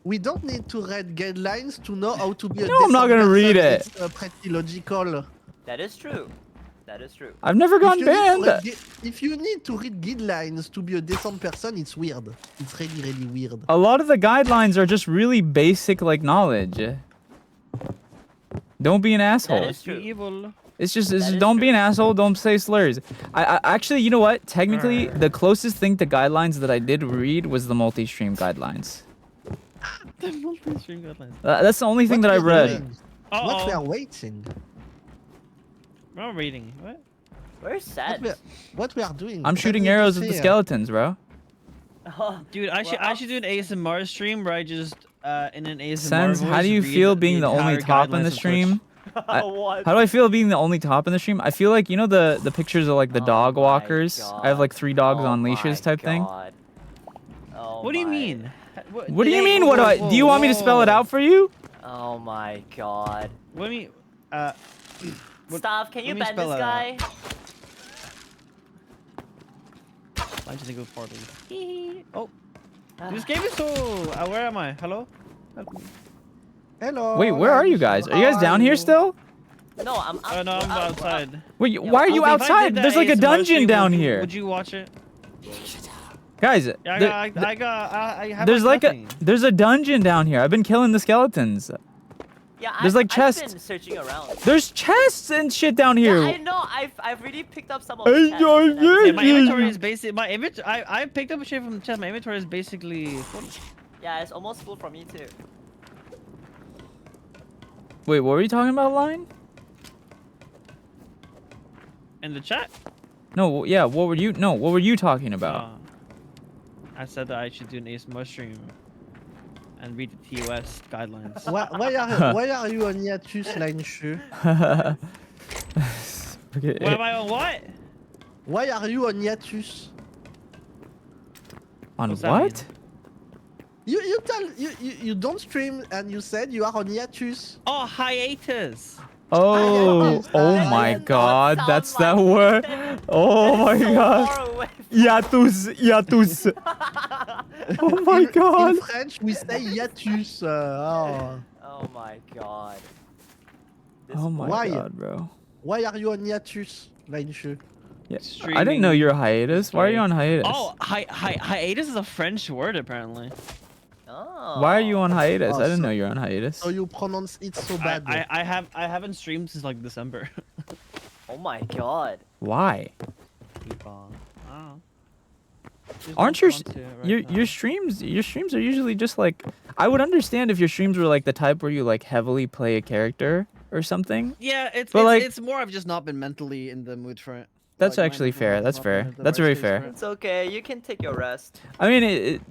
Speaker 6: We don't need to read guidelines to know how to be a
Speaker 1: No, I'm not
Speaker 6: decent
Speaker 1: gonna read
Speaker 6: person.
Speaker 1: it.
Speaker 6: It's pretty logical.
Speaker 4: That is true. That is true.
Speaker 1: I've never gotten
Speaker 6: If you need to
Speaker 1: banned.
Speaker 6: read if you need to read guidelines to be a decent person, it's weird. It's really, really weird.
Speaker 1: A lot of the guidelines are just really basic, like knowledge. Don't be an asshole.
Speaker 4: is true.
Speaker 5: Evil.
Speaker 1: It's just
Speaker 4: That is
Speaker 1: don't be
Speaker 4: true.
Speaker 1: an asshole. Don't say slurs. I actually, you know what? Technically, the closest thing to guidelines that I did read was the multi-stream guidelines.
Speaker 5: Stream guidelines.
Speaker 1: That's the only thing
Speaker 6: What
Speaker 1: that I
Speaker 6: we are
Speaker 1: read.
Speaker 6: doing? What we
Speaker 5: Uh-oh.
Speaker 6: are waiting.
Speaker 5: I'm not reading. What?
Speaker 4: Where's Sad?
Speaker 6: What we are doing.
Speaker 1: I'm shooting arrows at the skeletons, bro.
Speaker 5: Dude, I should do an ASMR stream where I just in an ASMR
Speaker 1: Sens, how
Speaker 5: voice
Speaker 1: do you
Speaker 5: read
Speaker 1: feel being the only
Speaker 5: entire
Speaker 1: top in
Speaker 5: guidelines
Speaker 1: the
Speaker 5: of
Speaker 1: stream?
Speaker 5: Twitch.
Speaker 4: What?
Speaker 1: How do I feel being the only top in the stream? I feel like, you know, the pictures of like the
Speaker 4: Oh
Speaker 1: dog
Speaker 4: my
Speaker 1: walkers. I have like 3 dogs
Speaker 4: Oh
Speaker 1: on leashes
Speaker 4: my
Speaker 1: type thing.
Speaker 4: God. Oh
Speaker 5: What do you
Speaker 4: my-
Speaker 5: mean?
Speaker 1: What do you mean? What do I? Do you want me to spell it out for you?
Speaker 4: Oh my God.
Speaker 5: What do you mean? What-
Speaker 4: Stop, can you
Speaker 5: let me
Speaker 4: ban this
Speaker 5: spell it
Speaker 4: guy?
Speaker 5: I just think it was partly. Oh,
Speaker 4: Ah.
Speaker 5: this game is so. Where am I? Hello? Help me.
Speaker 6: Hello.
Speaker 1: Wait, where are you guys? Are you guys down here still?
Speaker 4: No, I'm up.
Speaker 5: No, I'm
Speaker 4: we're up,
Speaker 5: outside.
Speaker 1: Wait,
Speaker 4: Yeah,
Speaker 1: why are
Speaker 4: well,
Speaker 1: you
Speaker 5: If I did
Speaker 1: outside?
Speaker 5: the
Speaker 1: There's like a
Speaker 5: ASMR
Speaker 1: dungeon
Speaker 5: stream,
Speaker 1: down
Speaker 5: would you-
Speaker 1: here.
Speaker 5: Would you watch it?
Speaker 1: Guys,
Speaker 5: Yeah, I have
Speaker 1: there's like
Speaker 5: nothing.
Speaker 1: there's a dungeon down here. I've been killing the skeletons.
Speaker 4: Yeah,
Speaker 1: There's, like,
Speaker 4: I've
Speaker 1: chests.
Speaker 4: been searching around.
Speaker 1: There's chests and shit down
Speaker 4: Yeah,
Speaker 1: here.
Speaker 4: I know. I've really picked up some of
Speaker 1: Hey,
Speaker 4: the chests
Speaker 1: yo,
Speaker 4: and
Speaker 1: yeah,
Speaker 4: everything.
Speaker 5: Yeah, my
Speaker 1: yeah,
Speaker 5: inventory
Speaker 1: yeah.
Speaker 5: is basically my inventory. I picked up a shit from the chest. My inventory is basically full.
Speaker 4: Yeah, it's almost full for me too.
Speaker 1: Wait, what were you talking about, Line?
Speaker 5: In the chat.
Speaker 1: No, yeah, what were you? No, what were you talking about?
Speaker 5: I said that I should do an ASMR stream and read the TOS guidelines.
Speaker 6: Why are you on hiatus, Line Shoe?
Speaker 1: Okay.
Speaker 5: What am I on? What?
Speaker 6: Why are you on hiatus?
Speaker 1: On
Speaker 5: What's that
Speaker 1: what?
Speaker 6: You don't stream and you said you are on hiatus.
Speaker 5: Oh, hiatus.
Speaker 1: Oh, oh
Speaker 4: That
Speaker 1: my
Speaker 4: does not
Speaker 1: God,
Speaker 4: sound
Speaker 1: that's
Speaker 4: like
Speaker 1: that
Speaker 4: it.
Speaker 1: word. Oh
Speaker 4: That
Speaker 1: my
Speaker 4: is so
Speaker 1: God.
Speaker 4: far away.
Speaker 1: Hiatus, hiatus. Oh my God.
Speaker 6: In French, we say hiatus. Oh.
Speaker 4: Oh my God. This
Speaker 1: Oh my
Speaker 6: Why?
Speaker 1: God, bro.
Speaker 6: Why are you on hiatus, Line Shoe?
Speaker 1: Yeah. I didn't know
Speaker 5: Streaming.
Speaker 1: you're hiatus. Why are you on hiatus?
Speaker 5: Oh, hiatus is a French word apparently.
Speaker 4: Oh.
Speaker 1: Why are you on hiatus? I didn't
Speaker 6: so-
Speaker 1: know you're on hiatus.
Speaker 6: So you pronounce it so bad.
Speaker 5: I haven't streamed since like December.
Speaker 4: Oh my God.
Speaker 1: Why?
Speaker 5: People. I don't know. Just
Speaker 1: Aren't
Speaker 5: don't
Speaker 1: your
Speaker 5: want to right
Speaker 1: your
Speaker 5: now.
Speaker 1: your streams are usually just like, I would understand if your streams were like the type where you like heavily play a character or something.
Speaker 5: Yeah,
Speaker 1: But, like-
Speaker 5: it's more. I've just not been mentally in the mood for it.
Speaker 1: That's
Speaker 5: Like, my
Speaker 1: actually
Speaker 5: mental
Speaker 1: fair.
Speaker 5: health
Speaker 1: That's
Speaker 5: not
Speaker 1: fair.
Speaker 5: been in the
Speaker 1: That's
Speaker 5: right
Speaker 1: very
Speaker 5: space
Speaker 1: fair.
Speaker 5: for it.
Speaker 4: It's okay. You can take your rest.
Speaker 1: I mean,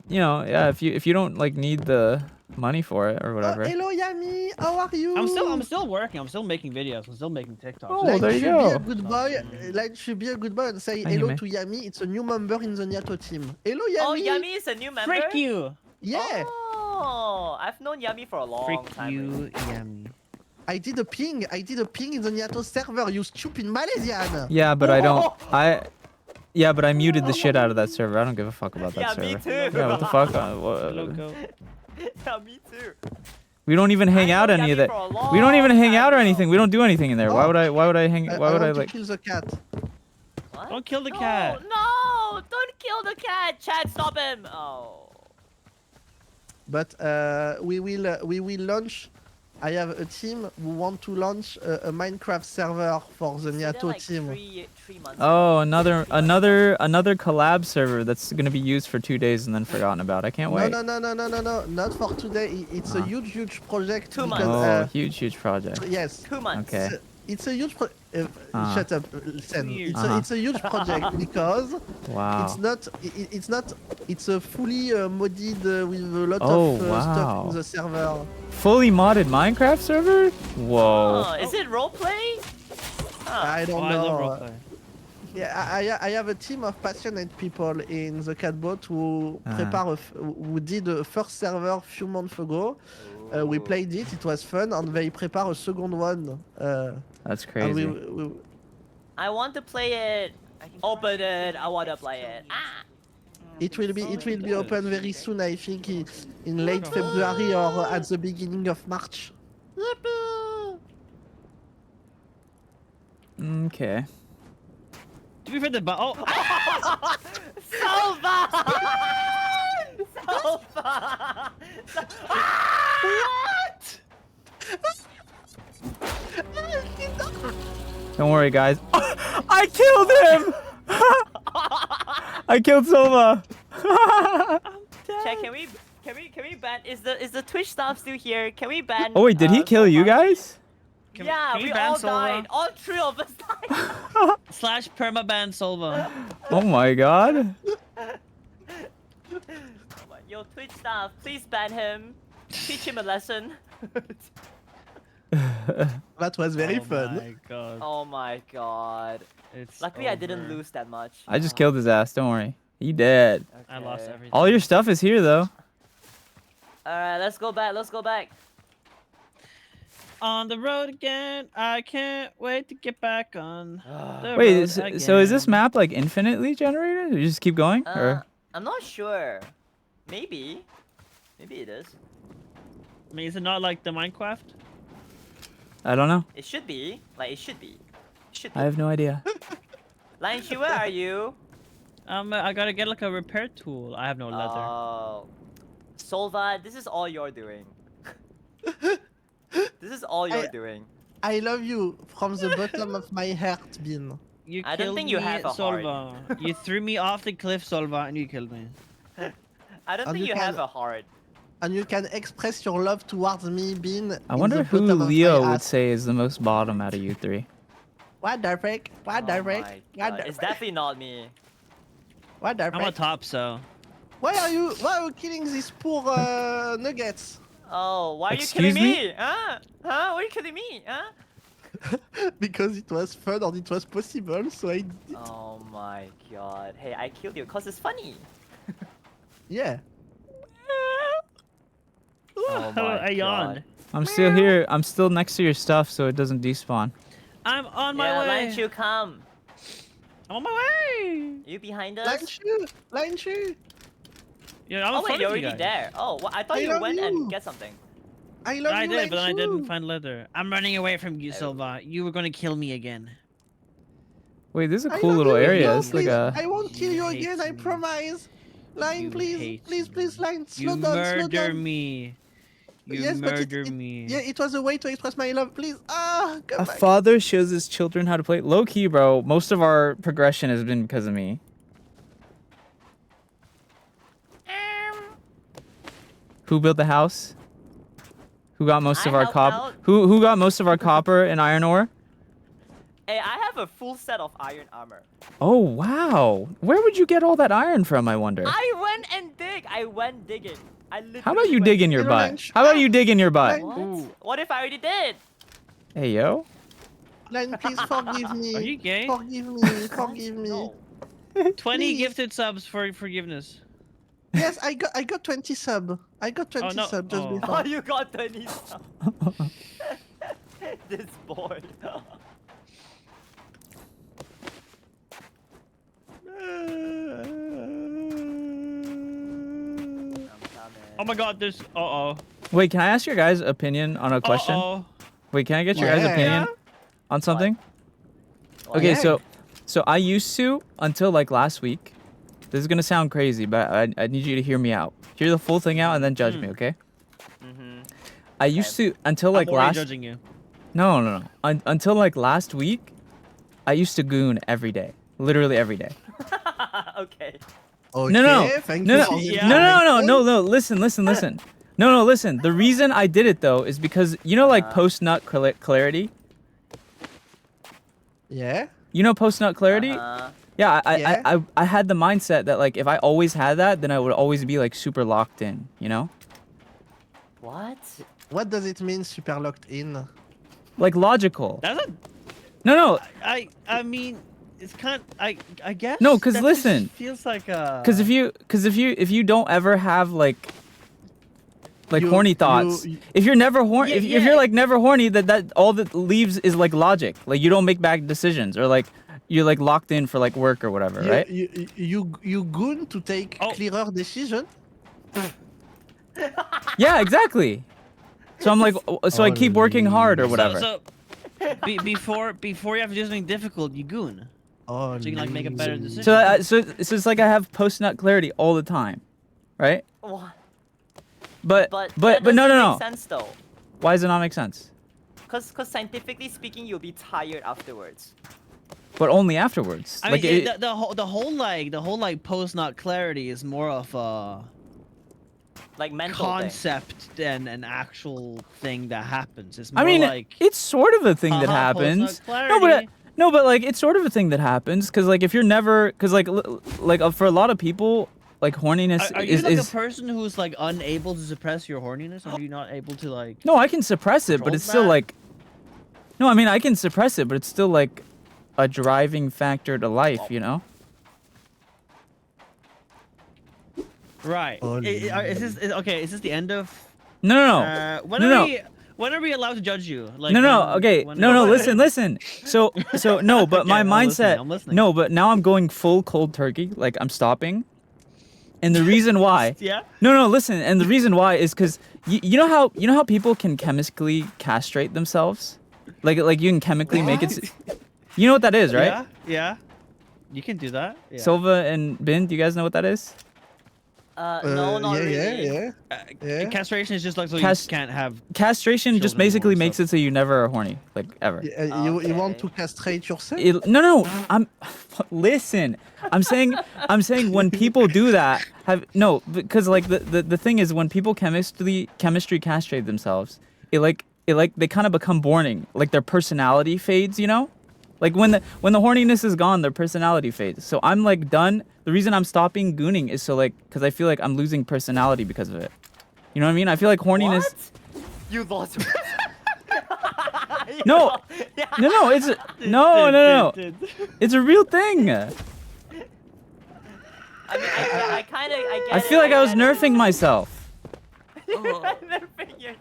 Speaker 1: you know, yeah. If you don't like need the money for it or whatever.
Speaker 6: Hello, Yami. How are you?
Speaker 5: I'm still working. I'm still making videos. I'm still making TikToks.
Speaker 1: Oh,
Speaker 6: Like,
Speaker 1: there you
Speaker 6: should be
Speaker 1: go.
Speaker 6: a good boy. Like, should be a good boy and say
Speaker 1: Thank you,
Speaker 6: hello
Speaker 1: man.
Speaker 6: to Yami. It's a new member in the Nyato team. Hello, Yami.
Speaker 4: Oh, Yami is a new member.
Speaker 5: Frick you!
Speaker 6: Yeah.
Speaker 4: Oh, I've known Yami for a long
Speaker 5: Frick
Speaker 4: time. already.
Speaker 5: you, Yami.
Speaker 6: I did a ping in the Nyato server. You stupid Malaysian.
Speaker 1: Yeah, but I don't.
Speaker 4: Oh.
Speaker 1: Yeah, but I muted the shit out of that server. I don't give a fuck about that
Speaker 4: Yeah,
Speaker 1: server.
Speaker 4: me too.
Speaker 1: Yeah, what the fuck?
Speaker 5: Loco.
Speaker 4: Yeah, me too.
Speaker 1: We don't even hang
Speaker 4: I
Speaker 1: out
Speaker 4: know
Speaker 1: any of
Speaker 4: Yami
Speaker 1: that.
Speaker 4: for a
Speaker 1: We don't even
Speaker 4: long
Speaker 1: hang out or
Speaker 4: time
Speaker 1: anything.
Speaker 4: ago.
Speaker 1: We don't do anything in there. Why
Speaker 6: Oh.
Speaker 1: would I? Why would I hang? Why would I
Speaker 6: want to
Speaker 1: like?
Speaker 6: kill the cat?
Speaker 4: What?
Speaker 5: Don't kill the
Speaker 4: No,
Speaker 5: cat.
Speaker 4: No, don't kill the cat. Chad, stop him. Oh.
Speaker 6: But we will launch I have a team who want to launch a Minecraft server for the
Speaker 4: See, they're
Speaker 6: Miato
Speaker 4: like
Speaker 6: team.
Speaker 4: 3 months.
Speaker 1: Oh,
Speaker 4: ago. 3 months
Speaker 1: another collab server that's gonna be used for 2 days and then forgotten about. I can't wait.
Speaker 6: No, not for today. It's a
Speaker 1: Ah.
Speaker 6: huge project.
Speaker 4: 2
Speaker 6: because,
Speaker 4: months.
Speaker 1: Oh, huge project.
Speaker 6: yes.
Speaker 4: 2 months.
Speaker 1: Okay.
Speaker 6: It's a huge
Speaker 1: Ah.
Speaker 6: shut up, Sen.
Speaker 5: Weird.
Speaker 6: It's a huge project because
Speaker 1: Wow.
Speaker 6: it's a fully modded with a lot
Speaker 1: Oh,
Speaker 6: of stuff
Speaker 1: wow.
Speaker 6: in the server.
Speaker 1: Fully modded Minecraft server? Whoa.
Speaker 4: Oh, is it roleplay?
Speaker 6: I don't
Speaker 5: Oh, I love
Speaker 6: know.
Speaker 5: roleplay.
Speaker 6: Yeah, I have a team of passionate people in the catboat who who did a first server a few months ago. We
Speaker 4: Ooh.
Speaker 6: played it, it was fun, and they prepare a second one.
Speaker 1: That's
Speaker 6: And
Speaker 1: crazy.
Speaker 4: I want to play it. Open it. I want to play it. Ah.
Speaker 6: it will be open very soon, I think, in late February or at the beginning of March.
Speaker 1: Okay.
Speaker 5: To be fair, the oh,
Speaker 4: Salva! Salva! What?
Speaker 1: Don't worry, guys. I killed him! I killed Sova.
Speaker 4: Chat, can we ban? Is the Twitch staff still here? Can we ban?
Speaker 1: Oh wait, did he kill you
Speaker 4: Salva?
Speaker 1: guys?
Speaker 4: Yeah,
Speaker 5: can
Speaker 4: we
Speaker 5: ban
Speaker 4: all
Speaker 5: Solva?
Speaker 4: died. All 3 of us died.
Speaker 5: / permaban Solva.
Speaker 1: Oh my god.
Speaker 4: Yo, Twitch staff, please ban him. Teach him a lesson.
Speaker 6: That was very
Speaker 5: Oh
Speaker 6: fun.
Speaker 5: my god.
Speaker 4: Oh my god.
Speaker 5: It's
Speaker 4: Luckily, I didn't
Speaker 5: over.
Speaker 4: lose that much.
Speaker 1: I just killed his ass, don't worry. He dead.
Speaker 5: I lost
Speaker 4: Okay.
Speaker 5: everything.
Speaker 1: All your stuff is here though.
Speaker 4: Alright, let's go back. Let's go back.
Speaker 5: On the road again. I can't wait to get back on the
Speaker 1: Wait,
Speaker 5: road
Speaker 1: so is this
Speaker 5: again.
Speaker 1: map like infinitely generated? Or you just keep going? Or
Speaker 4: I'm not sure. Maybe. Maybe it is.
Speaker 5: I mean, is it not like the Minecraft?
Speaker 1: I don't know.
Speaker 4: It should be. Like, it should be. It should be.
Speaker 1: I have no idea.
Speaker 4: Lion Chi, where are you?
Speaker 5: I gotta get like a repair tool. I have no leather.
Speaker 4: Oh. Solva, this is all you're doing. This is all you're doing.
Speaker 6: I love you from the bottom of my heart, Bean.
Speaker 5: You
Speaker 4: I don't
Speaker 5: killed
Speaker 4: think you
Speaker 5: me,
Speaker 4: have a heart.
Speaker 5: Solva. You threw me off the cliff, Solva, and you killed me.
Speaker 4: I don't
Speaker 6: And
Speaker 4: think
Speaker 6: you
Speaker 4: you have
Speaker 6: can-
Speaker 4: a heart.
Speaker 6: And you can express your love towards me, Bean.
Speaker 1: I
Speaker 6: in
Speaker 1: wonder
Speaker 6: the
Speaker 1: who
Speaker 6: bottom of my
Speaker 1: Leo would
Speaker 6: heart.
Speaker 1: say is the most bottom out of you three.
Speaker 6: What the frick? What the
Speaker 4: Oh
Speaker 6: frick?
Speaker 4: my
Speaker 6: What
Speaker 4: God.
Speaker 6: the
Speaker 4: It's
Speaker 6: frick?
Speaker 4: definitely not me.
Speaker 6: What the
Speaker 5: I'm on
Speaker 6: frick?
Speaker 5: top, so.
Speaker 6: Why are you killing these poor nuggets?
Speaker 4: Oh, why are you
Speaker 1: Excuse
Speaker 4: killing
Speaker 1: me?
Speaker 4: me? Huh? Huh? Why are you killing me? Huh?
Speaker 6: Because it was fun and it was possible, so I did it.
Speaker 4: Oh my god. Hey, I killed you because it's funny.
Speaker 6: Yeah.
Speaker 4: Oh my
Speaker 5: I yawned.
Speaker 4: God.
Speaker 1: I'm still here. I'm still next to your stuff so it doesn't despawn.
Speaker 5: I'm on my
Speaker 4: Yeah,
Speaker 5: way.
Speaker 4: Lion Chu, come.
Speaker 5: I'm on my way.
Speaker 4: You behind
Speaker 6: Line
Speaker 4: us?
Speaker 6: shoe! Line shoe!
Speaker 5: Yeah, I'm
Speaker 4: Oh
Speaker 5: in
Speaker 4: wait,
Speaker 5: front
Speaker 4: you're
Speaker 5: of you
Speaker 4: already
Speaker 5: guys.
Speaker 4: there. Oh, well, I thought
Speaker 6: I
Speaker 4: you
Speaker 6: love
Speaker 4: went
Speaker 6: you.
Speaker 4: and get something.
Speaker 6: I love
Speaker 5: I
Speaker 6: you,
Speaker 5: did,
Speaker 6: Line
Speaker 5: but I
Speaker 6: shoe.
Speaker 5: didn't find leather. I'm running away from you,
Speaker 4: Oh.
Speaker 5: Silva. You were gonna kill me again.
Speaker 1: Wait, this is a
Speaker 6: I
Speaker 1: cool
Speaker 6: love
Speaker 1: little
Speaker 6: you.
Speaker 1: area.
Speaker 6: No,
Speaker 1: It's like
Speaker 6: please,
Speaker 1: a.
Speaker 6: I won't kill you
Speaker 5: You hate
Speaker 6: again, I
Speaker 5: me.
Speaker 6: promise. Line,
Speaker 5: You
Speaker 6: please,
Speaker 5: hate
Speaker 6: please, Line, slow
Speaker 5: You
Speaker 6: down, slow
Speaker 5: murder
Speaker 6: down.
Speaker 5: me. You
Speaker 6: Yes, but
Speaker 5: murder me.
Speaker 6: Yeah, it was a way to express my love, please. Ah, come
Speaker 1: A
Speaker 6: back.
Speaker 1: father shows his children how to play. Low key, bro. Most of our progression has been because of me. Who built the house? Who got most
Speaker 4: I
Speaker 1: of our
Speaker 4: helped
Speaker 1: copper?
Speaker 4: out.
Speaker 1: Who got most of our copper and iron ore?
Speaker 4: Hey, I have a full set of iron armor.
Speaker 1: Oh wow! Where would you get all that iron from? I wonder.
Speaker 4: I went and dig. I went digging. I literally
Speaker 1: How about you
Speaker 4: went
Speaker 1: dig in your
Speaker 6: Little
Speaker 1: butt?
Speaker 6: lunch.
Speaker 1: How about you dig in your butt?
Speaker 4: What? What if I already did?
Speaker 1: Hey yo.
Speaker 6: Line, please forgive
Speaker 5: Are you
Speaker 6: me.
Speaker 5: gay?
Speaker 6: Forgive me, forgive me.
Speaker 4: No.
Speaker 5: 20
Speaker 6: Please.
Speaker 5: gifted subs for forgiveness.
Speaker 6: Yes, I got 20 sub. I got 20
Speaker 5: no.
Speaker 6: sub just
Speaker 5: Oh.
Speaker 6: before.
Speaker 4: Oh, you got 20 stuff. This boy. I'm coming.
Speaker 5: Oh my god, there's. Uh-oh.
Speaker 1: Wait, can I ask your guys' opinion on a question?
Speaker 5: Uh-oh.
Speaker 1: Wait, can I get your guys'
Speaker 6: Yeah.
Speaker 1: opinion on something?
Speaker 4: What?
Speaker 1: Okay,
Speaker 6: Yeah.
Speaker 1: so I used to until like last week. This is gonna sound crazy, but I need you to hear me out. Hear the full thing out and then judge me, okay?
Speaker 4: Mhm.
Speaker 1: I used to until like
Speaker 5: I'm already
Speaker 1: last.
Speaker 5: judging you.
Speaker 1: No. Until like last week, I used to goon every day, literally every day.
Speaker 4: Okay.
Speaker 6: Okay,
Speaker 1: No.
Speaker 6: thank
Speaker 1: No,
Speaker 6: you
Speaker 1: no,
Speaker 6: for the
Speaker 5: Yeah.
Speaker 1: no. Listen. No, listen. The reason I did it though is because you know like post nut clarity.
Speaker 6: Yeah?
Speaker 1: You know post nut clarity.
Speaker 4: Uh-huh.
Speaker 1: Yeah,
Speaker 6: Yeah.
Speaker 1: I had the mindset that like if I always had that, then I would always be like super locked in. You know,
Speaker 4: What?
Speaker 6: What does it mean, super locked in?
Speaker 1: like logical.
Speaker 5: That's a.
Speaker 1: No,
Speaker 5: I mean, it's kind. I guess.
Speaker 1: No, 'cause
Speaker 5: that
Speaker 1: listen.
Speaker 5: just feels like a.
Speaker 1: because if you don't ever have like
Speaker 6: You-
Speaker 1: horny thoughts,
Speaker 6: you-
Speaker 1: if you're never horny,
Speaker 5: Yeah,
Speaker 1: if
Speaker 5: yeah.
Speaker 1: you're like never horny, that all that leaves is like logic. Like you don't make bad decisions or like you're like locked in for like work or whatever,
Speaker 6: You,
Speaker 1: right?
Speaker 6: you goon to take
Speaker 5: Oh.
Speaker 6: clearer decision?
Speaker 1: Yeah, exactly. So I'm like, so I keep working hard or
Speaker 6: Holy.
Speaker 1: whatever.
Speaker 5: So, before you have to do something difficult, you goon.
Speaker 6: Oh,
Speaker 5: So you can like make a better decision.
Speaker 1: So it's like I have post nut clarity all the time, right?
Speaker 4: What?
Speaker 1: But
Speaker 4: But
Speaker 1: but
Speaker 4: that
Speaker 1: no
Speaker 4: doesn't
Speaker 1: no
Speaker 4: make
Speaker 1: no.
Speaker 4: sense though.
Speaker 1: Why does it not make sense?
Speaker 4: Cause scientifically speaking, you'll be tired afterwards.
Speaker 1: But only afterwards.
Speaker 5: I
Speaker 1: like
Speaker 5: mean,
Speaker 1: it,
Speaker 5: the whole like post nut clarity is more of a
Speaker 4: Like mental thing.
Speaker 5: concept than an actual thing that happens. It's
Speaker 1: I
Speaker 5: more
Speaker 1: mean,
Speaker 5: like
Speaker 1: it's sort of a thing that
Speaker 5: haha,
Speaker 1: happens.
Speaker 5: post-nut
Speaker 1: No, but
Speaker 5: clarity.
Speaker 1: no, but like it's sort of a thing that happens because like if you're never because for a lot of people like horniness
Speaker 5: Are you
Speaker 1: is
Speaker 5: like a person who's like unable to suppress your horniness? Are you not able to like?
Speaker 1: no, I can suppress it, but
Speaker 5: Control
Speaker 1: it's still
Speaker 5: that?
Speaker 1: like no, I mean I can suppress it, but it's still like a driving factor to life, you know?
Speaker 5: Right.
Speaker 6: Oh,
Speaker 5: Is this okay? Is this the end of?
Speaker 1: No, no, no.
Speaker 5: When
Speaker 1: No,
Speaker 5: are
Speaker 1: no.
Speaker 5: we? When are we allowed to judge you? Like
Speaker 1: No, no,
Speaker 5: when-
Speaker 1: okay.
Speaker 5: when-
Speaker 1: No, listen. So no, but
Speaker 5: Okay,
Speaker 1: my
Speaker 5: I'm
Speaker 1: mindset.
Speaker 5: listening, I'm listening.
Speaker 1: No, but now I'm going full cold turkey. Like I'm stopping. And the reason why.
Speaker 5: Yeah.
Speaker 1: No, listen. And the reason why is because you know how people can chemically castrate themselves, like you can chemically make it. You know what that is, right?
Speaker 5: Yeah. Yeah. You can do that. Yeah.
Speaker 1: Silva and Bin, do you guys know what that is?
Speaker 4: No, not
Speaker 6: yeah,
Speaker 4: really.
Speaker 6: yeah. Yeah.
Speaker 5: Castration is just like so
Speaker 1: Cas-
Speaker 5: you can't have.
Speaker 1: Castration just
Speaker 5: Children
Speaker 1: basically
Speaker 5: or
Speaker 1: makes
Speaker 5: stuff.
Speaker 1: it so you never are horny, like ever.
Speaker 6: You want
Speaker 4: Okay.
Speaker 6: to castrate yourself?
Speaker 1: No, I'm listen. I'm saying when people do that, because like the thing is when people chemistry castrate themselves, it like they kind of become boring, like their personality fades, you know? Like when the horniness is gone, their personality fades. So I'm like done. The reason I'm stopping gooning is so like because I feel like I'm losing personality because of it. You know what I mean? I feel like horniness.
Speaker 4: What? You lost. You
Speaker 1: No.
Speaker 4: lost- Yeah.
Speaker 1: No, it's no. It's a real thing.
Speaker 4: I mean, I kind of, I get
Speaker 1: I
Speaker 4: it,
Speaker 1: feel like I was
Speaker 4: get it.
Speaker 1: nerfing myself.
Speaker 4: Nerfing yourself.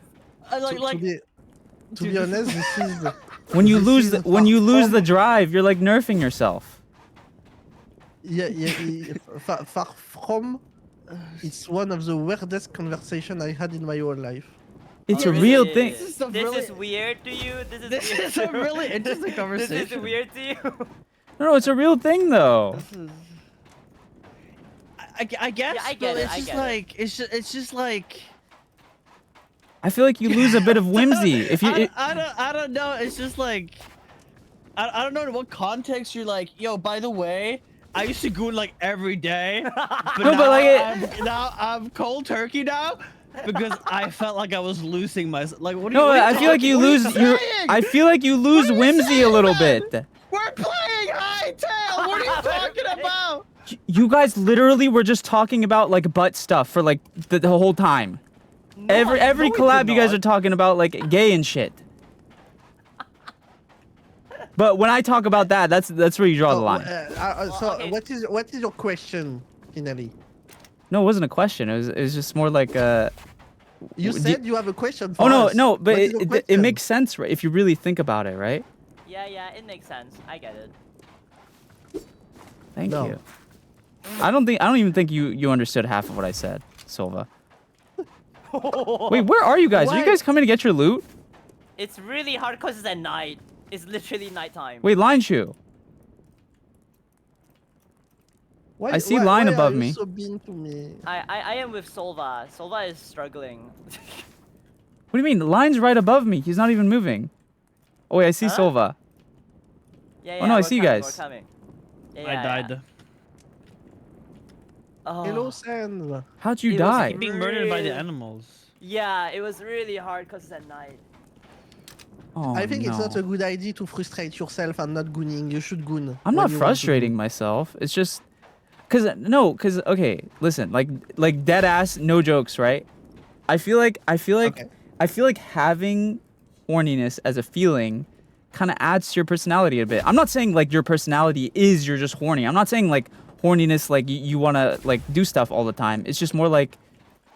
Speaker 6: To be honest, this is the,
Speaker 1: When you
Speaker 6: This
Speaker 1: lose
Speaker 6: is
Speaker 1: when you
Speaker 6: far
Speaker 1: lose the
Speaker 6: from-
Speaker 1: drive, you're like nerfing yourself.
Speaker 6: far from. It's one of the weirdest conversation I had in my whole life.
Speaker 1: It's
Speaker 4: Oh,
Speaker 1: a real
Speaker 4: really?
Speaker 1: thing.
Speaker 5: This is a
Speaker 4: This
Speaker 5: really-
Speaker 4: is weird to you. This is
Speaker 5: This
Speaker 4: weird
Speaker 5: is a
Speaker 4: to-
Speaker 5: really interesting
Speaker 4: This is
Speaker 5: conversation.
Speaker 4: weird to you.
Speaker 1: No, it's a real thing though.
Speaker 5: I guess,
Speaker 4: Yeah, I
Speaker 5: but
Speaker 4: get it,
Speaker 5: it's
Speaker 4: I
Speaker 5: just
Speaker 4: get it.
Speaker 5: like it's just like
Speaker 1: I feel like you lose a bit of whimsy if you.
Speaker 5: I don't know. It's just like I don't know in what context you're like, yo, by the way, I used to goon like every day, but
Speaker 1: No, but
Speaker 5: now
Speaker 1: like
Speaker 5: now I'm cold turkey now because I felt like I was losing myself. Like what? Are
Speaker 1: No,
Speaker 5: what are
Speaker 1: I feel like
Speaker 5: talking-
Speaker 1: you
Speaker 5: what are
Speaker 1: lose.
Speaker 5: saying?
Speaker 1: I feel like you lose
Speaker 5: are you
Speaker 1: whimsy a
Speaker 5: saying,
Speaker 1: little
Speaker 5: man?
Speaker 1: bit.
Speaker 5: We're playing Hytale. What are you talking about?
Speaker 1: You guys literally were just talking about like butt stuff for like the whole time. Every
Speaker 4: no, we
Speaker 1: collab
Speaker 4: did
Speaker 1: you guys
Speaker 4: not.
Speaker 1: are talking about like gay and shit. But when I talk about that, that's where you draw the line.
Speaker 6: So
Speaker 4: okay.
Speaker 6: what is your question, Kinali?
Speaker 1: No, it wasn't a question. It was just more like
Speaker 6: You
Speaker 1: Do-
Speaker 6: said you have a question for
Speaker 1: Oh no,
Speaker 6: us.
Speaker 1: no, but
Speaker 6: What is your
Speaker 1: it
Speaker 6: question?
Speaker 1: makes sense, right? If you really think about it, right?
Speaker 4: Yeah, it makes sense. I get it.
Speaker 1: Thank
Speaker 6: No.
Speaker 1: you. I don't even think you understood half of what I said, Silva. Wait, where are you guys? Are you
Speaker 6: Why-
Speaker 1: guys coming to get your loot?
Speaker 4: It's really hard because it's at night. It's literally nighttime.
Speaker 1: Wait, Line Shoe.
Speaker 6: Why,
Speaker 1: I see
Speaker 6: why,
Speaker 1: line
Speaker 6: why
Speaker 1: above
Speaker 6: are you
Speaker 1: me.
Speaker 6: so mean to me?
Speaker 4: I am with Solva. Solva is struggling.
Speaker 1: What do you mean? The line's right above me. He's not even moving. Oh wait, I see
Speaker 4: Huh?
Speaker 1: Silva.
Speaker 4: Yeah,
Speaker 1: Oh, no, I
Speaker 4: we're
Speaker 1: see you
Speaker 4: coming,
Speaker 1: guys.
Speaker 4: We're coming. Yeah,
Speaker 5: I
Speaker 4: yeah,
Speaker 5: died.
Speaker 4: yeah. Oh.
Speaker 6: Hello, Sans.
Speaker 1: How'd you
Speaker 4: It was
Speaker 1: die?
Speaker 4: like-
Speaker 5: Being murdered by the
Speaker 4: Really?
Speaker 5: animals.
Speaker 4: Yeah, it was really hard because it's at night.
Speaker 1: Oh
Speaker 6: I think
Speaker 1: no.
Speaker 6: it's not a good idea to frustrate yourself and not gooning. You should goon.
Speaker 1: I'm
Speaker 6: when
Speaker 1: not
Speaker 6: you want to
Speaker 1: frustrating
Speaker 6: goon.
Speaker 1: myself. It's just, cause okay, listen, like dead ass, no jokes, right? I feel like
Speaker 6: Okay.
Speaker 1: having horniness as a feeling kind of adds to your personality a bit. I'm not saying like your personality is you're just horny. I'm not saying like horniness like you want to like do stuff all the time. It's just more like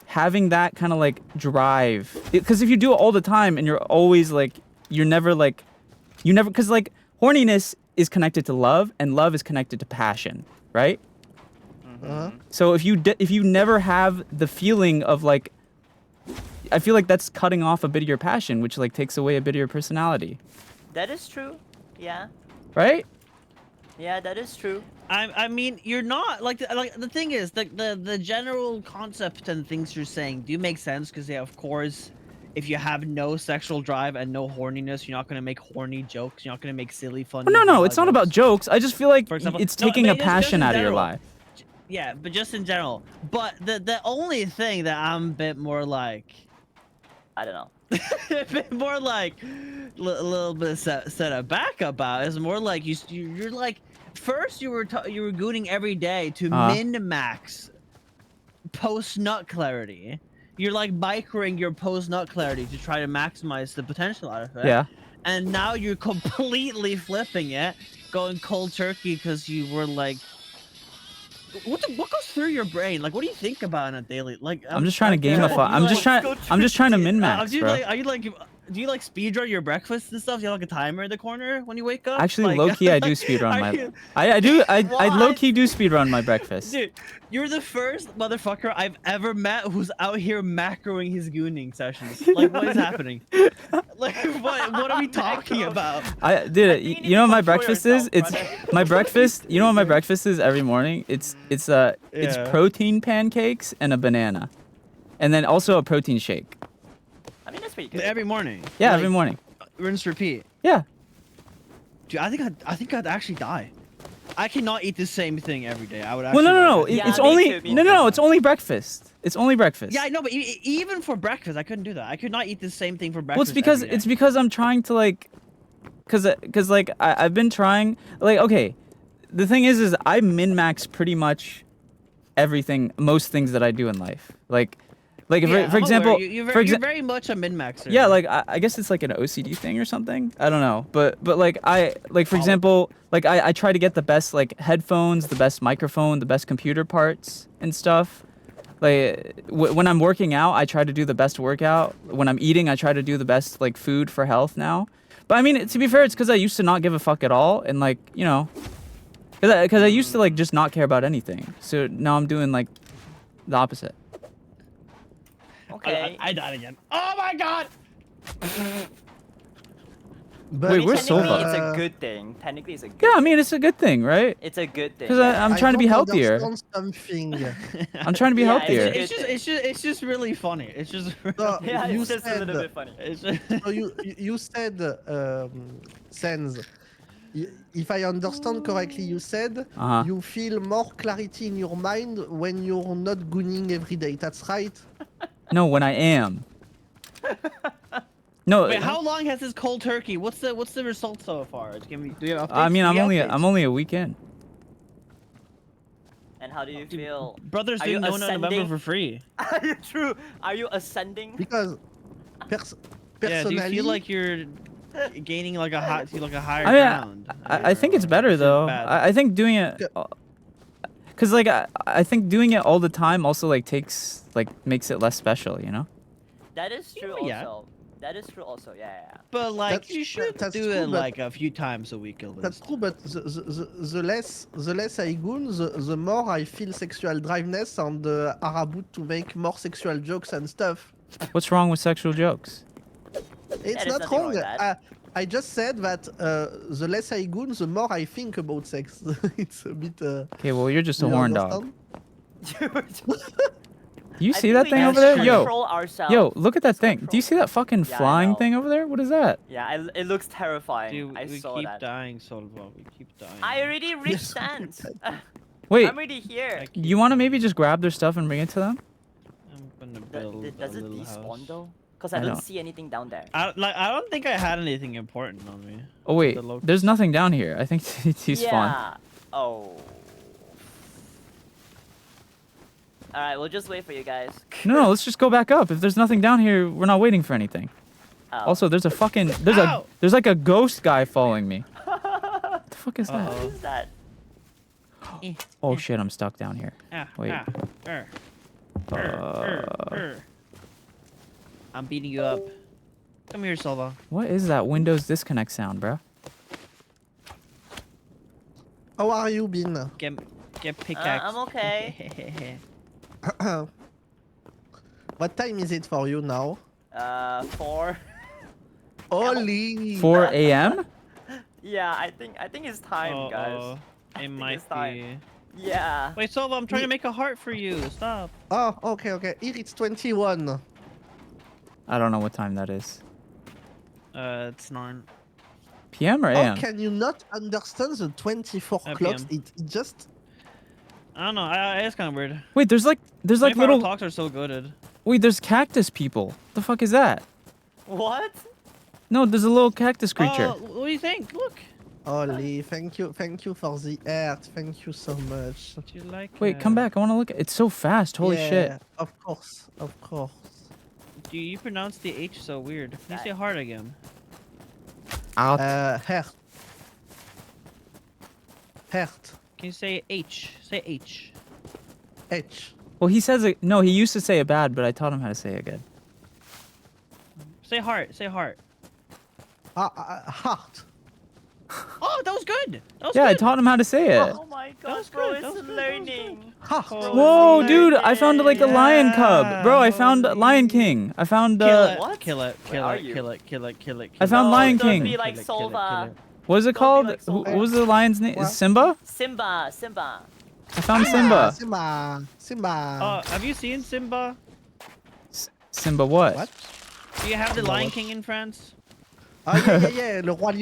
Speaker 1: having that kind of like drive. Because if you do it all the time and you're always like you never because like horniness is connected to love and love is connected to passion, right?
Speaker 6: Uh-huh.
Speaker 1: So if you never have the feeling of like, I feel like that's cutting off a bit of your passion, which like takes away a bit of your personality,
Speaker 4: That is true. Yeah.
Speaker 1: right?
Speaker 4: Yeah, that is true.
Speaker 5: I mean, you're not like the thing is the general concept and things you're saying do make sense because yeah, of course, if you have no sexual drive and no horniness, you're not gonna make horny jokes. You're not gonna make silly, funny.
Speaker 1: Well, no,
Speaker 5: haha
Speaker 1: it's not about jokes. I just feel like
Speaker 5: For example-
Speaker 1: it's
Speaker 5: No,
Speaker 1: taking a
Speaker 5: but just
Speaker 1: passion
Speaker 5: in
Speaker 1: out of your
Speaker 5: general.
Speaker 1: life.
Speaker 5: Yeah, but just in general. But the only thing that I'm a bit more like,
Speaker 4: I don't know.
Speaker 5: a bit more like, a little bit set aback about is more like you're like, first you were gooning every day to min max post nut clarity. You're like microing your post nut clarity to try to maximize the potential out of it.
Speaker 1: Yeah.
Speaker 5: And now you're completely flipping it, going cold turkey because you were like, what goes through your brain? Like, what do you think about on a daily? Like,
Speaker 1: I'm just trying to
Speaker 5: like,
Speaker 1: gamify.
Speaker 5: you
Speaker 1: I'm
Speaker 5: like-
Speaker 1: just trying to min max,
Speaker 5: do you
Speaker 1: bro.
Speaker 5: like? Are you like? Do you like speedrun your breakfast and stuff? Do you have like a timer in the corner when you wake up?
Speaker 1: Actually,
Speaker 5: Like-
Speaker 1: low key, I do speedrun
Speaker 5: Are
Speaker 1: my.
Speaker 5: you-
Speaker 1: I low
Speaker 4: What?
Speaker 1: key do speedrun my breakfast.
Speaker 5: Dude, you're the first motherfucker I've ever met who's out here macroing his gooning sessions. Like, what is happening? Like, what are we talking about?
Speaker 1: Dude,
Speaker 4: think you need
Speaker 1: you know
Speaker 4: to
Speaker 1: what my
Speaker 4: control
Speaker 1: breakfast
Speaker 4: yourself,
Speaker 1: is? It's
Speaker 4: brother.
Speaker 1: my breakfast. You know what my breakfast is every morning? It's
Speaker 5: Yeah.
Speaker 1: protein pancakes and a banana, and then also a protein shake.
Speaker 4: I mean, that's pretty good.
Speaker 5: Every morning.
Speaker 1: Yeah,
Speaker 5: Like,
Speaker 1: every morning.
Speaker 5: Rinse, repeat.
Speaker 1: Yeah.
Speaker 5: Dude, I think I'd actually die. I cannot eat the same thing every day. I would
Speaker 1: Well,
Speaker 5: actually.
Speaker 1: no.
Speaker 5: die.
Speaker 4: Yeah,
Speaker 1: It's
Speaker 4: me
Speaker 1: only
Speaker 4: too, me
Speaker 1: no.
Speaker 4: too.
Speaker 1: It's only breakfast. It's only breakfast.
Speaker 5: Yeah, I know, but even for breakfast, I couldn't do that. I could not eat the same thing for breakfast.
Speaker 1: Well, it's because I'm trying to like, cause like I've been trying like okay, the thing is I min max pretty much everything, most things that I do in life. Like for example,
Speaker 5: you're
Speaker 1: for
Speaker 5: you're
Speaker 1: exa-
Speaker 5: very much a min maxer.
Speaker 1: yeah, like I guess it's like an OCD thing or something. I don't know, but like for example, like I try to get the best like headphones, the best microphone, the best computer parts and stuff. Like when I'm working out, I try to do the best workout. When I'm eating, I try to do the best like food for health now. But I mean, to be fair, it's because I used to not give a fuck at all, and like you know, because I used to like just not care about anything. So now I'm doing like the opposite.
Speaker 4: Okay.
Speaker 5: I died again. Oh my god!
Speaker 6: But,
Speaker 1: Wait, where's
Speaker 4: Technically,
Speaker 1: Silva?
Speaker 4: it's a good thing. Technically, it's a good
Speaker 1: Yeah, I
Speaker 4: thing.
Speaker 1: mean, it's a good thing, right?
Speaker 4: It's a good thing.
Speaker 1: Because
Speaker 4: yeah.
Speaker 1: I'm trying to be
Speaker 6: don't
Speaker 1: healthier.
Speaker 6: understand something.
Speaker 1: I'm trying to be
Speaker 4: Yeah,
Speaker 1: healthier.
Speaker 4: it's
Speaker 5: It's just really funny. It's just.
Speaker 6: So,
Speaker 4: Yeah,
Speaker 6: you
Speaker 4: it's just a
Speaker 6: said,
Speaker 4: little bit funny.
Speaker 5: It's just...
Speaker 6: so you said, Sans, if I understand correctly, you said
Speaker 1: Uh-huh.
Speaker 6: you feel more clarity in your mind when you're not gooning every day. That's right.
Speaker 1: No, when I am. No,
Speaker 5: Wait, how long has this cold turkey? What's the result so far? Do you have updates?
Speaker 1: I mean,
Speaker 5: Do
Speaker 1: I'm
Speaker 5: you have
Speaker 1: I'm
Speaker 5: updates?
Speaker 1: only a week in.
Speaker 4: And how do you feel?
Speaker 5: Brothers
Speaker 4: Are you
Speaker 5: doing no November
Speaker 4: ascending?
Speaker 5: for free.
Speaker 4: Are you true? Are you ascending?
Speaker 6: Because
Speaker 5: Yeah,
Speaker 6: personally,
Speaker 5: do you feel like you're gaining like a higher
Speaker 1: I mean,
Speaker 5: ground?
Speaker 1: I think it's better
Speaker 5: Or is it
Speaker 1: though.
Speaker 5: bad?
Speaker 1: I think doing it,
Speaker 6: Yeah.
Speaker 1: cause like I think doing it all the time also like makes it less special, you know?
Speaker 4: That is true
Speaker 5: Yeah.
Speaker 4: also. That is true also. Yeah.
Speaker 5: But like
Speaker 6: That's-
Speaker 5: you should
Speaker 6: that's
Speaker 5: do
Speaker 6: true,
Speaker 5: it
Speaker 6: but-
Speaker 5: like a few times a week at
Speaker 6: that's
Speaker 5: least.
Speaker 6: true. But the less I goon, the more I feel sexual driveness and are about to make more sexual jokes and stuff.
Speaker 1: What's wrong with sexual jokes?
Speaker 6: It's
Speaker 4: there's
Speaker 6: not
Speaker 4: nothing wrong
Speaker 6: wrong.
Speaker 4: with that.
Speaker 6: I just said that the less I goon, the more I think about sex. It's a bit.
Speaker 1: Okay, well you're just a
Speaker 6: you
Speaker 1: horn dog.
Speaker 6: understand?
Speaker 1: You
Speaker 4: I
Speaker 1: see
Speaker 4: think
Speaker 1: that
Speaker 4: we
Speaker 1: thing
Speaker 4: can
Speaker 1: over there? Yo,
Speaker 4: control ourselves.
Speaker 1: yo, look at that thing. Do
Speaker 4: control.
Speaker 1: you see that fucking
Speaker 4: Yeah, I
Speaker 1: flying
Speaker 4: know.
Speaker 1: thing over there? What is that?
Speaker 4: Yeah, it looks terrifying.
Speaker 5: Dude,
Speaker 4: I
Speaker 5: we
Speaker 4: saw
Speaker 5: keep
Speaker 4: that.
Speaker 5: dying, Solva. We keep dying.
Speaker 4: I already reached stands.
Speaker 1: Wait,
Speaker 4: I'm already here.
Speaker 5: I keep
Speaker 1: you want to
Speaker 5: dying.
Speaker 1: maybe just grab their stuff and bring it to them?
Speaker 5: I'm gonna build
Speaker 4: Does
Speaker 5: a
Speaker 4: it
Speaker 5: little
Speaker 4: despawn
Speaker 5: house.
Speaker 4: though? Because I
Speaker 1: I
Speaker 4: don't
Speaker 1: don't-
Speaker 4: see anything down there.
Speaker 5: I don't think I had anything important on me.
Speaker 1: Oh wait,
Speaker 5: The locust.
Speaker 1: there's nothing down here. I think he spawned.
Speaker 4: Yeah. Oh. Alright, we'll just wait for you guys.
Speaker 1: No, let's just go back up. If there's nothing down here, we're not waiting for anything.
Speaker 4: Oh.
Speaker 1: Also, there's a fucking
Speaker 5: Ow!
Speaker 1: there's like a ghost guy following me. What the fuck is that?
Speaker 4: What is that?
Speaker 1: Oh shit, I'm stuck down here.
Speaker 5: Ah,
Speaker 1: Wait.
Speaker 5: ah, I'm beating you up. Come here, Solva.
Speaker 1: What is that Windows disconnect sound, bro?
Speaker 6: How are you, Bin?
Speaker 5: Get pickaxe.
Speaker 4: I'm okay.
Speaker 6: What time is it for you now?
Speaker 4: 4.
Speaker 6: Holy.
Speaker 1: 4 a.m.
Speaker 4: Yeah, I think it's time, guys.
Speaker 5: It
Speaker 4: think
Speaker 5: might
Speaker 4: it's time.
Speaker 5: be.
Speaker 4: Yeah.
Speaker 5: Wait, Solva, I'm trying to make a heart for you. Stop.
Speaker 6: Oh, okay. Here it's 21.
Speaker 1: I don't know what time that is.
Speaker 5: It's 9.
Speaker 1: PM or
Speaker 6: How
Speaker 1: AM?
Speaker 6: can you not understand the 24
Speaker 5: PM.
Speaker 6: clocks? It just...
Speaker 5: I don't know. It's kind of weird.
Speaker 1: Wait, there's like
Speaker 5: 24
Speaker 1: little
Speaker 5: clocks are so good.
Speaker 1: wait, there's cactus people. The fuck is that?
Speaker 4: What?
Speaker 1: No, there's a little cactus creature.
Speaker 5: Oh, what do you think? Look.
Speaker 6: Holy, thank you for the art. Thank you so much.
Speaker 5: Do you like
Speaker 1: Wait, come
Speaker 5: it?
Speaker 1: back. I want to look. It's so fast. Holy shit.
Speaker 6: Yeah, of course.
Speaker 5: You pronounce the H so weird. Can you say heart again?
Speaker 1: Out.
Speaker 6: Heart. Heart.
Speaker 5: Can you say H? Say H.
Speaker 6: H.
Speaker 1: Well, he says it. No, he used to say it bad, but I taught him how to say it good.
Speaker 5: Say heart. Say heart.
Speaker 6: Heart.
Speaker 5: Oh, that was good. That was
Speaker 1: Yeah, I
Speaker 5: good.
Speaker 1: taught him how to say it.
Speaker 4: Oh my
Speaker 5: That was
Speaker 4: god, bro,
Speaker 5: good, that
Speaker 4: it's
Speaker 5: was good, that was good.
Speaker 4: learning.
Speaker 6: Heart.
Speaker 1: Whoa, dude! I found like a lion cub, bro. I found
Speaker 5: Yeah,
Speaker 1: Lion King. I found
Speaker 5: Kill it.
Speaker 4: What?
Speaker 5: Kill it.
Speaker 4: Where
Speaker 5: Kill
Speaker 4: are
Speaker 5: it.
Speaker 4: you?
Speaker 5: Kill it. Kill it. Kill it.
Speaker 1: I
Speaker 5: Kill
Speaker 1: found
Speaker 5: it.
Speaker 1: Lion
Speaker 4: don't
Speaker 1: King.
Speaker 4: be like
Speaker 5: Kill it, kill it,
Speaker 4: Solva.
Speaker 5: kill it.
Speaker 1: What is it
Speaker 4: Don't be
Speaker 1: called?
Speaker 4: like
Speaker 1: What
Speaker 4: Solva.
Speaker 1: was the lion's name?
Speaker 6: What?
Speaker 1: Simba?
Speaker 4: Simba.
Speaker 1: I found Simba.
Speaker 6: Simba.
Speaker 5: Have you seen Simba?
Speaker 1: Simba what?
Speaker 6: What?
Speaker 5: Do you have the
Speaker 6: Simba
Speaker 5: Lion
Speaker 6: what?
Speaker 5: King in France?
Speaker 6: Oh, yeah. Le Roi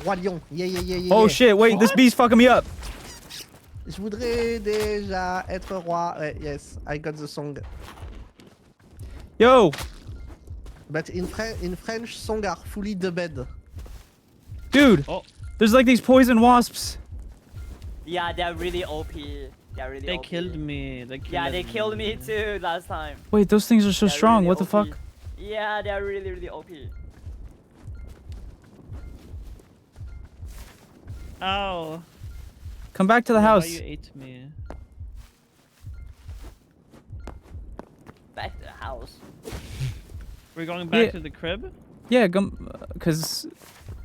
Speaker 6: Lion. Yeah.
Speaker 1: Oh shit! Wait, this bee's fucking me up.
Speaker 6: Je voudrais déjà être roi. Yes, I got the song.
Speaker 1: Yo,
Speaker 6: But in French, song are fully dubbed.
Speaker 1: dude.
Speaker 5: Oh.
Speaker 1: There's like these poison wasps.
Speaker 4: Yeah, they're really OP. They're really
Speaker 5: They
Speaker 4: OP.
Speaker 5: killed me.
Speaker 4: Yeah, they killed me too last time.
Speaker 1: Wait, those things are so
Speaker 4: They're
Speaker 1: strong.
Speaker 4: really
Speaker 1: What the
Speaker 4: OP.
Speaker 1: fuck?
Speaker 4: Yeah, they're really OP.
Speaker 5: Ow.
Speaker 1: Come back to the
Speaker 5: Why
Speaker 1: house.
Speaker 5: you ate me?
Speaker 4: Back to the house.
Speaker 5: We're going back
Speaker 1: Yeah.
Speaker 5: to the crib?
Speaker 1: Yeah, cause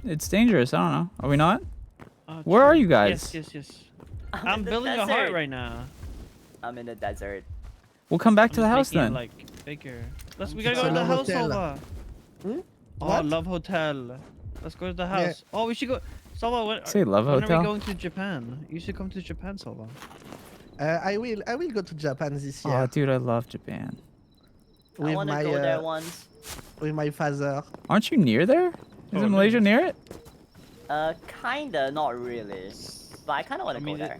Speaker 1: it's dangerous. I don't know. Are we not?
Speaker 5: Oh,
Speaker 1: Where
Speaker 5: true.
Speaker 1: are you guys?
Speaker 5: Yes.
Speaker 4: I'm
Speaker 5: I'm
Speaker 4: in the
Speaker 5: building a heart
Speaker 4: desert.
Speaker 5: right now.
Speaker 4: I'm in the desert.
Speaker 1: We'll come back
Speaker 5: I'm
Speaker 1: to the
Speaker 5: just
Speaker 1: house
Speaker 5: making it,
Speaker 1: then.
Speaker 5: like bigger. We
Speaker 6: It's
Speaker 5: gotta go
Speaker 6: a
Speaker 5: to the
Speaker 6: love
Speaker 5: house,
Speaker 6: hotel.
Speaker 5: Solva.
Speaker 6: Hmm?
Speaker 5: Oh,
Speaker 6: What?
Speaker 5: Love Hotel. Let's go to the
Speaker 6: Yeah.
Speaker 5: house. Oh, we should go. Solva,
Speaker 1: Say Love
Speaker 5: when are
Speaker 1: Hotel?
Speaker 5: we going to Japan? You should come to Japan, Solva.
Speaker 6: I will go to Japan this
Speaker 1: Oh,
Speaker 6: year
Speaker 1: dude, I love Japan.
Speaker 4: I
Speaker 6: with
Speaker 4: want to
Speaker 6: my
Speaker 4: go there once.
Speaker 6: with my father.
Speaker 1: Aren't you near there? Isn't
Speaker 5: Oh,
Speaker 1: Malaysia
Speaker 5: nice.
Speaker 1: near it?
Speaker 4: Kinda, not really. But I kinda want
Speaker 5: I
Speaker 4: to
Speaker 5: mean,
Speaker 4: go there.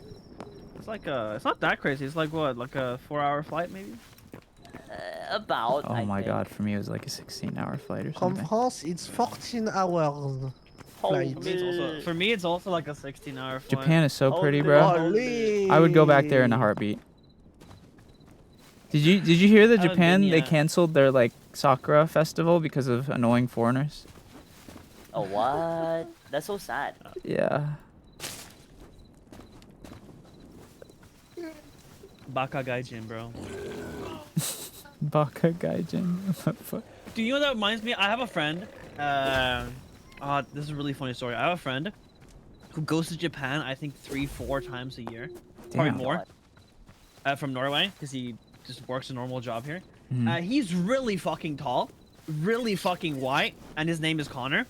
Speaker 5: It's like it's not that crazy. It's like what, like a 4-hour flight maybe?
Speaker 4: About.
Speaker 1: Oh
Speaker 4: I
Speaker 1: my
Speaker 4: think.
Speaker 1: god, for me it was like a 16-hour flight or
Speaker 6: From
Speaker 1: something.
Speaker 6: France, it's 14 hours.
Speaker 4: Holy.
Speaker 6: flight.
Speaker 5: For me, it's also like a 16-hour flight.
Speaker 1: Japan is so pretty,
Speaker 4: Holy-
Speaker 1: bro.
Speaker 6: Holy.
Speaker 1: I would go back there in a heartbeat. Did you hear that
Speaker 5: I haven't
Speaker 1: Japan
Speaker 5: been
Speaker 1: they
Speaker 5: yet.
Speaker 1: canceled their like Sakura festival because of annoying foreigners?
Speaker 4: Oh what? That's so sad.
Speaker 1: Yeah.
Speaker 5: Baka Gaijin, bro.
Speaker 1: Baka Gaijin.
Speaker 5: Do you know what that reminds me? I have a friend. This is a really funny story. I have a friend who goes to Japan, I think 3-4 times a year, probably
Speaker 1: Damn.
Speaker 5: more. From Norway, because he just works a normal job here.
Speaker 1: Mhm.
Speaker 5: He's really fucking tall, really fucking white, and his name is Connor.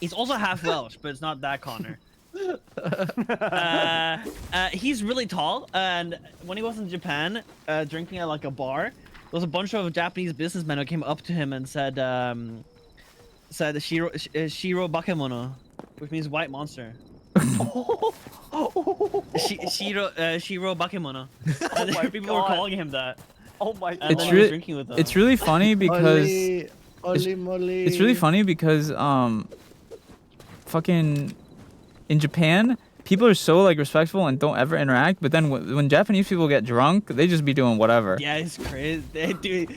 Speaker 5: He's also half Welsh, but it's not that Connor. He's really tall, and when he was in Japan, drinking at like a bar, was a bunch of Japanese businessmen who came up to him and said Shiro Bakemono, which means white monster. Shiro Bakemono. And
Speaker 4: my
Speaker 5: people were
Speaker 4: God.
Speaker 5: calling him that.
Speaker 4: Oh my
Speaker 5: And
Speaker 4: god.
Speaker 1: It's
Speaker 5: then he was
Speaker 1: really-
Speaker 5: drinking with them.
Speaker 1: It's really funny because
Speaker 6: Holy moly.
Speaker 1: it's really funny because fucking in Japan, people are so like respectful and don't ever interact. But then when Japanese people get drunk, they just be doing whatever.
Speaker 5: Yeah, it's crazy. Dude,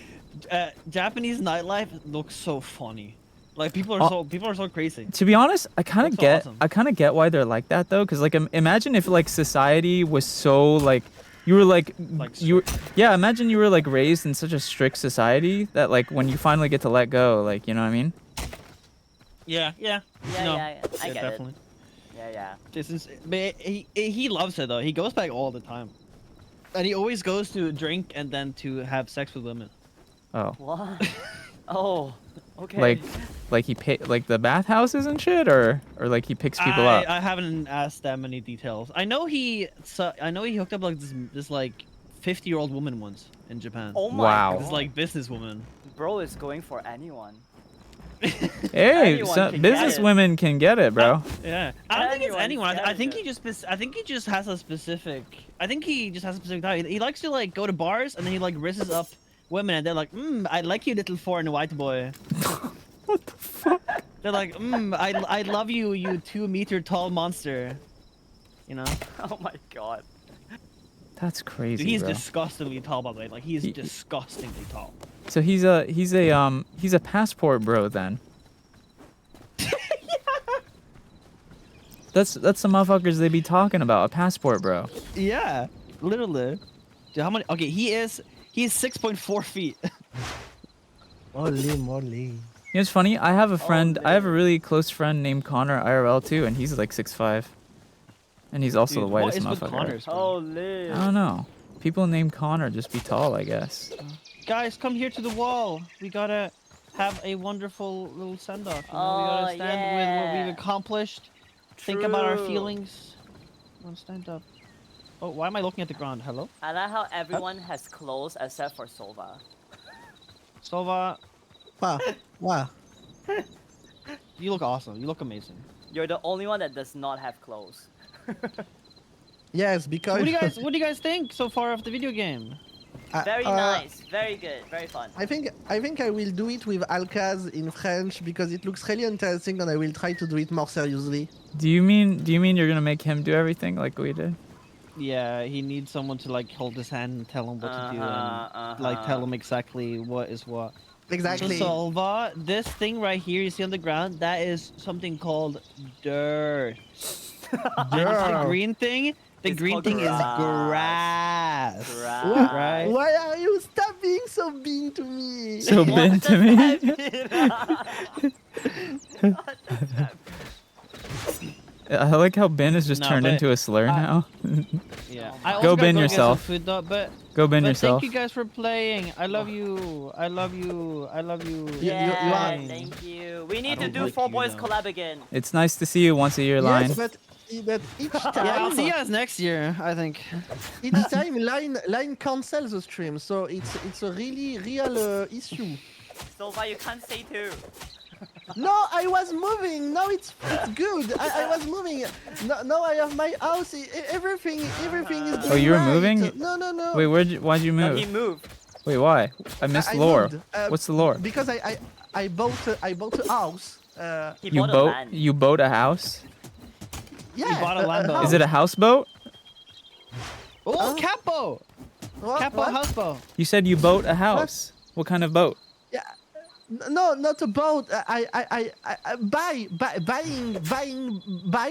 Speaker 5: Japanese nightlife looks so funny. Like people are so crazy.
Speaker 1: To be honest, I kind of
Speaker 5: That's so awesome.
Speaker 1: get why they're like that though, because like imagine if like society was so like you were like yeah, imagine you were like raised in such a strict society that like when you finally get to let go, like you know what I mean?
Speaker 5: Yeah.
Speaker 4: Yeah,
Speaker 5: No.
Speaker 4: yeah, I get
Speaker 5: Definitely.
Speaker 4: it. Yeah, yeah.
Speaker 5: But he loves it though. He goes back all the time, and he always goes to drink and then to have sex with women.
Speaker 1: Oh,
Speaker 4: What? Oh, okay.
Speaker 1: like he pay like the bathhouses and shit, or like he picks people up.
Speaker 5: I haven't asked that many details. I know he hooked up like this like 50-year-old woman once in Japan.
Speaker 4: Oh my
Speaker 1: Wow.
Speaker 5: This like businesswoman.
Speaker 4: bro is going for anyone.
Speaker 1: Hey,
Speaker 4: anyone
Speaker 1: so
Speaker 4: can
Speaker 1: business
Speaker 4: get it.
Speaker 1: women can get it, bro.
Speaker 5: Yeah, I don't think it's
Speaker 4: Anyone
Speaker 5: anyone. I
Speaker 4: can
Speaker 5: think
Speaker 4: get
Speaker 5: he just has a specific. I think he just has a specific type. He likes to like go to bars and then he like risses up women and they're like, I like you, little foreign white boy.
Speaker 1: What the fuck?
Speaker 5: They're like, I love you, you 2-meter tall monster. You know,
Speaker 4: Oh my god.
Speaker 1: That's crazy,
Speaker 5: dude, he's
Speaker 1: bro.
Speaker 5: disgustingly tall, by the way. Like he's
Speaker 1: He-
Speaker 5: disgustingly tall.
Speaker 1: So he's a passport bro then. That's the motherfuckers they be talking about, a passport bro.
Speaker 5: Yeah, literally. Dude, how many? Okay, he's 6.4 feet.
Speaker 6: Holy moly.
Speaker 1: You know what's funny? I have a friend, I have a
Speaker 4: dude.
Speaker 1: really close friend named Connor IRL too, and he's like 6'5". And he's also
Speaker 5: Dude,
Speaker 1: the
Speaker 5: what
Speaker 1: whitest
Speaker 5: is with
Speaker 1: motherfucker.
Speaker 5: Connors, bro?
Speaker 4: Holy.
Speaker 1: I don't know. People named Connor just be tall, I guess.
Speaker 5: Guys, come here to the wall. We gotta have a wonderful little send-off. You know? We gotta
Speaker 4: Oh,
Speaker 5: stand with what
Speaker 4: yeah.
Speaker 5: we've accomplished. Think about our
Speaker 4: True.
Speaker 5: feelings. Wanna stand up? Oh, why am I looking at the ground? Hello?
Speaker 4: I like how everyone has clothes except for Sova.
Speaker 5: Sova,
Speaker 6: Wow. Wow.
Speaker 5: you look awesome. You look amazing.
Speaker 4: You're the only one that does not have clothes.
Speaker 6: Yes, because
Speaker 5: What do you guys think so far of the video game?
Speaker 4: Very nice, very good, very fun.
Speaker 6: I think I will do it with Alcaz in French because it looks really interesting and I will try to do it more seriously.
Speaker 1: Do you mean you're gonna make him do everything like we did?
Speaker 5: Yeah, he needs someone to like hold his hand and tell him what to do and like
Speaker 4: Uh-huh.
Speaker 5: tell him exactly what is what.
Speaker 6: Exactly.
Speaker 5: So Solva, this thing right here you see on the ground, that is something called dirt. And you see the green thing? The
Speaker 4: It's
Speaker 5: green
Speaker 4: called
Speaker 5: thing is
Speaker 4: grass.
Speaker 5: grass.
Speaker 4: Grass.
Speaker 5: Right?
Speaker 6: Why are you stop being so mean to me?
Speaker 1: So
Speaker 4: What
Speaker 1: been
Speaker 4: does
Speaker 1: to me.
Speaker 4: that mean? What does that
Speaker 1: I like how Ben is just
Speaker 5: No,
Speaker 1: turned
Speaker 5: but
Speaker 1: into a slur now.
Speaker 5: Yeah.
Speaker 4: Oh
Speaker 5: I
Speaker 4: my
Speaker 5: also
Speaker 1: Go
Speaker 5: gotta
Speaker 1: bin
Speaker 5: get some
Speaker 1: yourself.
Speaker 5: food though, but
Speaker 1: Go Ben
Speaker 5: but
Speaker 1: yourself.
Speaker 5: thank you guys for playing. I love you. I love you. I love you.
Speaker 4: Yeah,
Speaker 6: are-
Speaker 4: thank you. We need to
Speaker 5: don't
Speaker 4: do
Speaker 5: like
Speaker 4: Four
Speaker 5: you
Speaker 4: Boys
Speaker 5: now.
Speaker 4: collab again.
Speaker 1: It's nice to see you once a year, Line.
Speaker 6: Yes, but each time,
Speaker 5: Yeah, I'll see you guys next year, I think.
Speaker 6: each time line cancels the stream, so it's a really real issue.
Speaker 4: Sova, you can't say too.
Speaker 6: No, I was moving. Now it's good. I was moving. No, I have my house. Everything is.
Speaker 1: Oh, you were
Speaker 6: right.
Speaker 1: moving?
Speaker 6: No.
Speaker 1: Wait, why'd you
Speaker 4: No, he
Speaker 1: move?
Speaker 4: moved.
Speaker 1: Wait, why? I missed
Speaker 6: I
Speaker 1: lore.
Speaker 6: moved,
Speaker 1: What's the lore?
Speaker 6: Because I bought a house.
Speaker 4: He
Speaker 1: You
Speaker 4: bought a
Speaker 1: boat?
Speaker 4: land.
Speaker 1: You boat a house?
Speaker 6: Yeah.
Speaker 5: bought a Lambo.
Speaker 6: house.
Speaker 1: Is it a houseboat?
Speaker 5: Oh, Capo!
Speaker 6: What?
Speaker 5: Capo
Speaker 6: What?
Speaker 5: houseboat.
Speaker 1: You said you boat a house. What kind of boat?
Speaker 6: No, not a boat. I buy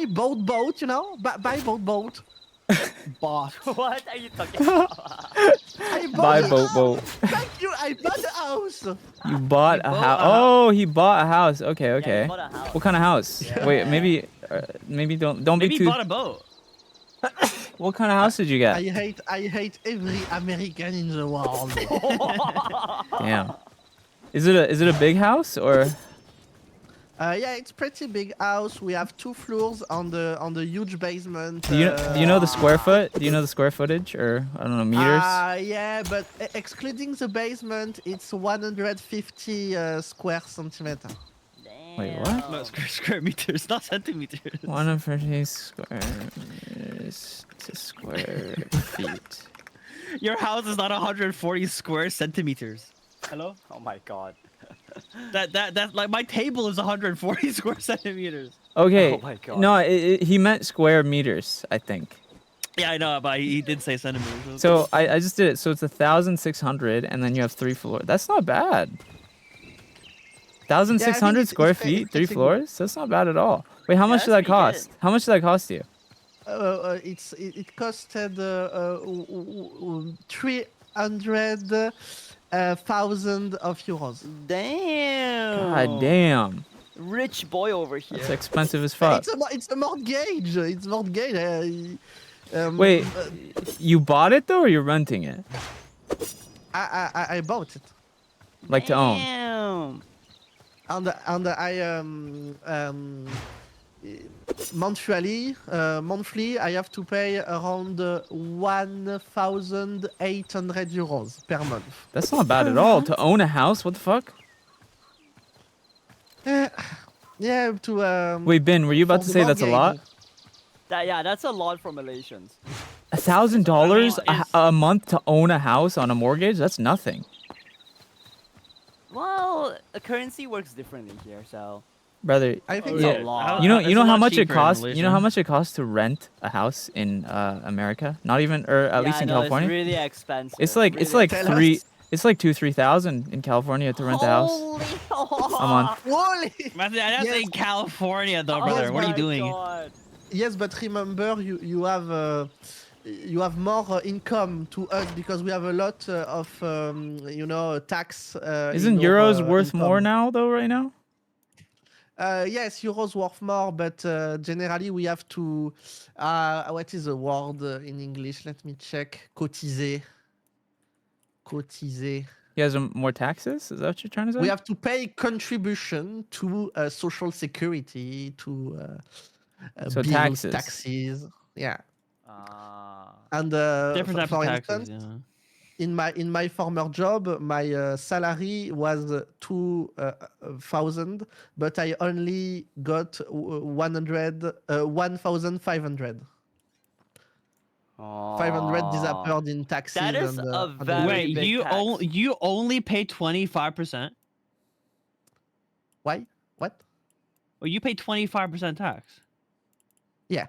Speaker 6: boat. You know, buy boat.
Speaker 5: Boss.
Speaker 4: What are you talking about?
Speaker 6: I
Speaker 1: Buy
Speaker 6: bought a
Speaker 1: boat
Speaker 6: house.
Speaker 1: boat.
Speaker 6: Thank you. I bought a house.
Speaker 1: You bought a
Speaker 5: bought
Speaker 1: house.
Speaker 5: a house.
Speaker 1: Oh, he bought a house. Okay,
Speaker 4: Yeah,
Speaker 1: okay.
Speaker 4: he bought a house.
Speaker 1: What kind of house? Wait, maybe don't
Speaker 5: Maybe
Speaker 1: be
Speaker 5: he
Speaker 1: too.
Speaker 5: bought a boat.
Speaker 1: What kind of house did you get?
Speaker 6: I hate every American in the world.
Speaker 1: Damn. Is it a big house or?
Speaker 6: Yeah, it's pretty big house. We have 2 floors on the huge basement.
Speaker 1: Do you know the square foot? Do you know the square footage or I don't know meters?
Speaker 6: Yeah, but excluding the basement, it's 150 square centimeter.
Speaker 1: Wait, what?
Speaker 5: No, square meters, not centimeters.
Speaker 1: 150 squares to square feet.
Speaker 5: Your house is not 140 square centimeters. Hello?
Speaker 4: Oh my god.
Speaker 5: That like my table is 140 square centimeters.
Speaker 1: Okay.
Speaker 4: Oh my God.
Speaker 1: No, he meant square meters, I think.
Speaker 5: Yeah, I know, but he did say centimeters.
Speaker 1: So I just did it. So it's 1,600, and then you have 3 floors. That's not bad. 1,600 square
Speaker 6: it's
Speaker 1: feet, 3
Speaker 6: pretty good.
Speaker 1: floors. That's not bad at all. Wait, how much
Speaker 4: Yeah,
Speaker 1: did that
Speaker 4: that's pretty
Speaker 1: cost? How much did that cost you?
Speaker 6: It costed 300,000 of euros.
Speaker 4: Damn.
Speaker 1: God damn,
Speaker 4: Rich boy over here.
Speaker 1: that's expensive as fuck.
Speaker 6: It's a mortgage. It's mortgage.
Speaker 1: Wait, you bought it though, or you're renting it?
Speaker 6: I bought it,
Speaker 1: Like to own?
Speaker 4: Damn.
Speaker 6: and I monthly I have to pay around 1,800 euros per month.
Speaker 1: That's not bad at all. To own a house? What the fuck?
Speaker 6: Yeah, to
Speaker 1: Wait, Ben, were you about
Speaker 6: for
Speaker 1: to
Speaker 6: the
Speaker 1: say that's a lot?
Speaker 6: mortgage.
Speaker 4: Yeah, that's a lot for Malaysians.
Speaker 1: $1,000
Speaker 5: it's-
Speaker 1: a month to own a house on a mortgage? That's nothing,
Speaker 4: Well, the currency works differently here, so
Speaker 1: brother.
Speaker 6: I think
Speaker 4: it's
Speaker 1: Yeah.
Speaker 4: a lot.
Speaker 1: You know,
Speaker 5: It's
Speaker 1: you
Speaker 5: a
Speaker 1: know how
Speaker 5: lot
Speaker 1: much it
Speaker 5: cheaper in
Speaker 1: costs. You know how
Speaker 5: Malaysia.
Speaker 1: much it costs to rent a house in America? Not even, or at least
Speaker 4: Yeah,
Speaker 1: in
Speaker 4: no,
Speaker 1: California.
Speaker 4: It's really expensive.
Speaker 1: It's like
Speaker 4: really
Speaker 6: Tell
Speaker 1: three.
Speaker 6: us.
Speaker 1: It's like 2,000-3,000 in California to rent a house
Speaker 4: Holy
Speaker 1: a month.
Speaker 6: Holy!
Speaker 5: That's
Speaker 6: Yes.
Speaker 5: in California, though,
Speaker 4: Oh
Speaker 5: brother. What are you
Speaker 4: my
Speaker 5: doing?
Speaker 4: God.
Speaker 6: Yes, but remember, you have more income to us because we have a lot of tax.
Speaker 1: Isn't
Speaker 6: in our,
Speaker 1: euros worth more
Speaker 6: income.
Speaker 1: now though? Right now?
Speaker 6: Yes, euros worth more, but generally we have to. What is the word in English? Let me check. Cotiser. Cotiser.
Speaker 1: You guys have more taxes? Is that what you're trying to say?
Speaker 6: We have to pay contribution to social security, to
Speaker 1: So
Speaker 6: bills,
Speaker 1: taxes.
Speaker 6: taxes. Yeah,
Speaker 4: Ah.
Speaker 6: and
Speaker 5: Different types
Speaker 6: for
Speaker 5: of
Speaker 6: instance,
Speaker 5: taxes.
Speaker 6: in my former job, my salary was 2,000, but I only got 1,500. 500 disappeared in taxes.
Speaker 4: That is
Speaker 6: and,
Speaker 4: a
Speaker 6: and
Speaker 5: Yeah.
Speaker 4: very
Speaker 5: Wait,
Speaker 4: big tax.
Speaker 5: you only pay 25%?
Speaker 6: why? What?
Speaker 5: Well, you pay 25% tax.
Speaker 6: Yeah.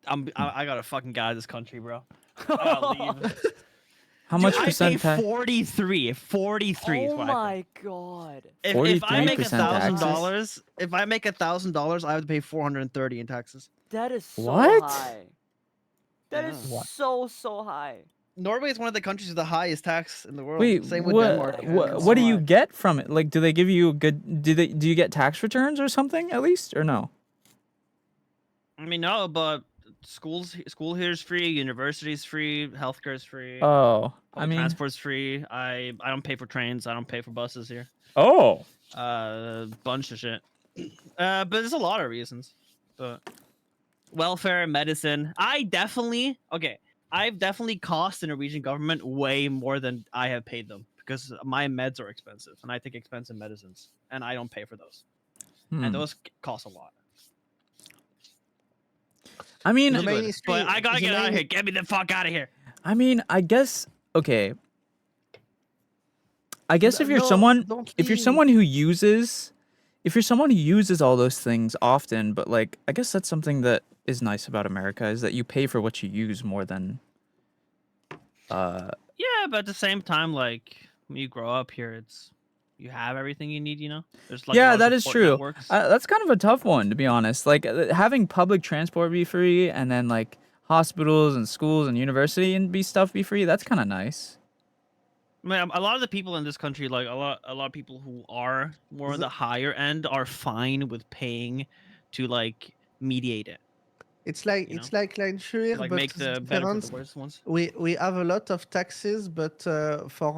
Speaker 5: I gotta fucking get out of this country, bro. I gotta leave.
Speaker 1: How
Speaker 5: Dude,
Speaker 1: much
Speaker 5: I pay
Speaker 1: percent tax?
Speaker 5: 43. 43 is
Speaker 4: Oh
Speaker 5: what I pay.
Speaker 4: my god.
Speaker 5: If I make
Speaker 1: 43% taxes?
Speaker 5: $1,000, if I make $1,000, I have to pay 430 in taxes.
Speaker 4: That is so
Speaker 1: What?
Speaker 4: high. That is
Speaker 5: Yeah.
Speaker 4: so high.
Speaker 5: Norway is one of the countries with the highest tax in the world.
Speaker 1: Wait,
Speaker 5: Same with Denmark.
Speaker 1: what do you
Speaker 4: God.
Speaker 1: get from it? Like, do they give you a good? Do you get tax returns or something at least, or no?
Speaker 5: I mean, no, but school here is free, university's free, healthcare is free,
Speaker 1: Oh, I
Speaker 5: public
Speaker 1: mean,
Speaker 5: transport's free. I don't pay for trains. I don't pay for buses here.
Speaker 1: oh,
Speaker 5: Bunch of shit. But there's a lot of reasons. But welfare, medicine. I've definitely cost the Norwegian government way more than I have paid them because my meds are expensive and I take expensive medicines and I don't pay for those.
Speaker 1: hmm.
Speaker 5: And those cost a lot.
Speaker 1: I mean,
Speaker 6: The
Speaker 5: It's
Speaker 6: main
Speaker 5: good,
Speaker 6: street-
Speaker 5: but I gotta
Speaker 6: the
Speaker 5: get out of
Speaker 6: main-
Speaker 5: here. Get me the fuck out of here.
Speaker 1: I guess okay. I guess if you're
Speaker 6: No,
Speaker 1: someone
Speaker 6: don't
Speaker 1: if you're
Speaker 6: leave.
Speaker 1: someone who uses all those things often, but like I guess that's something that is nice about America is that you pay for what you use more than
Speaker 5: Yeah, but at the same time, like when you grow up here, you have everything you need. You know, there's like a lot
Speaker 1: yeah,
Speaker 5: of
Speaker 1: that is
Speaker 5: support
Speaker 1: true.
Speaker 5: networks.
Speaker 1: That's kind of a tough one to be honest. Like having public transport be free and then like hospitals and schools and university and be free. That's kind of nice.
Speaker 5: I mean, a lot of the people in this country, like a lot of people who are more on the higher end, are fine with paying to like mediate it.
Speaker 6: It's like
Speaker 5: You
Speaker 6: it's like l'insurer,
Speaker 5: like
Speaker 6: but
Speaker 5: make the better for the
Speaker 6: difference.
Speaker 5: worst ones.
Speaker 6: We have a lot of taxes, but for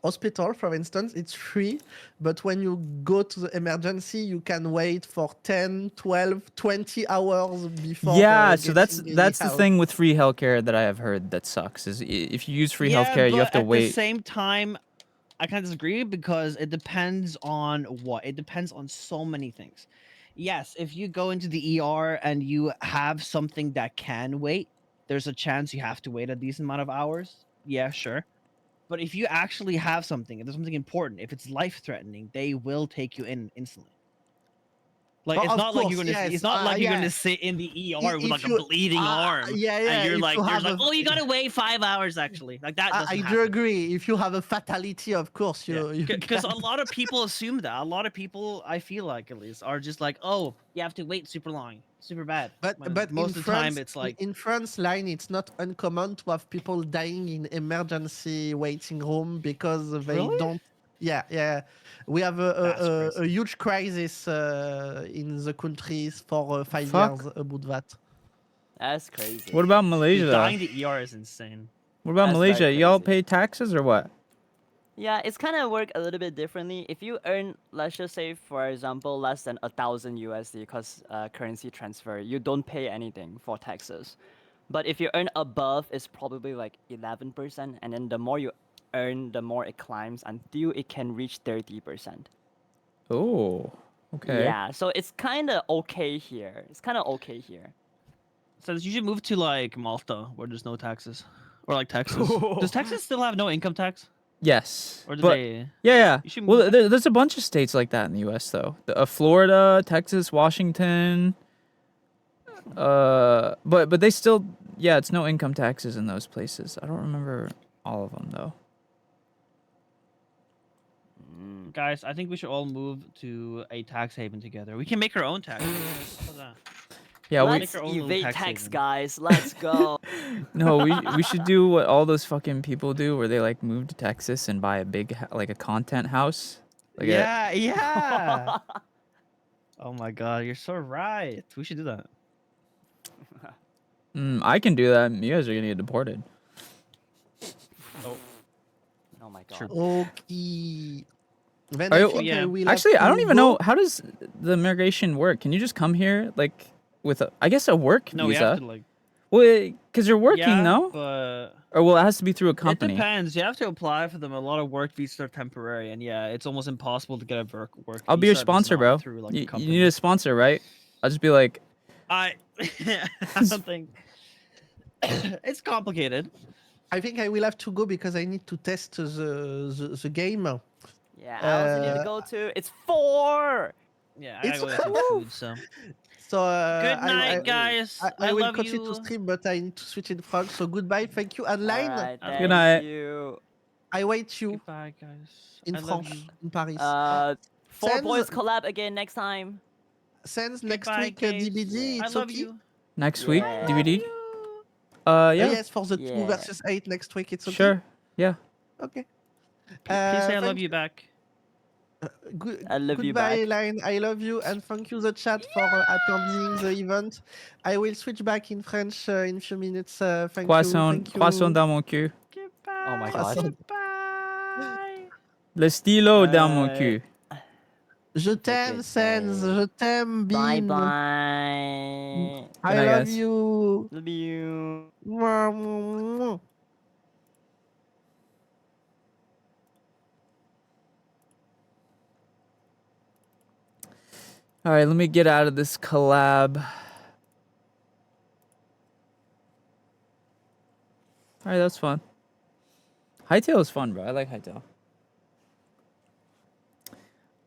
Speaker 6: hospital, for instance, it's free. But when you go to the emergency, you can wait for 10, 12, 20 hours before.
Speaker 1: Yeah, so that's
Speaker 6: getting any
Speaker 1: the
Speaker 6: help.
Speaker 1: thing with free healthcare that I have heard that sucks is if you use free
Speaker 5: Yeah,
Speaker 1: healthcare, you have
Speaker 5: but
Speaker 1: to
Speaker 5: at the
Speaker 1: wait.
Speaker 5: same time, I kind of disagree because it depends on what. It depends on so many things. Yes, if you go into the ER and you have something that can wait, there's a chance you have to wait a decent amount of hours. Yeah, sure. But if you actually have something, if there's something important, if it's life threatening, they will take you in instantly. Like
Speaker 6: Oh,
Speaker 5: it's
Speaker 6: of
Speaker 5: not like you're
Speaker 6: course,
Speaker 5: gonna.
Speaker 6: Yes.
Speaker 5: It's not like you're
Speaker 6: Yeah.
Speaker 5: gonna sit in the ER with
Speaker 6: If
Speaker 5: like a
Speaker 6: you,
Speaker 5: bleeding arm,
Speaker 6: yeah,
Speaker 5: and you're
Speaker 6: if
Speaker 5: like,
Speaker 6: you
Speaker 5: there's
Speaker 6: have
Speaker 5: like,
Speaker 6: a,
Speaker 5: oh, you gotta wait 5 hours actually. Like that doesn't
Speaker 6: I do
Speaker 5: happen.
Speaker 6: agree. If you have a fatality, of course you
Speaker 5: Because
Speaker 6: can.
Speaker 5: a lot of people assume that. A lot of people, I feel like at least, are just like, oh, you have to wait super long, super bad.
Speaker 6: But
Speaker 5: When
Speaker 6: but
Speaker 5: most
Speaker 6: in
Speaker 5: of the time,
Speaker 6: France,
Speaker 5: it's like,
Speaker 6: in France, line it's not uncommon to have people dying in emergency waiting room because they
Speaker 5: Really?
Speaker 6: don't. Yeah, yeah. We have
Speaker 5: That's
Speaker 6: a
Speaker 5: crazy.
Speaker 6: huge crisis in the countries for 5
Speaker 1: Fuck.
Speaker 6: years about that.
Speaker 4: That's crazy.
Speaker 1: What about
Speaker 5: dude,
Speaker 1: Malaysia?
Speaker 5: dying the ER is insane.
Speaker 1: What about
Speaker 4: That's very
Speaker 1: Malaysia? Y'all
Speaker 4: crazy.
Speaker 1: pay taxes or what?
Speaker 4: Yeah, it's kind of work a little bit differently. If you earn, let's just say, for example, less than 1,000 USD, because currency transfer, you don't pay anything for taxes. But if you earn above, it's probably like 11%, and then the more you earn, the more it climbs until it can reach 30%.
Speaker 1: Oh, okay.
Speaker 4: Yeah, so it's kind of okay here. It's kind of okay here.
Speaker 5: So you should move to like Malta, where there's no taxes, or like Texas. Does Texas still have no income tax,
Speaker 1: Yes,
Speaker 5: or do
Speaker 1: but
Speaker 5: they?
Speaker 1: yeah.
Speaker 5: You should
Speaker 1: Well,
Speaker 5: move there.
Speaker 1: there's a bunch of states like that in the U.S. though. Florida, Texas, Washington. But they still, yeah, it's no income taxes in those places. I don't remember all of them though.
Speaker 5: Guys, I think we should all move to a tax haven together. We can make our own tax haven. How's that?
Speaker 1: Yeah, we
Speaker 4: Let's
Speaker 5: Make our own little
Speaker 4: evade
Speaker 5: tax
Speaker 4: tax,
Speaker 5: haven.
Speaker 4: guys. Let's go.
Speaker 1: no, we should do what all those fucking people do, where they like move to Texas and buy a big like a content house. Like
Speaker 5: Yeah. Oh my god, you're so right. We should do that.
Speaker 1: I can do that. You guys are gonna get deported.
Speaker 4: Oh my god.
Speaker 5: Sure.
Speaker 6: Okay. Then
Speaker 1: Are
Speaker 6: I
Speaker 1: you-
Speaker 6: think
Speaker 5: Yeah.
Speaker 6: will have
Speaker 1: Actually, I
Speaker 6: to
Speaker 1: don't even
Speaker 6: go.
Speaker 1: know how does the immigration work. Can you just come here like with I guess a work
Speaker 5: No, we
Speaker 1: visa?
Speaker 5: have to like.
Speaker 1: Well, because you're working,
Speaker 5: Yeah,
Speaker 1: no?
Speaker 5: but
Speaker 1: Or well, it has to be through a
Speaker 5: it
Speaker 1: company.
Speaker 5: depends. You have to apply for them. A lot of work visas are temporary, and yeah, it's almost impossible to get a work.
Speaker 1: I'll be your
Speaker 5: visa that's
Speaker 1: sponsor,
Speaker 5: not
Speaker 1: bro.
Speaker 5: Through, like, a
Speaker 1: You
Speaker 5: company.
Speaker 1: need a sponsor, right? I'll just be like,
Speaker 5: I don't think it's complicated.
Speaker 6: I think I will have to go because I need to test the game.
Speaker 4: Yeah, I also need to
Speaker 6: Uh,
Speaker 4: go to. It's 4.
Speaker 5: Yeah, I gotta
Speaker 6: It's-
Speaker 5: go get some food. So
Speaker 6: So
Speaker 5: good night, guys.
Speaker 6: I will
Speaker 5: love
Speaker 6: continue
Speaker 5: you.
Speaker 6: to stream, but I need to switch in frog. So goodbye, thank you, and line.
Speaker 4: Alright,
Speaker 5: Good
Speaker 4: thank
Speaker 1: night.
Speaker 4: you.
Speaker 6: I wait you
Speaker 5: Goodbye, guys.
Speaker 6: in
Speaker 5: I love
Speaker 6: France,
Speaker 5: you.
Speaker 6: in Paris.
Speaker 4: 4
Speaker 6: Sends-
Speaker 4: boys collab again next time.
Speaker 6: Sends next
Speaker 5: Goodbye,
Speaker 6: week
Speaker 5: Case.
Speaker 6: DBD.
Speaker 5: I
Speaker 6: It's
Speaker 5: love
Speaker 6: okay.
Speaker 5: you.
Speaker 1: next week,
Speaker 4: Yeah.
Speaker 1: DVD?
Speaker 6: Oh,
Speaker 1: Yeah,
Speaker 6: yes, for the 2
Speaker 4: Yeah.
Speaker 6: versus 8 next week. It's okay.
Speaker 1: sure. Yeah.
Speaker 6: Okay.
Speaker 5: Please say I love
Speaker 6: thank-
Speaker 5: you back.
Speaker 6: Good,
Speaker 4: I love you
Speaker 6: goodbye,
Speaker 4: back.
Speaker 6: Line. I love you, and thank you, the chat, for attending the event. I will switch back in French in few minutes. Thank
Speaker 1: Croissant,
Speaker 6: you. Thank you.
Speaker 1: croissant dans mon cul.
Speaker 5: Goodbye.
Speaker 4: Oh my
Speaker 6: god.
Speaker 5: Goodbye.
Speaker 1: Le stylo dans mon
Speaker 4: Bye.
Speaker 1: cul.
Speaker 6: Je t'aime,
Speaker 4: it,
Speaker 6: Sens.
Speaker 4: bye.
Speaker 6: Je t'aime,
Speaker 4: Bye
Speaker 6: Bean.
Speaker 4: bye.
Speaker 6: I
Speaker 1: Good night,
Speaker 6: love
Speaker 1: guys.
Speaker 6: you.
Speaker 4: Love you.
Speaker 6: Mwah, mwah, mwah.
Speaker 1: All right, let me get out of this collab. All right, that's fun. Hytale is fun, bro. I like Hytale.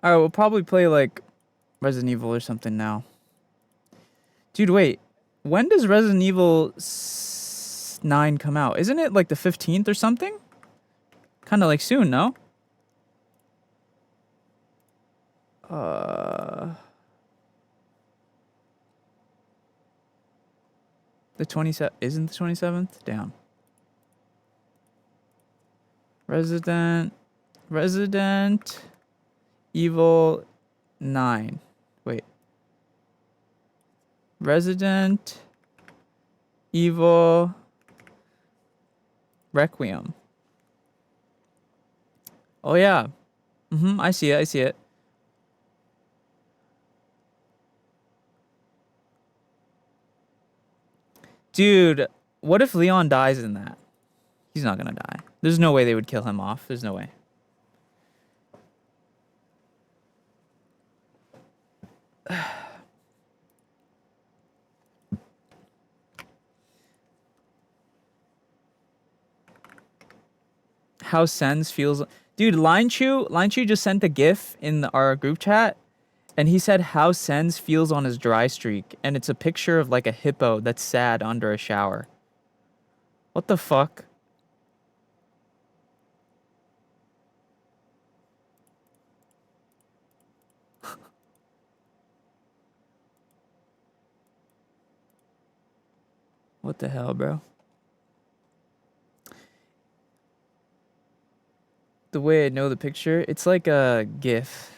Speaker 1: All right, we'll probably play like Resident Evil or something now. Dude, wait. When does Resident Evil 9 come out? Isn't it like the 15th or something? Kind of like soon, no? The 27th isn't the 27th? Damn. Resident Evil 9. Wait. Resident Evil Requiem. Oh yeah. I see it. I see it. Dude, what if Leon dies in that? He's not gonna die. There's no way they would kill him off. There's no way. How Sens feels. Dude, Line Chew just sent a GIF in our group chat, and he said how Sens feels on his dry streak, and it's a picture of like a hippo that's sad under a shower. What the fuck? What the hell, bro? The way I know the picture, it's like a GIF.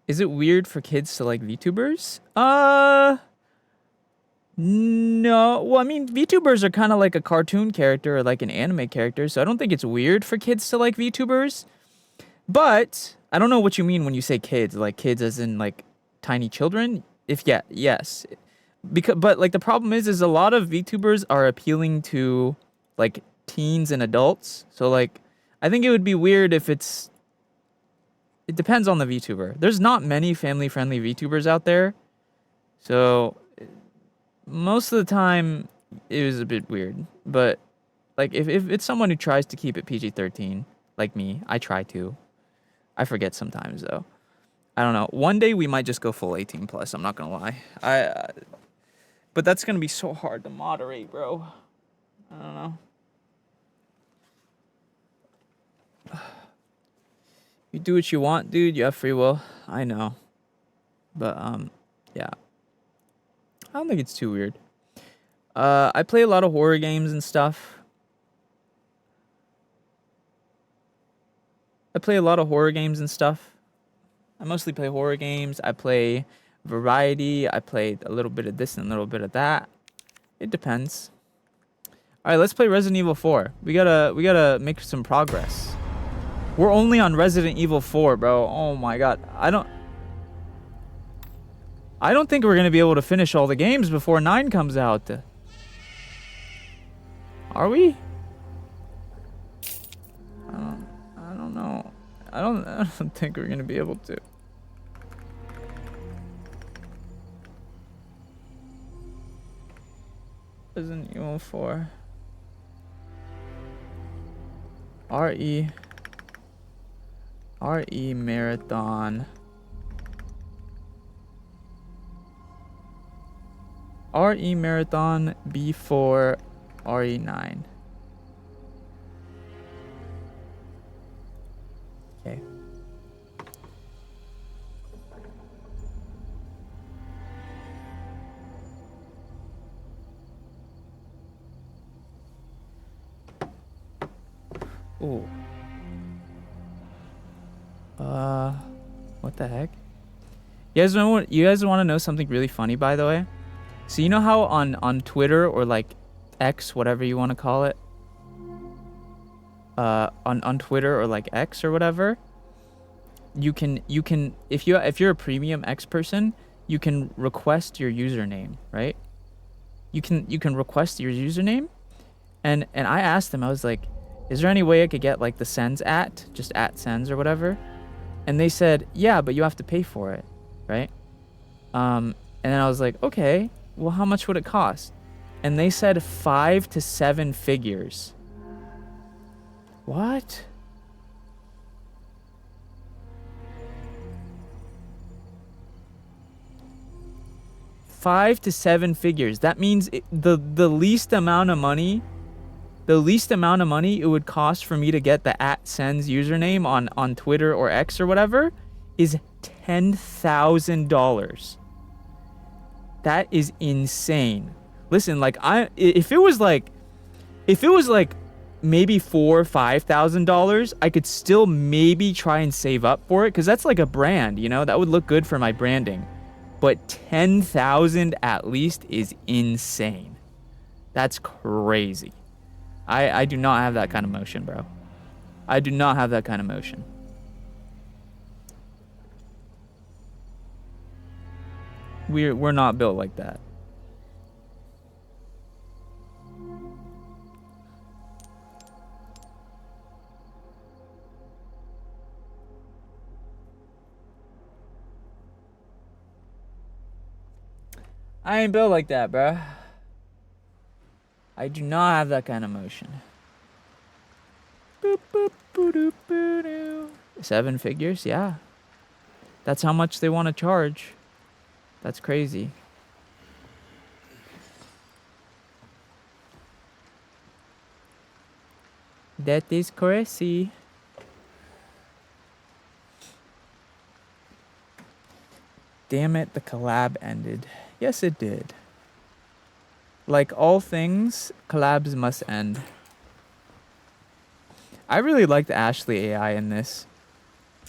Speaker 1: Is it weird for kids to like VTubers? No. Well, I mean, VTubers are kind of like a cartoon character or like an anime character, so I don't think it's weird for kids to like VTubers. But I don't know what you mean when you say kids, like kids as in like tiny children. Yes. But like the problem is a lot of VTubers are appealing to like teens and adults. So like I think it would be weird if it depends on the VTuber. There's not many family friendly VTubers out there. So most of the time it was a bit weird. But like if it's someone who tries to keep it PG-13, like me, I try to. I forget sometimes though. I don't know. One day we might just go full 18 plus. I'm not gonna lie. But that's gonna be so hard to moderate, bro. I don't know. You do what you want, dude. You have free will. I know. But yeah. I don't think it's too weird. I play a lot of horror games and stuff. I mostly play horror games. I play variety. I play a little bit of this and a little bit of that. It depends. All right, let's play Resident Evil 4. We gotta make some progress. We're only on Resident Evil 4, bro. Oh my god. I don't think we're gonna be able to finish all the games before 9 comes out. Are we? I don't know. I don't think we're gonna be able to. Resident Evil 4. RE Marathon. RE Marathon B4 RE9. Okay. Ooh. What the heck? You guys want to know something really funny, by the way? So you know how on Twitter or like X, whatever you want to call it, on Twitter or like X or whatever, you can if you're a premium X person, you can request your username, right? You can request your username, and I asked them, I was like, is there any way I could get like the Sens just at Sens or whatever? And they said, yeah, but you have to pay for it, right? And then I was like, okay, well, how much would it cost? And they said 5 to 7 figures. What? $5 to 7 figures. That means the least amount of money. The least amount of money it would cost for me to get the @Sens username on Twitter or X or whatever is $10,000. That is insane. Listen, like if it was like maybe $4,000 or $5,000, I could still maybe try and save up for it, because that's like a brand, you know, that would look good for my branding. but 10,000 at least is insane. That's crazy. I do not have that kind of motion, bro. I do not have that kind of motion. We're not built like that. I ain't built like that, bruh. I do not have that kind of motion. Boop, boop, boo, doo, boo, doo. 7 figures, yeah. That's how much they want to charge. That's crazy. That is crazy. Damn it, the collab ended. Yes, it did. Like all things, collabs must end. I really like the Ashley AI in this.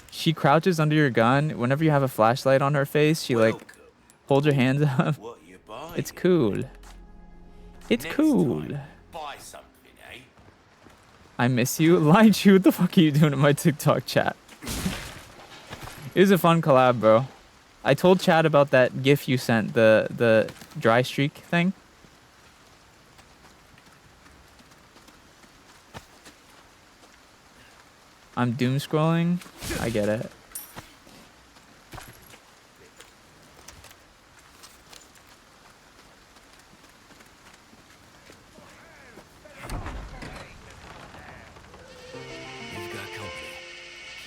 Speaker 1: She crouches under your gun. Whenever you have a flashlight on her face, she like holds her hands up. It's cool. It's cool.
Speaker 7: Buy something, eh?
Speaker 1: I miss you. Line Chew, what the fuck are you doing in my TikTok chat? It was a fun collab, bro. I told Chad about that GIF you sent, the dry streak thing. I'm doom scrolling. I get it.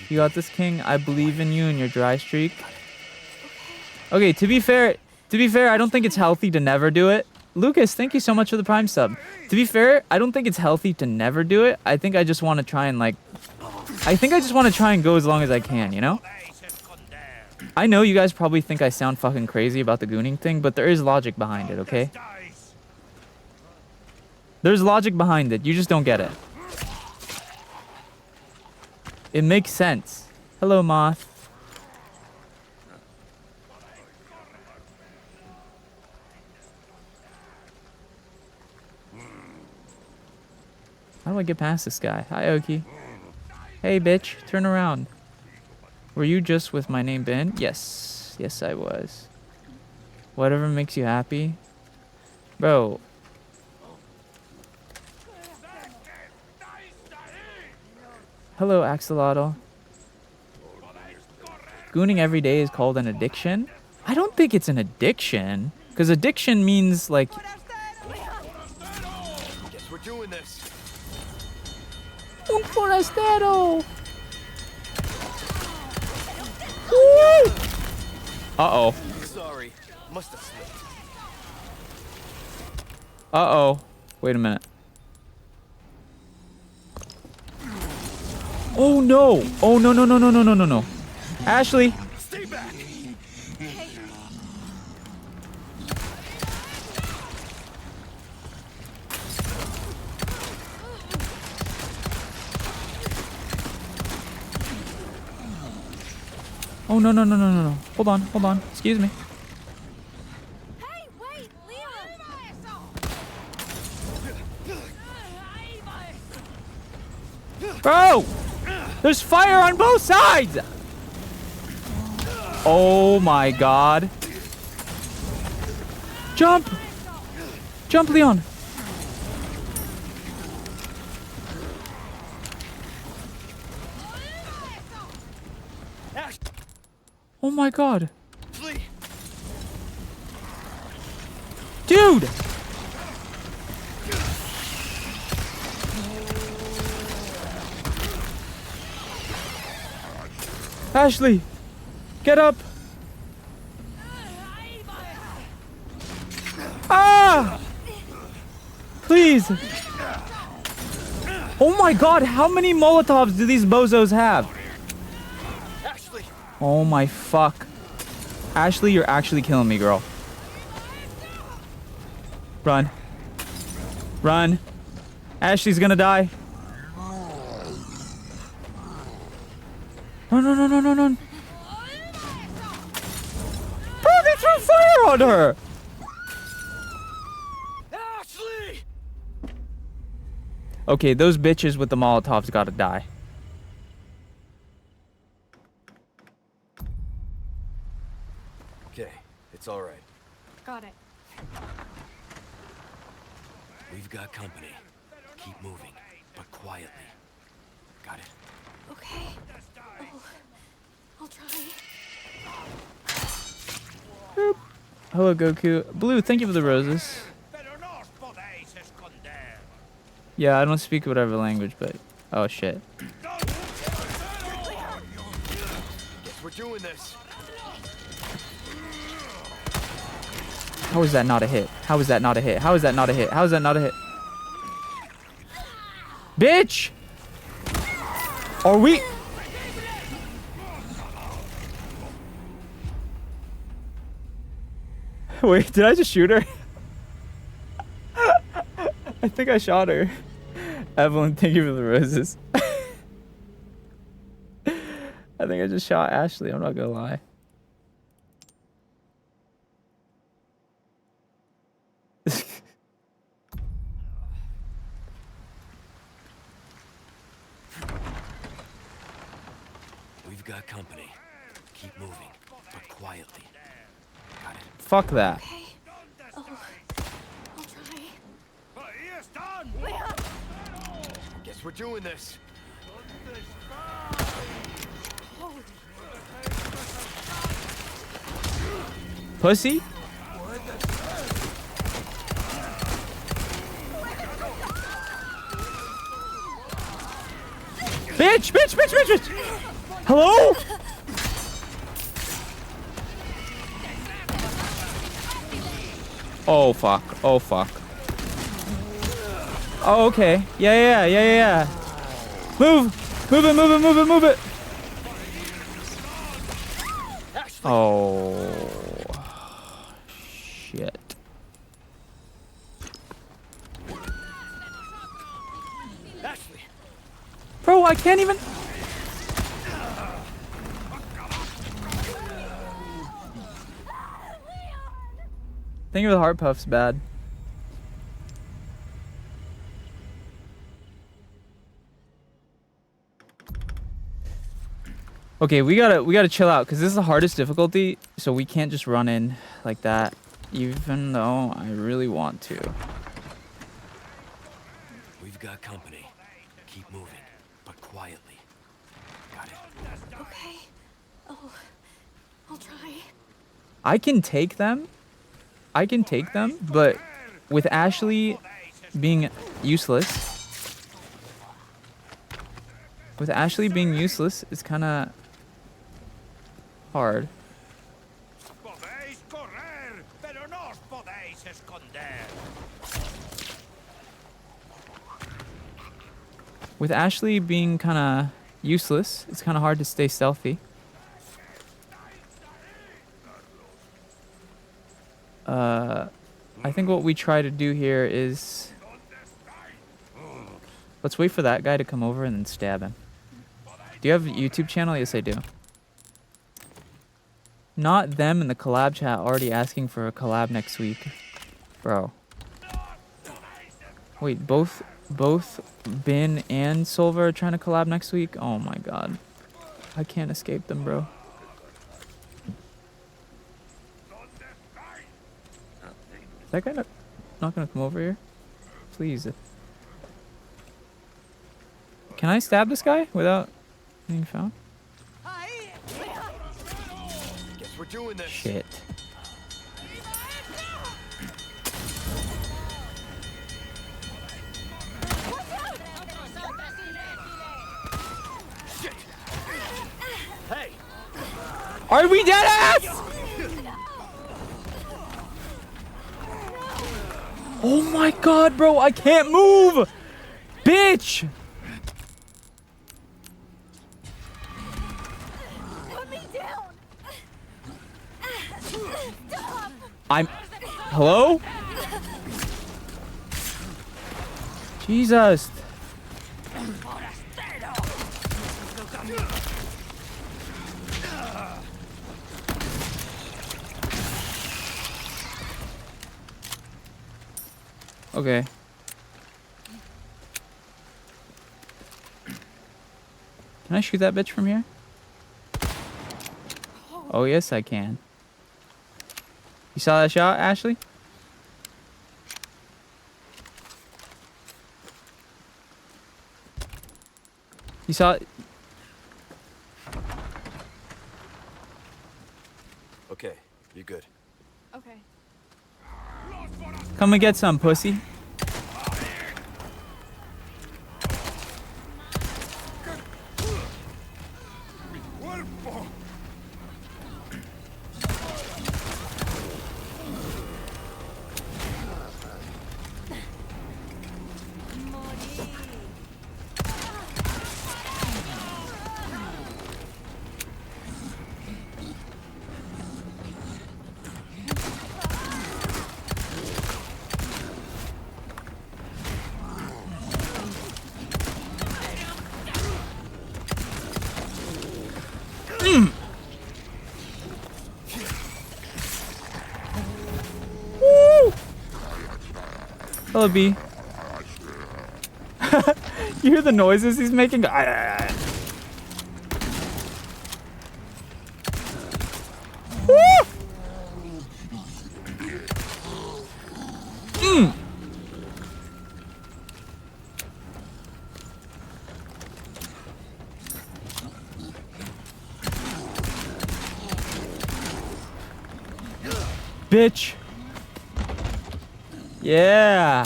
Speaker 1: You got this, King. I believe in you and your dry streak. Okay, to be fair, I don't think it's healthy to never do it. Lucas, thank you so much for the Prime sub. To be fair, I don't think it's healthy to never do it. I think I just want to try and go as long as I can, you know? I know you guys probably think I sound fucking crazy about the gooning thing, but there is logic behind it, okay? There's logic behind it. You just don't get it. It makes sense. Hello, Moth. How do I get past this guy? Hi, Oki. Hey, bitch. Turn around. Were you just with my name, Ben? Yes. Yes, I was. Whatever makes you happy. Bro. Hello, Axolotl. Gooning every day is called an addiction? I don't think it's an addiction. Because addiction means, like...
Speaker 7: Guess we're doing this.
Speaker 1: Un forastero! Woo! Uh-oh.
Speaker 7: Sorry, must have slipped.
Speaker 1: Uh-oh. Wait a minute. Oh, no! Oh, no, no, no, no, no, no, no, no. Ashley!
Speaker 7: Stay back.
Speaker 1: Oh, no, no, no, no, no, no. Hold on, hold on. Excuse me.
Speaker 8: Hey, wait, Leon!
Speaker 1: Bro! There's fire on both sides! Oh my god. Jump! Jump, Leon! Oh my god.
Speaker 7: Flee.
Speaker 1: Dude! Ashley! Get up! Ah! Please! Oh my god, how many Molotovs do these bozos have?
Speaker 7: Ashley.
Speaker 1: Oh my fuck. Ashley, you're actually killing me, girl. Run. Run. Ashley's gonna die. Run, run, run, run, run, run. Bro, they threw on her.
Speaker 7: Ashley!
Speaker 1: Okay, those bitches with the Molotovs gotta die.
Speaker 7: Okay, it's all right.
Speaker 8: Got it.
Speaker 7: We've got company. Keep moving, but quietly. Got it?
Speaker 8: Okay. Oh, I'll try.
Speaker 1: Hello, Goku. Blue, thank you for the roses. Yeah, I don't speak whatever language, but... Oh, shit.
Speaker 7: Guess we're doing this.
Speaker 1: How is that not a hit? How is that not a hit? How is that not a hit? How is that not a hit? Bitch! Are we... Wait, did I just shoot her? I think I shot her. Evelyn, thank you for the roses. I think I just shot Ashley, I'm not gonna lie.
Speaker 7: We've got company. Keep moving, but quietly. Got it?
Speaker 1: Fuck that.
Speaker 8: Okay. Oh, I'll try.
Speaker 7: Guess we're doing this.
Speaker 1: Pussy? Bitch, bitch, bitch, bitch, bitch! Hello? Oh, fuck. Oh, fuck. Oh, okay. Yeah. Move! Move it, move it, move it, move it! Oh. Shit.
Speaker 7: Ashley!
Speaker 1: Bro, I can't even... Think of the heart puffs bad. Okay, we gotta chill out because this is the hardest difficulty, so we can't just run in like that, even though I really want to.
Speaker 7: We've got company. Keep moving, but quietly. Got it?
Speaker 8: Okay. Oh, I'll try.
Speaker 1: I can take them, but with Ashley being useless, it's kind of hard. With Ashley being kind of useless, it's kind of hard to stay stealthy. I think what we try to do here is... Let's wait for that guy to come over and then stab him. Do you have a YouTube channel? Yes, I do. Not them in the collab chat already asking for a collab next week. Bro. Wait, both Bin and Silver are trying to collab next week? Oh my god. I can't escape them, bro. Is that guy not gonna come over here? Please. Can I stab this guy without being found?
Speaker 7: Guess we're doing this.
Speaker 1: Shit.
Speaker 7: Shit! Hey!
Speaker 1: Are we dead ass? Oh my god, bro, I can't move! Bitch!
Speaker 8: Put me down. Stop.
Speaker 1: I'm... Hello? Jesus. Okay. Can I shoot that bitch from here? Oh, yes, I can. You saw that shot, Ashley? You saw it?
Speaker 7: Okay, you're good.
Speaker 8: Okay.
Speaker 1: Come and get some, pussy. Hello, B. You hear the noises he's making? Bitch. Yeah.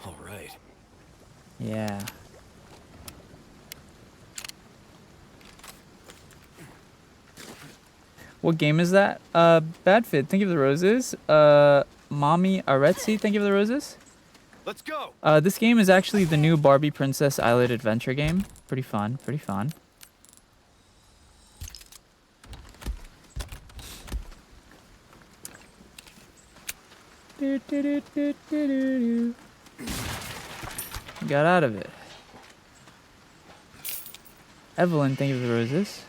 Speaker 7: All right.
Speaker 1: Yeah. What game is that? Badfit, thank you for the roses. Mommy Aretsi, thank you for the roses.
Speaker 7: Let's go.
Speaker 1: This game is actually the new Barbie Princess Island adventure game. Pretty fun, pretty fun. Got out of it. Evelyn, thank you for the roses.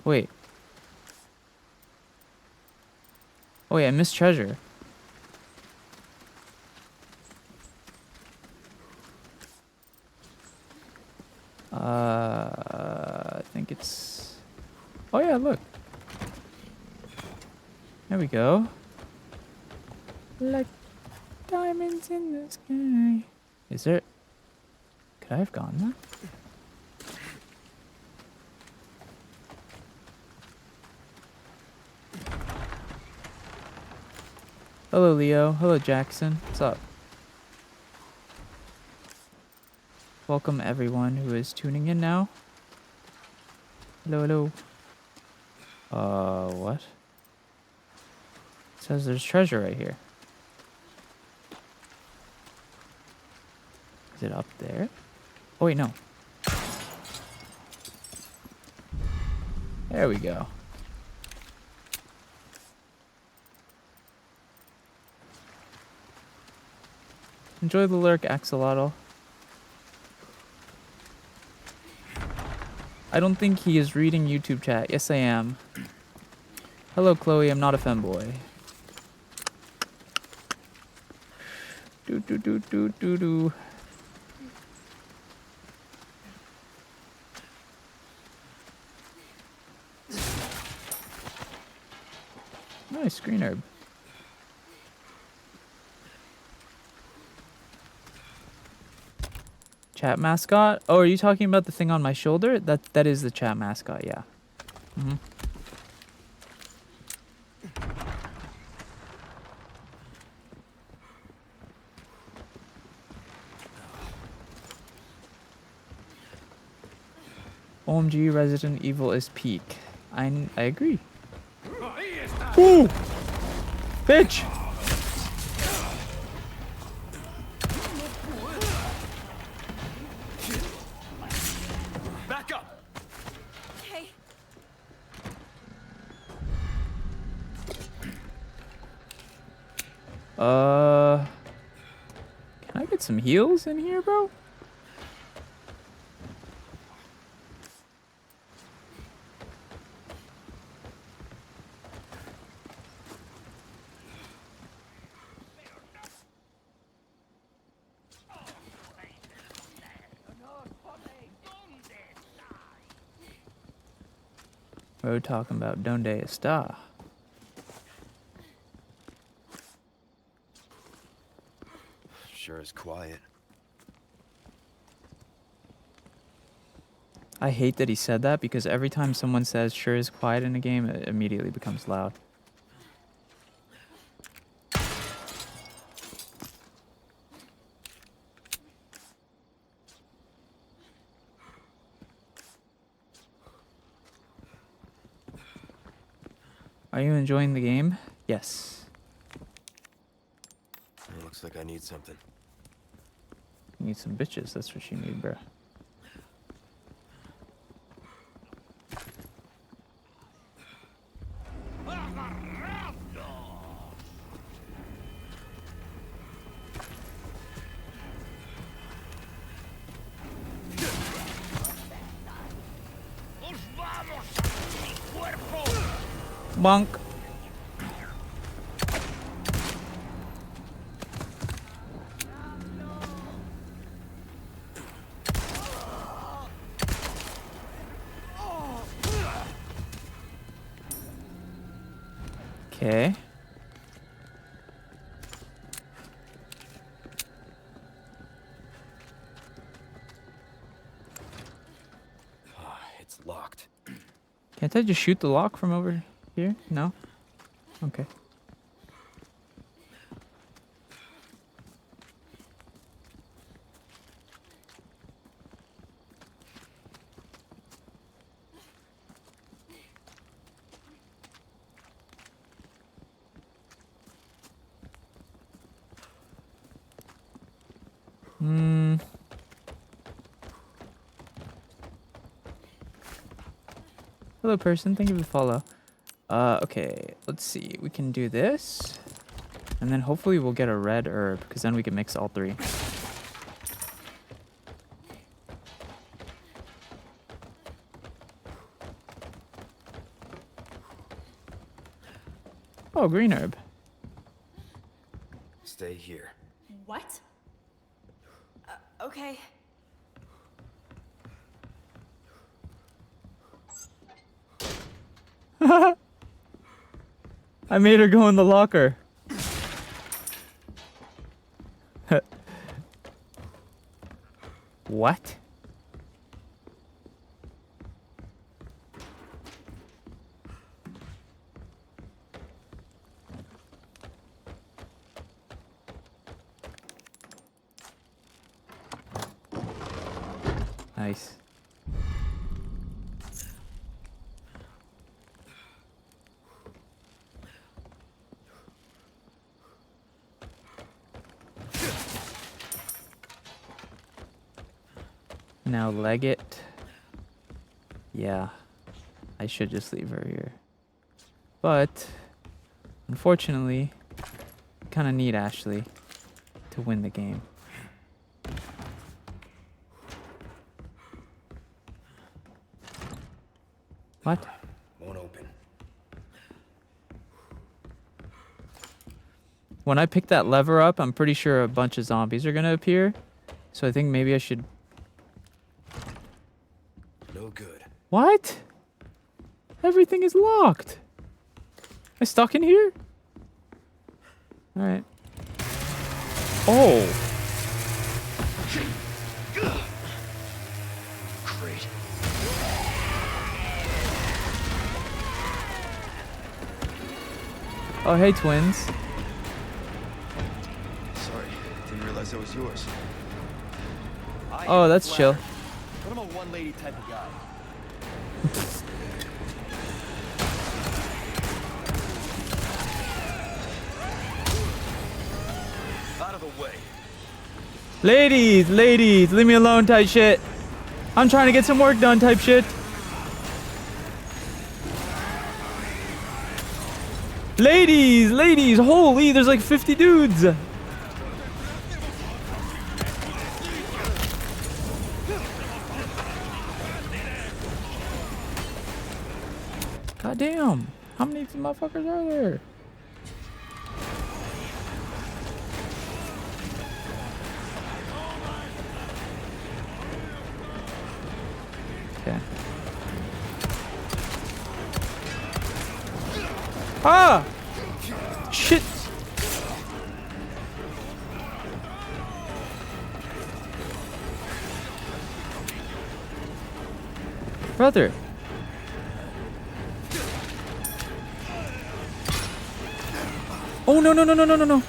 Speaker 1: Wait. Oh wait, I missed treasure. I think it's... Oh yeah, look. There we go. Like diamonds in the sky. Is there... Could I have gone there? Hello, Leo. Hello, Jackson. What's up? Welcome, everyone who is tuning in now. Hello, hello. What? It says there's treasure right here. Is it up there? Oh, wait, no. There we go. Enjoy the lurk, Axolotl. I don't think he is reading YouTube chat. Yes, I am. Hello, Chloe. I'm not a femboy. Do. Nice green herb. Chat mascot? Oh, are you talking about the thing on my shoulder? That is the chat mascot, yeah. Mm-hmm. OMG, Resident Evil is peak. I agree. Ooh! Bitch!
Speaker 7: Back up.
Speaker 8: Okay.
Speaker 1: Can I get put some heals in here, bro? We're talking about Donde Está.
Speaker 7: Sure is quiet.
Speaker 1: I hate that he said that because every time someone says sure is quiet in a game, it immediately becomes loud. Are you enjoying the game? Yes.
Speaker 7: It looks like I need something.
Speaker 1: You need some bitches, that's what you need, bro. Bonk. Okay.
Speaker 7: It's locked.
Speaker 1: Can't I just shoot the lock from over here? No? Okay. Hello, person. Thank you for the follow. Okay. Let's see. We can do this. And then hopefully we'll get a red herb, because then we can mix all three. Oh, green herb.
Speaker 7: Stay here.
Speaker 8: What? Okay.
Speaker 1: I made her go in the locker. What? Nice. Now Leggett. Yeah, I should just leave her here. But, unfortunately, kind of need Ashley to win the game. What?
Speaker 7: Won't open.
Speaker 1: When I pick that lever up, I'm pretty sure a bunch of zombies are gonna appear. So I think maybe I should...
Speaker 7: No good.
Speaker 1: What? Everything is locked. Am I stuck in here? Alright. Oh.
Speaker 7: Great.
Speaker 1: Oh, hey, twins.
Speaker 7: Sorry, didn't realize that was yours.
Speaker 1: Oh, that's chill.
Speaker 7: But I'm a one-lady type of guy. Out of the way.
Speaker 1: Ladies, leave me alone type shit. I'm trying to get some work done type shit. Ladies, holy, there's like 50 dudes. God damn. How many of these motherfuckers are there? Okay. Ah! Shit! Brother. Oh no no no no no no no.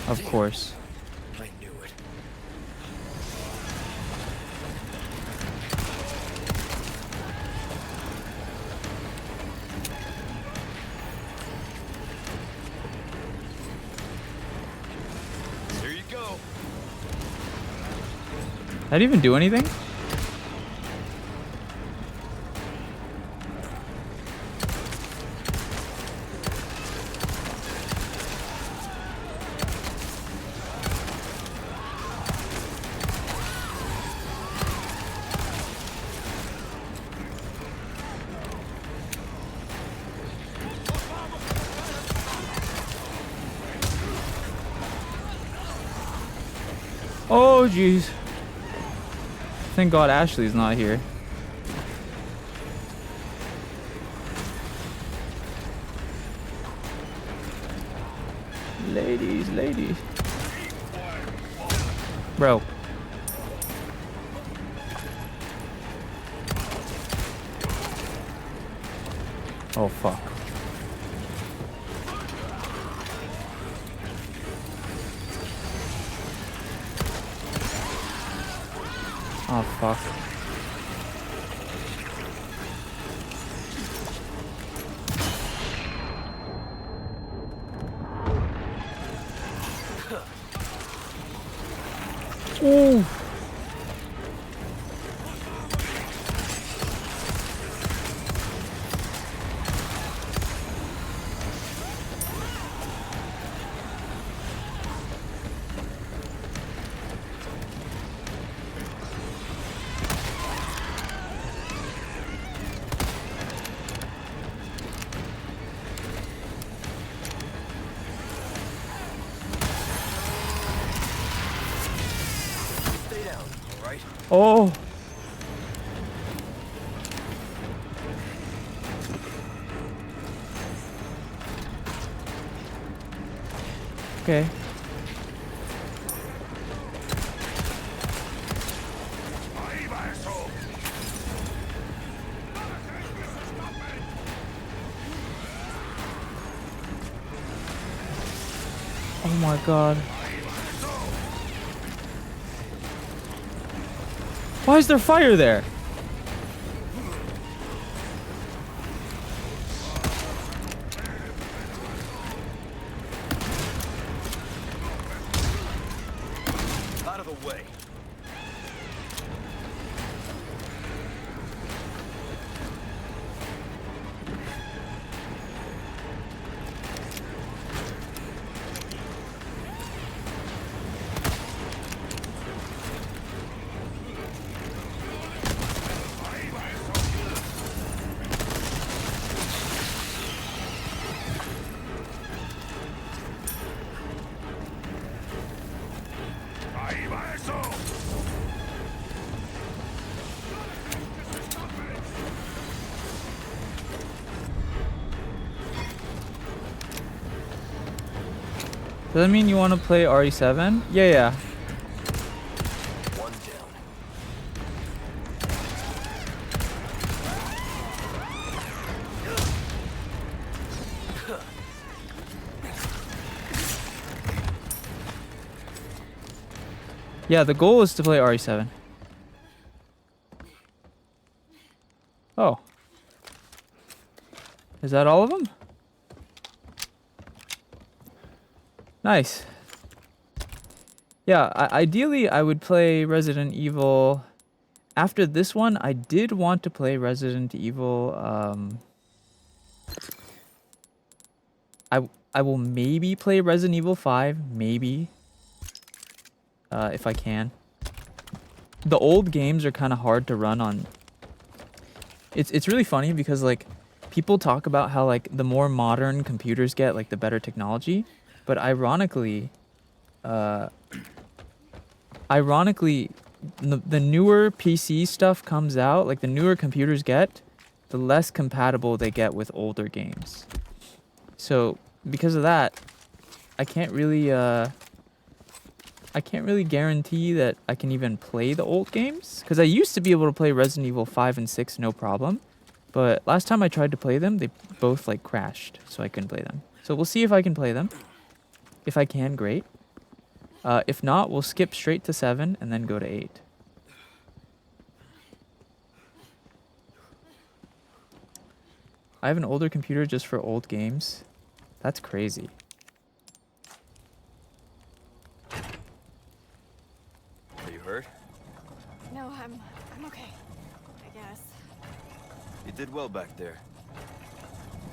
Speaker 1: Of course.
Speaker 7: I knew it. Here you go.
Speaker 1: That even do anything? Oh jeez. Thank God Ashley's not here. Ladies, ladies. Bro. Oh fuck. Oh fuck. Ooh.
Speaker 7: Stay down, all right?
Speaker 1: Oh. Okay. Oh my god. Why is there fire there?
Speaker 7: Out of the way.
Speaker 1: Does that mean you want to play RE7? Yeah, yeah.
Speaker 7: One down.
Speaker 1: Yeah, the goal is to play RE7. Oh. Is that all of them? Nice. Yeah, ideally I would play Resident Evil after this one, I did want to play Resident Evil. I will maybe play Resident Evil 5, maybe, if I can. The old games are kind of hard to run on. It's really funny because like people talk about how like the more modern computers get, like the better technology, but ironically, the newer PC stuff comes out, like the newer computers get, the less compatible they get with older games. So because of that, I can't really guarantee that I can even play the old games, because I used to be able to play Resident Evil 5 and 6 no problem, but last time I tried to play them, they both like crashed, so I couldn't play them. So we'll see if I can play them. If I can, great. If not, we'll skip straight to 7 and then go to 8. I have an older computer just for old games. That's crazy.
Speaker 7: Are you hurt?
Speaker 8: No, I'm okay. I guess.
Speaker 7: You did well back there.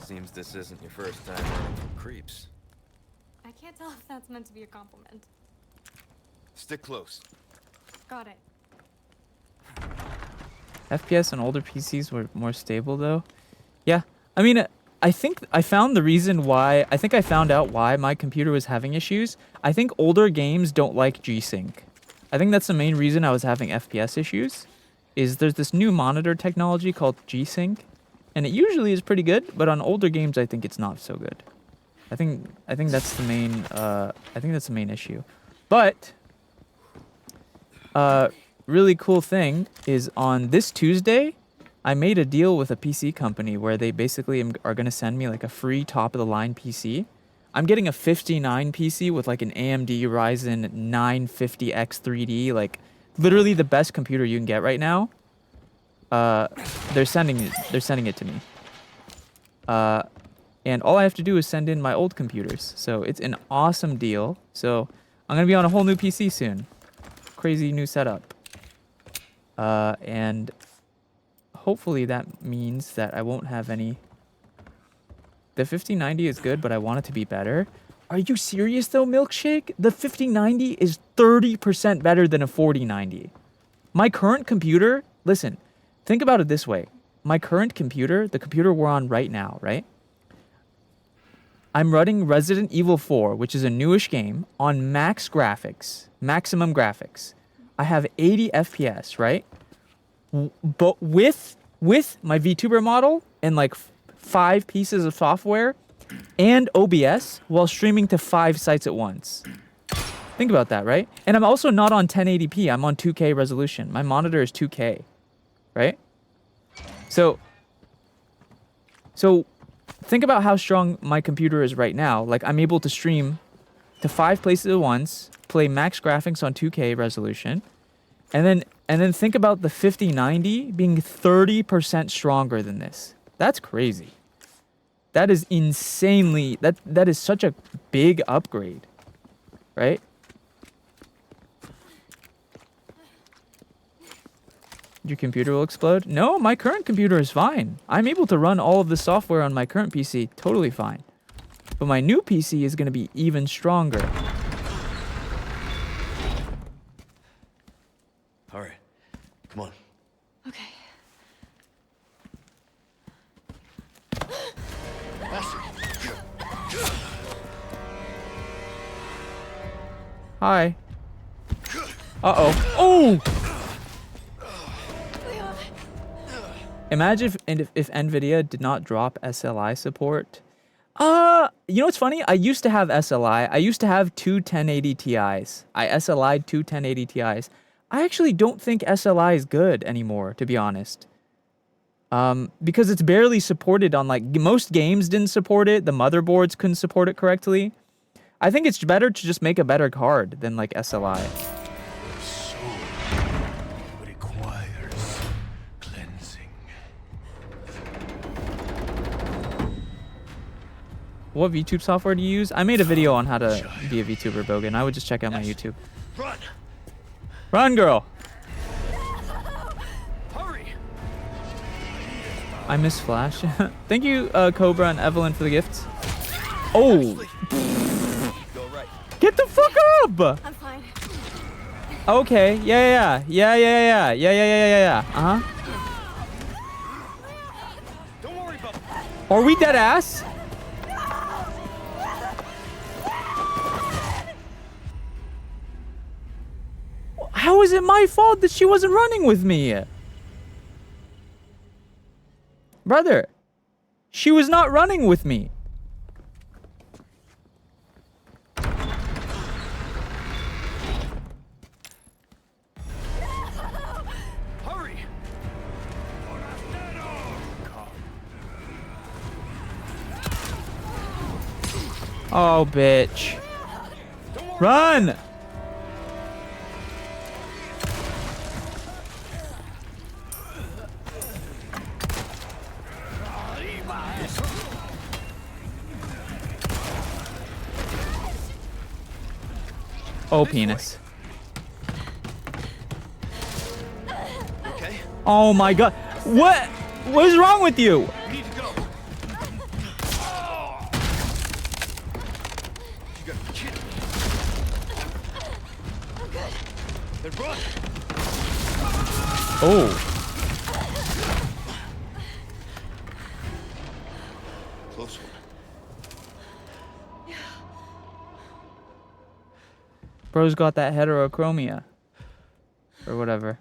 Speaker 7: Seems this isn't your first time running from creeps.
Speaker 8: I can't tell if that's meant to be a compliment.
Speaker 7: Stick close.
Speaker 8: Got it.
Speaker 1: FPS on older PCs were more stable though. Yeah, I mean, I think I found the reason why. I think I found out why my computer was having issues. I think older games don't like G-Sync. I think that's the main reason I was having FPS issues. Is there's this new monitor technology called G-Sync, and it usually is pretty good, but on older games I think it's not so good. I think that's the main issue. But really cool thing is on this Tuesday, I made a deal with a PC company where they basically are going to send me like a free top-of-the-line PC. I'm getting a 59 PC with like an AMD Ryzen 950X 3D, like literally the best computer you can get right now. They're sending it to me. And all I have to do is send in my old computers. So it's an awesome deal. So I'm going to be on a whole new PC soon. Crazy new setup. And hopefully that means that I won't have any. The 5090 is good, but I want it to be better. Are you serious though, Milkshake? The 5090 is 30% better than a 4090. My current computer, listen, think about it this way. My current computer, the computer we're on right now, right? I'm running Resident Evil 4, which is a newish game, on max graphics, maximum graphics. I have 80 FPS, right? But with my VTuber model and like 5 pieces of software and OBS while streaming to 5 sites at once. Think about that, right? And I'm also not on 1080p. I'm on 2K resolution. My monitor is 2K, right? So think about how strong my computer is right now. Like I'm able to stream to 5 places at once, play max graphics on 2K resolution, and then think about the 5090 being 30% stronger than this. That's crazy. That is insanely, that is such a big upgrade, right? Your computer will explode? No, my current computer is fine. I'm able to run all of the software on my current PC totally fine. But my new PC is going to be even stronger.
Speaker 7: All right, come on.
Speaker 8: Okay.
Speaker 1: Hi. Uh-oh. Oh!
Speaker 8: Leon.
Speaker 1: Imagine if NVIDIA did not drop SLI support. You know what's funny? I used to have SLI. I used to have 2 1080 Ti's. I SLI'd 2 1080 Ti's. I actually don't think SLI is good anymore, to be honest. Because it's barely supported on, like, most games didn't support it. The motherboards couldn't support it correctly. I think it's better to just make a better card than, like, SLI.
Speaker 3: Requires cleansing.
Speaker 1: What VTube software do you use? I made a video on how to be a VTuber, Bogan. I would just check out my YouTube.
Speaker 7: Run!
Speaker 1: Run, girl! I miss Flash. Thank you, Cobra and Evelyn, for the gifts. Oh,
Speaker 7: Go right.
Speaker 1: get the fuck up!
Speaker 8: I'm fine.
Speaker 1: Okay, yeah. Uh-huh.
Speaker 7: Don't worry about.
Speaker 1: Are we dead ass? How is it my fault that she wasn't running with me? Brother, she was not running with me.
Speaker 7: Hurry.
Speaker 1: Oh, bitch. Run! Oh, penis.
Speaker 7: Okay.
Speaker 1: Oh my god. What? What is wrong with you?
Speaker 7: We need to go. You gotta be kidding me.
Speaker 8: I'm good.
Speaker 7: Then run.
Speaker 1: Oh.
Speaker 7: Close one.
Speaker 1: Bro's got that heterochromia. Or whatever.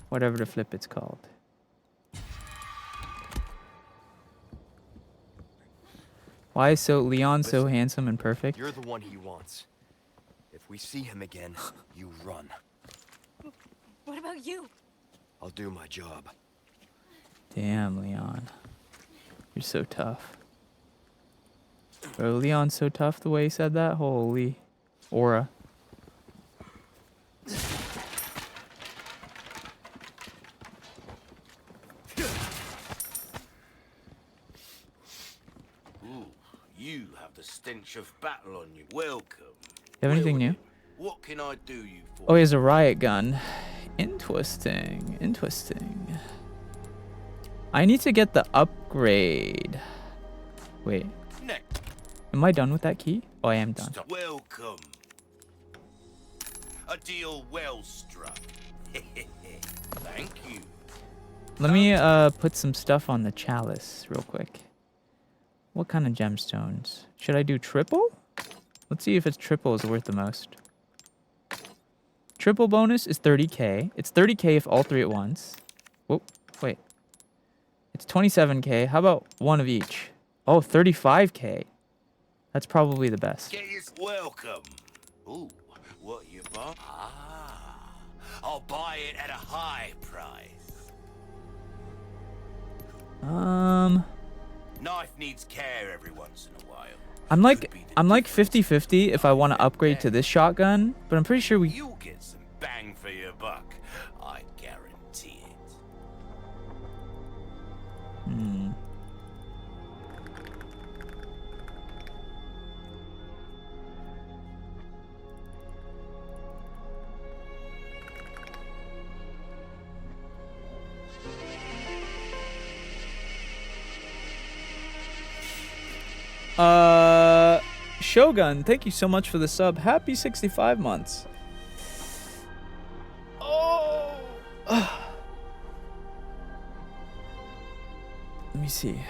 Speaker 1: Whatever the flip it's called. Why is Leon so
Speaker 7: Listen,
Speaker 1: handsome and perfect?
Speaker 7: You're the one he wants. If we see him again, you run.
Speaker 8: What about you?
Speaker 7: I'll do my job.
Speaker 1: Damn, Leon. You're so tough. Bro, Leon's so tough the way he said that. Holy aura.
Speaker 9: Ooh, you have the stench of battle on you. Welcome.
Speaker 1: You have anything
Speaker 9: Well
Speaker 1: new?
Speaker 9: then, what can I do you for?
Speaker 1: Oh, he has a riot gun. Interesting. Interesting. I need to get the upgrade. Wait.
Speaker 9: Next.
Speaker 1: Am I done with that key? Oh, I am done.
Speaker 9: Stop. Welcome. A deal well struck. Thank you.
Speaker 1: Let me put some stuff on the chalice real quick. What kind of gemstones? Should I do triple? Let's see if it's triple is worth the most. Triple bonus is 30k. It's 30k if all three at once. Whoa, wait. It's 27k. How about one of each? Oh, 35k. That's probably the best.
Speaker 9: Get your welcome. Ooh, what you buy? Ah, I'll buy it at a high price. Knife needs care every once in a while.
Speaker 1: I'm
Speaker 9: Could
Speaker 1: like
Speaker 9: be the
Speaker 1: 50-50 if I want to upgrade to this shotgun, but I'm pretty sure we
Speaker 9: You'll get some bang for your buck. I guarantee it.
Speaker 1: Hmm. Shogun, thank you so much for the sub. Happy 65 months. Oh. Let me see.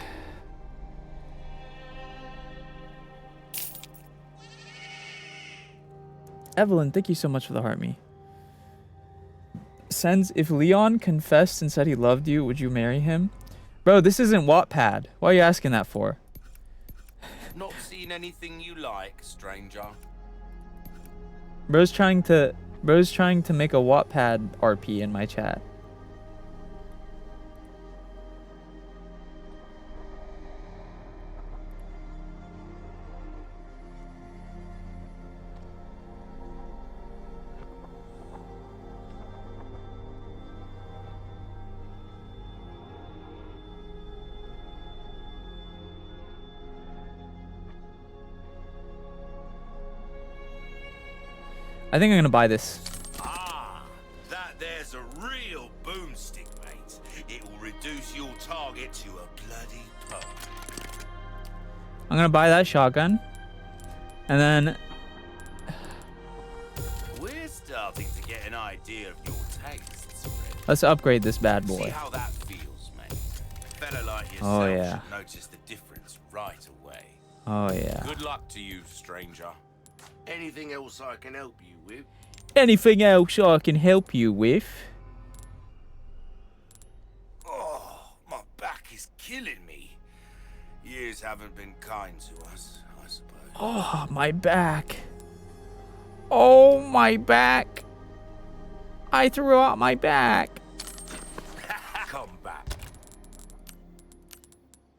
Speaker 1: Evelyn, thank you so much for the heart me. Sends, if Leon confessed and said he loved you, would you marry him? Bro, this isn't Wattpad. Why are you asking that for?
Speaker 9: Not seen anything you like, stranger.
Speaker 1: Bro's trying to make a Wattpad RP in my chat. I think I'm gonna buy this.
Speaker 9: Ah, that there's a real boomstick, mate. It will reduce your target to a bloody pulp.
Speaker 1: I'm gonna buy that shotgun. And then
Speaker 9: We're starting to get an idea of your tastes, Fred.
Speaker 1: let's upgrade this bad
Speaker 9: See
Speaker 1: boy.
Speaker 9: how that feels, mate. A fella like yourself
Speaker 1: Oh, yeah.
Speaker 9: should notice the difference right away.
Speaker 1: Oh yeah.
Speaker 9: Good luck to you, stranger. Anything else I can help you with?
Speaker 1: Anything else I can help you with?
Speaker 9: Oh, my back is killing me. Years haven't been kind to us, I suppose.
Speaker 1: Oh, my back. Oh, my back. I threw out my back.
Speaker 9: Come back.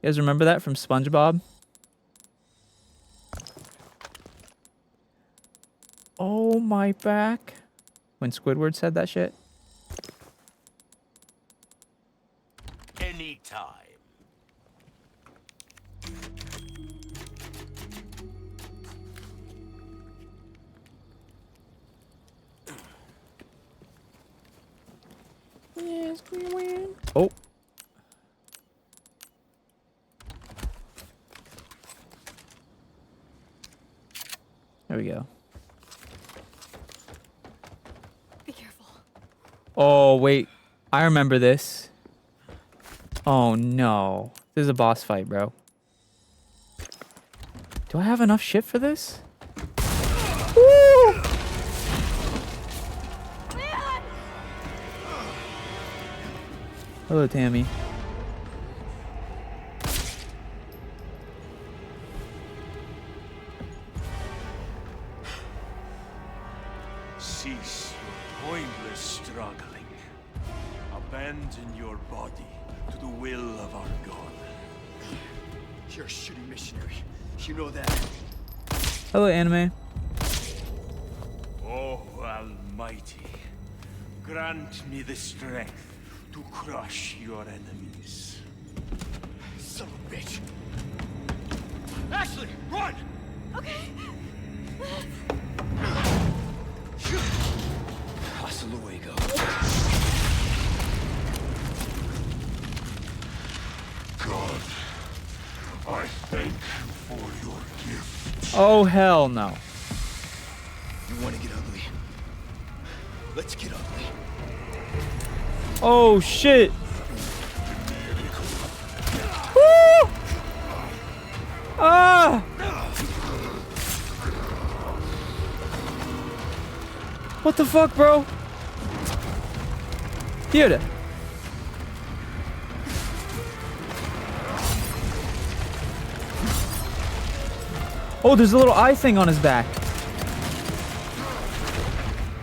Speaker 1: You guys remember that from SpongeBob? Oh, my back. When Squidward said that shit.
Speaker 9: Anytime.
Speaker 1: Yes, we win. Oh. There we go.
Speaker 8: Be careful.
Speaker 1: Oh, wait. I remember this. Oh, no. This is a boss fight, bro. Do I have enough shit for this? Woo! Hello, Tammy.
Speaker 10: Cease your pointless struggling. Abandon your body to the will of our God. You're a shitty missionary. You know that.
Speaker 1: Hello, anime.
Speaker 10: Oh, Almighty, grant me the strength to crush your enemies. Son of a bitch! Ashley, run!
Speaker 8: Okay.
Speaker 10: Hasta luego. God, I thank you for your gift.
Speaker 1: Oh, hell no.
Speaker 10: You want to get ugly? Let's get ugly.
Speaker 1: Oh, shit. Woo! Ah! What the fuck, bro? Dude. Oh, there's a little eye thing on his back.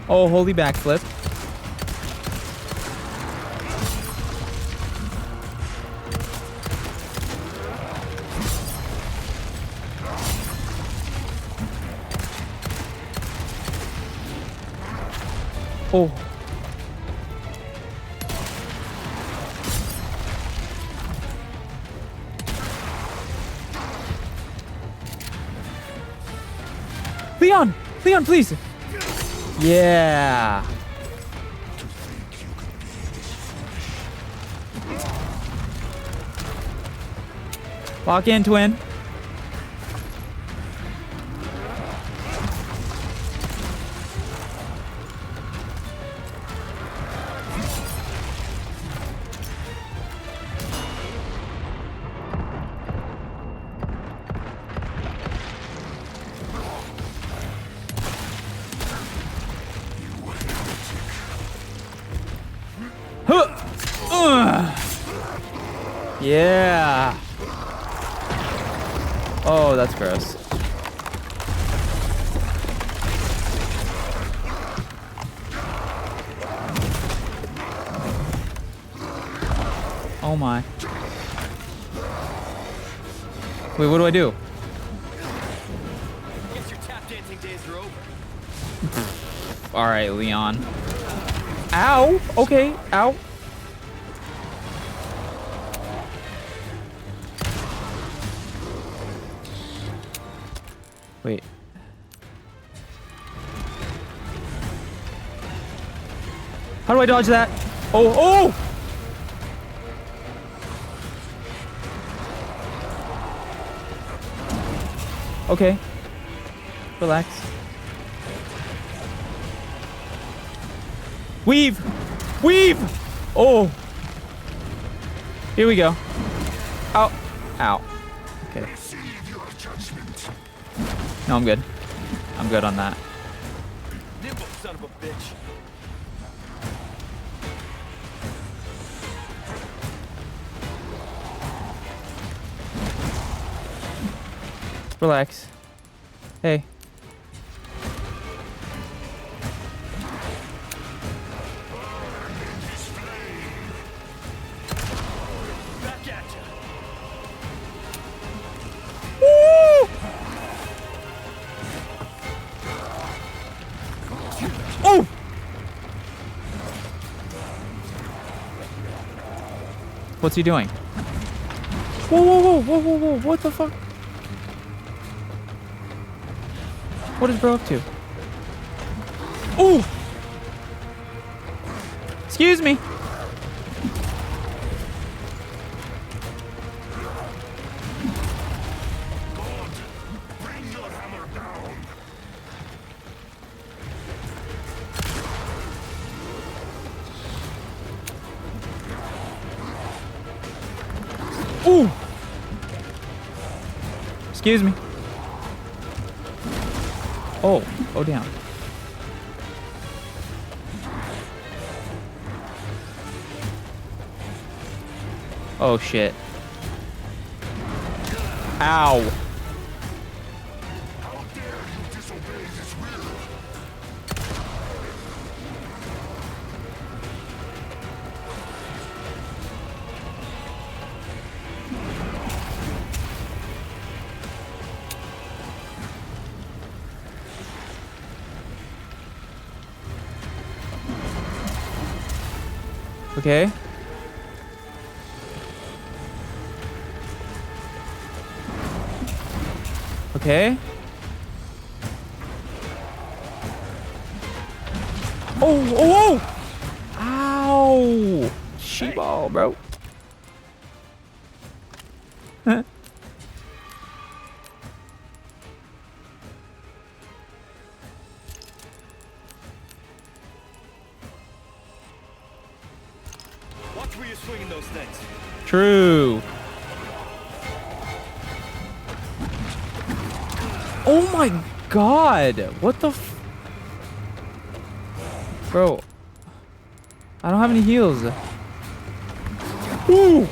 Speaker 1: Oh, holy backflip. Oh. Leon! Leon, please! Yeah. Lock in, twin. Huh. Yeah. Oh, that's gross. Oh my. Wait, what do I do?
Speaker 9: Guess your tap dancing days are over.
Speaker 1: All right, Leon. Ow. Okay. Ow. Wait. How do I dodge that? Oh, oh! Okay. Relax. Weave! Weave! Oh! Here we go. Ow. Ow. Okay. No, I'm good. I'm good on that.
Speaker 10: Nimble son of a bitch.
Speaker 1: Relax. Hey.
Speaker 10: Back at ya.
Speaker 1: Woo! Oh! What's he doing? Whoa, whoa, whoa, whoa, whoa, whoa, what the fuck? What is bro up to? Ooh! Excuse me. Ooh! Excuse me. Oh, go down. Oh shit. Ow. Okay. Okay. Oh, oh, oh! Ow! She-ball, bro. Huh?
Speaker 10: Watch where you're swinging those things.
Speaker 1: True. Oh my god! What the f- Bro. I don't have any heals. Ooh!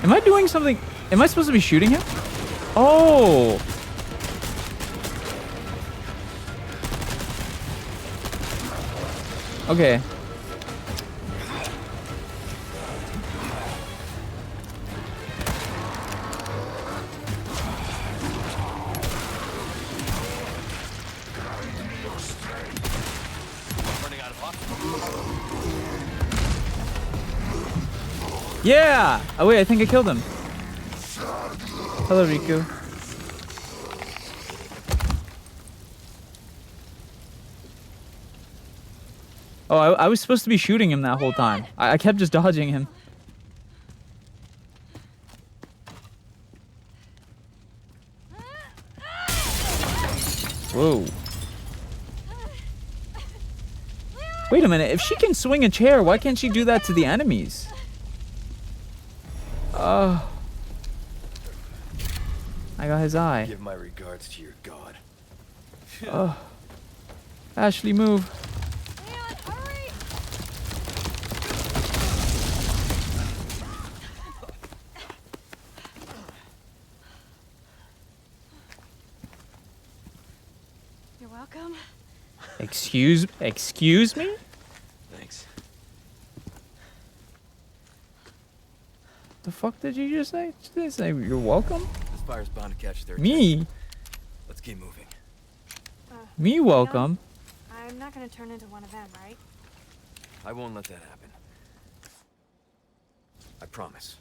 Speaker 1: Am I doing something? Am I supposed to be shooting him? Oh! Okay.
Speaker 10: Running out of options.
Speaker 1: Yeah! Oh wait, I think I killed him. Hello, Riku. Oh, I was supposed to be shooting him that whole time. I kept just dodging him. Whoa. Wait a minute, if she can swing a chair, why can't she do that to the enemies? I got his eye.
Speaker 10: Give my regards to your god.
Speaker 1: Ashley, move.
Speaker 8: Leon, hurry! You're welcome.
Speaker 1: Excuse me?
Speaker 10: Thanks.
Speaker 1: The fuck did you just say? Did they say you're welcome?
Speaker 7: This fire's bound to catch their
Speaker 1: Me?
Speaker 7: Let's keep moving.
Speaker 1: Me welcome.
Speaker 8: I'm not gonna turn into one of them, right?
Speaker 7: I won't let that happen. I promise.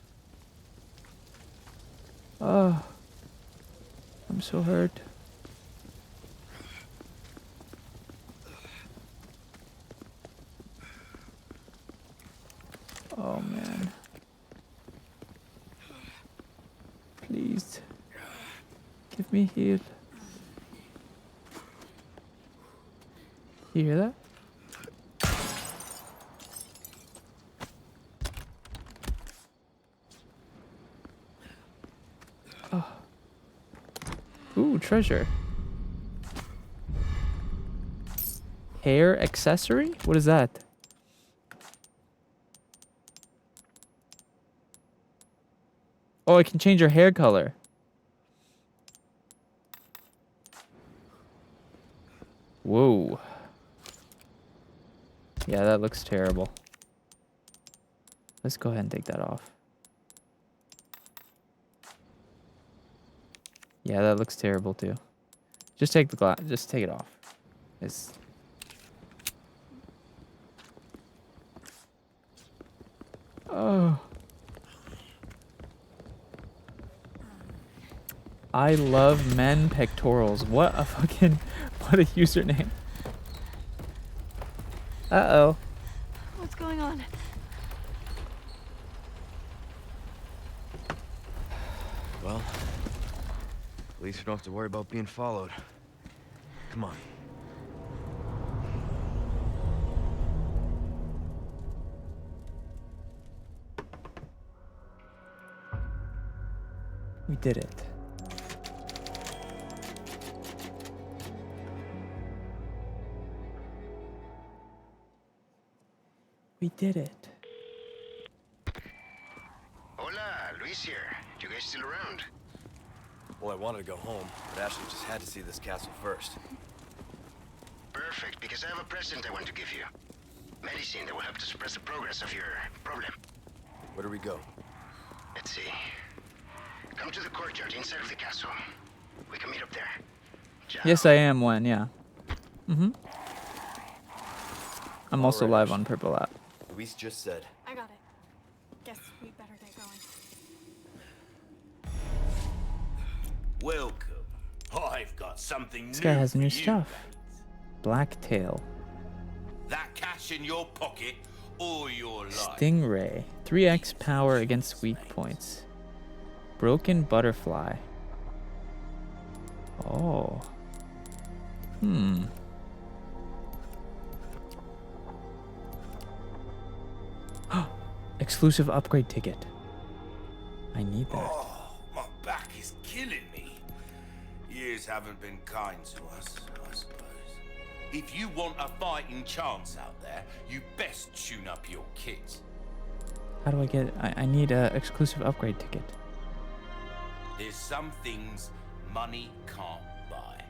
Speaker 1: Oh, I'm so hurt. Oh man. Please. Give me heal. You hear that? Oh. Ooh, treasure. Hair accessory? What is that? Oh, it can change your hair color. Whoa. Yeah, that looks terrible. Let's go ahead and take that off. Yeah, that looks terrible too. Just take the glass. Just take it off. It's. Oh. I love men pectorals. What a fucking. What a username. Uh-oh.
Speaker 8: What's going on?
Speaker 7: Well, at least we don't have to worry about being followed. Come on.
Speaker 1: We did it. We did it.
Speaker 11: Hola, Luis here. You guys still around?
Speaker 7: Well, I wanted to go home, but Ashley just had to see this castle first.
Speaker 11: Perfect, because I have a present I want to give you. Medicine that will help to suppress the progress of your problem.
Speaker 7: Where do we go?
Speaker 11: Let's see. Come to the courtyard inside of the castle. We can meet up there. Ciao.
Speaker 1: Yes, I am one, yeah. Mm-hmm. I'm also
Speaker 7: Alright,
Speaker 1: live
Speaker 7: Ashley.
Speaker 1: on Purple app.
Speaker 7: Luis just said.
Speaker 8: I got it. Guess we better get going.
Speaker 9: Welcome. I've got something
Speaker 1: This
Speaker 9: new
Speaker 1: guy has
Speaker 9: for
Speaker 1: new
Speaker 9: you.
Speaker 1: stuff. Blacktail.
Speaker 9: That cash in your pocket or your life.
Speaker 1: Stingray. 3x power against weak points. Broken butterfly. Oh. Hmm. Exclusive upgrade ticket. I need that.
Speaker 9: Oh, my back is killing me. Years haven't been kind to us, I suppose. If you want a fighting chance out there, you best tune up your kit.
Speaker 1: How do I get? I need a exclusive upgrade ticket.
Speaker 9: There's some things money can't buy.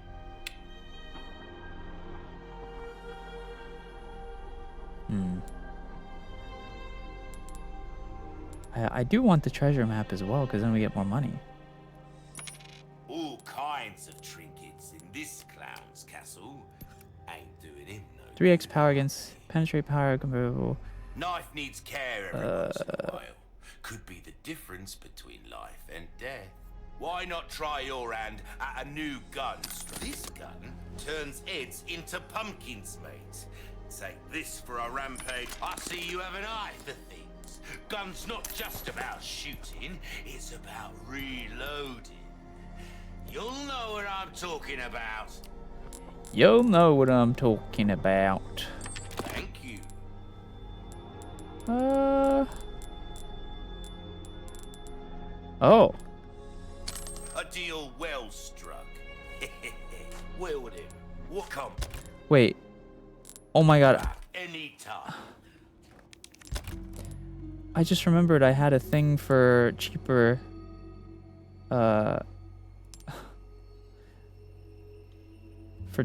Speaker 1: Hmm. I do want the treasure map as well, because then we get more money.
Speaker 9: All kinds of trinkets in this clown's castle. Ain't doing him no
Speaker 1: 3x power against penetrate power comparable.
Speaker 9: Knife needs care every once in a while. Could be the difference between life and death. Why not try your hand at a new gun? This gun turns heads into pumpkins, mate. Take this for a rampage. I see you have an eye for things. Gun's not just about shooting, it's about reloading. You'll know what I'm talking about.
Speaker 1: You'll know what I'm talking about.
Speaker 9: Thank you.
Speaker 1: Oh.
Speaker 9: A deal well struck. Wield him. What come?
Speaker 1: Wait. Oh my god.
Speaker 9: Anytime.
Speaker 1: I just remembered I had a thing for cheaper for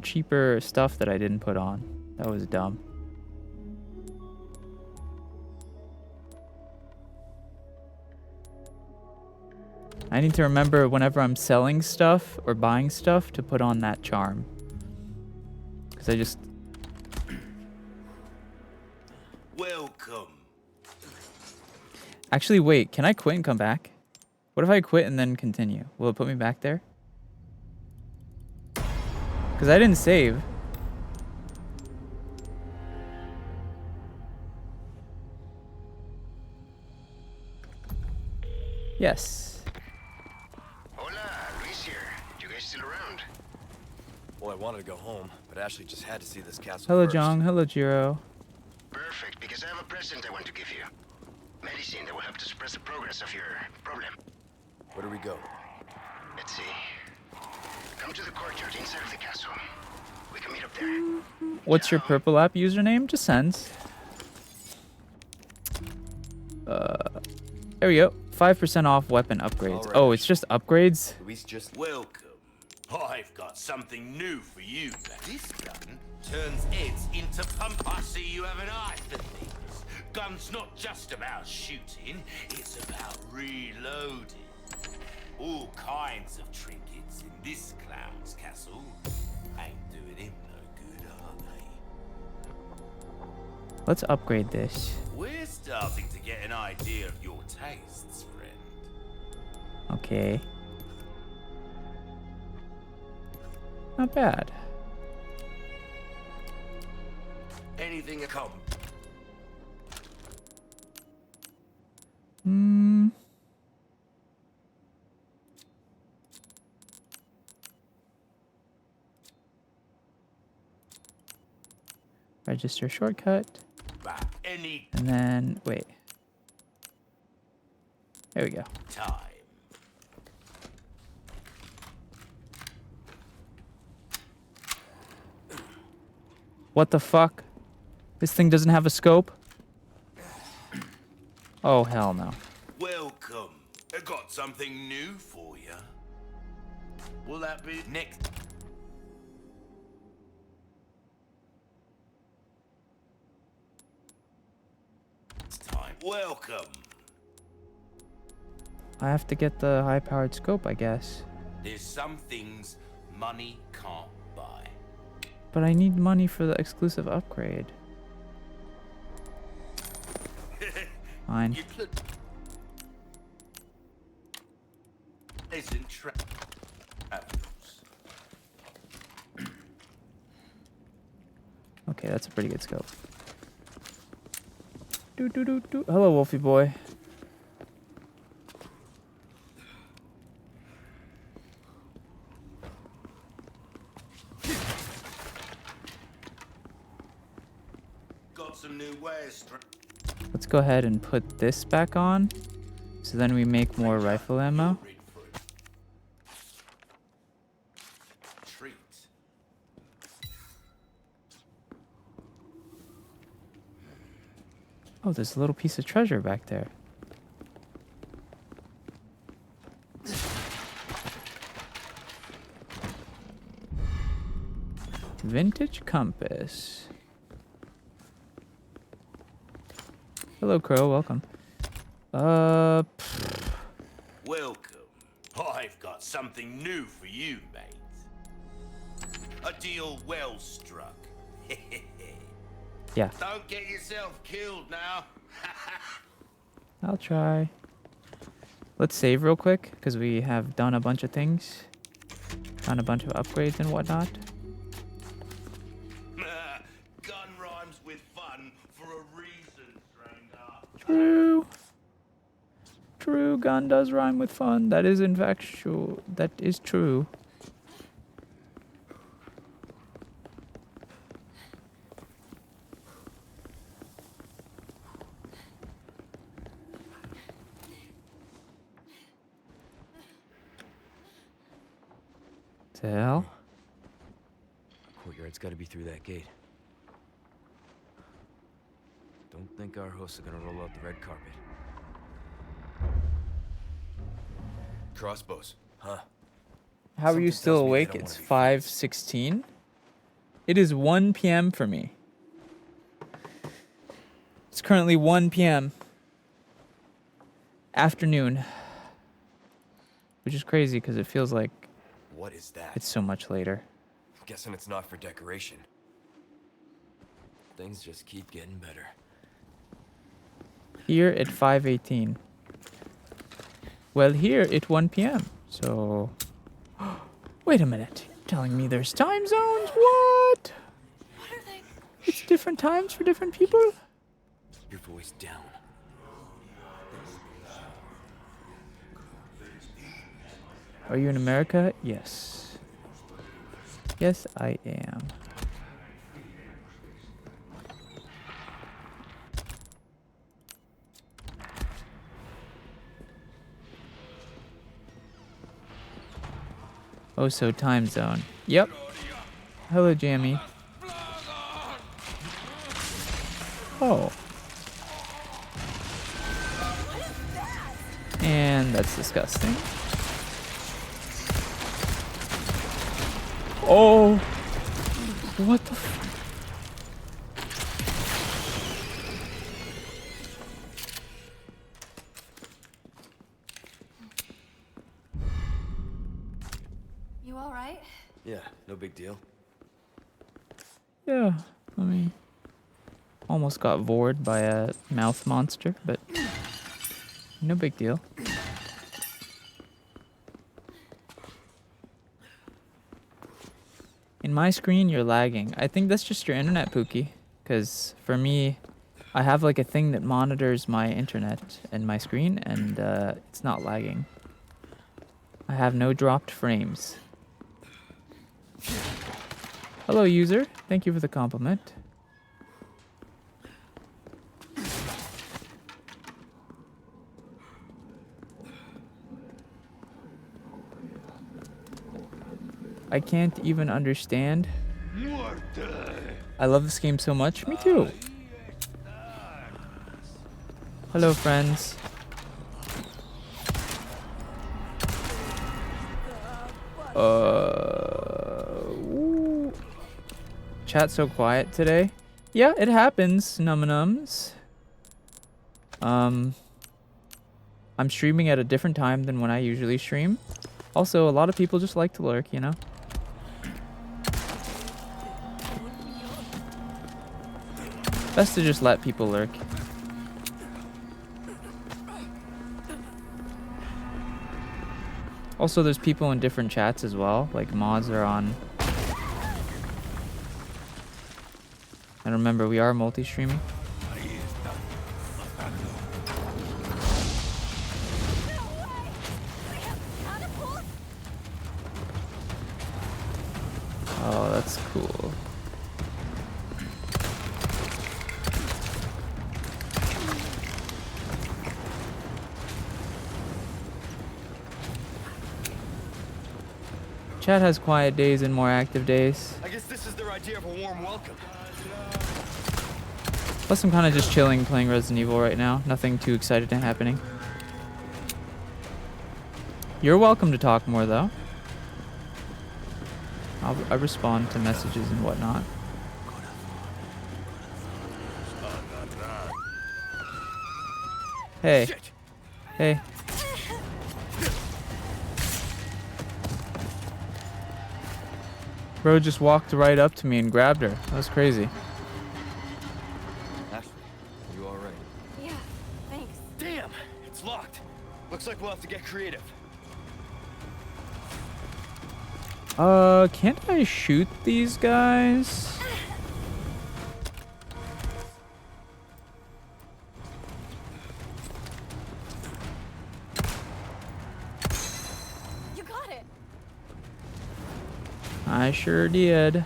Speaker 1: cheaper stuff that I didn't put on. That was dumb. I need to remember whenever I'm selling stuff or buying stuff to put on that charm. Because I just...
Speaker 9: Welcome.
Speaker 1: Actually, wait. Can I quit and come back? What if I quit and then continue? Will it put me back there? Because I didn't save. Yes.
Speaker 11: Hola, Luis here. You guys still around?
Speaker 7: Well, I wanted to go home, but Ashley just had to see this castle
Speaker 1: Hello,
Speaker 7: first.
Speaker 1: Jong. Hello, Jiro.
Speaker 11: Perfect, because I have a present I want to give you. Medicine that will help to suppress the progress of your problem.
Speaker 7: Where do we go?
Speaker 11: Let's see. Come to the courtyard inside of the castle. We can meet up there.
Speaker 1: What's your purple app username? Just sends. There we go. 5% off weapon upgrades.
Speaker 7: Alright.
Speaker 1: Oh, it's just upgrades?
Speaker 7: Luis just...
Speaker 9: Welcome. I've got something new for you. This gun turns heads into pump. I see you have an eye for things. Gun's not just about shooting, it's about reloading. All kinds of trinkets in this clown's castle. Ain't doing him no good, are they?
Speaker 1: Let's upgrade this.
Speaker 9: We're starting to get an idea of your tastes, friend.
Speaker 1: Okay. Not bad.
Speaker 9: Anything a come.
Speaker 1: Hmm. Register shortcut.
Speaker 9: Back any
Speaker 1: And then, wait. There we go.
Speaker 9: time.
Speaker 1: What the fuck? This thing doesn't have a scope? Oh, hell no.
Speaker 9: Welcome. I got something new for you. Will that be next? Time. Welcome.
Speaker 1: I have to get the high-powered scope, I guess.
Speaker 9: There's some things money can't buy.
Speaker 1: But I need money for the exclusive upgrade. Fine.
Speaker 9: You could. Isn't travels.
Speaker 1: Okay, that's a pretty good scope. Doo doo doo doo. Hello, Wolfie boy.
Speaker 9: Got some new ways.
Speaker 1: Let's go ahead and put this back on. So then we make more rifle ammo.
Speaker 9: Treat.
Speaker 1: Oh, there's a little piece of treasure back there. Vintage compass. Hello, Crow. Welcome.
Speaker 9: Welcome. I've got something new for you, mate. A deal well struck.
Speaker 1: Yeah,
Speaker 9: Don't get yourself killed now.
Speaker 1: I'll try. Let's save real quick, because we have done a bunch of things. Done a bunch of upgrades and whatnot.
Speaker 9: Gun rhymes with fun for a reason, stranger.
Speaker 1: True. True, gun does rhyme with fun. That is in fact true. That is true. The hell?
Speaker 7: Courtyard's gotta be through that gate. Don't think our hosts are gonna roll out the red carpet. Crossbows, huh?
Speaker 1: How are you
Speaker 7: Something
Speaker 1: still
Speaker 7: tells me they
Speaker 1: awake?
Speaker 7: don't
Speaker 1: It's
Speaker 7: wanna be
Speaker 1: 5:16. It is 1 p.m. for me. It's currently 1 p.m. Afternoon. Which is crazy because it feels like
Speaker 7: What is that?
Speaker 1: it's so much later.
Speaker 7: Guessing it's not for decoration. Things just keep getting better.
Speaker 1: Here at 5:18. Well, here at 1 p.m. So, wait a minute. You're telling me there's time zones? What?
Speaker 8: What are they?
Speaker 1: It's different times for different people?
Speaker 7: Your voice down.
Speaker 1: Are you in America? Yes. Yes, I am. Oh, so time zone. Yep. Hello, Jammy. Oh. And that's disgusting. Oh. What the f-
Speaker 8: You all right?
Speaker 7: Yeah, no big deal.
Speaker 1: Yeah, I mean, almost got vored by a mouth monster, but no big deal. In my screen, you're lagging. I think that's just your internet, Pookie. Because for me, I have like a thing that monitors my internet and my screen, and it's not lagging. I have no dropped frames. Hello, user. Thank you for the compliment. I can't even understand. I love this game so much. Me too. Hello, friends. Ooh. Chat so quiet today. Yeah, it happens, num-nums. I'm streaming at a different time than when I usually stream. Also, a lot of people just like to lurk, you know? Best to just let people lurk. Also, there's people in different chats as well, like mods are on. And remember, we are multi-streaming. Oh, that's cool. Chat has quiet days and more active days.
Speaker 7: I guess this is their idea of a warm welcome.
Speaker 1: Plus, I'm kind of just chilling, playing Resident Evil right now. Nothing too exciting happening. You're welcome to talk more, though. I respond to messages and whatnot. Hey. Hey. Bro just walked right up to me and grabbed her. That was crazy.
Speaker 7: Ashley, you alright?
Speaker 8: Yeah, thanks.
Speaker 7: Damn! It's locked. Looks like we'll have to get creative.
Speaker 1: Can't I shoot these guys?
Speaker 8: You got it.
Speaker 1: I sure did.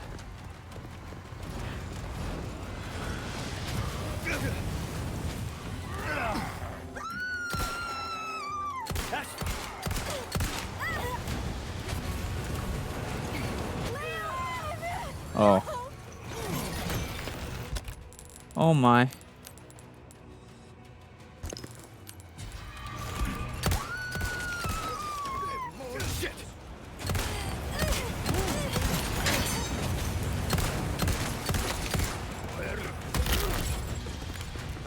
Speaker 1: Oh. Oh my.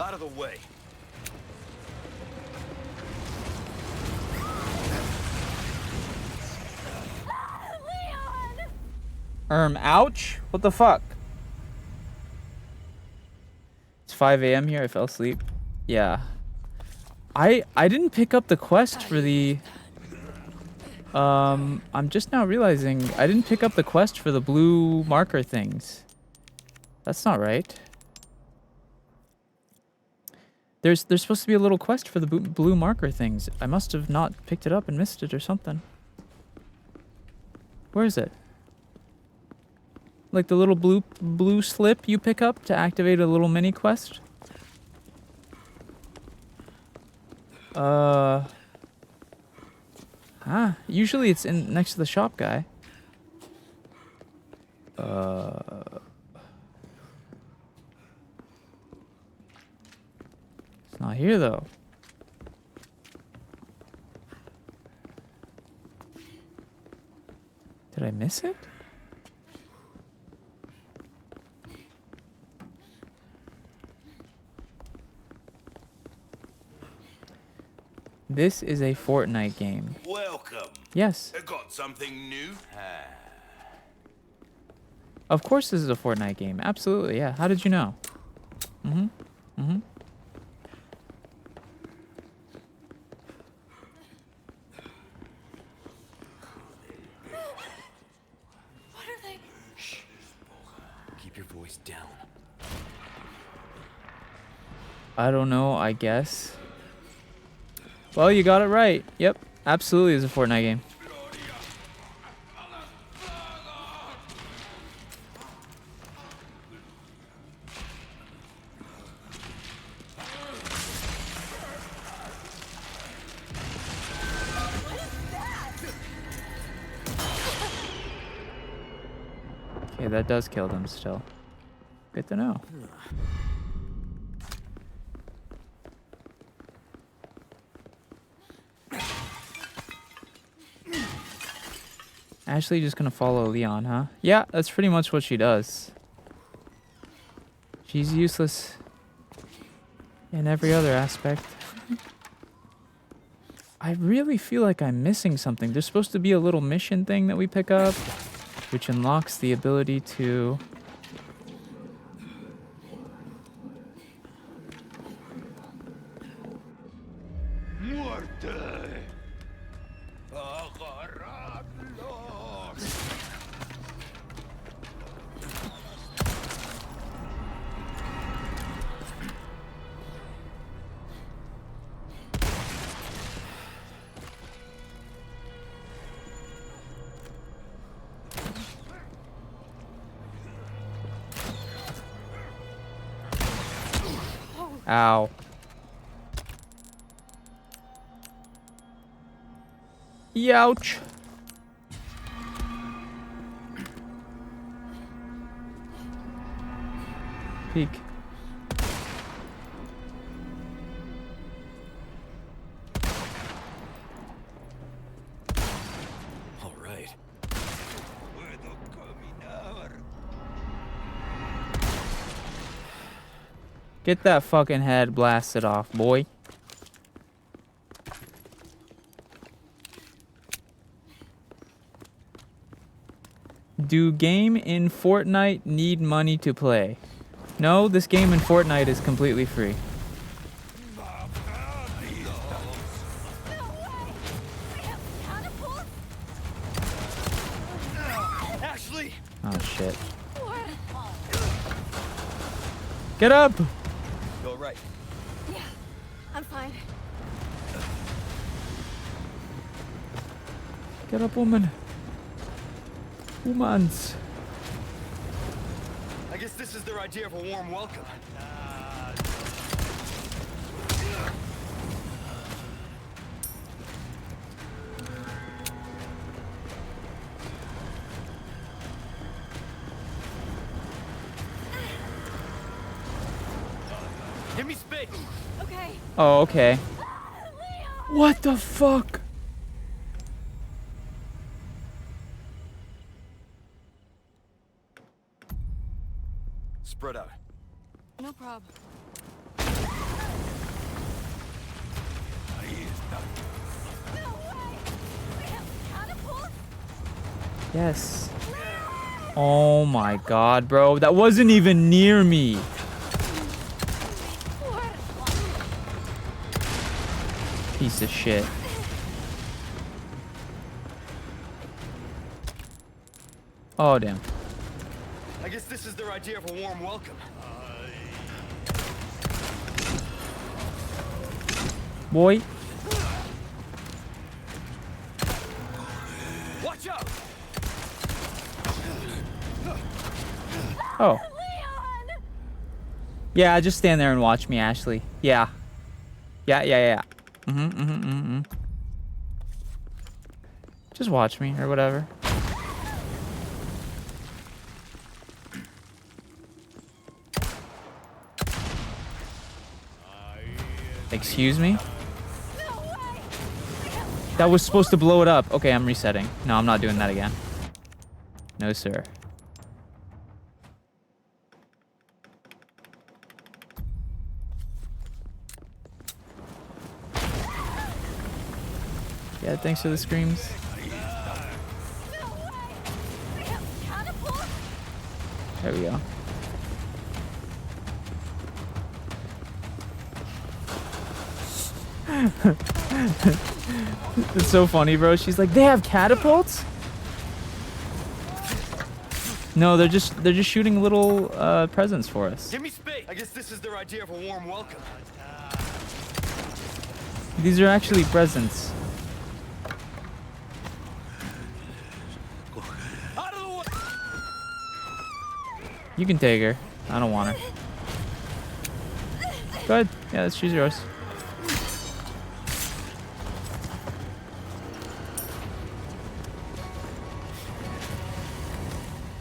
Speaker 7: Out of the way.
Speaker 1: Ouch? What the fuck? 5 a.m. here. I fell asleep. Yeah. I didn't pick up the quest for the... I'm just now realizing I didn't pick up the quest for the blue marker things. That's not right. There's supposed to be a little quest for the blue marker things. I must have not picked it up and missed it or something. Where is it? Like the little blue slip you pick up to activate a little mini quest? Usually it's in next to the shop guy. It's not here though. Did I miss it? This is a Fortnite game.
Speaker 9: Welcome.
Speaker 1: Yes.
Speaker 9: I got something new.
Speaker 1: Of course this is a Fortnite game. Absolutely, yeah. How did you know? What
Speaker 8: are they?
Speaker 7: Shh. Keep your voice down.
Speaker 1: I don't know, I guess. Well, you got it right. Yep, absolutely is a Fortnite game. Okay, that does kill them still. Good to know. Ashley just gonna follow Leon, huh? Yeah, that's pretty much what she does. She's useless in every other aspect. I really feel like I'm missing something. There's supposed to be a little mission thing that we pick up, which unlocks the ability to... Ow. Youch. Peek.
Speaker 7: All right.
Speaker 1: Get that fucking head blasted off, boy. Do game in Fortnite need money to play? No, this game in Fortnite is completely free.
Speaker 10: Ashley!
Speaker 1: Oh shit. Get up!
Speaker 10: You all right?
Speaker 8: Yeah, I'm fine.
Speaker 1: Get up, woman. Womans.
Speaker 10: I guess this is their idea of a warm welcome. Give me space.
Speaker 8: Okay.
Speaker 1: Oh, okay. What the fuck?
Speaker 10: Spread out.
Speaker 8: No problem.
Speaker 1: Yes. Oh my god, bro. That wasn't even near me. Piece of shit. Oh, damn.
Speaker 7: I guess this is their idea of a warm welcome.
Speaker 1: Boy.
Speaker 7: Watch out!
Speaker 1: Oh. Yeah, just stand there and watch me, Ashley. Yeah. Yeah. Just watch me, or whatever. Excuse me? That was supposed to blow it up. Okay, I'm resetting. No, I'm not doing that again. No, sir. Yeah, thanks for the screams. There we go. It's so funny, bro. She's like, they have catapults? No, they're just shooting little presents for us.
Speaker 7: Give me space. I guess this is their idea of a warm welcome.
Speaker 1: These are actually presents.
Speaker 7: Out of the way.
Speaker 1: You can take her. I don't want her. Go ahead. Yeah, let's choose yours.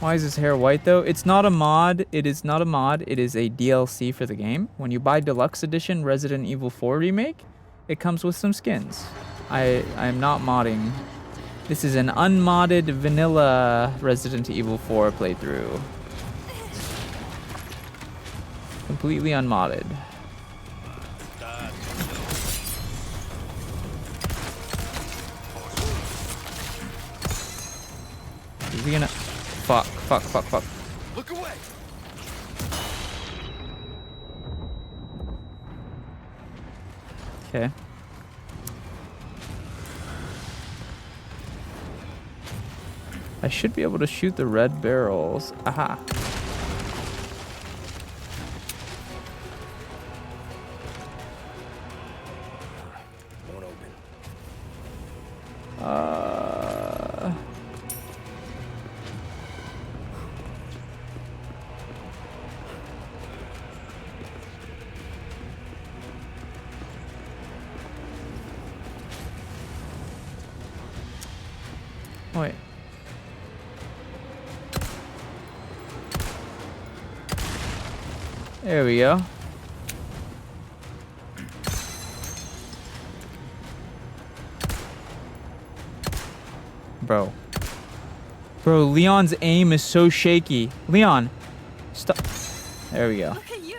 Speaker 1: Why is his hair white though? It's not a mod. It is not a mod. It is a DLC for the game. When you buy Deluxe Edition Resident Evil 4 Remake, it comes with some skins. I am not modding. This is an unmodded vanilla Resident Evil 4 playthrough. Completely unmodded. Is he gonna... Fuck.
Speaker 7: Look away.
Speaker 1: Okay. I should be able to shoot the red barrels. Aha.
Speaker 7: Won't open.
Speaker 1: Wait. There we go. Bro, Leon's aim is so shaky. Leon, stop. There we go.
Speaker 8: Look at you.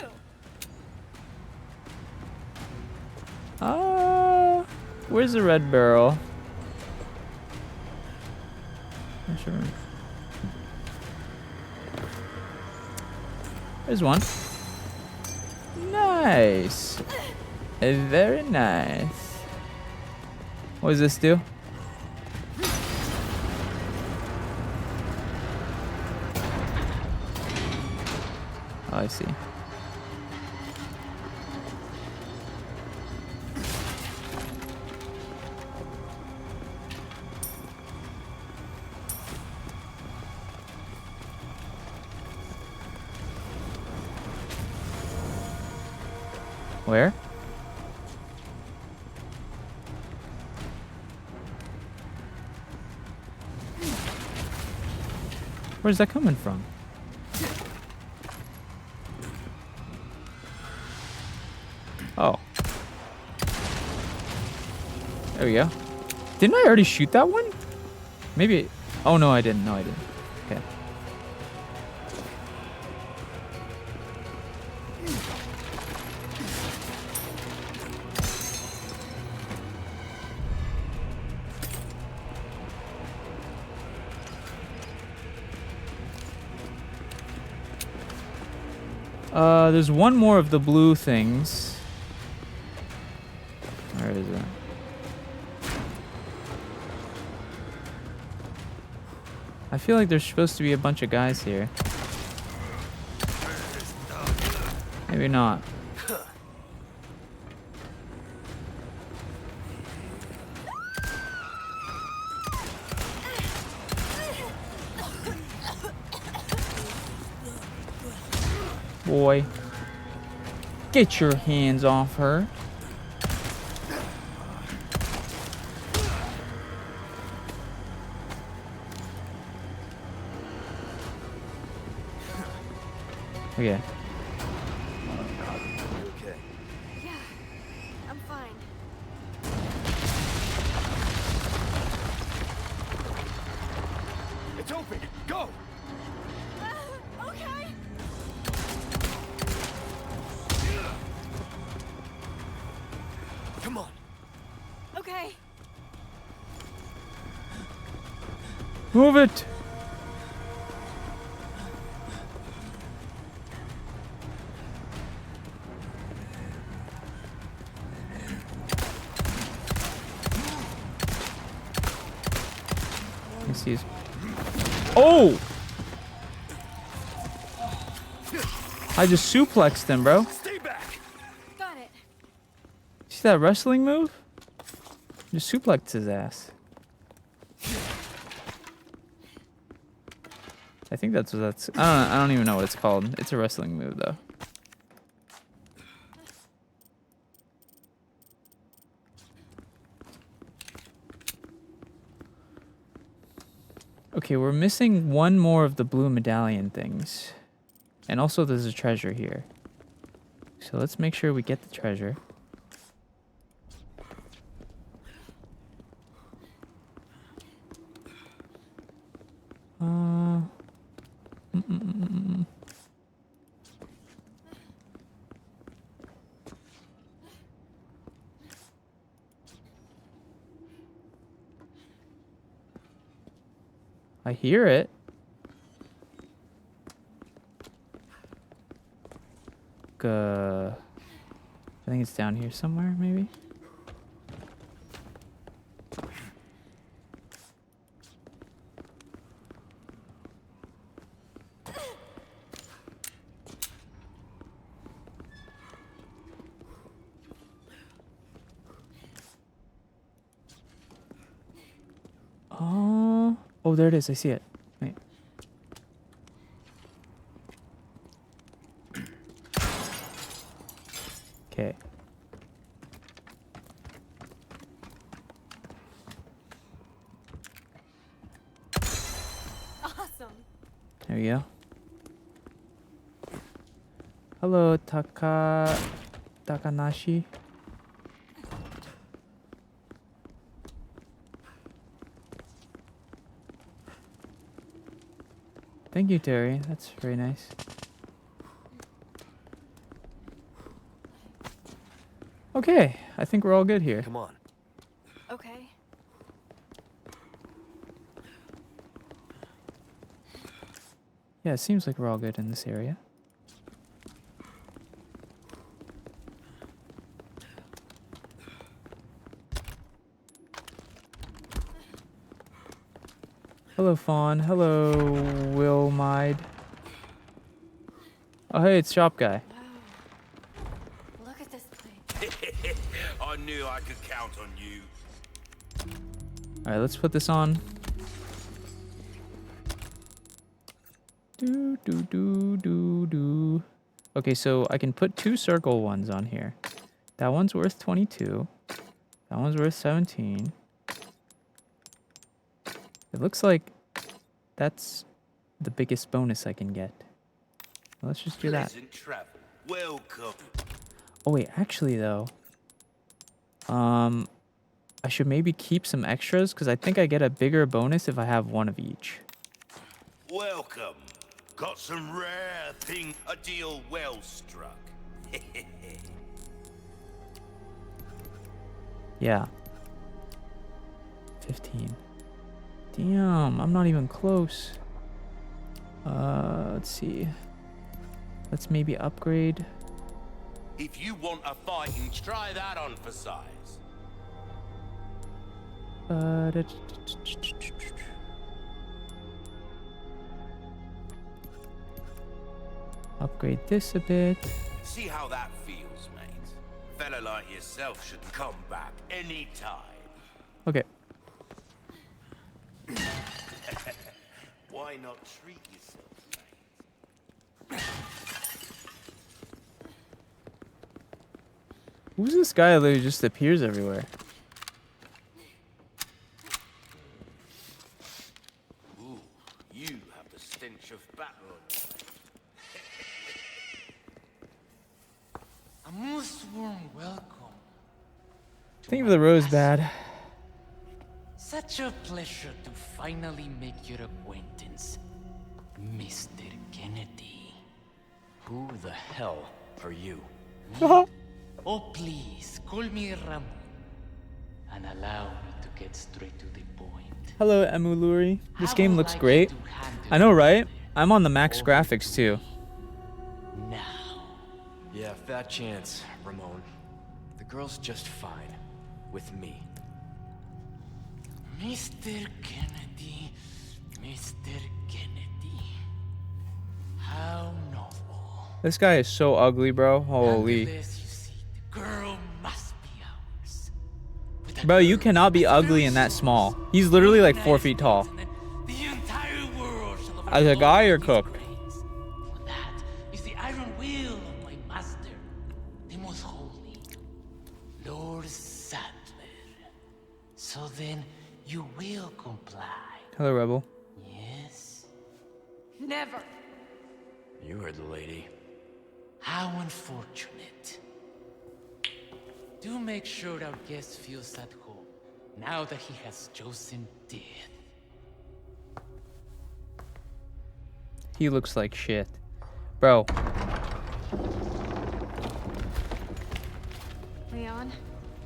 Speaker 1: Where's the red barrel? Not sure. There's one. Nice. Very nice. What does this do? Oh, I see. Where? Where's that coming from? Oh. There we go. Didn't I already shoot that one? Maybe. Oh, no, I didn't. No, I didn't. Okay. There's one more of the blue things. Where is it? I feel like there's supposed to be a bunch of guys here. Maybe not. Boy, get your hands off her. Okay.
Speaker 7: Okay.
Speaker 8: Yeah, I'm fine.
Speaker 10: It's open. Go.
Speaker 8: Okay.
Speaker 10: Come on.
Speaker 8: Okay.
Speaker 1: Move it. He sees. Oh! I just suplexed him, bro.
Speaker 10: Stay back.
Speaker 8: Got it.
Speaker 1: See that wrestling move? Just suplexed his ass. I think that's what that's. I don't even know what it's called. It's a wrestling move though. Okay, we're missing one more of the blue medallion things. And also there's a treasure here. So let's make sure we get the treasure. I hear it. I think it's down here somewhere, maybe. Oh, there it is. I see it. Wait. Okay.
Speaker 8: Awesome.
Speaker 1: There we go. Hello, Takanashi. Thank you, Terry. That's very nice. Okay, I think we're all good here.
Speaker 7: Come on.
Speaker 8: Okay.
Speaker 1: Yeah, it seems like we're all good in this area. Hello, Fawn. Hello, Wilmide. Oh, hey, it's Shop Guy.
Speaker 8: Look at this place.
Speaker 9: I knew I could count on you.
Speaker 1: Alright, let's put this on. Do. Okay, so I can put 2 circle ones on here. That one's worth 22. That one's worth 17. It looks like that's the biggest bonus I can get. Let's just do that.
Speaker 9: Pleasant travel. Welcome.
Speaker 1: Oh wait, actually though, I should maybe keep some extras because I think I get a bigger bonus if I have one of each.
Speaker 9: Welcome. Got some rare thing. A deal well struck.
Speaker 1: Yeah. 15. Damn, I'm not even close. Let's see. Let's maybe upgrade.
Speaker 9: If you want a fighting, try that on for size.
Speaker 1: Upgrade this a bit.
Speaker 9: See how that feels, mate. A fella like yourself should come back anytime.
Speaker 1: Okay.
Speaker 9: Why not treat yourself, mate?
Speaker 1: Who's this guy who just appears everywhere?
Speaker 9: Ooh, you have the stench of battle on you.
Speaker 12: A most warm welcome.
Speaker 1: Think of the Rosebud.
Speaker 12: Such a pleasure to finally make your acquaintance, Mr. Kennedy.
Speaker 13: Who the hell are you?
Speaker 12: Oh, please, call me Ramon. And allow me to get straight to the point.
Speaker 1: Hello, Emuluri. This
Speaker 12: How
Speaker 1: game
Speaker 12: would
Speaker 1: looks
Speaker 12: like
Speaker 1: great.
Speaker 12: you to handle
Speaker 1: I know, right?
Speaker 12: it
Speaker 1: I'm on the max
Speaker 12: over
Speaker 1: graphics too.
Speaker 12: now?
Speaker 13: Yeah, fat chance, Ramon. The girl's just fine. With me.
Speaker 12: Mr. Kennedy, Mr. Kennedy. How noble.
Speaker 1: This guy is so ugly, bro. Holy.
Speaker 12: Nonetheless, you see, the girl must be ours. With a
Speaker 1: Bro, you
Speaker 12: girl
Speaker 1: cannot be
Speaker 12: with
Speaker 1: ugly
Speaker 12: very
Speaker 1: and that
Speaker 12: soul,
Speaker 1: small. He's literally like 4
Speaker 12: nice
Speaker 1: feet tall.
Speaker 12: words, and then the entire world shall
Speaker 1: As a guy or
Speaker 12: overflow
Speaker 1: cook?
Speaker 12: with his praise. For that is the iron will of my master, the most holy, Lord Sadler. So then, you will comply.
Speaker 1: Hello, Rebel.
Speaker 12: Yes?
Speaker 8: Never.
Speaker 13: You heard the lady.
Speaker 12: How unfortunate. Do make sure our guest feels at home, now that he has chosen death.
Speaker 1: He looks like shit. Bro.
Speaker 8: Leon?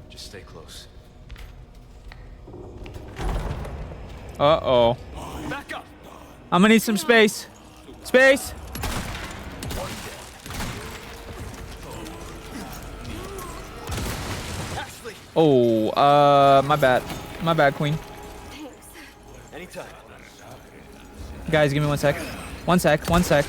Speaker 13: Just stay close.
Speaker 1: Uh-oh.
Speaker 10: Back up!
Speaker 1: I'm gonna need some space. Space!
Speaker 10: Ashley!
Speaker 1: Oh, my bad. My bad, Queen.
Speaker 8: Thanks.
Speaker 7: Anytime.
Speaker 1: Guys, give me 1 sec. 1 sec, 1 sec.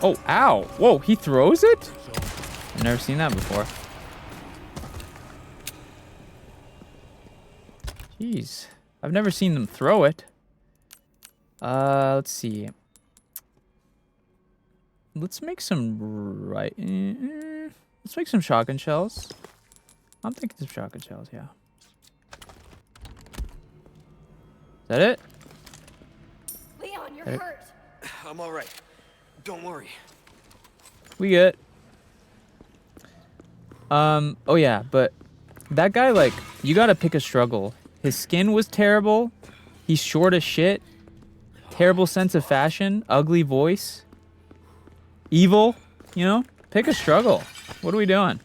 Speaker 1: Oh, ow. Whoa, he throws it? I've never seen that before. Jeez. I've never seen them throw it. Let's see. Let's make some let's make some shotgun shells. I'm thinking some shotgun shells, yeah. Is that it?
Speaker 8: Leon, you're
Speaker 1: Hey.
Speaker 8: hurt.
Speaker 7: I'm all right. Don't worry.
Speaker 1: We good. Oh yeah, but that guy, like, you gotta pick a struggle. His skin was terrible. He's short as shit. Terrible sense of fashion. Ugly voice. Evil. You know? Pick a struggle. What are we doing?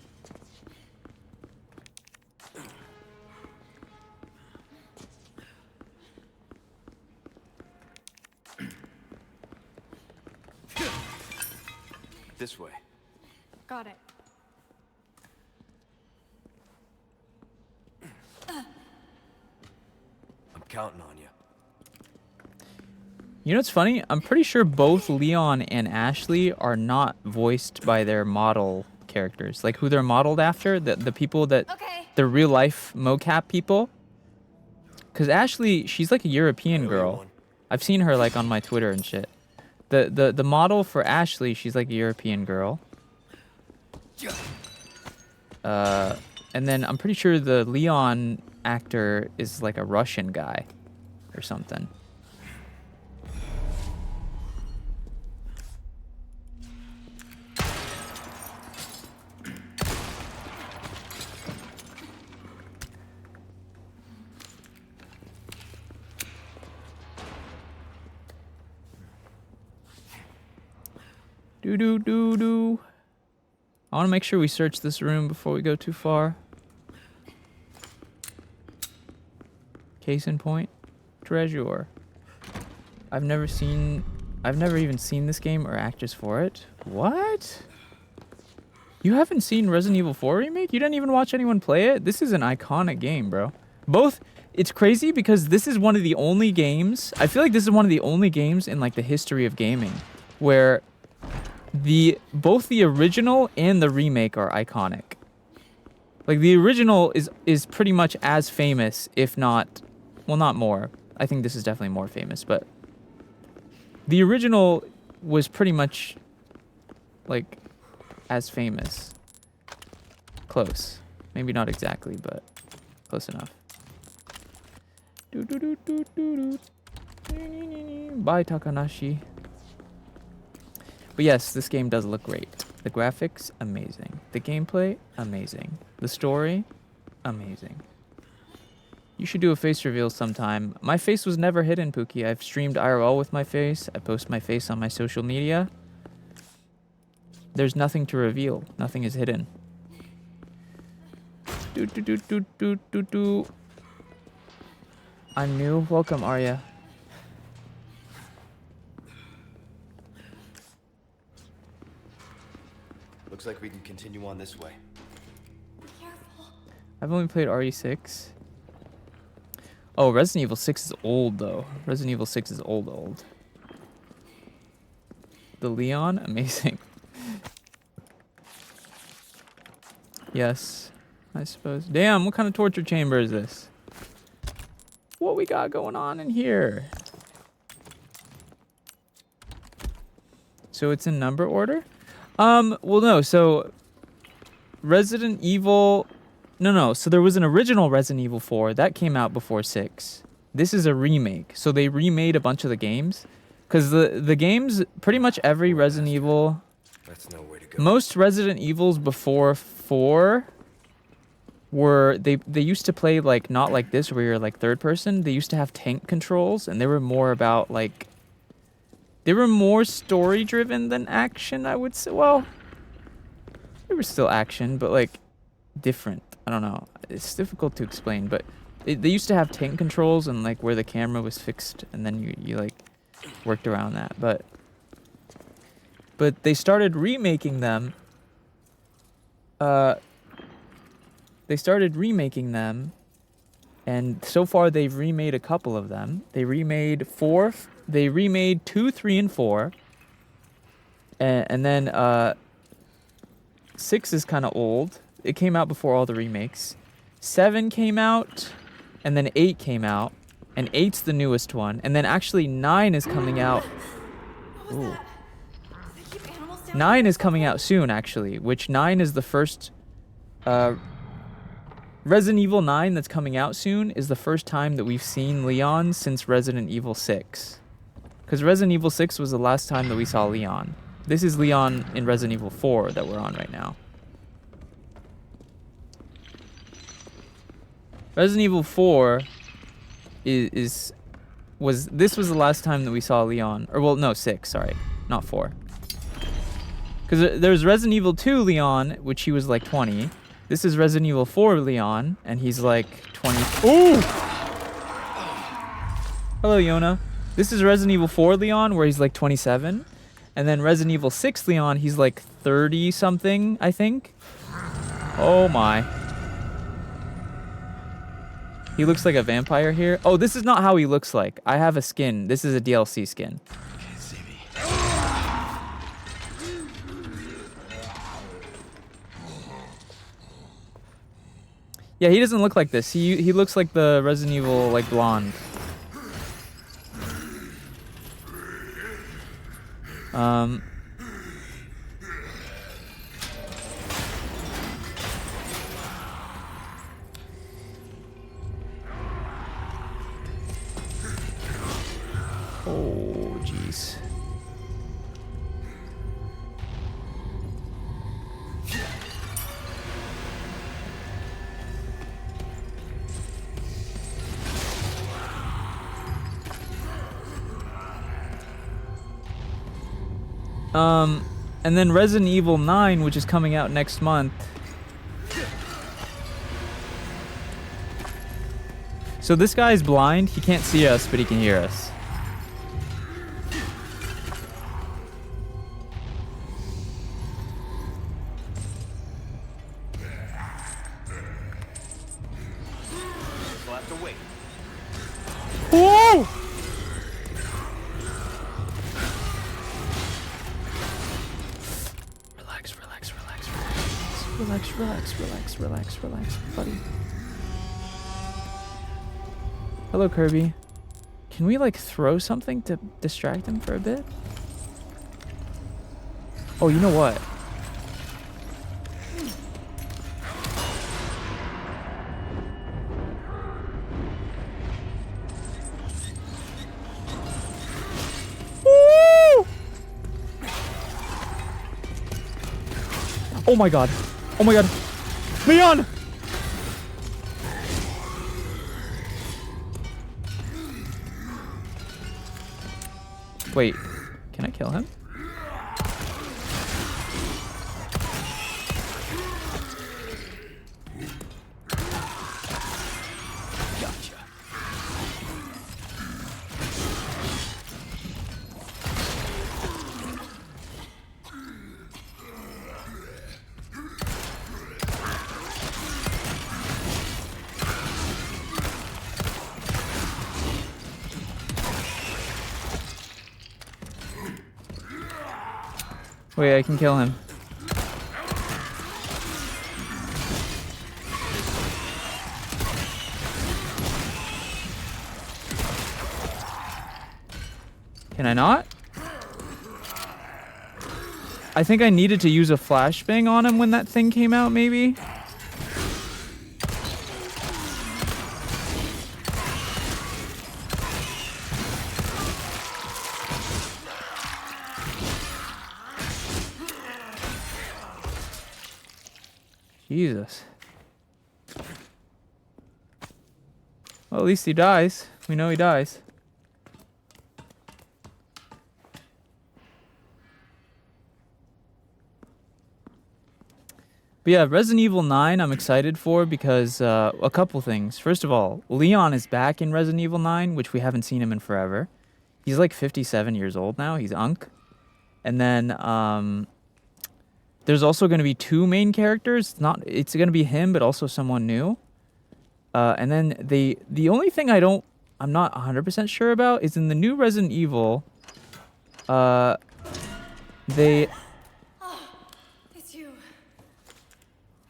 Speaker 7: This way.
Speaker 8: Got it.
Speaker 7: I'm counting on you.
Speaker 1: You know what's funny? I'm pretty sure both Leon and Ashley are not voiced by their model characters. Like who they're modeled after, the people that
Speaker 8: Okay.
Speaker 1: the real life mocap people. Cause Ashley, she's like a European girl. I've seen her like on my Twitter and shit. The model for Ashley, she's like a European girl. And then I'm pretty sure the Leon actor is like a Russian guy or something. Do. I want to make sure we search this room before we go too far. Case in point, treasure. I've never seen I've never even seen this game or actors for it. What? You haven't seen Resident Evil 4 Remake? You didn't even watch anyone play it? This is an iconic game, bro. It's crazy because this is one of the only games, I feel like this is one of the only games in like the history of gaming where both the original and the remake are iconic. Like the original is pretty much as famous, if not, well, not more. I think this is definitely more famous, but the original was pretty much like as famous. Close. Maybe not exactly, but close enough. Bye, Takanashi. But yes, this game does look great. The graphics, amazing. The gameplay, amazing. The story, amazing. You should do a face reveal sometime. My face was never hidden, Pookie. I've streamed IRL with my face. I post my face on my social media. There's nothing to reveal. Nothing is hidden. I'm new. Welcome, Arya.
Speaker 13: Looks like we can continue on this way.
Speaker 1: I've only played RE6. Oh, Resident Evil 6 is old, though. Resident Evil 6 is old. The Leon? Amazing. Yes, I suppose. Damn, what kind of torture chamber is this? What we got going on in here? So it's in number order? Well, no, so Resident Evil... No, so there was an original Resident Evil 4 that came out before 6. This is a remake, so they remade a bunch of the games. Because the games, pretty much every Resident Evil...
Speaker 13: That's no way to go.
Speaker 1: Most Resident Evils before 4 were... They used to play, like, not like this, where you're, like, third person. They used to have tank controls, and they were more about, like... They were more story-driven than action, I would say. Well, they were still action, but, like, different. I don't know. It's difficult to explain, but they used to have tank controls and, like, where the camera was fixed, and then you like, worked around that. But they started remaking them. And so far they've remade a couple of them. They remade 4. They remade 2, 3, and 4. And then 6 is kind of old. It came out before all the remakes. 7 came out, and then 8 came out. And 8's the newest one. And then actually 9 is coming out. Ooh. 9 is coming out soon, actually. Which 9 is the first... Resident Evil 9 that's coming out soon is the first time that we've seen Leon since Resident Evil 6. Because Resident Evil 6 was the last time that we saw Leon. This is Leon in Resident Evil 4 that we're on right now. Resident Evil 4 this was the last time that we saw Leon. Or, well, no, 6, sorry. Not 4. Because there's Resident Evil 2 Leon, which he was like 20. This is Resident Evil 4 Leon, and he's like 20. Ooh! Hello, Yona. This is Resident Evil 4 Leon, where he's like 27. And then Resident Evil 6 Leon, he's like 30-something, I think. Oh, my. He looks like a vampire here. Oh, this is not how he looks like. I have a skin. This is a DLC skin.
Speaker 10: Can't see me.
Speaker 1: Yeah, he doesn't look like this. He looks like the Resident Evil, like, blonde. Oh, jeez. And then Resident Evil 9, which is coming out next month. So this guy's blind. He can't see us, but he can hear us. Whoa! Relax, relax, relax, relax, relax, relax, relax, relax, buddy. Hello, Kirby. Can we like throw something to distract him for a bit? Oh, you know what? Woo! Oh my god. Oh my god. Leon! Wait, can I kill him? Gotcha. Wait, I can kill him. Can I not? I think I needed to use a flashbang on him when that thing came out, maybe? Jesus. Well, at least he dies. We know he dies. But yeah, Resident Evil 9 I'm excited for because a couple things. First of all, Leon is back in Resident Evil 9, which we haven't seen him in forever. He's like 57 years old now. He's Unk. And then there's also going to be 2 main characters. It's going to be him, but also someone new. And then the only thing I'm not 100% sure about is in the new Resident Evil,
Speaker 8: It's you.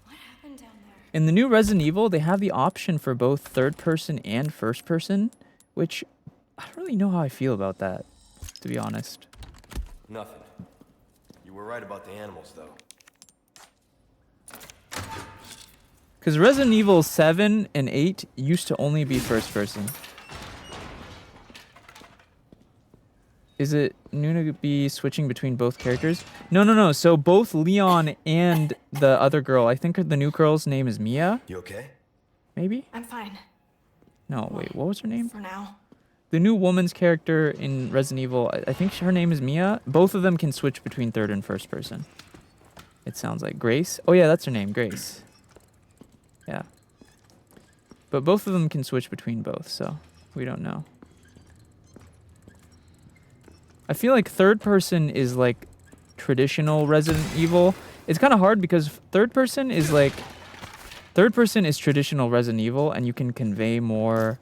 Speaker 8: What happened down there?
Speaker 1: in the new Resident Evil, they have the option for both third person and first person, which I don't really know how I feel about that, to be honest.
Speaker 13: Nothing. You were right about the animals, though.
Speaker 1: Because Resident Evil 7 and 8 used to only be first person. Is it new to be switching between both characters? No. So both Leon and the other girl, I think the new girl's name is Mia.
Speaker 13: You okay?
Speaker 1: Maybe?
Speaker 8: I'm fine.
Speaker 1: No, wait, what was her name?
Speaker 8: For now.
Speaker 1: The new woman's character in Resident Evil, I think her name is Mia. Both of them can switch between third and first person. It sounds like Grace. Oh yeah, that's her name, Grace. Yeah. But both of them can switch between both, so we don't know. I feel like third person is like traditional Resident Evil. It's kind of hard because third person is traditional Resident Evil and you can convey more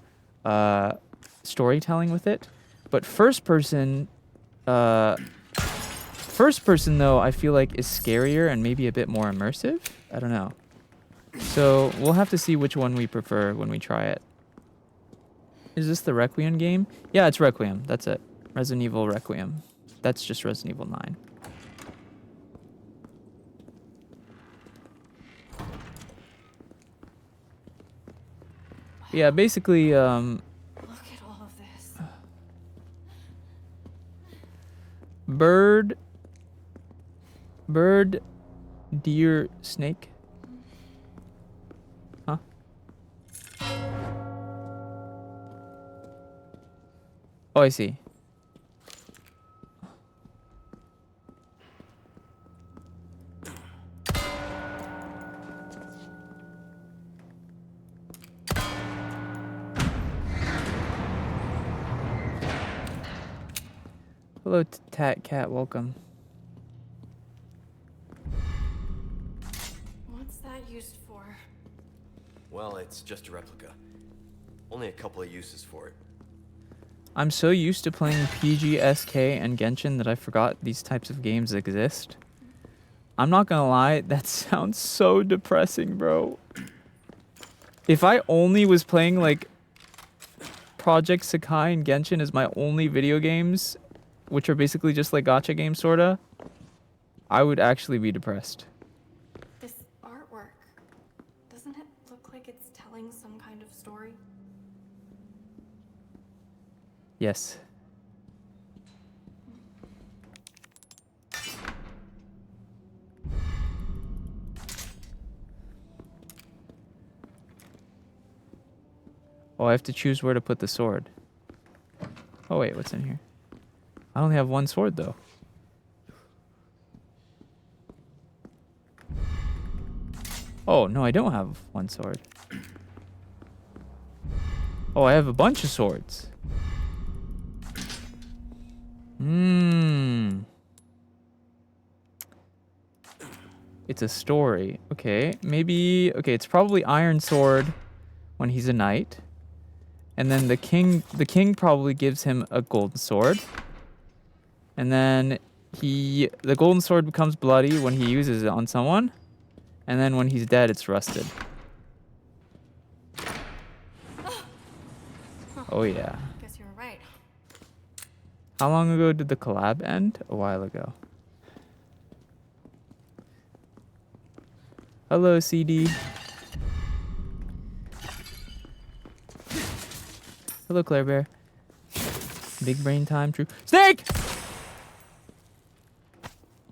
Speaker 1: storytelling with it. But first person though I feel like is scarier and maybe a bit more immersive. I don't know. So we'll have to see which one we prefer when we try it. Is this the Requiem game? Yeah, it's Requiem. That's it. Resident Evil Requiem. That's just Resident Evil 9. Yeah, basically,
Speaker 8: Look at all of this.
Speaker 1: Bird, deer, snake. Huh? Oh, I see. Hello, Tat Cat. Welcome.
Speaker 8: What's that used for?
Speaker 13: Well, it's just a replica. Only a couple of uses for it.
Speaker 1: I'm so used to playing PGSK and Genshin that I forgot these types of games exist. I'm not gonna lie, that sounds so depressing, bro. If I only was playing like Project Sakai and Genshin as my only video games, which are basically just like gacha games sorta, I would actually be depressed.
Speaker 8: This artwork, doesn't it look like it's telling some kind of story?
Speaker 1: Yes. Oh, I have to choose where to put the sword. Oh wait, what's in here? I only have one sword though. Oh, no, I don't have one sword. Oh, I have a bunch of swords. It's a story. Okay, maybe... Okay, it's probably Iron Sword when he's a knight. And then the king probably gives him a golden sword. And then the golden sword becomes bloody when he uses it on someone. And then when he's dead, it's rusted. Oh yeah.
Speaker 8: Guess you were right.
Speaker 1: How long ago did the collab end? A while ago. Hello, CD. Hello, Claire Bear. Big brain time, true. Snake!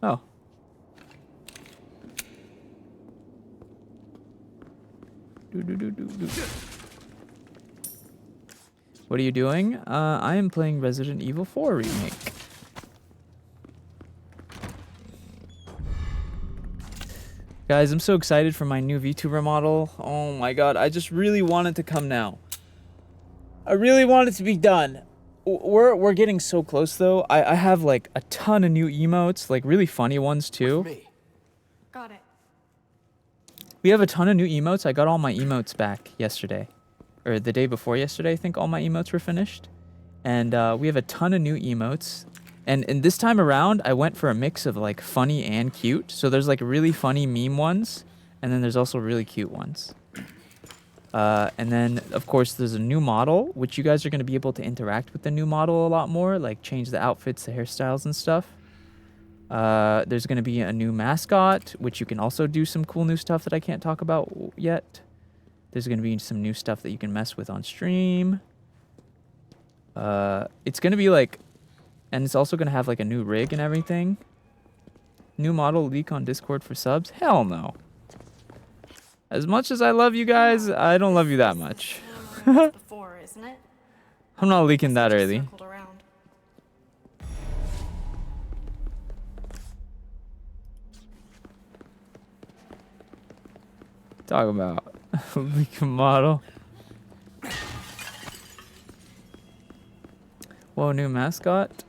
Speaker 1: Oh. What are you doing? I am playing Resident Evil 4 Remake. Guys, I'm so excited for my new VTuber model. Oh my god, I just really want it to come now. I really want it to be done. We're getting so close though. I have like a ton of new emotes, like really funny ones too.
Speaker 8: Got it.
Speaker 1: We have a ton of new emotes. I got all my emotes back yesterday. Or the day before yesterday, I think all my emotes were finished. And we have a ton of new emotes. And this time around, I went for a mix of like funny and cute. So there's like really funny meme ones. And then there's also really cute ones. And then, of course, there's a new model, which you guys are going to be able to interact with the new model a lot more. Like change the outfits, the hairstyles and stuff. There's going to be a new mascot, which you can also do some cool new stuff that I can't talk about yet. There's going to be some new stuff that you can mess with on stream. It's going to be like... And it's also going to have like a new rig and everything. New model leak on Discord for subs? Hell no. As much as I love you guys, I don't love you that much.
Speaker 8: Before, isn't it?
Speaker 1: I'm not leaking that early.
Speaker 8: Circled around.
Speaker 1: Talk about leaking model. Whoa, new mascot?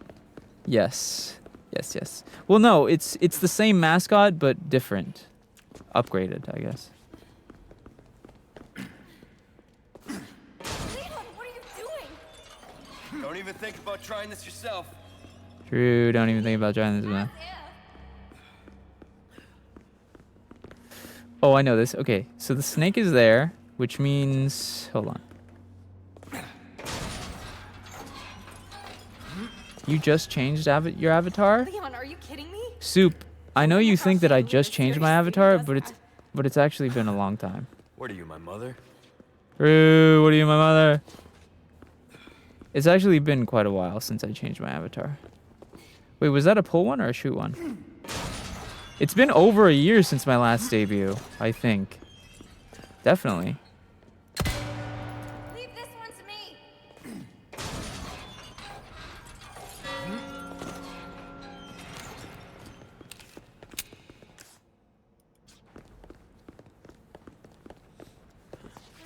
Speaker 1: Yes. Yes. Well, no, it's the same mascot, but different. Upgraded, I guess.
Speaker 8: Leon, what are you doing?
Speaker 13: Don't even think about trying this yourself.
Speaker 1: True, don't even think about trying this, man. Oh, I know this. Okay, so the snake is there, which means... Hold on. You just changed your avatar?
Speaker 8: Leon, are you kidding me?
Speaker 1: Soup, I know you think that I just changed my avatar, but it's actually been a long time.
Speaker 13: What are you, my mother?
Speaker 1: True, what are you, my mother? It's actually been quite a while since I changed my avatar. Wait, was that a pull one or a shoot one? It's been over a year since my last debut, I think. Definitely.
Speaker 8: Leave this one to me.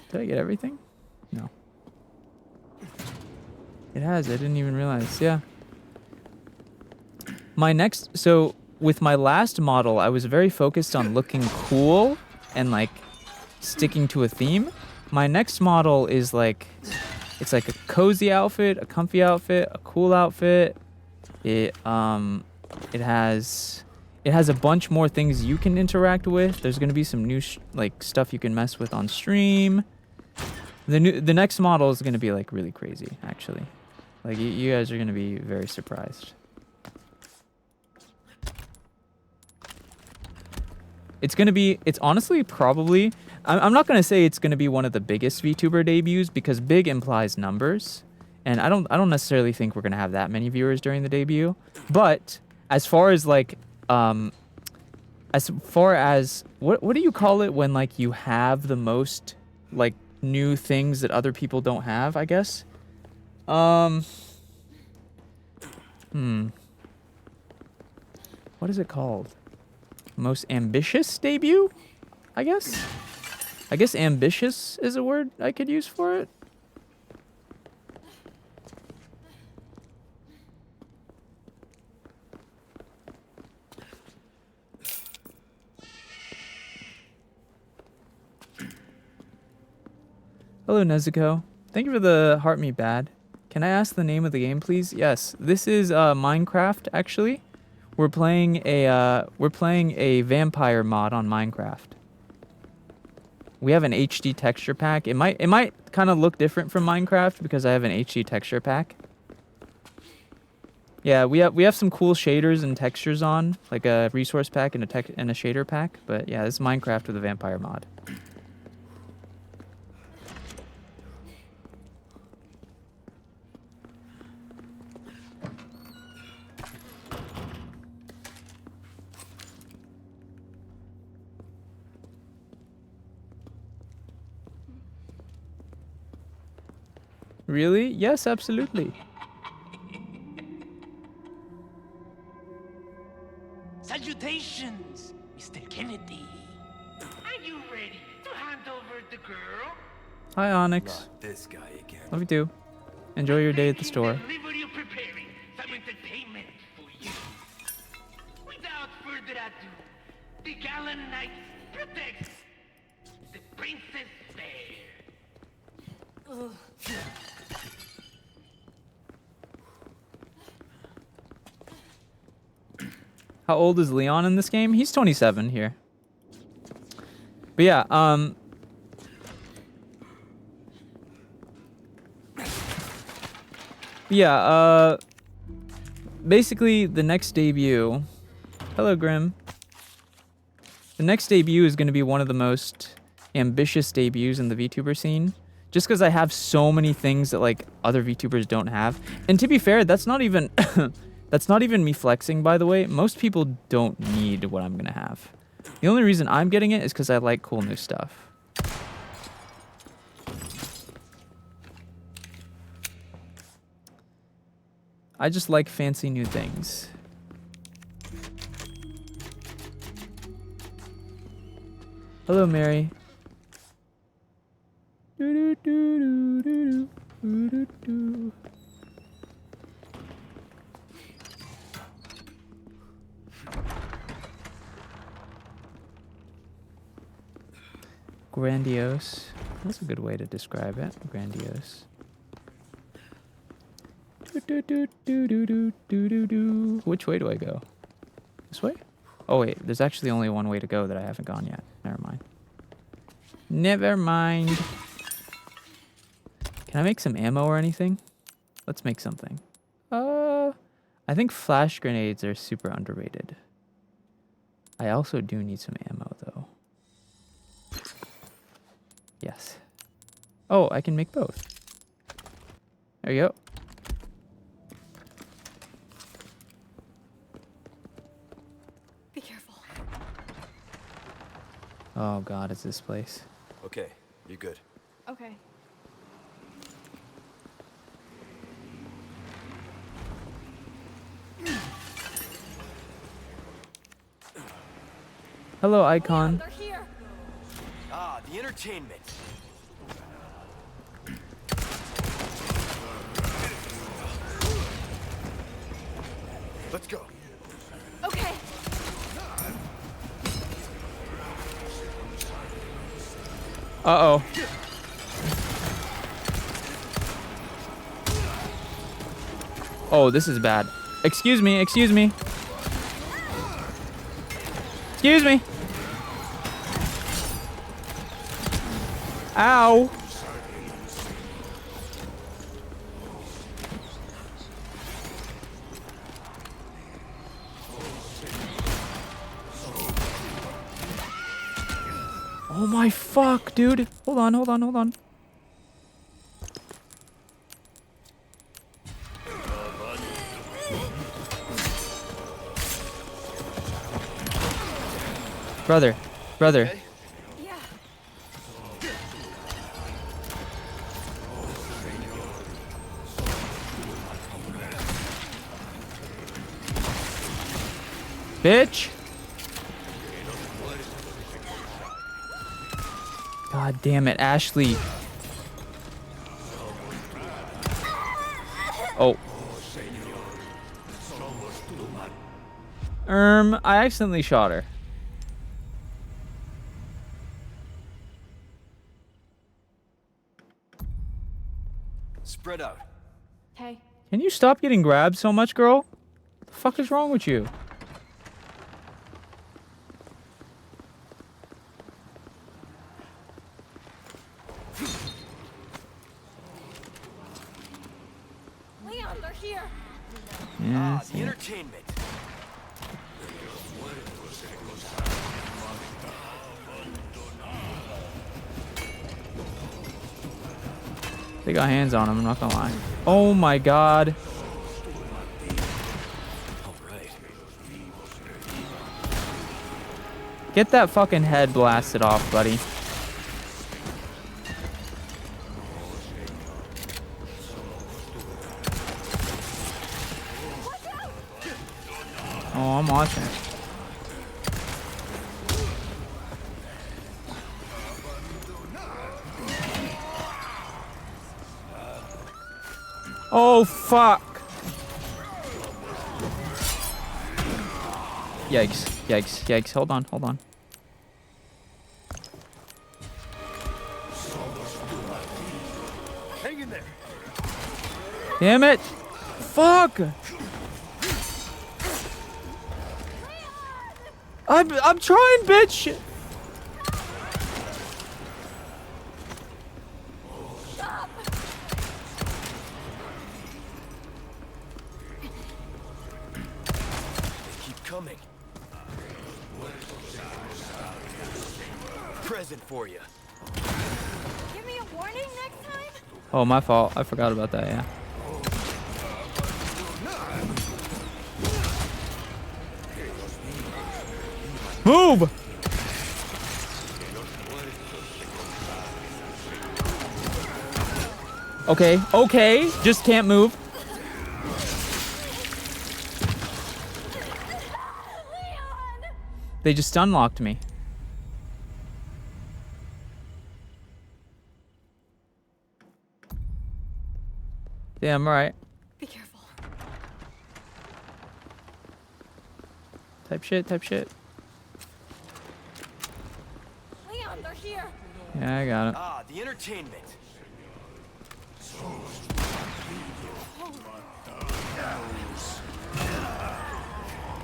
Speaker 1: Did I get everything? No. It has, I didn't even realize, yeah. So with my last model, I was very focused on looking cool and like sticking to a theme. My next model is like It's like a cozy outfit, a comfy outfit, a cool outfit. It has a bunch more things you can interact with. There's gonna be some new like stuff you can mess with on stream. The next model is gonna be like really crazy, actually. Like you guys are gonna be very surprised. It's honestly probably, I'm not gonna say it's gonna be one of the biggest VTuber debuts because big implies numbers, and I don't necessarily think we're gonna have that many viewers during the debut. But as far as like, what do you call it when like you have the most like new things that other people don't have? I guess. What is it called? Most ambitious debut? I guess ambitious is a word I could use for it. Hello, Nezuko. Thank you for the heart me bad. Can I ask the name of the game, please? Yes, this is Minecraft, actually. We're playing a vampire mod on Minecraft. We have an HD texture pack. It might kind of look different from Minecraft because I have an HD texture pack. Yeah, we have some cool shaders and textures on, like a resource pack and a shader pack. But yeah, this is Minecraft with a vampire mod. Really? Yes, absolutely.
Speaker 12: Salutations, Mr. Kennedy. Are you ready to hand over the girl?
Speaker 1: Hi, Onyx.
Speaker 7: Not this guy again.
Speaker 1: Love you too. Enjoy your day at the store.
Speaker 12: Delivery preparing some entertainment for you. Without further ado, the gallant knight protects the Princess Fair.
Speaker 1: How old is Leon in this game? He's 27 here. But yeah, basically the next debut. Hello, Grim. The next debut is going to be one of the most ambitious debuts in the VTuber scene. Just because I have so many things that like other VTubers don't have. And to be fair, that's not even that's not even me flexing, by the way. Most people don't need what I'm gonna have. The only reason I'm getting it is because I like cool new stuff. I just like fancy new things. Hello, Mary. Grandiose. That's a good way to describe it. Grandiose. Which way do I go? This way? Oh wait, there's actually only one way to go that I haven't gone yet. Never mind. Never mind. Can I make some ammo or anything? Let's make something. I think flash grenades are super underrated. I also do need some ammo though. Yes. Oh, I can make both. There you go.
Speaker 8: Be careful.
Speaker 1: Oh god, it's this place.
Speaker 7: Okay, you're good.
Speaker 8: Okay.
Speaker 1: Hello, Icon.
Speaker 8: They're here.
Speaker 13: Ah, the entertainment.
Speaker 7: Let's go.
Speaker 8: Okay.
Speaker 1: Uh-oh. Oh, this is bad. Excuse me, excuse me. Excuse me. Ow. Oh my fuck, dude. Hold on, hold on, hold on. Brother, brother.
Speaker 9: Okay.
Speaker 1: Bitch. God damn it, Ashley. Oh. I accidentally shot her.
Speaker 7: Spread out.
Speaker 8: Hey.
Speaker 1: Can you stop getting grabbed so much, girl? What the fuck is wrong with you?
Speaker 8: Leon, they're here.
Speaker 1: Yeah.
Speaker 9: The entertainment.
Speaker 1: They got hands on him, I'm not gonna lie. Oh my god. Get that fucking head blasted off, buddy. Oh, I'm watching. Oh, fuck. Yikes, yikes, yikes. Hold on, hold on.
Speaker 9: Hang in there.
Speaker 1: Damn it. Fuck. I'm trying, bitch.
Speaker 9: Keep coming. Present for you.
Speaker 8: Give me a warning next time.
Speaker 1: Oh, my fault. I forgot about that, yeah. Move! Okay, okay. Just can't move. They just unlocked me. Damn right.
Speaker 8: Be careful.
Speaker 1: Type shit, type shit.
Speaker 8: Leon, they're here.
Speaker 1: Yeah, I got it.
Speaker 9: The entertainment.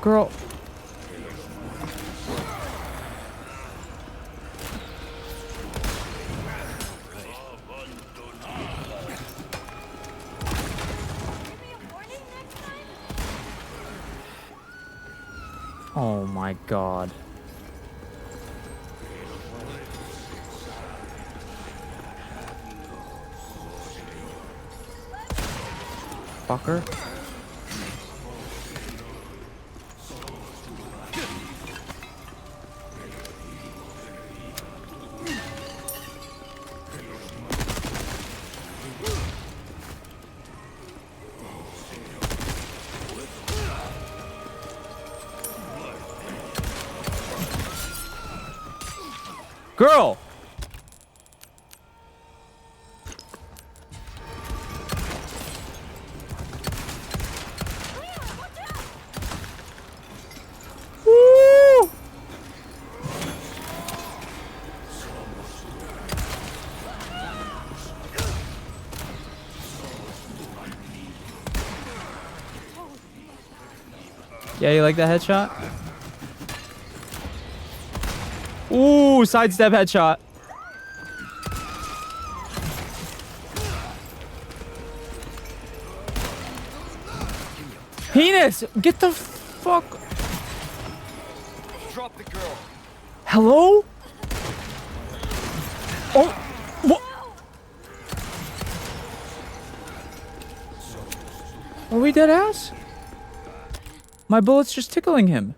Speaker 1: Girl. Oh my god. Fucker. Girl! Woo! Yeah, you like that headshot? Ooh, sidestep headshot. Penis! Get the fuck.
Speaker 13: Drop the girl.
Speaker 1: Hello? Oh, what? Are we dead ass? My bullet's just tickling him.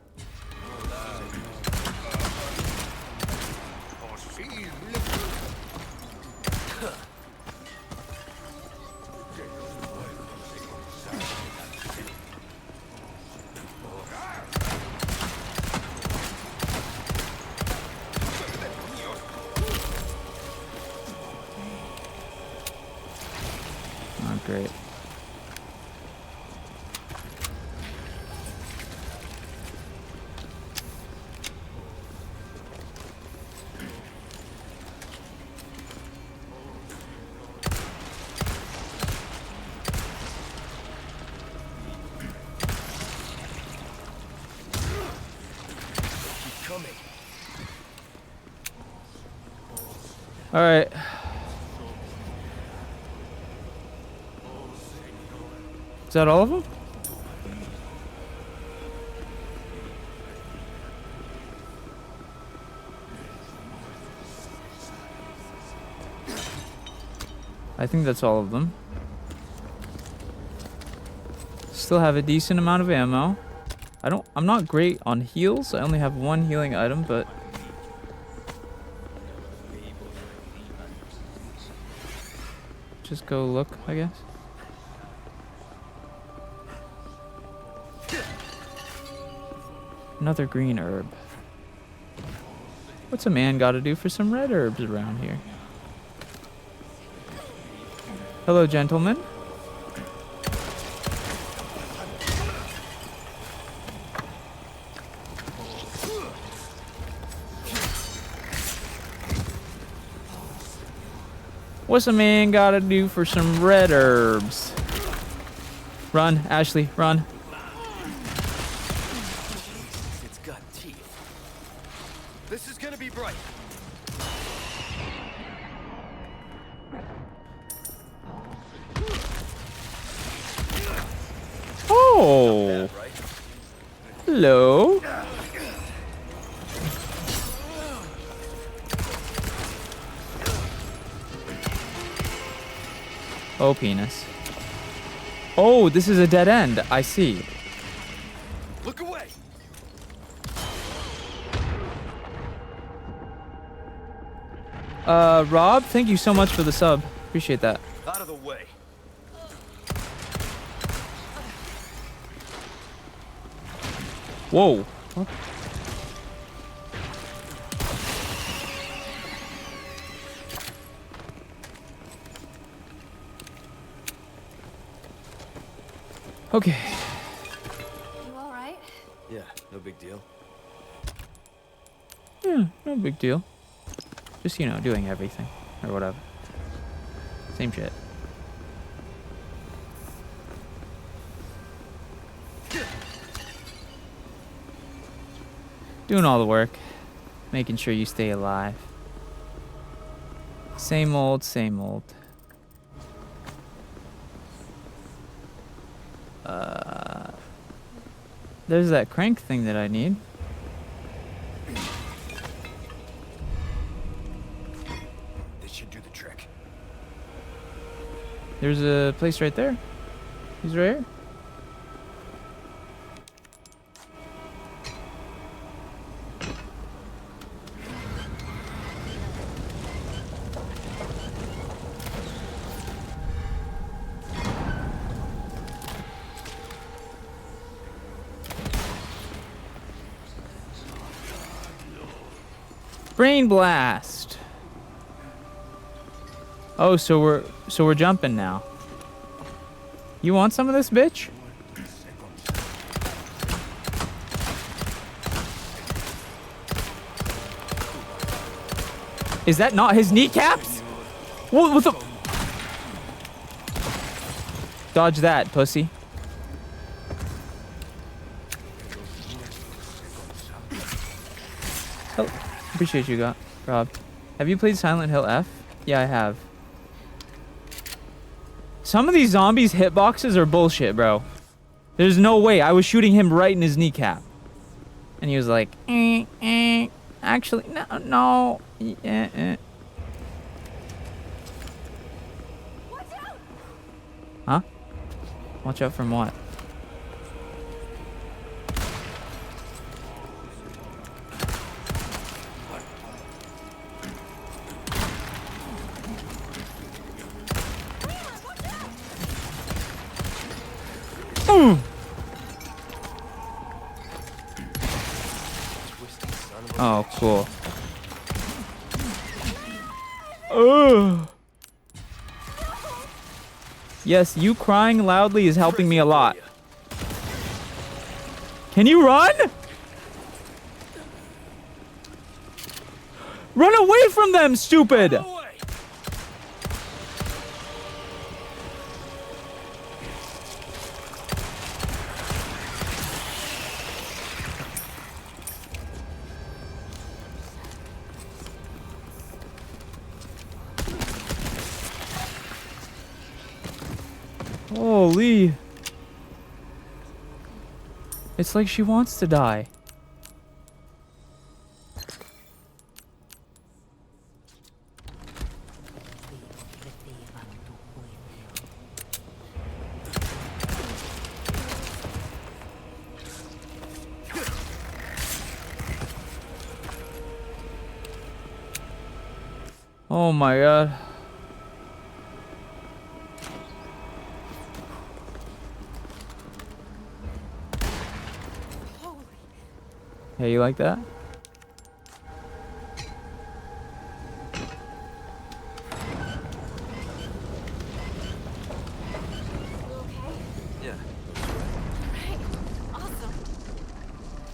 Speaker 1: Not great. All right. Is that all of them? I think that's all of them. Still have a decent amount of ammo. I'm not great on heals. I only have one healing item, but just go look, I guess. Another green herb. What's a man got to do for some red herbs around here? Hello, gentlemen. What's a man got to do for some red herbs? Run, Ashley, run.
Speaker 13: It's got teeth. This is gonna be bright.
Speaker 1: Oh. Hello. Oh, penis. Oh, this is a dead end. I see.
Speaker 13: Look away.
Speaker 1: Rob, thank you so much for the sub. Appreciate that.
Speaker 13: Out of the way.
Speaker 1: Whoa. What? Okay.
Speaker 8: You all right?
Speaker 13: Yeah, no big deal.
Speaker 1: Yeah, no big deal. Just, you know, doing everything. Or whatever. Same shit. Doing all the work. Making sure you stay alive. Same old, same old. There's that crank thing that I need.
Speaker 13: This should do the trick.
Speaker 1: There's a place right there. He's right here. Brain blast. Oh, so we're jumping now. You want some of this, bitch? Is that not his kneecaps? What the? Dodge that, pussy. Appreciate you, Rob. Have you played Silent Hill F? Yeah, I have. Some of these zombies' hitboxes are bullshit, bro. There's no way. I was shooting him right in his kneecap. And he was like, actually, no. Huh? Watch out from what? Oh, cool. Ugh. Yes, you crying loudly is helping me a lot. Can you run? Run away from them, stupid! Holy. It's like she wants to die. Oh my god. Hey, you like that?
Speaker 7: Yeah.
Speaker 8: Right. Awesome.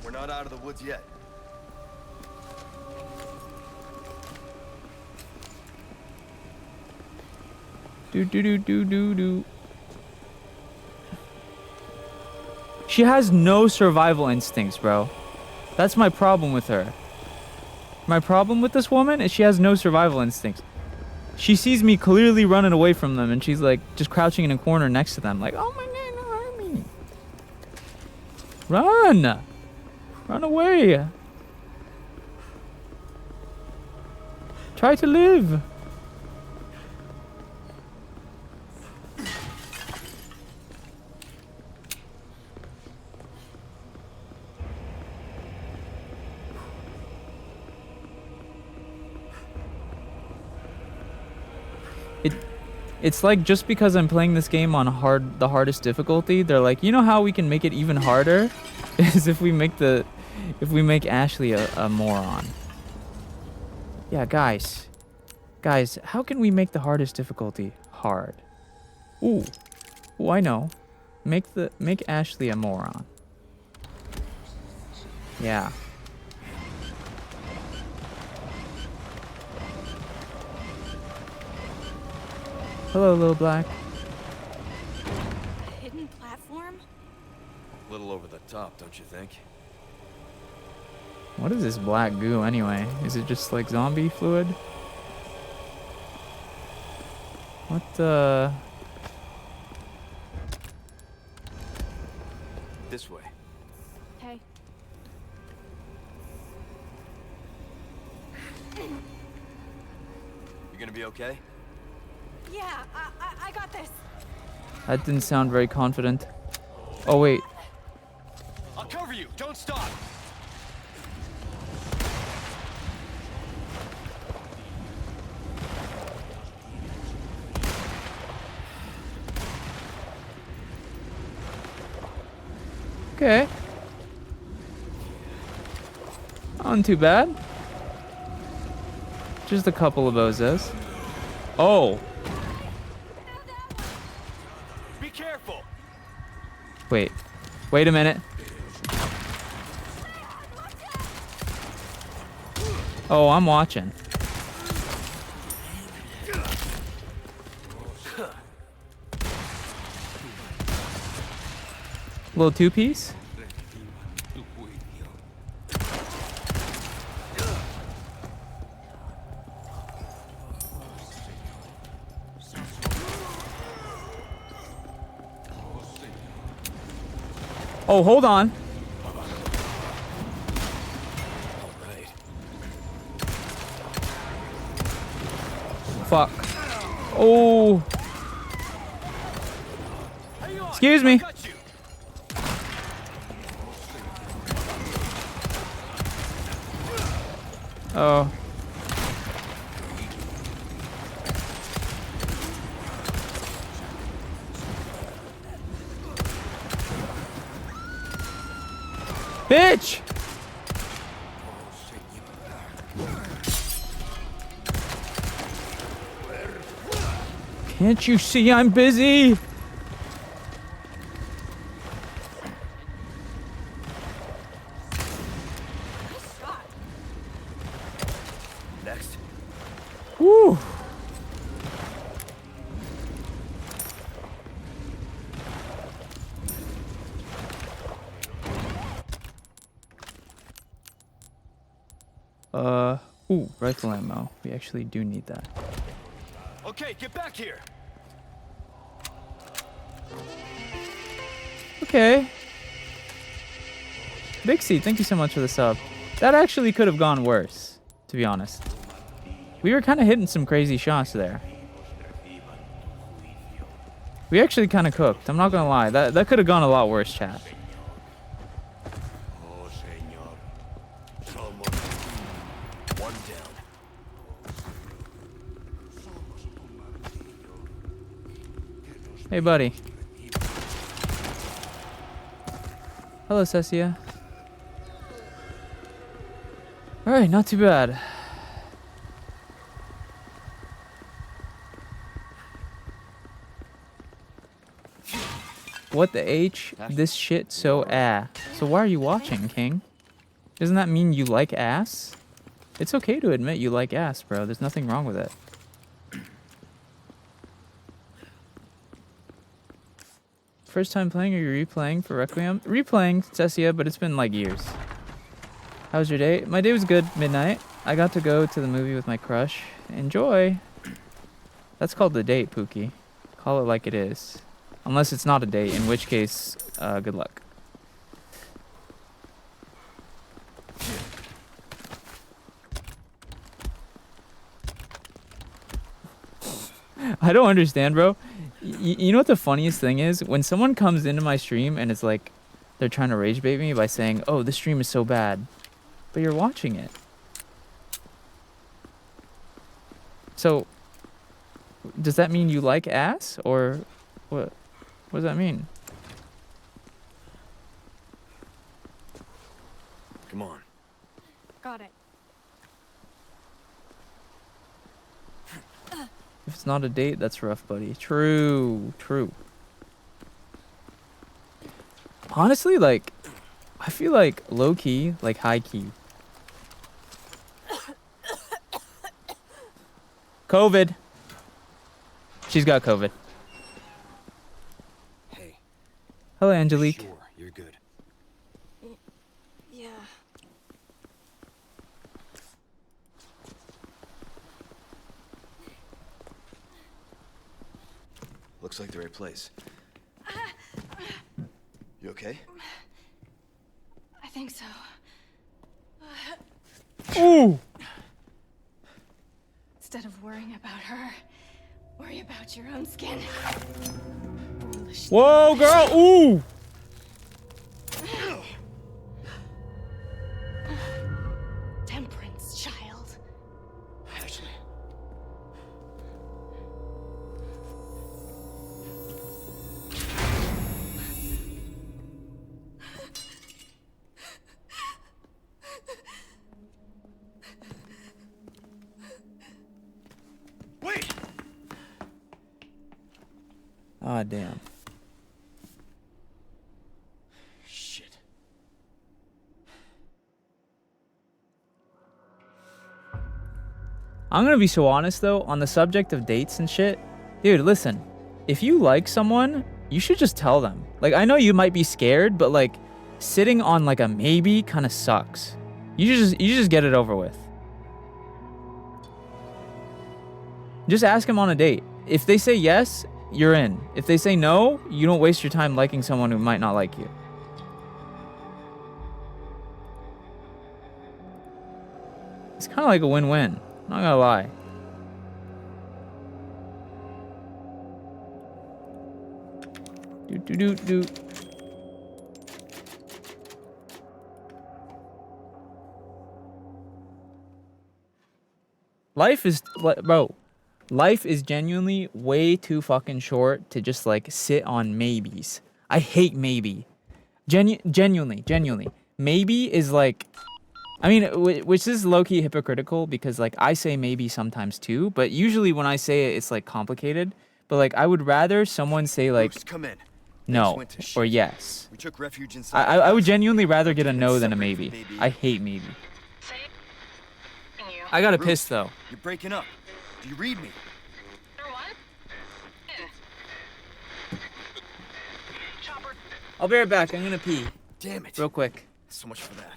Speaker 7: We're not out of the woods yet.
Speaker 1: Do. She has no survival instincts, bro. That's my problem with her. My problem with this woman is she has no survival instincts. She sees me clearly running away from them and she's like just crouching in a corner next to them like, oh my god, no, hurt me. Run! Run away. Try to live. It's like just because I'm playing this game on the hardest difficulty, they're like, you know how we can make it even harder? Is if we make Ashley a moron. Yeah, guys, how can we make the hardest difficulty hard? Ooh, I know. Make Ashley a moron. Yeah. Hello, little black.
Speaker 8: A hidden platform?
Speaker 7: A little over the top, don't you think?
Speaker 1: What is this black goo anyway? Is it just like zombie fluid? What the?
Speaker 7: This way.
Speaker 8: Hey.
Speaker 7: You gonna be okay?
Speaker 8: Yeah, I got this.
Speaker 1: That didn't sound very confident. Oh wait.
Speaker 10: I'll cover you. Don't stop.
Speaker 1: Okay. Not too bad. Just a couple of bozos. Oh.
Speaker 10: Be careful.
Speaker 1: Wait a minute. Oh, I'm watching. Little two-piece? Oh, hold on. Fuck. Oh. Excuse me. Oh. Bitch! Can't you see I'm busy?
Speaker 7: Next.
Speaker 1: Woo! Ooh, rifle ammo. We actually do need that.
Speaker 7: Okay, get back here.
Speaker 1: Okay. Big C, thank you so much for the sub. That actually could have gone worse, to be honest. We were kind of hitting some crazy shots there. We actually kind of cooked. I'm not gonna lie. That could have gone a lot worse, chat.
Speaker 7: One down.
Speaker 1: Hey, buddy. Hello, Cecia. Alright, not too bad. What the H? This shit so So why are you watching, King? Doesn't that mean you like ass? It's okay to admit you like ass, bro. There's nothing wrong with it. First time playing or you replaying for Requiem? Replaying, Cecia, but it's been like years. How was your day? My day was good, midnight. I got to go to the movie with my crush. Enjoy. That's called the date, Pookie. Call it like it is. Unless it's not a date, in which case, good luck. I don't understand, bro. You know what the funniest thing is? When someone comes into my stream and it's like, they're trying to rage bait me by saying, oh, this stream is so bad. But you're watching it. So, does that mean you like ass? Or what? What does that mean?
Speaker 7: Come on.
Speaker 8: Got it.
Speaker 1: If it's not a date, that's rough, buddy. True, true. Honestly, like, I feel like low-key, like high-key. COVID. She's got COVID.
Speaker 7: Hey.
Speaker 1: Hello, Angelique.
Speaker 7: Sure, you're good.
Speaker 8: Yeah.
Speaker 7: Looks like the right place. You okay?
Speaker 8: I think so.
Speaker 1: Ooh!
Speaker 8: Instead of worrying about her, worry about your own skin. Foolish.
Speaker 1: Whoa, girl! Ooh!
Speaker 8: Temperance, child.
Speaker 7: Ashley. Wait!
Speaker 1: Ah, damn.
Speaker 7: Shit.
Speaker 1: I'm gonna be so honest though, on the subject of dates and shit. Dude, listen. If you like someone, you should just tell them. Like, I know you might be scared, but like, sitting on like a maybe kind of sucks. You just get it over with. Just ask them on a date. If they say yes, you're in. If they say no, you don't waste your time liking someone who might not like you. Kind of like a win-win. Not gonna lie. Do. Life is genuinely way too fucking short to just like sit on maybes. I hate maybe. Genuinely. Maybe is like, I mean, which is low-key hypocritical because like I say maybe sometimes too, but usually when I say it, it's like complicated. But like I would rather someone say like
Speaker 13: Bruce, come in.
Speaker 1: no or yes.
Speaker 13: We took refuge inside.
Speaker 1: I would genuinely rather get a no than a maybe. I hate maybe. I gotta piss though.
Speaker 13: You're breaking up. Do you read me?
Speaker 1: I'll be right back. I'm gonna pee.
Speaker 13: Damn it.
Speaker 1: Real quick.
Speaker 13: So much for that.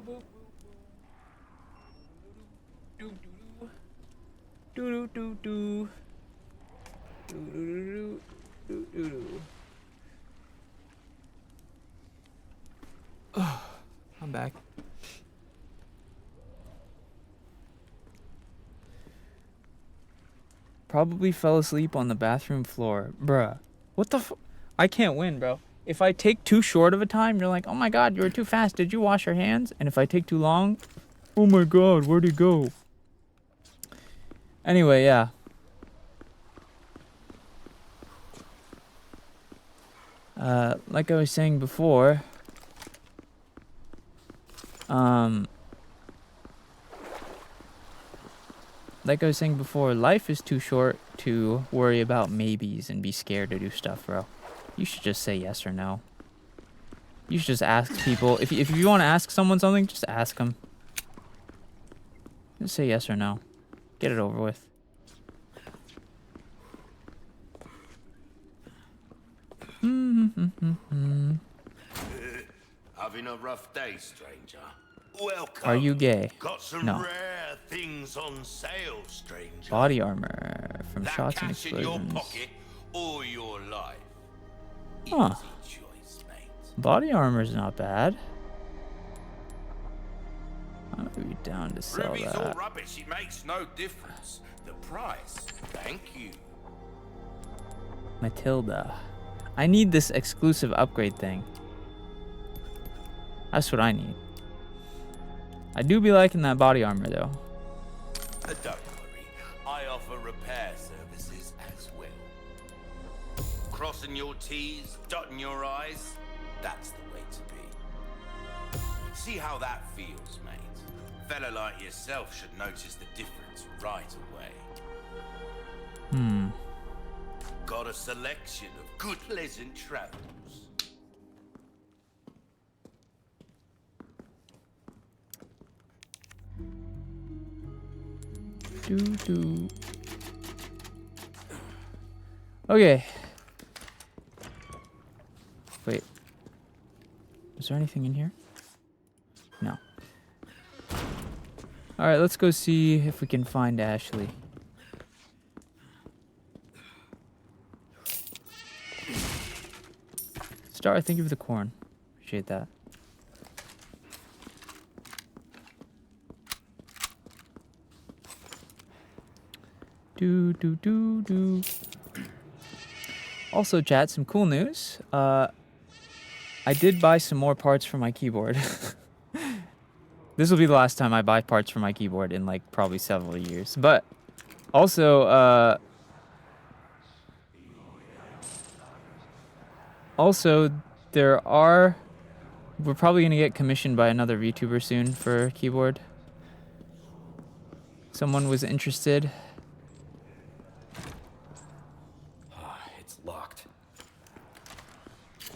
Speaker 1: I'm back. Probably fell asleep on the bathroom floor. Bruh. What the I can't win, bro. If I take too short of a time, you're like, oh my god, you were too fast. Did you wash your hands? And if I take too long, oh my god, where'd he go? Anyway, yeah. Like I was saying before, life is too short to worry about maybes and be scared to do stuff, bro. You should just say yes or no. You should just ask people. If you want to ask someone something, just ask them. Just say yes or no. Get it over with.
Speaker 9: Having a rough day, stranger? Welcome.
Speaker 1: Are you gay?
Speaker 9: Got some
Speaker 1: No.
Speaker 9: rare things on sale, stranger.
Speaker 1: Body armor from
Speaker 9: That
Speaker 1: shots and
Speaker 9: cash in your
Speaker 1: explosions.
Speaker 9: pocket or your life.
Speaker 1: Huh.
Speaker 9: Easy choice, mate.
Speaker 1: Body armor's not bad. I would be down to sell
Speaker 9: Ruby's all
Speaker 1: that.
Speaker 9: rubbish. It makes no difference. The price. Thank you.
Speaker 1: Matilda. I need this exclusive upgrade thing. That's what I need. I do be liking that body armor though.
Speaker 9: Don't worry. I offer repair services as well. Crossing your T's, dotting your I's. That's the way to be. See how that feels, mate. Fella like yourself should notice the difference right away. Got a selection of good, pleasant travels.
Speaker 1: Okay. Wait. Is there anything in here? No. Alright, let's go see if we can find Ashley. Star, thank you for the corn. Appreciate that. Also, chat, some cool news. I did buy some more parts for my keyboard. This will be the last time I buy parts for my keyboard in like probably several years. But also, we're probably gonna get commissioned by another VTuber soon for keyboard. Someone was interested.
Speaker 13: It's locked.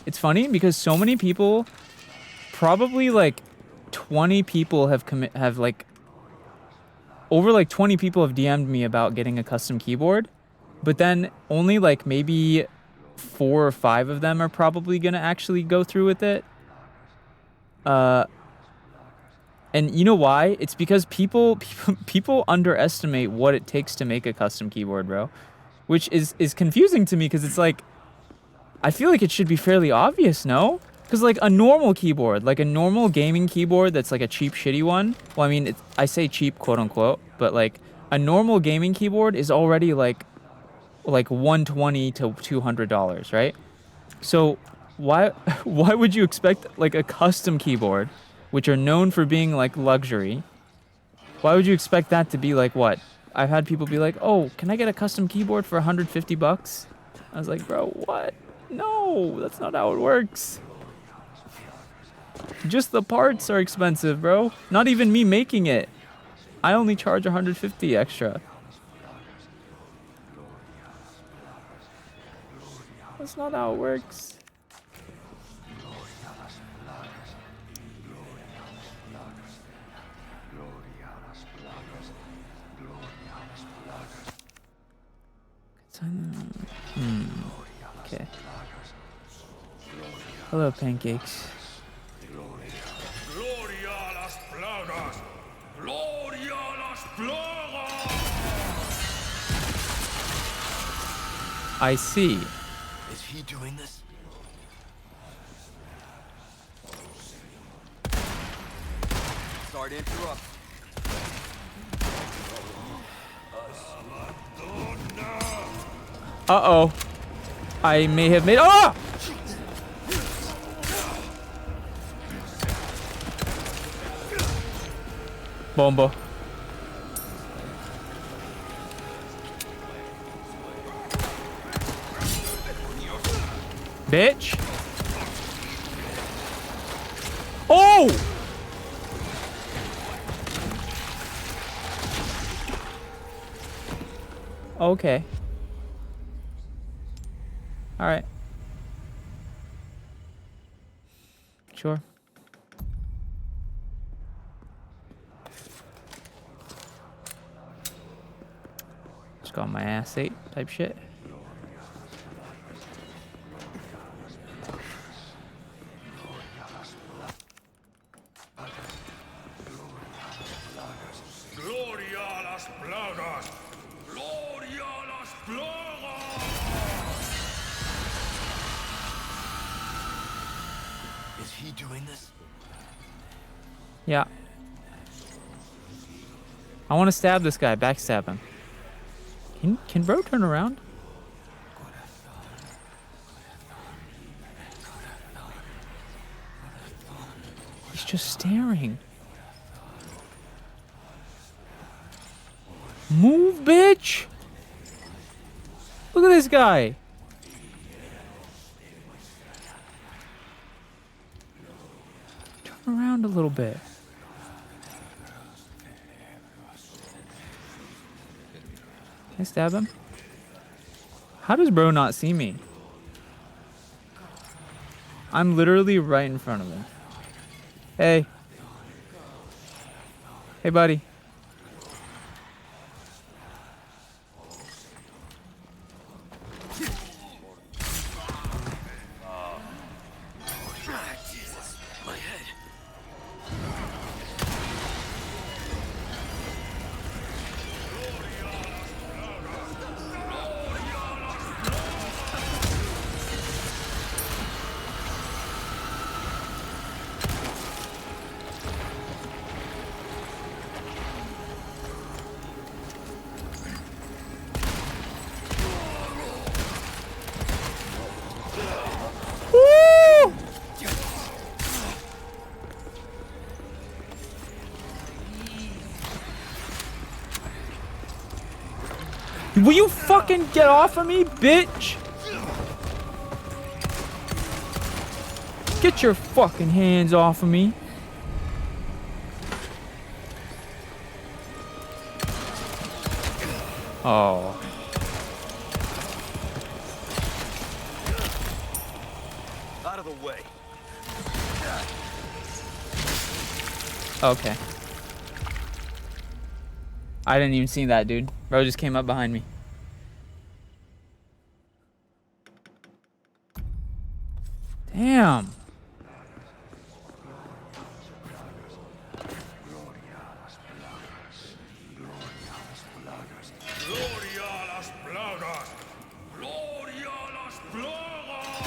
Speaker 1: It's funny because so many people, probably like 20 people have like over like 20 people have DM'd me about getting a custom keyboard, but then only like maybe 4 or 5 of them are probably gonna actually go through with it. And you know why? It's because people underestimate what it takes to make a custom keyboard, bro. Which is confusing to me because it's like, I feel like it should be fairly obvious, no? Because like a normal keyboard, like a normal gaming keyboard that's like a cheap, shitty one. Well, I mean, I say cheap, quote unquote, but like a normal gaming keyboard is already like $120 to $200, right? So why would you expect like a custom keyboard, which are known for being like luxury? Why would you expect that to be like what? I've had people be like, "Oh, can I get a custom keyboard for $150?" I was like, "Bro, what? No, that's not how it works." Just the parts are expensive, bro. Not even me making it. I only charge $150 extra. That's not how it works. Okay. Hello, pancakes.
Speaker 9: Gloria a las
Speaker 1: I see.
Speaker 9: Is he doing this?
Speaker 7: Sorry to interrupt.
Speaker 1: Uh-oh. I may have made... Oh! Bombo. Bitch. Oh! Okay. All right. Sure. Just got my ass ate type shit.
Speaker 10: Gloria a las plagas! Gloria a las plagas!
Speaker 9: Is he doing this?
Speaker 1: Yeah. I want to stab this guy, backstab him. Can bro turn around? He's just staring. Move, bitch! Look at this guy. Turn around a little bit. Can I stab him? How does bro not see me? I'm literally right in front of him. Hey. Hey, buddy.
Speaker 9: Jesus, my head.
Speaker 1: Woo! Will you fucking get off of me, bitch? Get your fucking hands off of me. Oh.
Speaker 7: Out of the way.
Speaker 1: Okay. I didn't even see that, dude. Bro just came up behind me. Damn.
Speaker 10: Gloria a las plagas! Gloria a las plagas!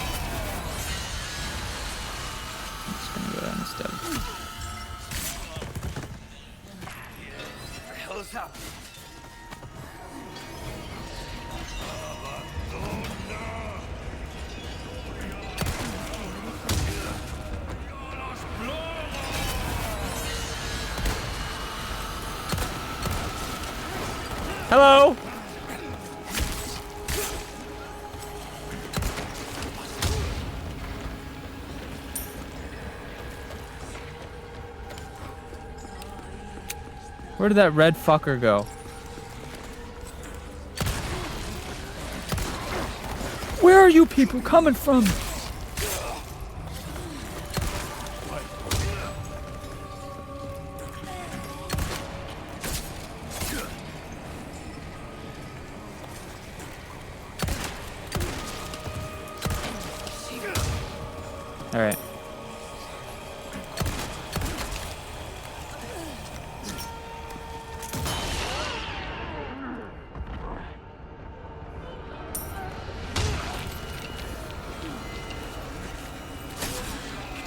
Speaker 1: I'm just gonna go down instead.
Speaker 7: What the hell is happening?
Speaker 1: Hello. Where did that red fucker go? Where are you people coming from? All right.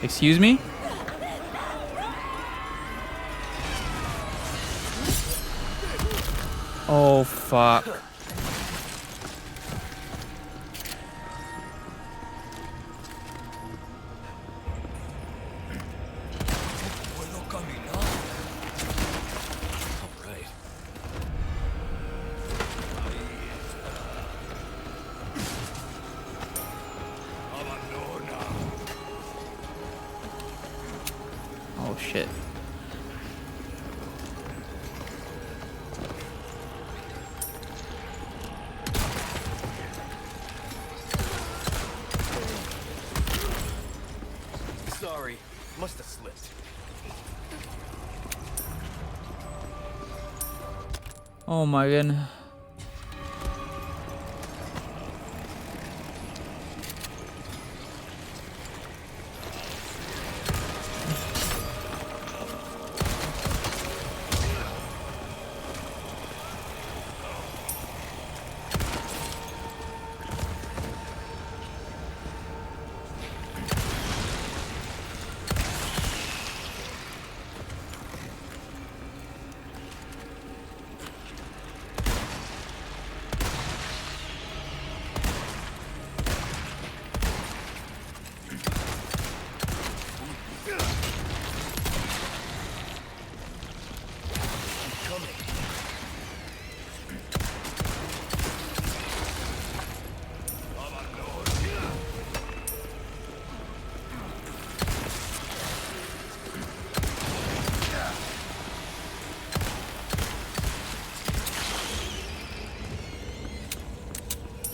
Speaker 1: Excuse me? Oh, fuck.
Speaker 7: Right.
Speaker 1: Oh, shit.
Speaker 13: Sorry, must have slipped.
Speaker 1: Oh my goodness.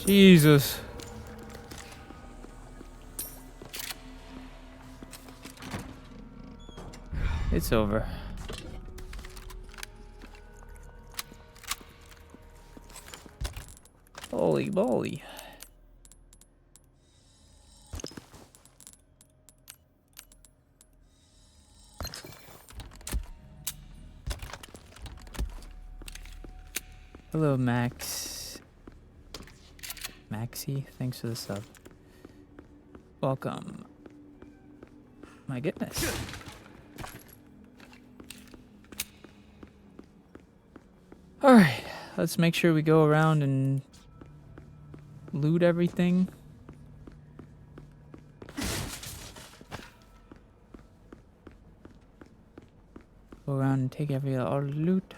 Speaker 1: Jesus. It's over. Holy moly. Hello, Max. Maxi, thanks for the sub. Welcome. My goodness. Alright, let's make sure we go around and loot everything. Go around and take all the loot.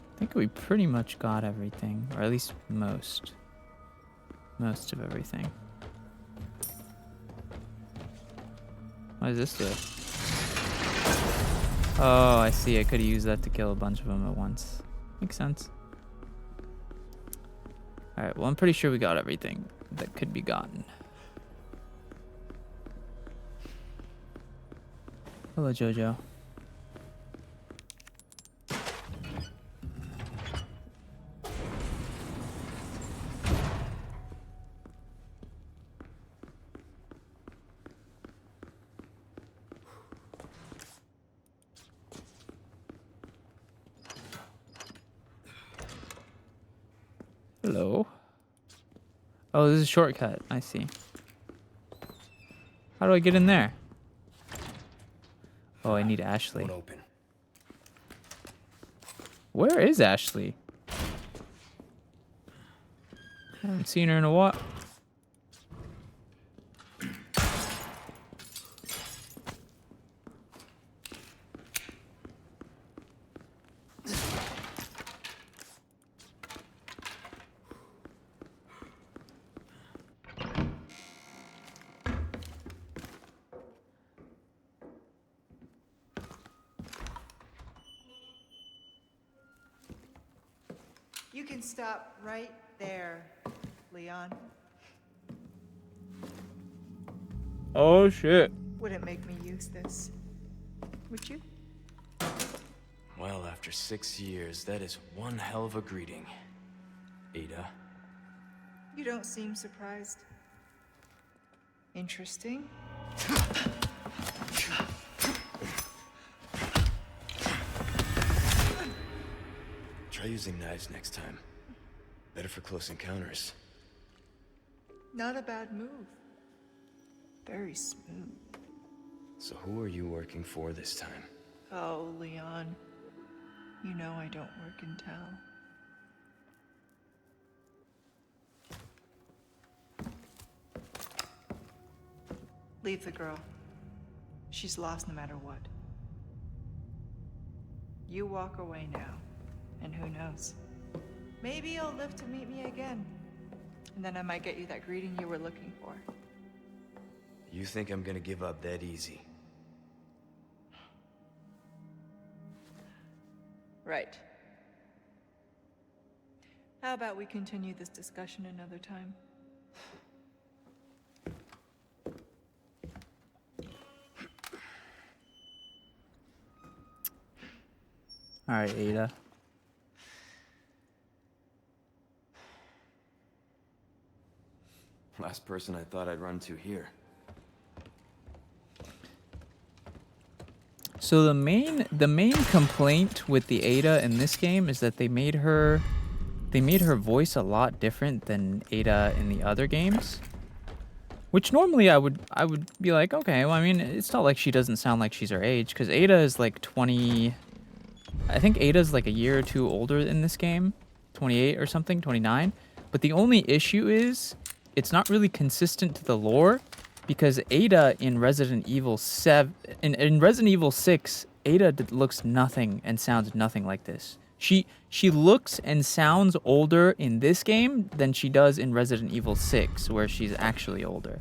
Speaker 1: I think we pretty much got everything, or at least most of everything. What does this do? Oh, I see. I could have used that to kill a bunch of them at once. Makes sense. Alright, well, I'm pretty sure we got everything that could be gotten. Hello, Jojo. Hello. Oh, this is a shortcut. I see. How do I get in there? Oh, I need Ashley.
Speaker 13: Won't open.
Speaker 1: Where is Ashley? I haven't seen her in a while.
Speaker 14: You can stop right there, Leon.
Speaker 1: Oh shit.
Speaker 14: Wouldn't make me use this, would you?
Speaker 13: Well, after 6 years, that is one hell of a greeting, Ada.
Speaker 14: You don't seem surprised. Interesting.
Speaker 13: Try using knives next time. Better for close encounters.
Speaker 14: Not a bad move. Very smooth.
Speaker 13: So who are you working for this time?
Speaker 14: Oh, Leon. You know I don't work in town. Leave the girl. She's lost no matter what. You walk away now, and who knows? Maybe you'll live to meet me again. And then I might get you that greeting you were looking for.
Speaker 13: You think I'm gonna give up that easy?
Speaker 14: Right. How about we continue this discussion another time?
Speaker 1: All right, Ada.
Speaker 13: Last person I thought I'd run to here.
Speaker 1: So the main complaint with the Ada in this game is that they made her voice a lot different than Ada in the other games. Which normally I would be like, okay, well, I mean, it's not like she doesn't sound like she's her age, because Ada is like 20. I think Ada's like a year or two older in this game, 28 or something, 29. But the only issue is it's not really consistent to the lore, because Ada in Resident Evil 7, in Resident Evil 6, Ada looks nothing and sounds nothing like this. She looks and sounds older in this game than she does in Resident Evil 6, where she's actually older.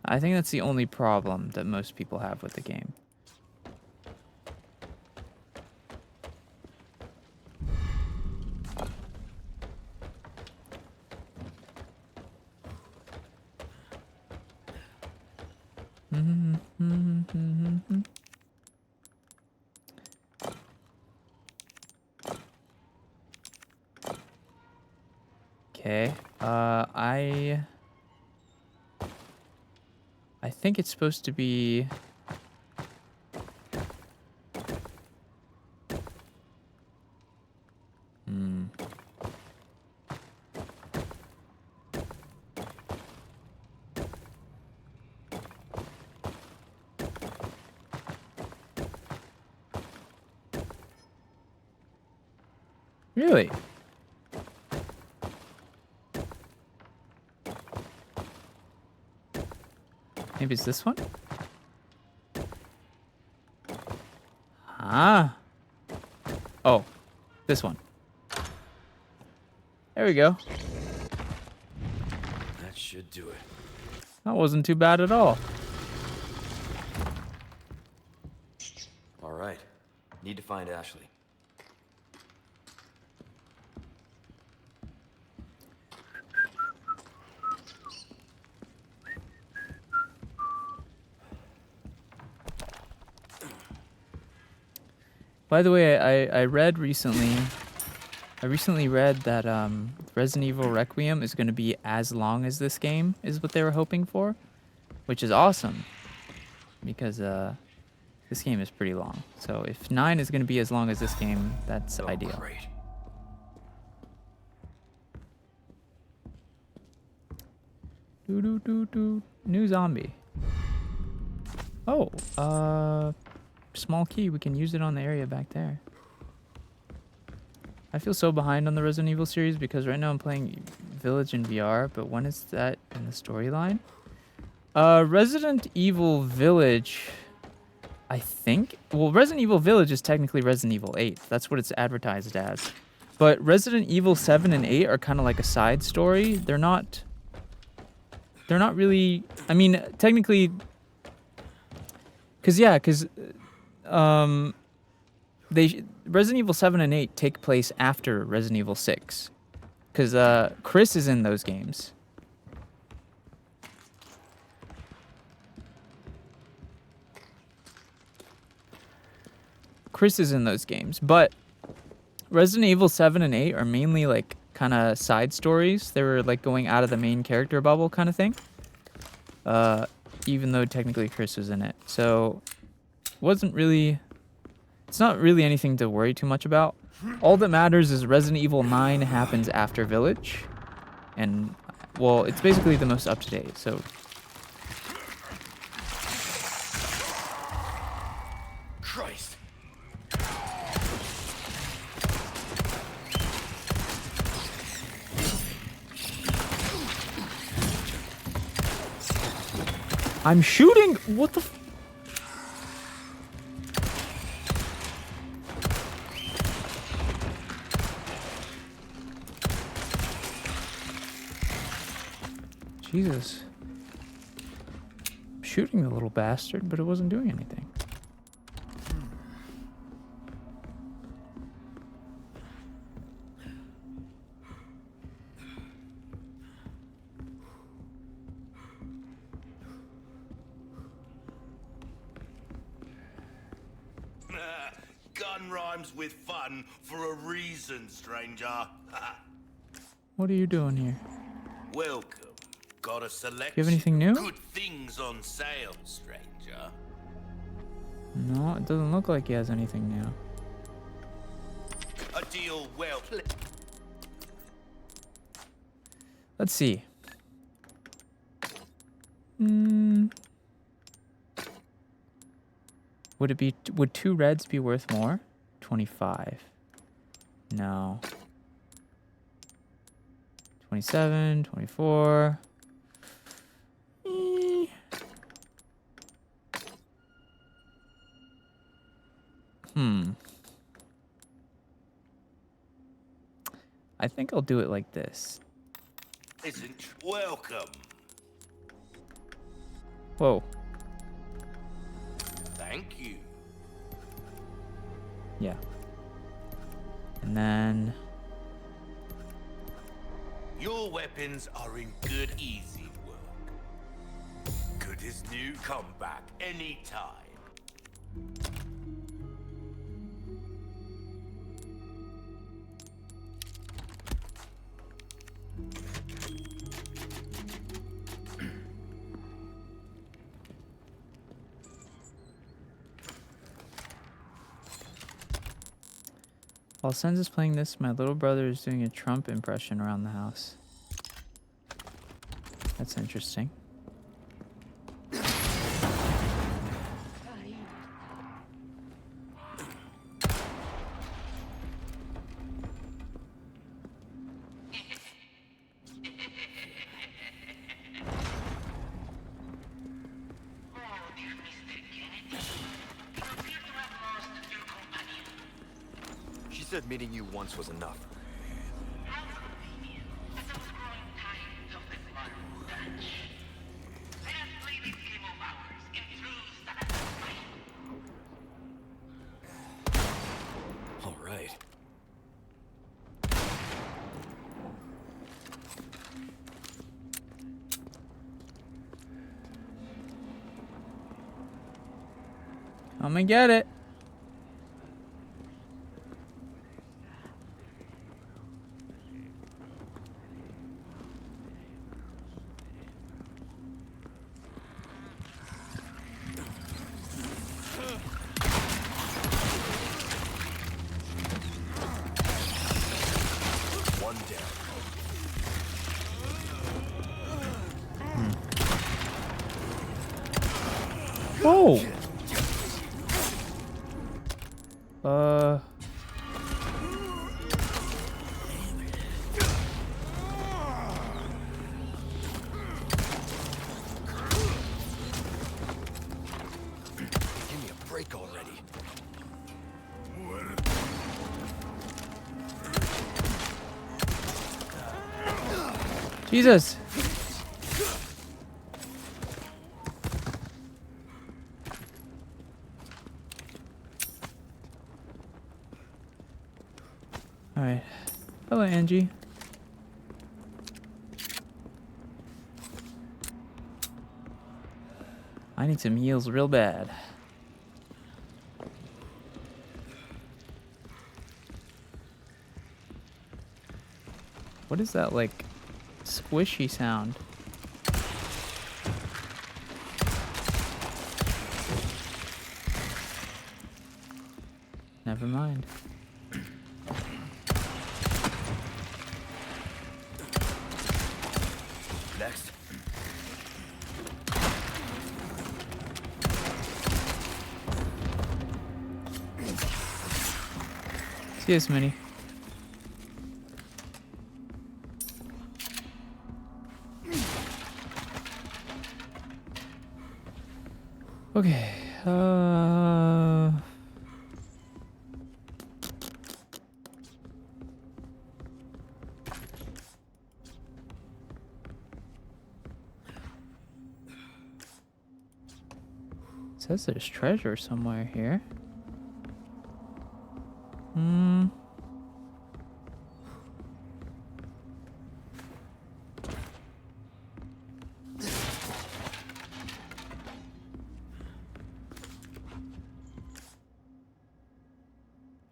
Speaker 1: I think that's the only problem that most people have with the game. Okay, I think it's supposed to be... Really? Maybe it's this one? Ah. Oh, this one. There we go.
Speaker 13: That should do it.
Speaker 1: That wasn't too bad at all.
Speaker 13: All right. Need to find Ashley.
Speaker 1: By the way, I read recently. I recently read that Resident Evil Requiem is going to be as long as this game is what they were hoping for, which is awesome because this game is pretty long. So if 9 is going to be as long as this game, that's ideal.
Speaker 13: Great.
Speaker 1: New zombie. Oh, small key. We can use it on the area back there. I feel so behind on the Resident Evil series because right now I'm playing Village in VR, but when is that in the storyline? Resident Evil Village, I think. Well, Resident Evil Village is technically Resident Evil 8. That's what it's advertised as. But Resident Evil 7 and 8 are kind of like a side story. They're not really, I mean, technically, because Resident Evil 7 and 8 take place after Resident Evil 6. Because Chris is in those games. Chris is in those games. But Resident Evil 7 and 8 are mainly like kind of side stories. They were like going out of the main character bubble kind of thing. Even though technically Chris was in it. So wasn't really... It's not really anything to worry too much about. All that matters is Resident Evil 9 happens after Village. And, well, it's basically the most up-to-date, so...
Speaker 9: Christ.
Speaker 1: I'm shooting! What the f... Jesus. I'm shooting the little bastard, but it wasn't doing anything.
Speaker 9: Gun rhymes with fun for a reason, stranger.
Speaker 1: What are you doing here?
Speaker 9: Welcome. Got a selection.
Speaker 1: You have anything new?
Speaker 9: Good things on sale, stranger.
Speaker 1: No, it doesn't look like he has anything new.
Speaker 9: A deal well.
Speaker 1: Let's see. Would 2 reds be worth more? 25. No. 27, 24. I think I'll do it like this.
Speaker 9: Isn't welcome.
Speaker 1: Whoa.
Speaker 9: Thank you.
Speaker 1: Yeah. And then...
Speaker 9: Your weapons are in good, easy work. Good as new, come back anytime.
Speaker 1: While Sen's is playing this, my little brother is doing a Trump impression around the house. That's interesting.
Speaker 7: She said meeting you once was enough. All right.
Speaker 1: I'm gonna get it.
Speaker 7: One down.
Speaker 1: Whoa.
Speaker 7: Give me a break already.
Speaker 1: Jesus. All right. Hello, Angie. I need some heals real bad. What is that, like, squishy sound? Never mind.
Speaker 7: Next.
Speaker 1: See you, Smitty. Okay. Says there's treasure somewhere here.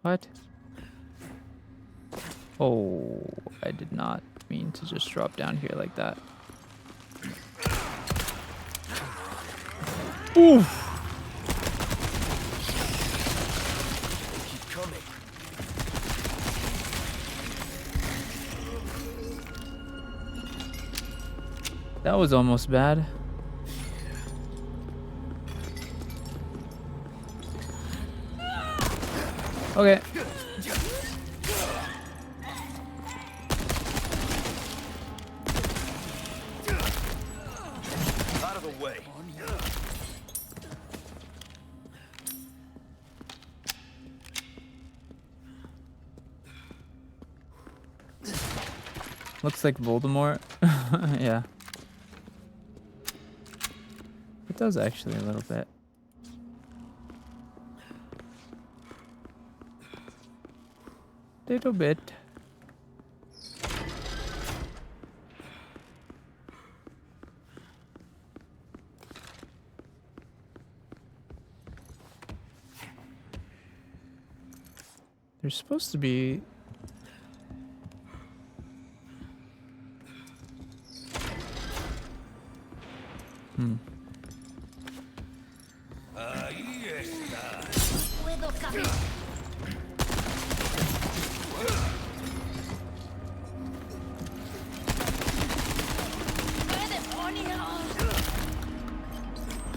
Speaker 1: What? Oh, I did not mean to just drop down here like that. Oof!
Speaker 7: Keep coming.
Speaker 1: That was almost bad. Okay.
Speaker 7: Out of the way.
Speaker 1: Looks like Voldemort. Yeah. It does actually a little bit. Little bit. There's supposed to be...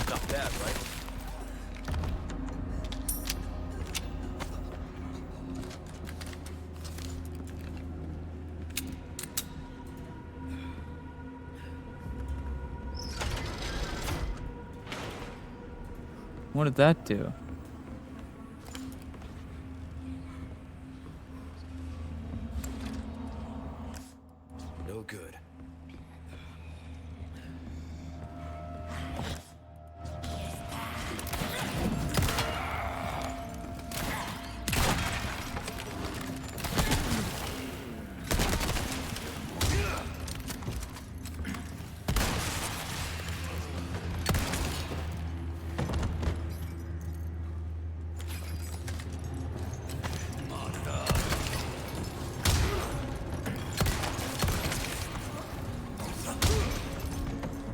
Speaker 7: Not bad, right?
Speaker 1: What did that do?
Speaker 7: No good.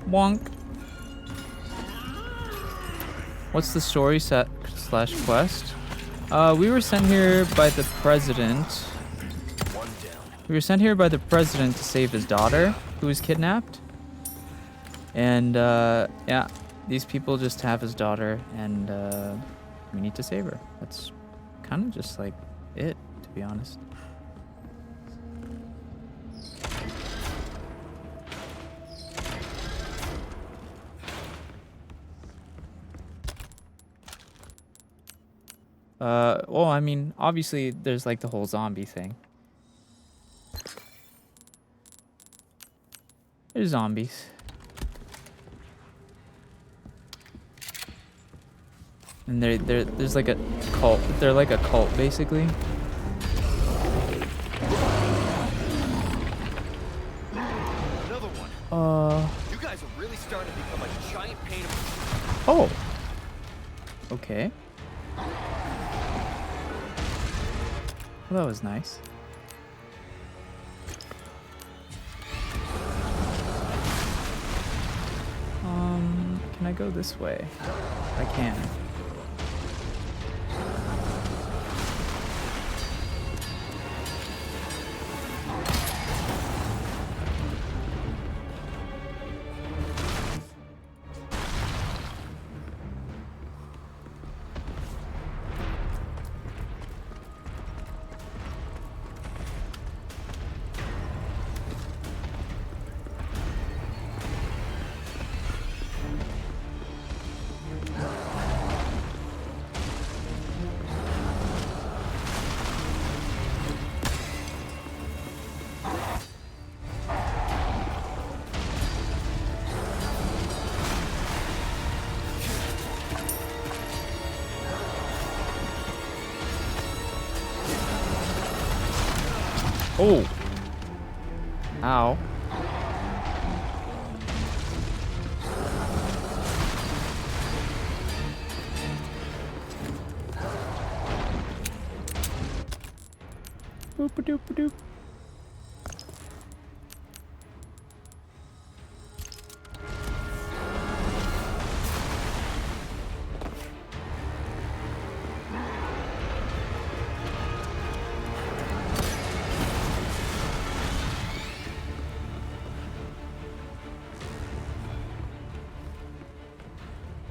Speaker 1: Wonk. What's the story set slash quest? We were sent here by the president.
Speaker 7: One down.
Speaker 1: We were sent here by the president to save his daughter, who was kidnapped. And yeah, these people just have his daughter, and we need to save her. That's kind of just like it, to be honest. Well, I mean, obviously there's like the whole zombie thing. There's zombies. And there's like a cult. They're like a cult, basically.
Speaker 7: Another one. You guys are really starting to become a giant pain in the...
Speaker 1: Oh. Okay. Well, that was nice. Can I go this way? I can. Oh. Ow. Boop-a-doop-a-doop.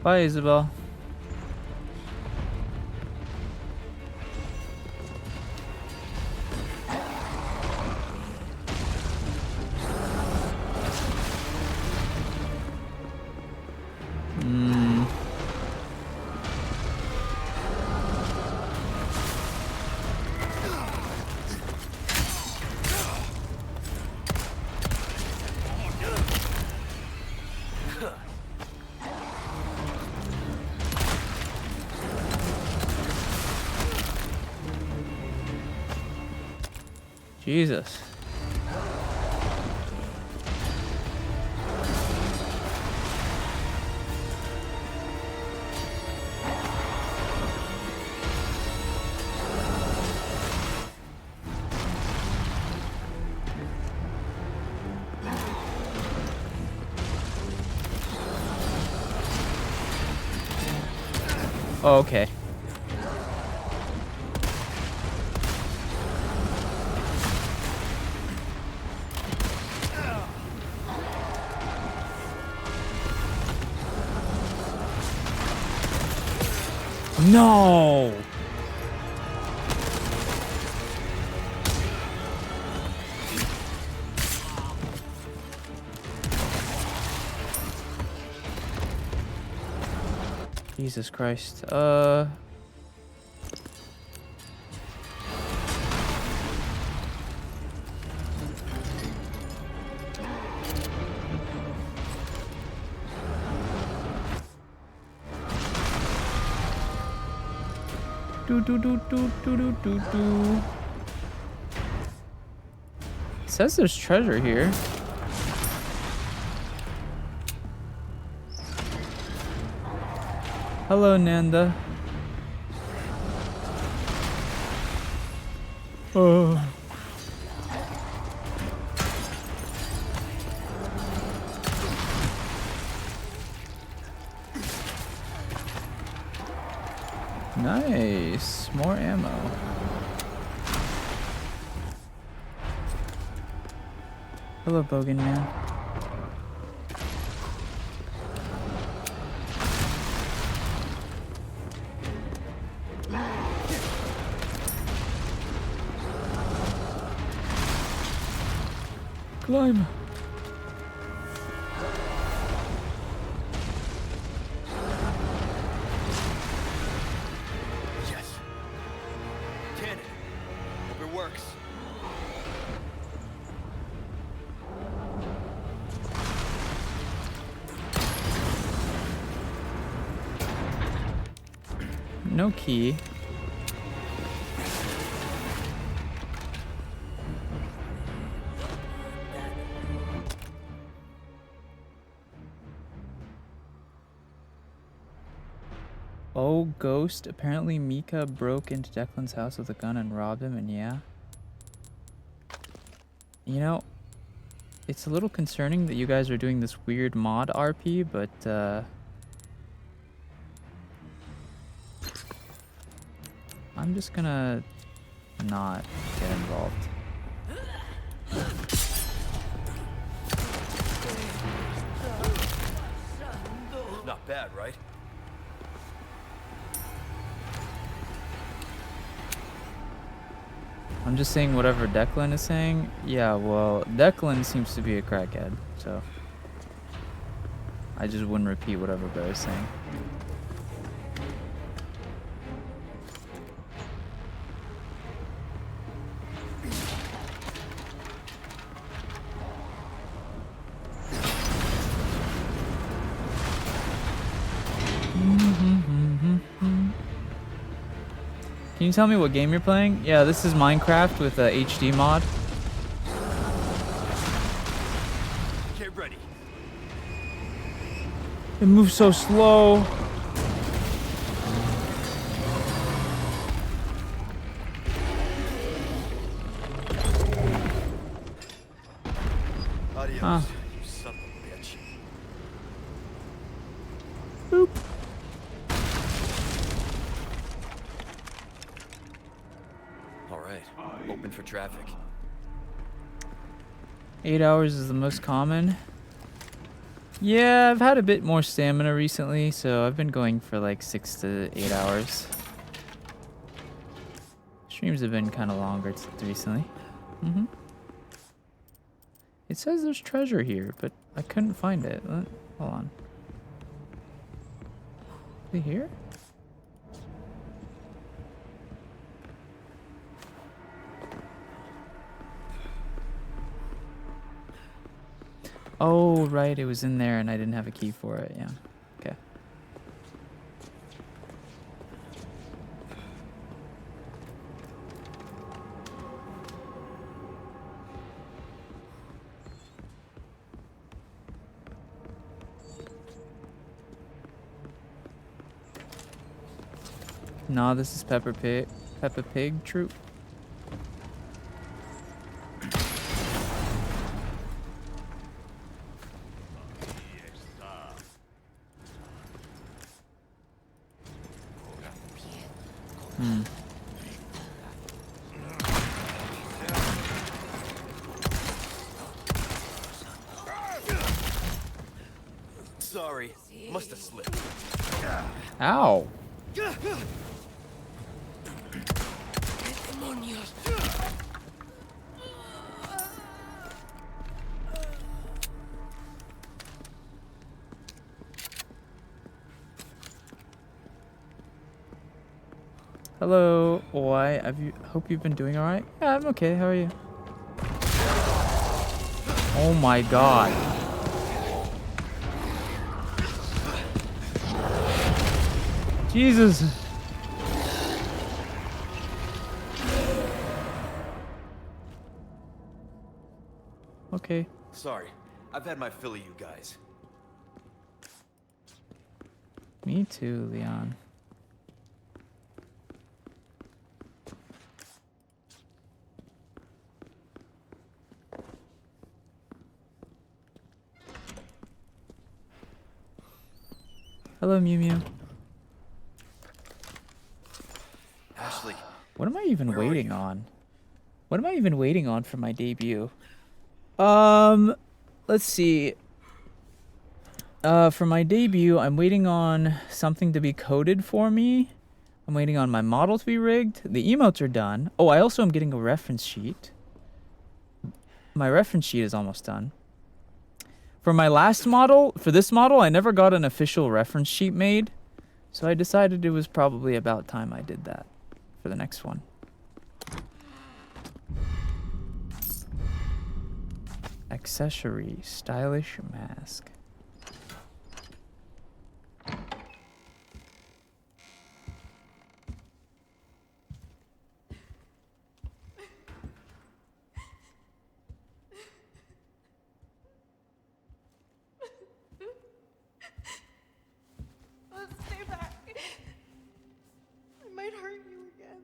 Speaker 1: Bye, Isabel. Jesus. Oh, okay. No! Jesus Christ. Do. It says there's treasure here. Hello, Nanda. Oh. Nice. More ammo. Hello, Bogan Man. Climb.
Speaker 7: Yes. Cannon. Hope it works.
Speaker 1: No key. Oh, Ghost. Apparently Mika broke into Declan's house with a gun and robbed him, and yeah. You know, it's a little concerning that you guys are doing this weird mod RP, but I'm just gonna not get involved.
Speaker 7: Not bad, right?
Speaker 1: I'm just saying whatever Declan is saying. Yeah, well, Declan seems to be a crackhead, so I just wouldn't repeat whatever Bear's saying. Can you tell me what game you're playing? Yeah, this is Minecraft with a HD mod. It moves so slow.
Speaker 7: Adios,
Speaker 1: Huh.
Speaker 7: you son of a bitch.
Speaker 1: Boop.
Speaker 7: All right, open for traffic.
Speaker 1: 8 hours is the most common. Yeah, I've had a bit more stamina recently, so I've been going for like 6 to 8 hours. Streams have been kind of longer recently. It says there's treasure here, but I couldn't find it. Hold on. Is it here? Oh, right, it was in there and I didn't have a key for it, yeah. Okay. No, this is Peppa Pig troop.
Speaker 7: Sorry, must have slipped.
Speaker 1: Ow. Hello, why hope you've been doing alright? Yeah, I'm okay, how are you? Oh my god. Jesus. Okay.
Speaker 7: Sorry, I've had my fill of you guys.
Speaker 1: Me too, Leon. Hello, Mew Mew.
Speaker 7: Ashley.
Speaker 1: What am I even
Speaker 7: Where are
Speaker 1: waiting
Speaker 7: you?
Speaker 1: on? What am I even waiting on for my debut? Let's see. For my debut, I'm waiting on something to be coded for me. I'm waiting on my model to be rigged. The emotes are done. Oh, I also am getting a reference sheet. My reference sheet is almost done. For my last model, for this model, I never got an official reference sheet made. So I decided it was probably about time I did that for the next one. Accessory, stylish mask.
Speaker 8: Let's stay back. I might hurt you again.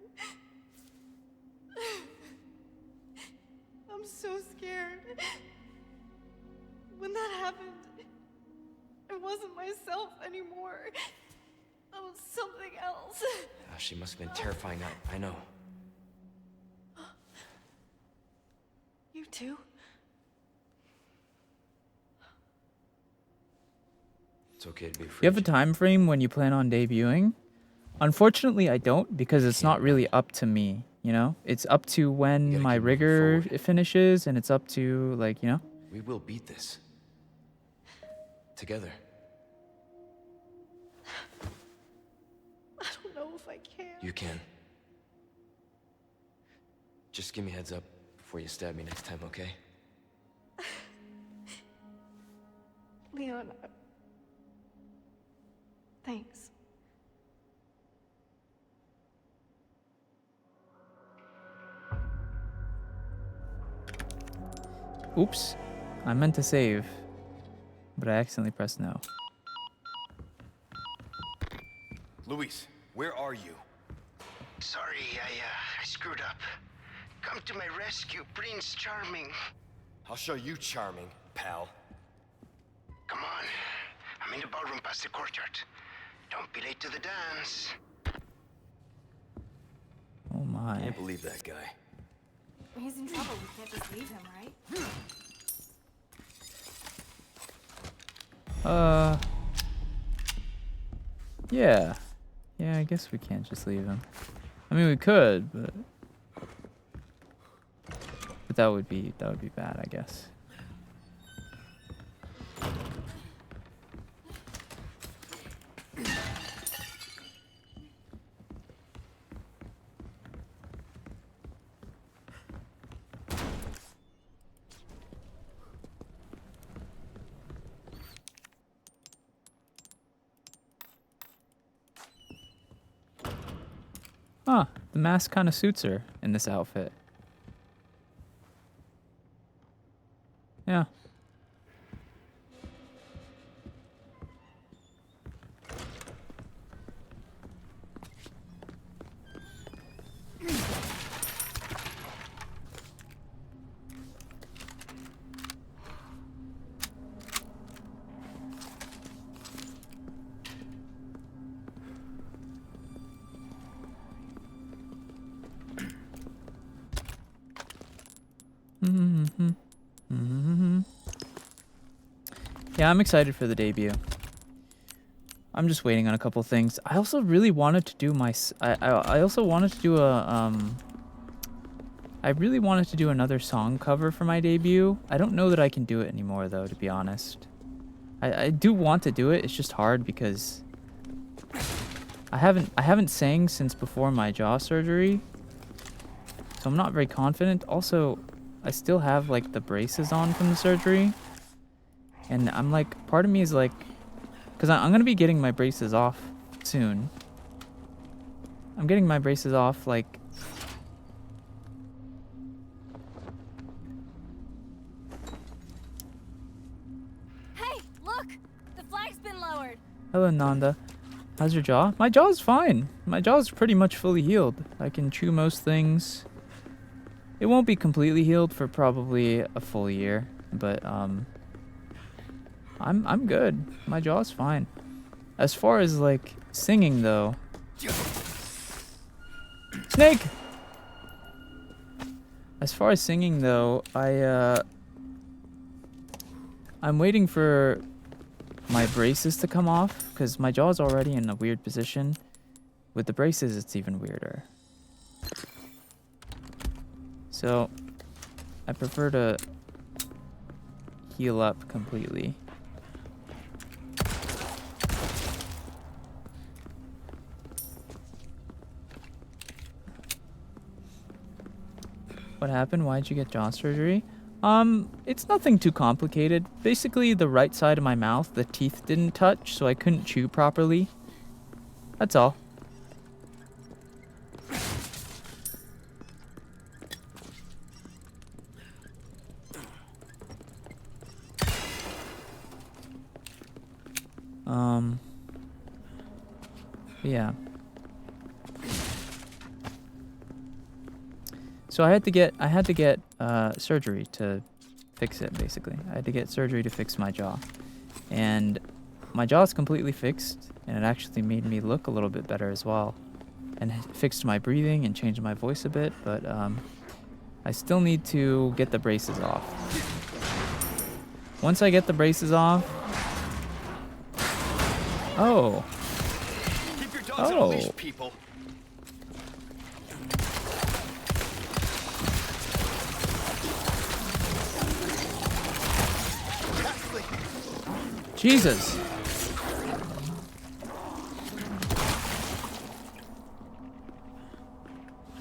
Speaker 8: I'm so scared. When that happened, I wasn't myself anymore. I was something else.
Speaker 13: She must have been terrifying. I know.
Speaker 8: You too?
Speaker 13: It's okay to be free.
Speaker 1: You have a time frame when you plan on debuting? Unfortunately, I don't, because it's not really up to me, you know? It's up to when my rigger finishes, and it's up to, like, you know?
Speaker 13: We will beat this. Together.
Speaker 8: I don't know if I can.
Speaker 13: You can. Just give me a heads up before you stab me next time, okay?
Speaker 8: Leon, thanks.
Speaker 1: Oops. I meant to save, but I accidentally pressed no.
Speaker 9: Luis, where are you?
Speaker 11: Sorry, I screwed up. Come to my rescue, Prince Charming.
Speaker 9: I'll show you charming, pal.
Speaker 11: Come on. I'm in the ballroom past the courtyard. Don't be late to the dance.
Speaker 1: Oh my.
Speaker 7: Can't believe that guy.
Speaker 8: He's in trouble. We can't just leave him, right?
Speaker 1: Yeah. Yeah, I guess we can't just leave him. I mean, we could, but that would be bad, I guess. Huh, the mask kind of suits her in this outfit. Yeah. Yeah, I'm excited for the debut. I'm just waiting on a couple things. I also really wanted to do my... I also wanted to do a... I really wanted to do another song cover for my debut. I don't know that I can do it anymore, though, to be honest. I do want to do it. It's just hard because... I haven't sang since before my jaw surgery. So I'm not very confident. Also, I still have, like, the braces on from the surgery. And I'm like, part of me is like, because I'm going to be getting my braces off soon. I'm getting my braces off, like...
Speaker 8: Hey, look! The flag's been lowered.
Speaker 1: Hello, Nanda. How's your jaw? My jaw's fine. My jaw's pretty much fully healed. I can chew most things. It won't be completely healed for probably a full year, but, I'm good. My jaw's fine. As far as, like, singing, though... Snake! As far as singing, though, I'm waiting for my braces to come off, because my jaw's already in a weird position. With the braces, it's even weirder. So, I prefer to heal up completely. What happened? Why'd you get jaw surgery? It's nothing too complicated. Basically, the right side of my mouth, the teeth didn't touch, so I couldn't chew properly. That's all. Yeah. So I had to get surgery to fix it, basically. I had to get surgery to fix my jaw. And my jaw's completely fixed, and it actually made me look a little bit better as well. And it fixed my breathing and changed my voice a bit, but I still need to get the braces off. Once I get the braces off... Oh.
Speaker 9: Keep your dogs on a leash, people.
Speaker 1: Jesus.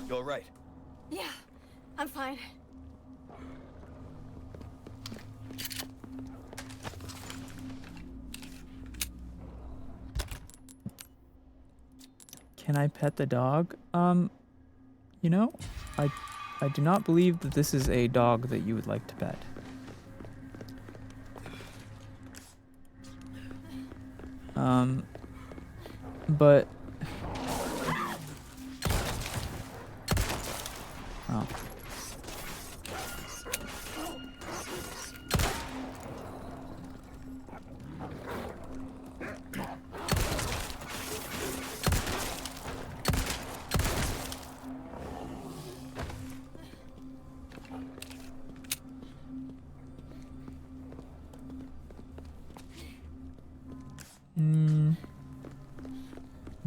Speaker 7: You all right?
Speaker 8: Yeah, I'm fine.
Speaker 1: Can I pet the dog? You know, I do not believe that this is a dog that you would like to pet. But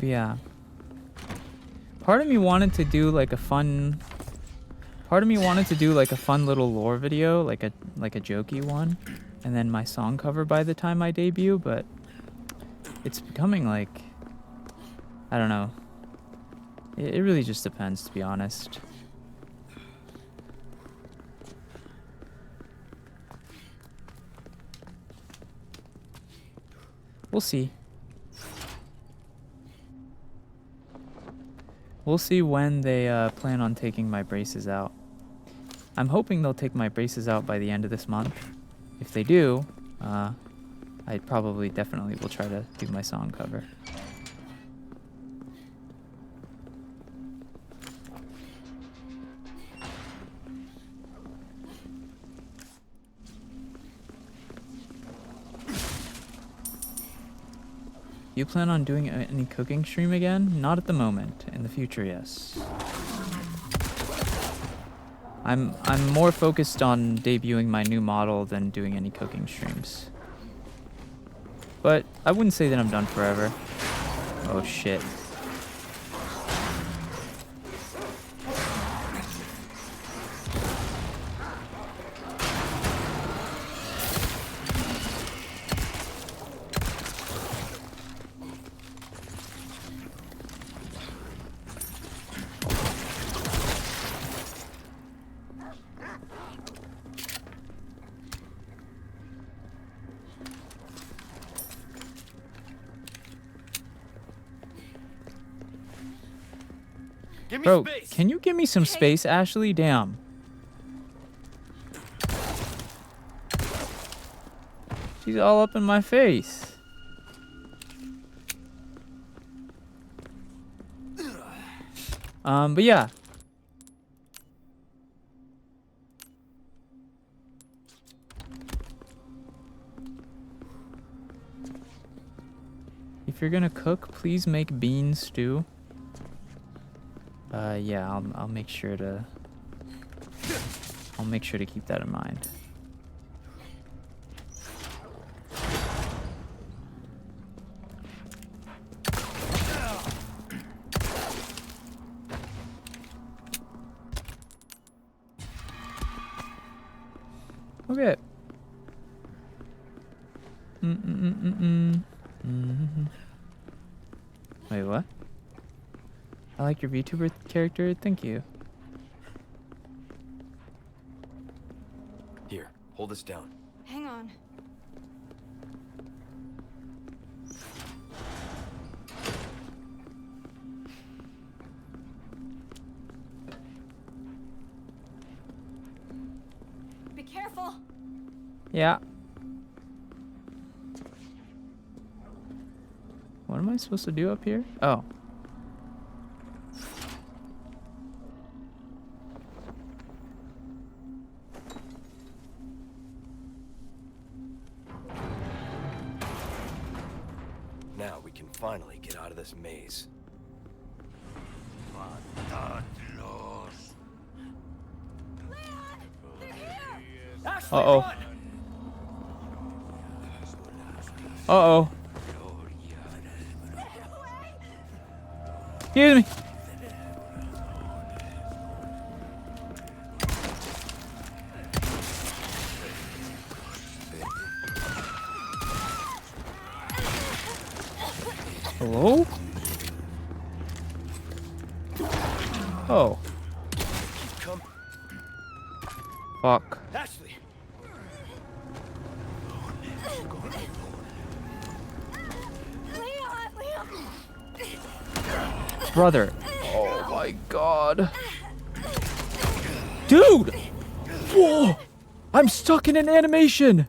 Speaker 1: But yeah. Part of me wanted to do like a fun little lore video, like a jokey one, and then my song cover by the time I debut, but it's becoming like, I don't know. It really just depends, to be honest. We'll see. We'll see when they plan on taking my braces out. I'm hoping they'll take my braces out by the end of this month. If they do, I definitely will try to do my song cover. You plan on doing any cooking stream again? Not at the moment. In the future, yes. I'm more focused on debuting my new model than doing any cooking streams. But I wouldn't say that I'm done forever. Oh shit. Bro, can you give me some space, Ashley? Damn. She's all up in my face. But yeah. If you're gonna cook, please make bean stew. Yeah, I'll make sure to keep that in mind. Okay. Wait, what? I like your VTuber character. Thank you.
Speaker 7: Here, hold this down.
Speaker 8: Hang on. Be careful.
Speaker 1: Yeah. What am I supposed to do up here? Oh.
Speaker 7: Now we can finally get out of this maze.
Speaker 1: Uh-oh. Uh-oh. Excuse me. Hello? Oh. Fuck.
Speaker 7: Ashley.
Speaker 1: Brother. Oh my god. Dude! Whoa! I'm stuck in an animation!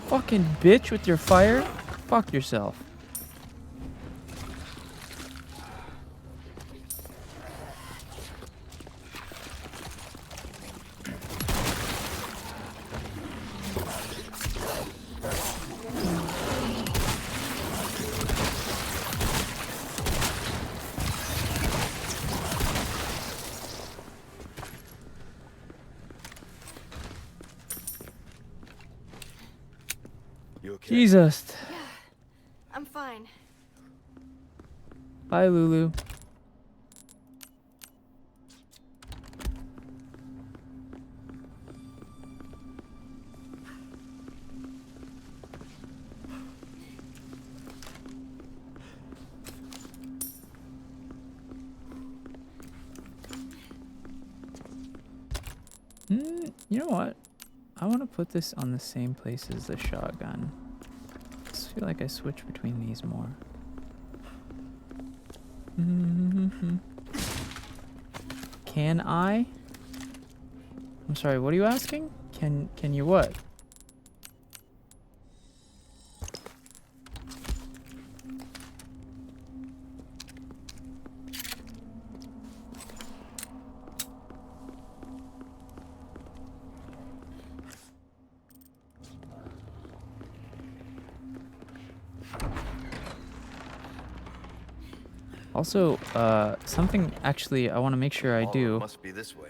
Speaker 1: Fucking bitch with your fire. Fuck yourself.
Speaker 7: You okay?
Speaker 1: Jesus.
Speaker 8: Yeah, I'm fine.
Speaker 1: Bye, Lulu. You know what? I want to put this on the same place as the shotgun. I just feel like I switch between these more. Can I? I'm sorry, what are you asking? Can you what? Also, something actually I want to make sure I
Speaker 7: All
Speaker 1: do.
Speaker 7: must be this way.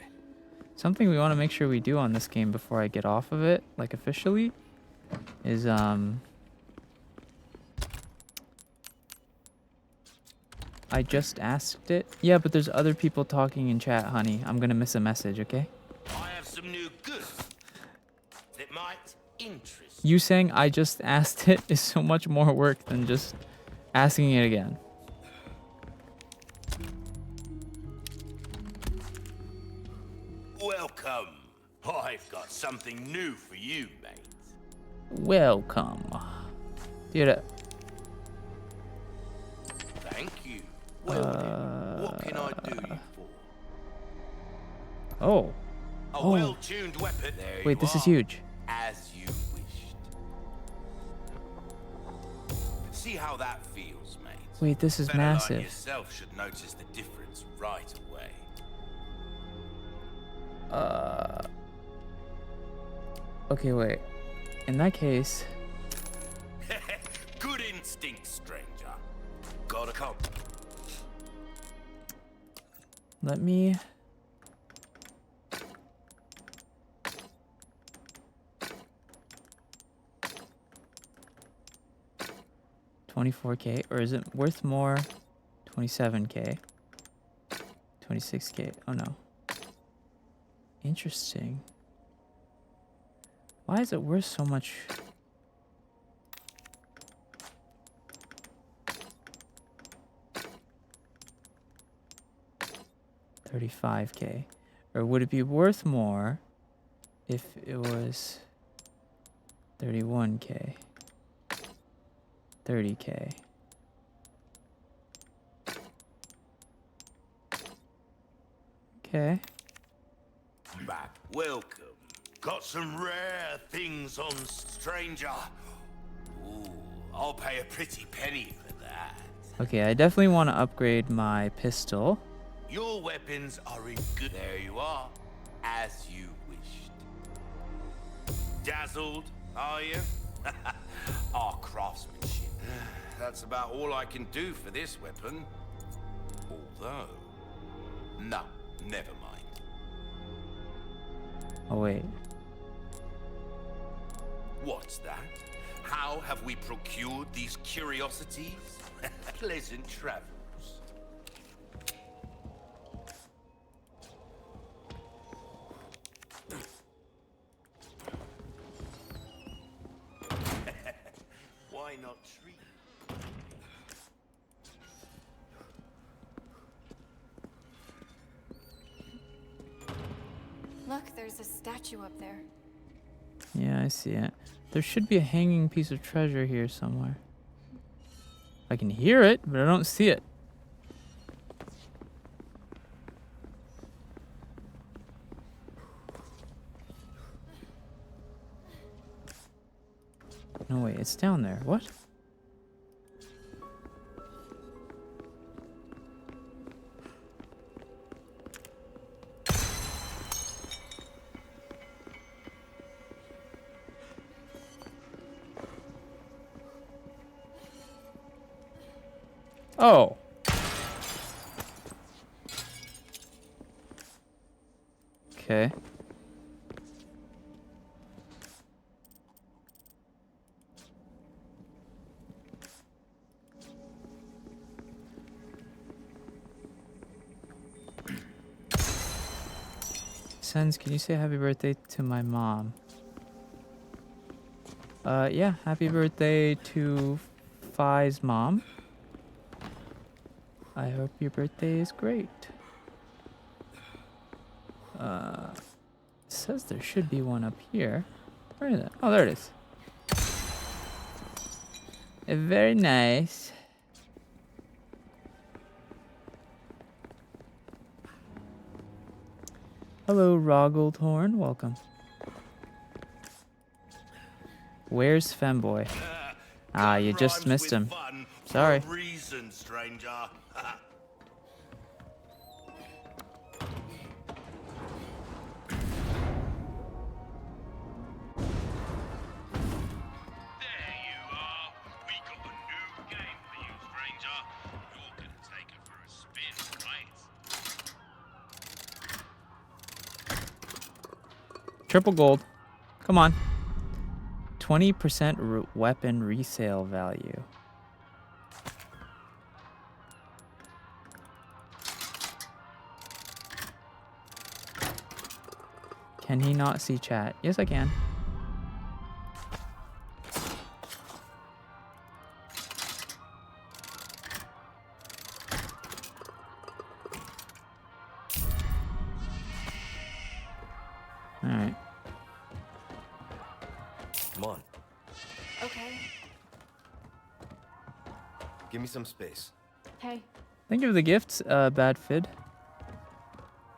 Speaker 1: Something we want to make sure we do on this game before I get off of it, like officially, is I just asked it. Yeah, but there's other people talking in chat, honey. I'm gonna miss a message, okay?
Speaker 9: I have some new goods that might interest.
Speaker 1: You saying I just asked it is so much more work than just asking it again.
Speaker 9: Welcome. I've got something new for you, mate.
Speaker 1: Welcome. Dude,
Speaker 9: Thank you. Well then, what can I do you for?
Speaker 1: oh.
Speaker 9: A
Speaker 1: Oh.
Speaker 9: well-tuned weapon. There
Speaker 1: Wait,
Speaker 9: you
Speaker 1: this is
Speaker 9: are,
Speaker 1: huge.
Speaker 9: As you wished. See how that feels, mate.
Speaker 1: Wait, this is
Speaker 9: Better like
Speaker 1: massive.
Speaker 9: yourself should notice the difference right away.
Speaker 1: Okay, wait. In that case,
Speaker 9: Good instinct, stranger. Gotta come.
Speaker 1: let me... $24K, or is it worth more? $27K. $26K. Oh no. Interesting. Why is it worth so much? $35K. Or would it be worth more if it was $31K? $30K. Okay.
Speaker 9: Back. Welcome. Got some rare things on, stranger. Ooh, I'll pay a pretty penny for that.
Speaker 1: Okay, I definitely want to upgrade my pistol.
Speaker 9: Your weapons are in good. There you are, as you wished. Dazzled, are you? Our craftsmanship. That's about all I can do for this weapon. Although, no, never mind.
Speaker 1: Oh wait.
Speaker 9: What's that? How have we procured these curiosities? Pleasant travels. Why not treat?
Speaker 8: Look, there's a statue up there.
Speaker 1: Yeah, I see it. There should be a hanging piece of treasure here somewhere. I can hear it, but I don't see it. No, wait, it's down there. What? Oh. Okay. Sens, can you say happy birthday to my mom? Yeah, happy birthday to Phi's mom. I hope your birthday is great. It says there should be one up here. Where is it? Oh, there it is. Very nice. Hello, Rogoldhorn. Welcome. Where's Femboy? Ah, you just missed him. Sorry.
Speaker 9: Reason, stranger.
Speaker 1: Triple gold. Come on. 20% weapon resale value. Can he not see chat? Yes, I can. All right.
Speaker 7: Come on.
Speaker 8: Okay.
Speaker 7: Give me some space.
Speaker 8: Hey.
Speaker 1: Thank you for the gifts, Bad Fid.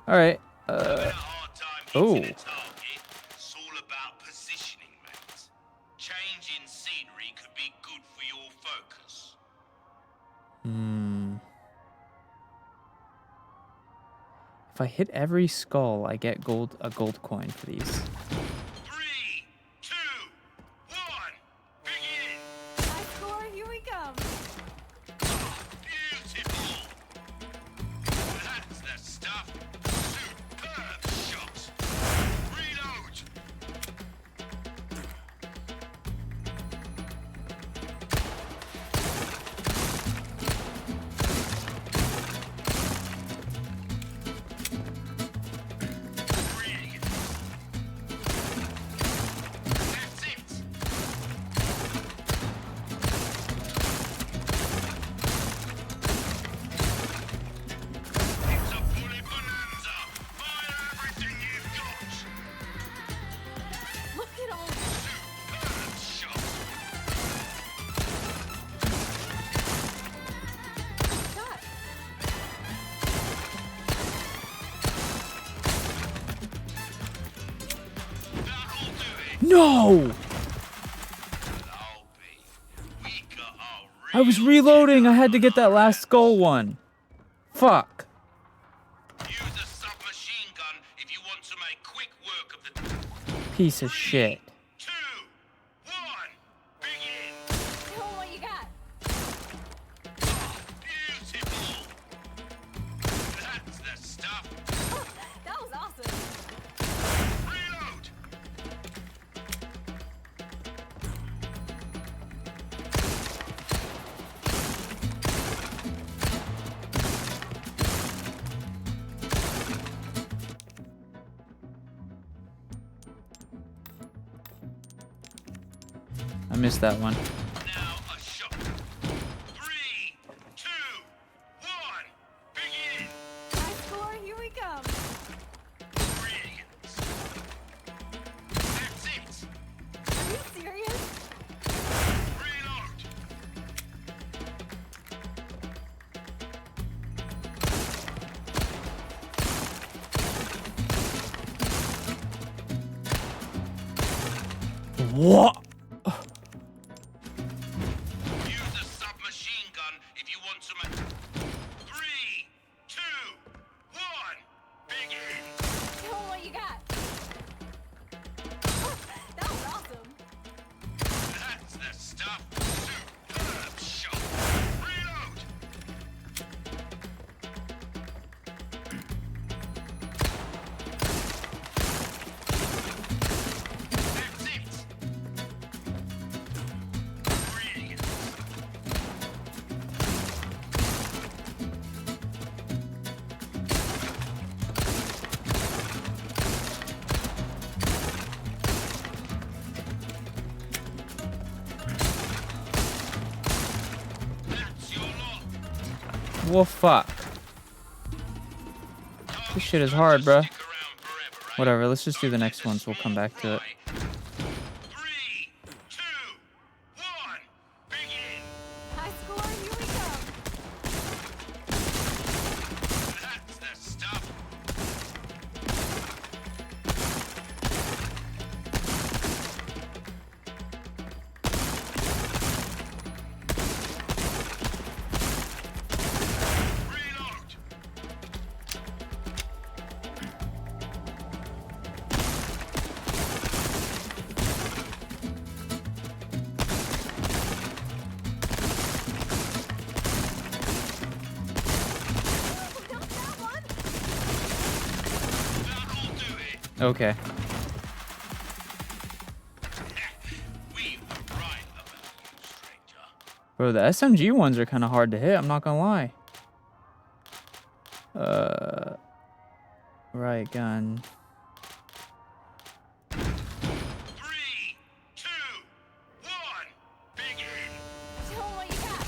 Speaker 1: All right. Oh.
Speaker 9: It's all about positioning, mate. Changing scenery could be good for your focus.
Speaker 1: If I hit every skull, I get a gold coin for these.
Speaker 9: 3, 2, 1, begin!
Speaker 8: High score, here we come.
Speaker 9: Beautiful! That's the stuff. Superb shot. Reload! Brilliant. That's it. It's a bully bonanza. Fire everything you've got.
Speaker 8: Look at all
Speaker 9: Superb shot.
Speaker 8: that.
Speaker 9: That'll do it.
Speaker 1: No! I was reloading. I had to get that last skull one. Fuck.
Speaker 9: Use a submachine gun if you want to make quick work of the
Speaker 1: Piece of shit.
Speaker 9: 2, 1, begin.
Speaker 8: Show 'em what you got.
Speaker 9: Beautiful. That's the stuff.
Speaker 8: That was awesome.
Speaker 9: Reload.
Speaker 1: I missed that one.
Speaker 9: Now a shot. 3, 2, 1, begin.
Speaker 8: High score, here we come.
Speaker 9: Brilliant. That's it.
Speaker 8: Are you serious?
Speaker 9: Reload.
Speaker 1: What?
Speaker 9: Use a submachine gun if you want to make 3, 2, 1, begin.
Speaker 8: Show 'em what you got. That was awesome.
Speaker 9: That's the stuff. Superb shot. Reload. That's it.
Speaker 1: Well, fuck. This shit is hard, bruh. Whatever, let's just do the next one so we'll come back to it.
Speaker 8: High score, here we go.
Speaker 1: Okay. Bro, the SMG ones are kind of hard to hit, I'm not gonna lie. Right gun.
Speaker 8: Show 'em what you got.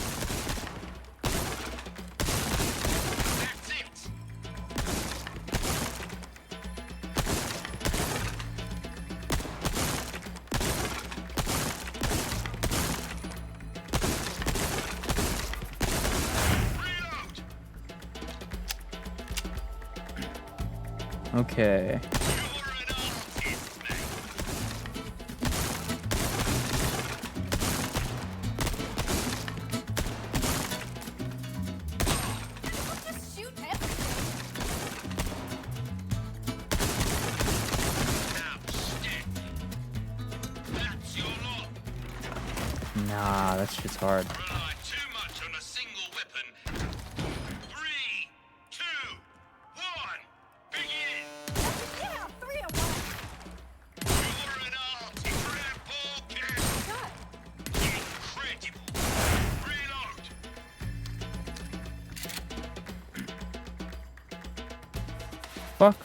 Speaker 1: Okay.
Speaker 8: Just shoot everything.
Speaker 1: Nah, that shit's hard.
Speaker 8: Yeah, 3-1.
Speaker 1: Fuck.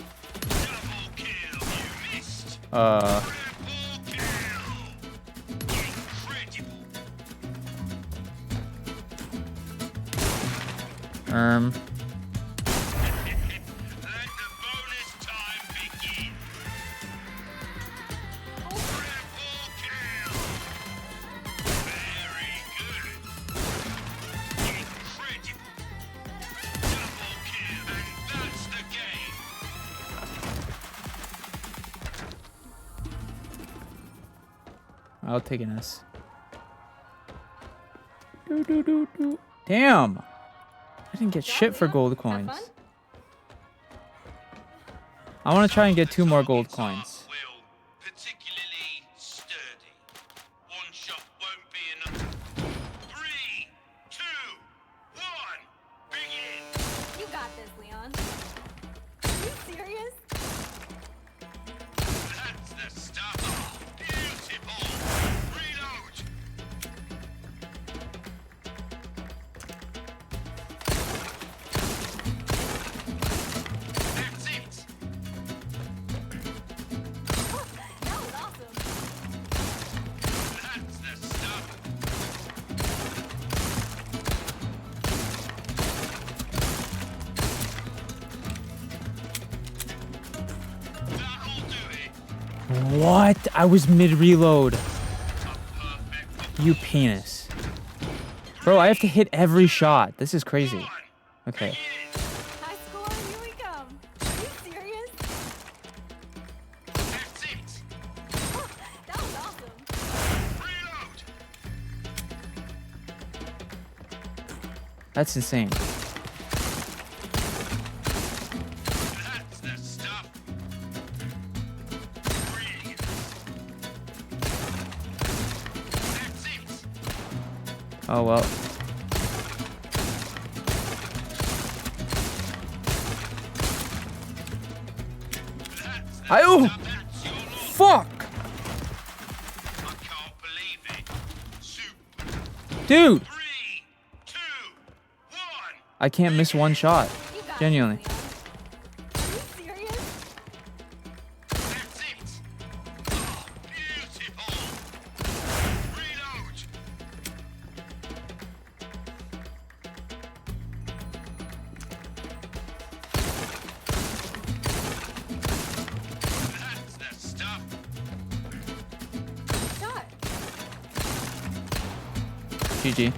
Speaker 1: Um. I'll take an S. Damn! I didn't get shit for gold coins. I want to try and get 2 more gold coins.
Speaker 8: You got this, Leon. Are you serious? That was awesome.
Speaker 1: What? I was mid-reload. You penis. Bro, I have to hit every shot. This is crazy. Okay.
Speaker 8: High score, here we come. Are you serious? That was awesome.
Speaker 1: That's insane. Oh well. Oh! Fuck! Dude! I can't miss one shot. Genuinely.
Speaker 8: Are you serious?
Speaker 1: GG.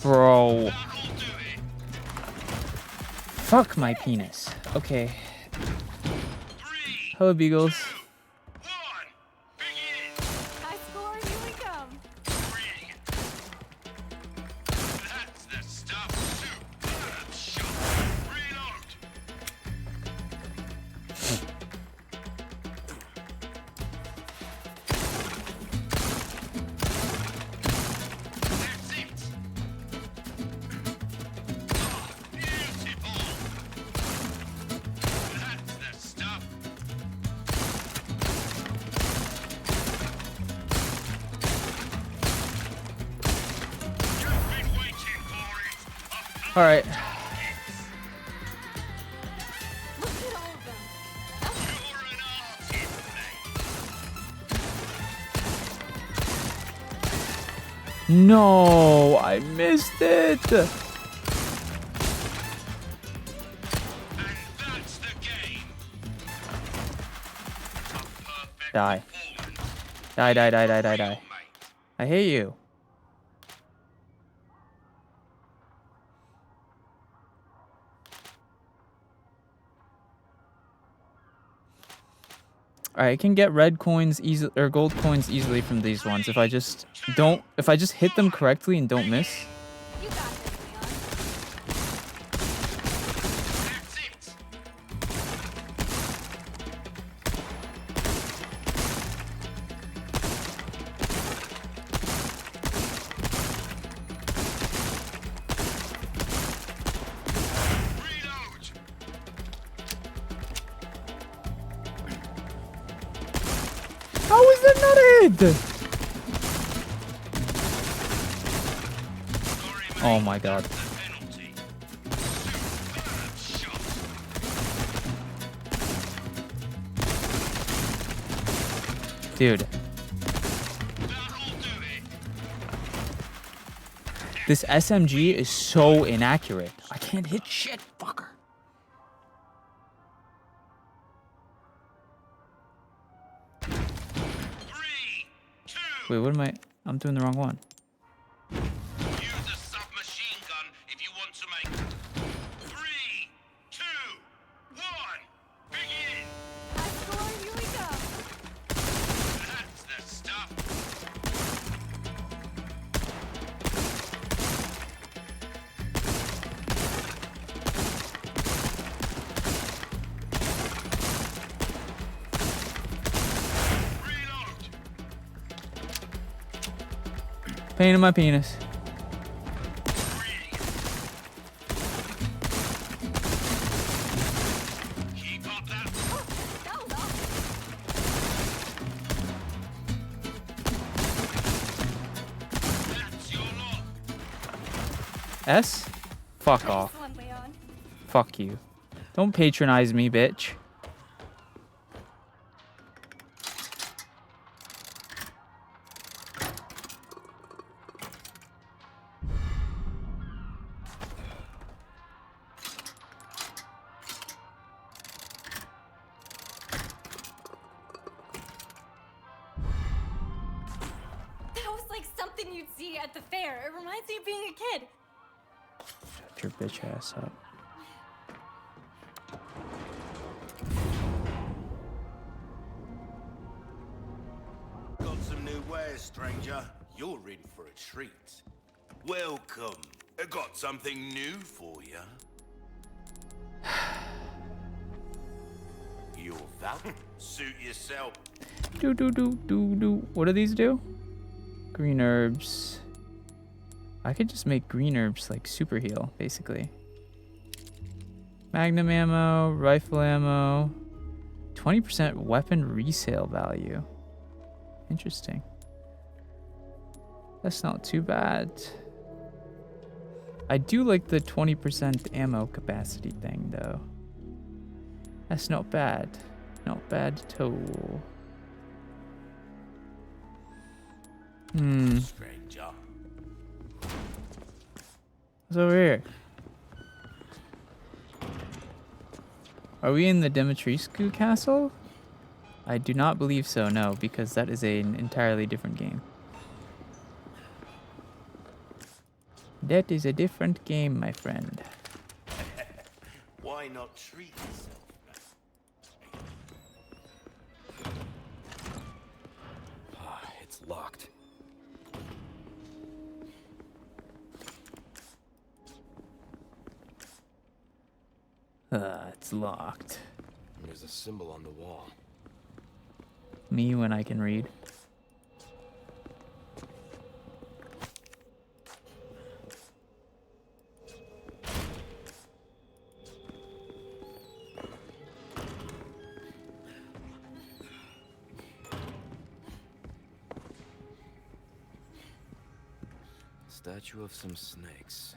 Speaker 1: Bro. Fuck my penis. Okay. Hello, Beagles.
Speaker 8: High score, here we come.
Speaker 9: That's the stuff. Superb shot. Reload. That's it. Oh, beautiful. That's the stuff. You've been waiting for it.
Speaker 1: All right.
Speaker 8: Look at all of them.
Speaker 9: You're an artist, mate.
Speaker 1: No, I missed it.
Speaker 9: And that's the game.
Speaker 1: Die. Die, die, die, die, die, die. I hate you. Alright, I can get red coins easily or gold coins easily from these ones if I just hit them correctly and don't miss.
Speaker 8: You got this, Leon.
Speaker 9: That's it. Reload.
Speaker 1: How is that not it? Oh my god. Dude. This SMG is so inaccurate. I can't hit shit, fucker. Wait, what am I? I'm doing the wrong one.
Speaker 9: Use a submachine gun if you want to make 3, 2, 1. Begin.
Speaker 8: High score, here we go.
Speaker 9: That's the stuff. Reload.
Speaker 1: Pain in my penis.
Speaker 9: Keep up that.
Speaker 8: That was awesome.
Speaker 9: That's your lot.
Speaker 1: S? Fuck off.
Speaker 8: Nice one, Leon.
Speaker 1: Fuck you. Don't patronize me, bitch.
Speaker 8: That was like something you'd see at the fair. It reminds me of being a kid.
Speaker 1: Shut your bitch ass up.
Speaker 9: Got some new wares, stranger. You're in for a treat. Welcome. I got something new for you. Your val. Suit yourself.
Speaker 1: Do. What do these do? Green herbs. I could just make green herbs like super heal, basically. Magnum ammo, rifle ammo, 20% weapon resale value. Interesting. That's not too bad. I do like the 20% ammo capacity thing, though. That's not bad. Not bad at all.
Speaker 9: Stranger.
Speaker 1: What's over here? Are we in the Dimitrescu castle? I do not believe so, no, because that is an entirely different game. That is a different game, my friend.
Speaker 9: Why not treat yourself?
Speaker 7: It's locked.
Speaker 1: It's locked.
Speaker 7: There's a symbol on the wall.
Speaker 1: Me when I can read.
Speaker 7: Statue of some snakes.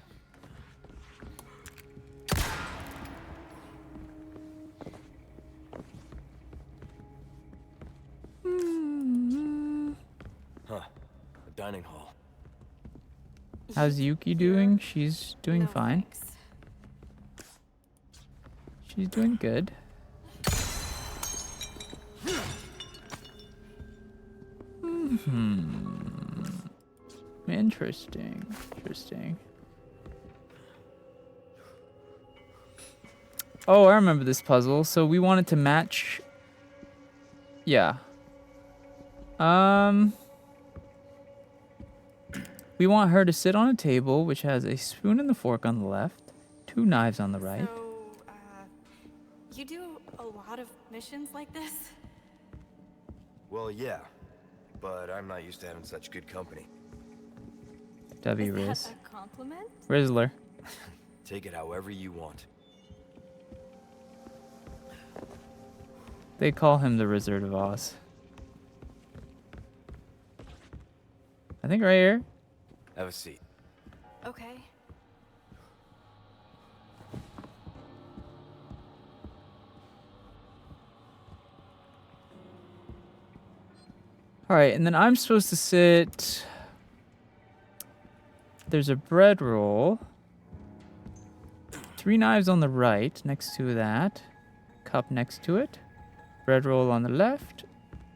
Speaker 7: Huh. A dining hall.
Speaker 1: How's Yuki doing? She's doing fine. She's doing good. Interesting. Interesting. Oh, I remember this puzzle. So we wanted to match. Yeah. We want her to sit on a table which has a spoon and a fork on the left, 2 knives on the right.
Speaker 8: So, you do a lot of missions like this?
Speaker 7: Well, yeah. But I'm not used to having such good company.
Speaker 1: W
Speaker 8: Is
Speaker 1: Riz.
Speaker 8: that a compliment?
Speaker 1: Rizzler.
Speaker 7: Take it however you want.
Speaker 1: They call him the Wizard of Oz. I think right here.
Speaker 7: Have a seat.
Speaker 8: Okay.
Speaker 1: All right, and then I'm supposed to sit. There's a bread roll. 3 knives on the right next to that. Cup next to it. Bread roll on the left.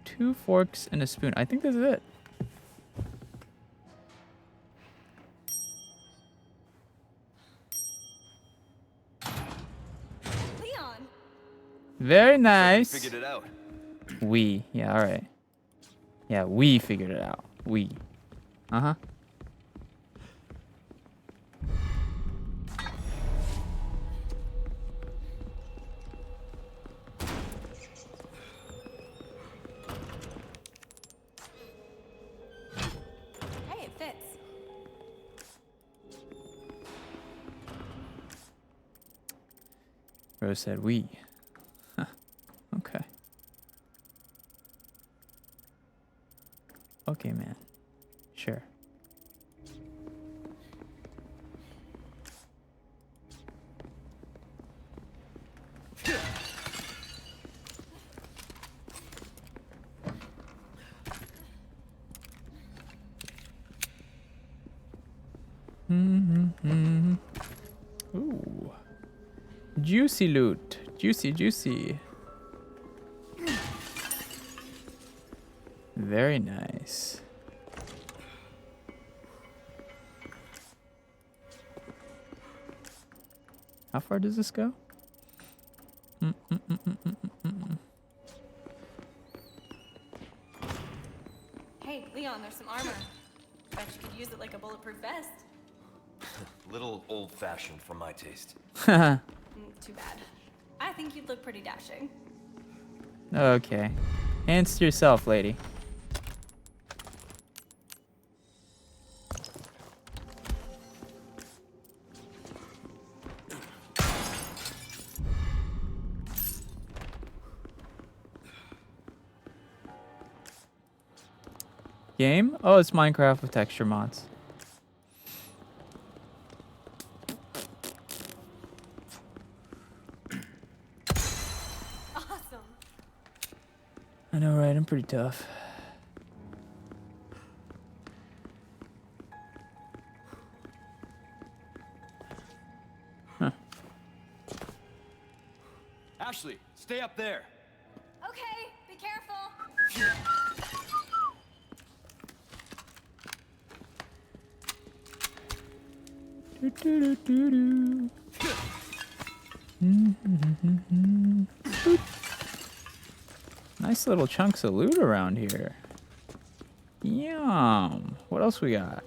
Speaker 1: 2 forks and a spoon. I think this is it.
Speaker 8: Leon!
Speaker 1: Very nice.
Speaker 7: Figured it out.
Speaker 1: We. Yeah, all right. Yeah, we figured it out. We. Uh-huh.
Speaker 8: Hey, it fits.
Speaker 1: Rose said we. Huh. Okay. Okay, man. Sure. Ooh. Juicy loot. Juicy, juicy. Very nice. How far does this go?
Speaker 8: Hey, Leon, there's some armor. Bet you could use it like a bulletproof vest.
Speaker 7: Little old-fashioned for my taste.
Speaker 8: Too bad. I think you'd look pretty dashing.
Speaker 1: Okay. Hands to yourself, lady. Game? Oh, it's Minecraft with texture mods.
Speaker 8: Awesome.
Speaker 1: I know, right? I'm pretty tough.
Speaker 7: Ashley, stay up there.
Speaker 8: Okay, be careful.
Speaker 1: Nice little chunks of loot around here. Yum. What else we got?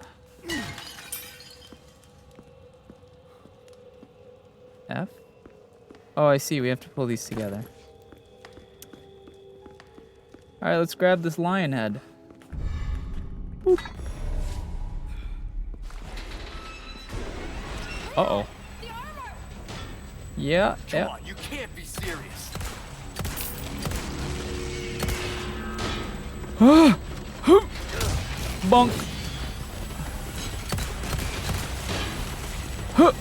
Speaker 1: F? Oh, I see. We have to pull these together. Alright, let's grab this lion head. Boop. Uh-oh. Yeah,
Speaker 7: Come
Speaker 1: yeah.
Speaker 7: on, you can't be serious.
Speaker 1: Bonk. Huh.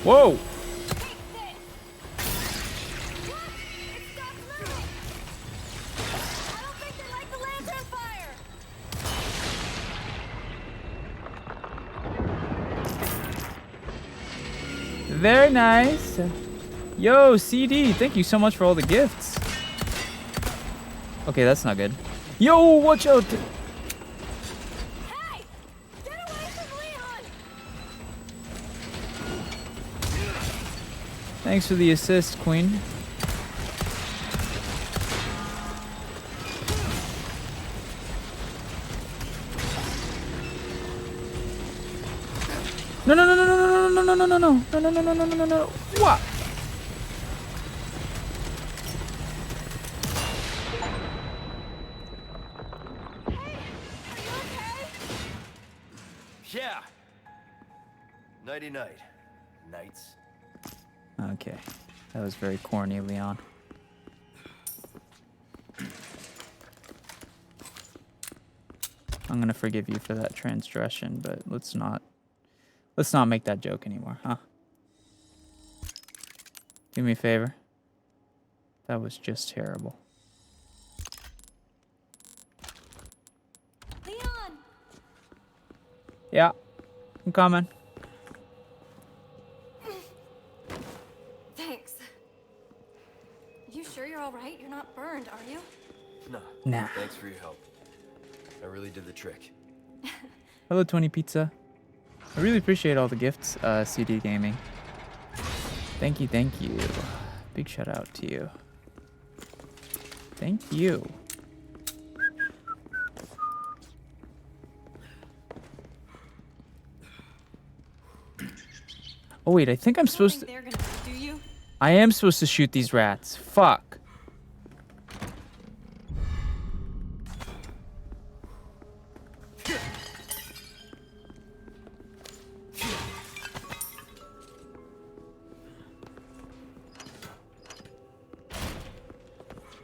Speaker 1: Whoa! Very nice. Yo, CD, thank you so much for all the gifts. Okay, that's not good. Yo, watch out! Thanks for the assist, Queen. No, no, no, no, no, no, no, no, no, no, no, no, no, no, no, no, no, no. What?
Speaker 7: Yeah. Nighty night. Nights.
Speaker 1: Okay, that was very corny, Leon. I'm gonna forgive you for that transgression, but let's not make that joke anymore, huh? Do me a favor. That was just terrible.
Speaker 8: Leon!
Speaker 1: Yeah, I'm coming.
Speaker 8: Thanks. You sure you're all right? You're not burned, are you?
Speaker 7: No.
Speaker 1: Nah.
Speaker 7: Thanks for your help. I really did the trick.
Speaker 1: Hello, 20 Pizza. I really appreciate all the gifts, CD Gaming. Thank you, thank you. Big shout out to you. Thank you. Oh wait, I think I'm supposed to...
Speaker 8: They're gonna do you?
Speaker 1: I am supposed to shoot these rats. Fuck.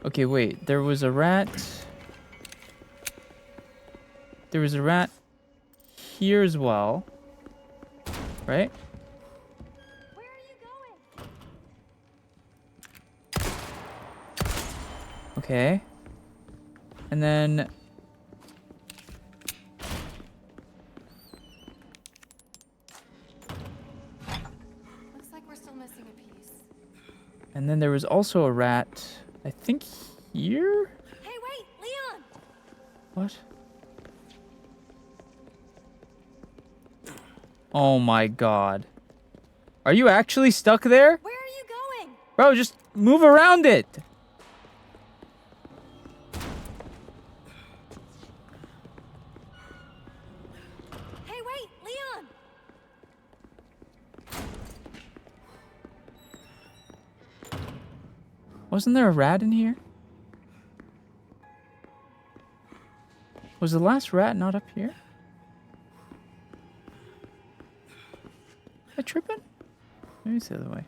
Speaker 1: Okay, wait. There was a rat. There was a rat here as well. Right?
Speaker 8: Where are you going?
Speaker 1: Okay. And then...
Speaker 8: Looks like we're still missing a piece.
Speaker 1: And then there was also a rat, I think here?
Speaker 8: Hey, wait, Leon!
Speaker 1: What? Oh my god. Are you actually stuck there?
Speaker 8: Where are you going?
Speaker 1: Bro, just move around it.
Speaker 8: Hey, wait, Leon!
Speaker 1: Wasn't there a rat in here? Was the last rat not up here? Am I tripping? Maybe it's the other way.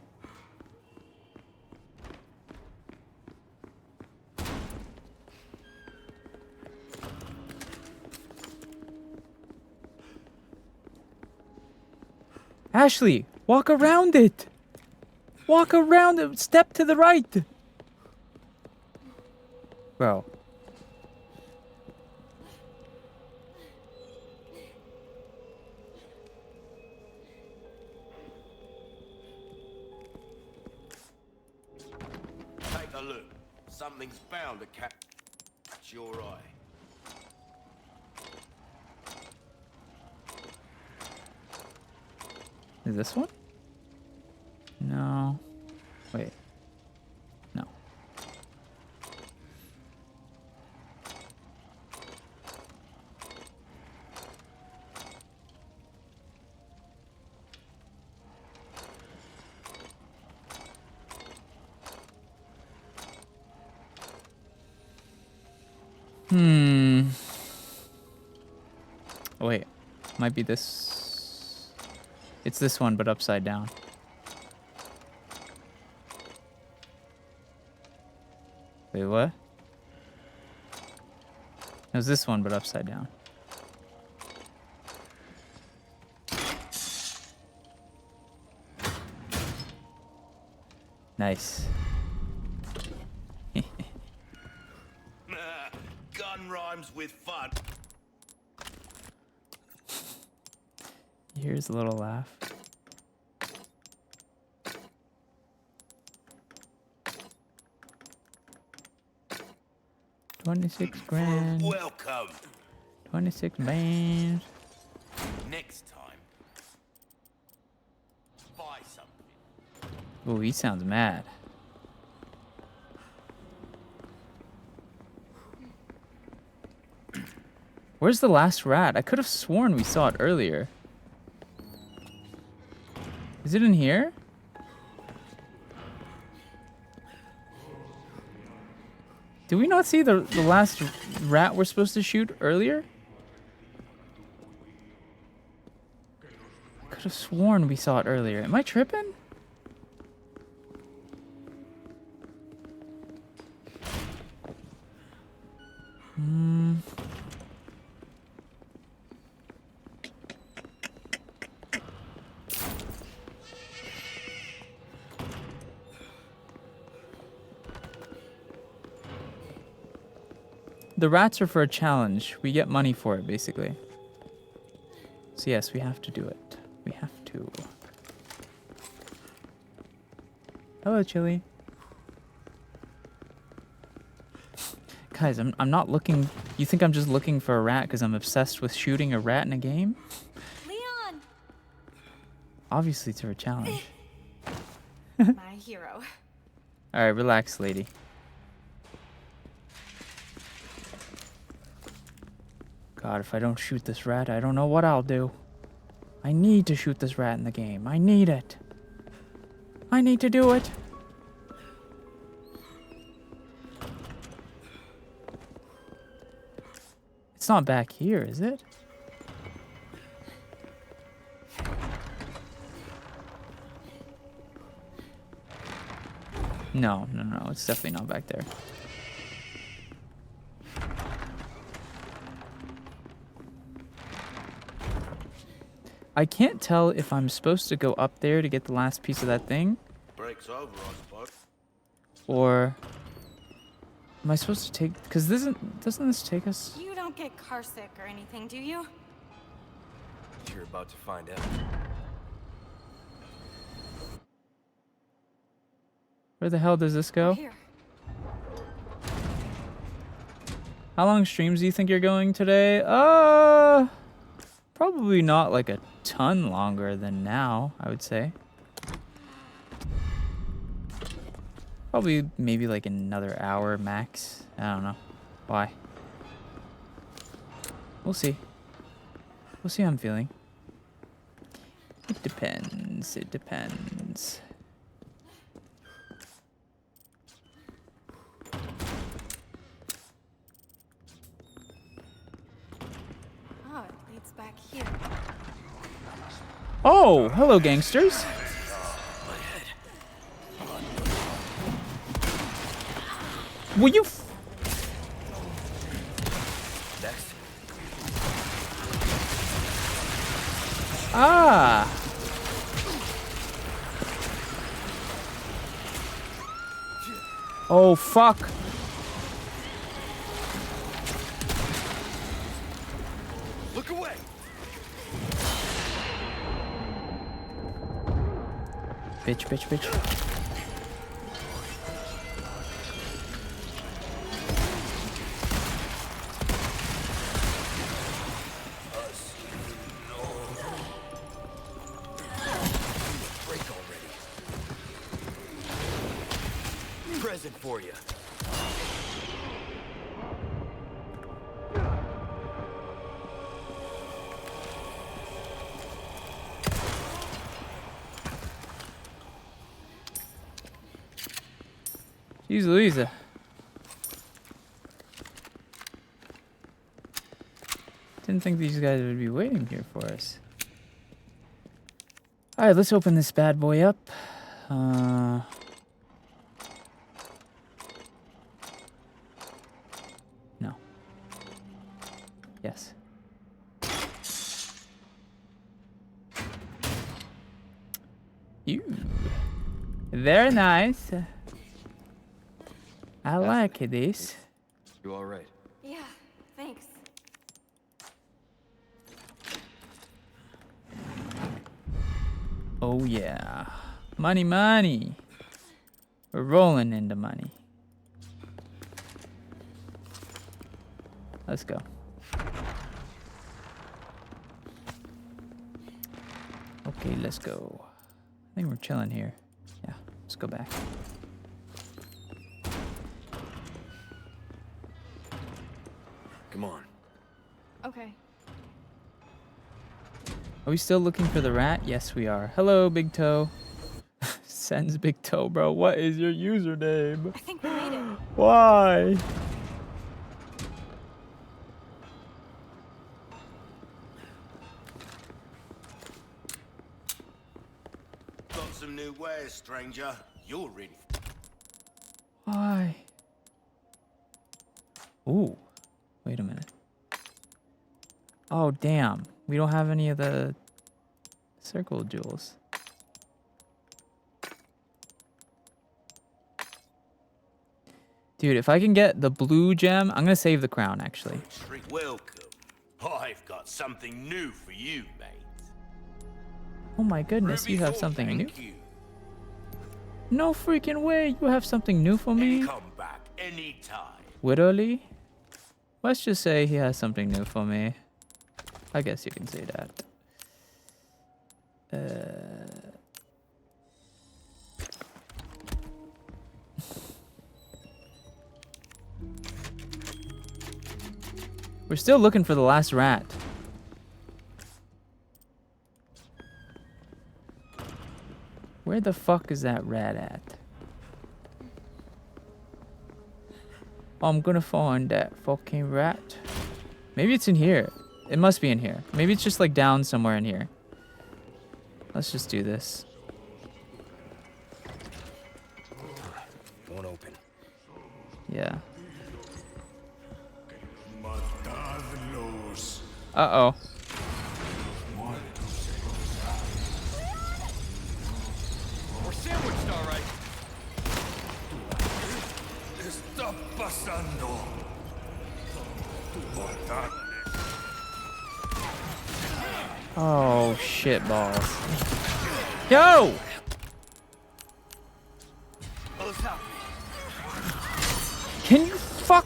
Speaker 1: Ashley, walk around it. Walk around it. Step to the right. Bro.
Speaker 9: Take a look. Something's bound to catch your eye.
Speaker 1: Is this one? No. Wait. No. Oh, wait. Might be this. It's this one, but upside down. Wait, what? It was this one, but upside down. Nice.
Speaker 9: Gun rhymes with fun.
Speaker 1: Here's a little laugh. $26 grand.
Speaker 9: Welcome.
Speaker 1: 26 bands.
Speaker 9: Next time, buy something.
Speaker 1: Oh, he sounds mad. Where's the last rat? I could have sworn we saw it earlier. Is it in here? Did we not see the last rat we're supposed to shoot earlier? I could have sworn we saw it earlier. Am I tripping? The rats are for a challenge. We get money for it, basically. So yes, we have to do it. We have to. Hello, Chili. Guys, I'm not looking... You think I'm just looking for a rat because I'm obsessed with shooting a rat in a game?
Speaker 8: Leon!
Speaker 1: Obviously, it's for a challenge.
Speaker 8: My hero.
Speaker 1: Alright, relax, lady. God, if I don't shoot this rat, I don't know what I'll do. I need to shoot this rat in the game. I need it. I need to do it. It's not back here, is it? No, it's definitely not back there. I can't tell if I'm supposed to go up there to get the last piece of that thing,
Speaker 9: Break's over, I suppose.
Speaker 1: or am I supposed to take? Because doesn't this take us?
Speaker 8: You don't get carsick or anything, do you?
Speaker 13: You're about to find out.
Speaker 1: Where the hell does this go?
Speaker 8: Here.
Speaker 1: How long streams do you think you're going today? Probably not like a ton longer than now, I would say. Probably maybe like another hour max. I don't know. Why? We'll see. We'll see how I'm feeling. It depends. It depends.
Speaker 8: Oh, it leads back here.
Speaker 1: Oh, hello, gangsters. Will you?
Speaker 13: Next.
Speaker 1: Oh, fuck.
Speaker 10: Look away!
Speaker 1: Bitch, bitch, bitch.
Speaker 10: Break already. Present for you.
Speaker 1: Jeez Louisa. Didn't think these guys would be waiting here for us. Alright, let's open this bad boy up. No. Yes. Ew. Very nice. I like this.
Speaker 7: You all right?
Speaker 8: Yeah, thanks.
Speaker 1: Oh yeah. Money, money. We're rolling into money. Let's go. Okay, let's go. I think we're chilling here. Yeah, let's go back.
Speaker 7: Come on.
Speaker 8: Okay.
Speaker 1: Are we still looking for the rat? Yes, we are. Hello, Big Toe. Sends Big Toe, bro. What is your username?
Speaker 8: I think we made it.
Speaker 1: Why?
Speaker 9: Got some new wares, stranger. You're ready.
Speaker 1: Why? Ooh. Wait a minute. Oh, damn. We don't have any of the circle jewels. Dude, if I can get the blue gem, I'm gonna save the crown, actually.
Speaker 9: Welcome. I've got something new for you, mate.
Speaker 1: Oh my goodness, you have
Speaker 9: Ruby,
Speaker 1: something new?
Speaker 9: thank you.
Speaker 1: No freaking way, you have something new for me?
Speaker 9: Come back anytime.
Speaker 1: Literally? Let's just say he has something new for me. I guess you can say that. We're still looking for the last rat. Where the fuck is that rat at? I'm gonna find that fucking rat. Maybe it's in here. It must be in here. Maybe it's just like down somewhere in here. Let's just do this.
Speaker 10: Won't open.
Speaker 1: Yeah. Uh-oh.
Speaker 10: We're sandwiched, all right. Está pasando.
Speaker 1: Oh, shit balls. Yo! Can you fuck?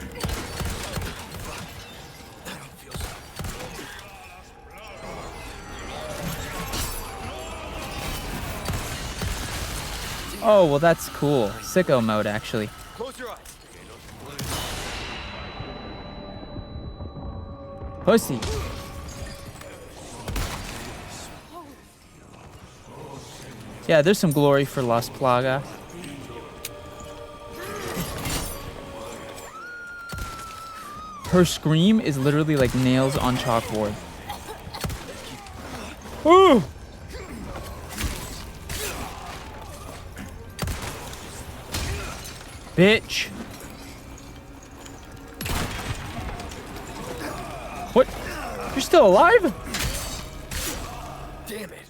Speaker 1: Oh, well that's cool. Sicko mode, actually.
Speaker 10: Close your eyes.
Speaker 1: Pussy. Yeah, there's some glory for Las Plagas. Her scream is literally like nails on chalkboard. Ooh! Bitch. What? You're still alive?
Speaker 10: Damn it.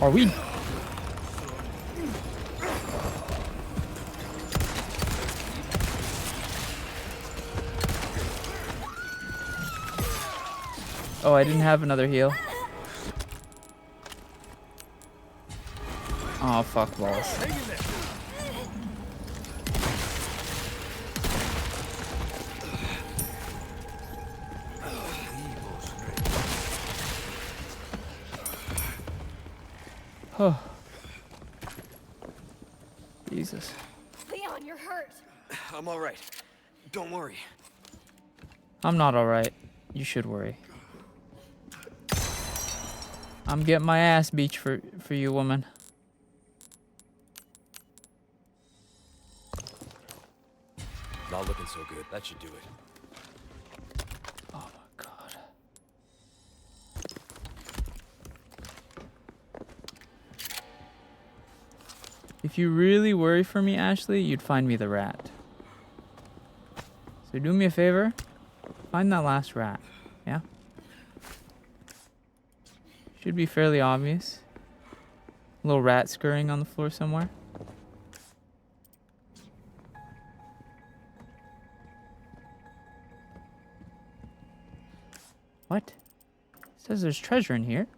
Speaker 1: Are we? Oh, I didn't have another heal. Oh, fuck balls. Oh. Jesus.
Speaker 8: Leon, you're hurt.
Speaker 7: I'm all right. Don't worry.
Speaker 1: I'm not alright. You should worry. I'm getting my ass beat for you, woman.
Speaker 7: Not looking so good. That should do it.
Speaker 1: Oh my god. If you really worry for me, Ashley, you'd find me the rat. So do me a favor. Find that last rat. Yeah? Should be fairly obvious. A little rat scurrying on the floor somewhere. What? It says there's treasure in here.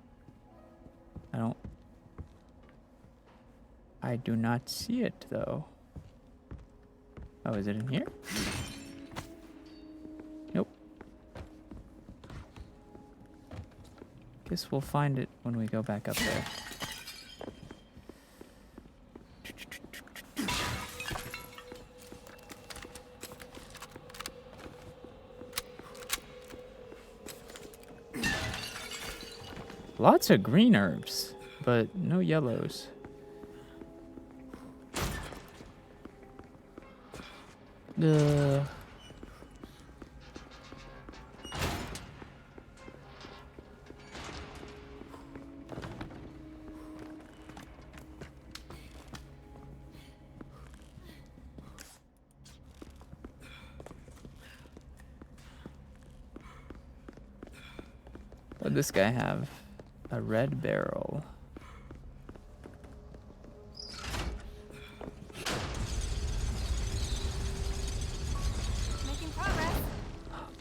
Speaker 1: I do not see it though. Oh, is it in here? Nope. Guess we'll find it when we go back up there. Lots of green herbs, but no yellows. Ugh. What'd this guy have? A red barrel.
Speaker 8: Making progress.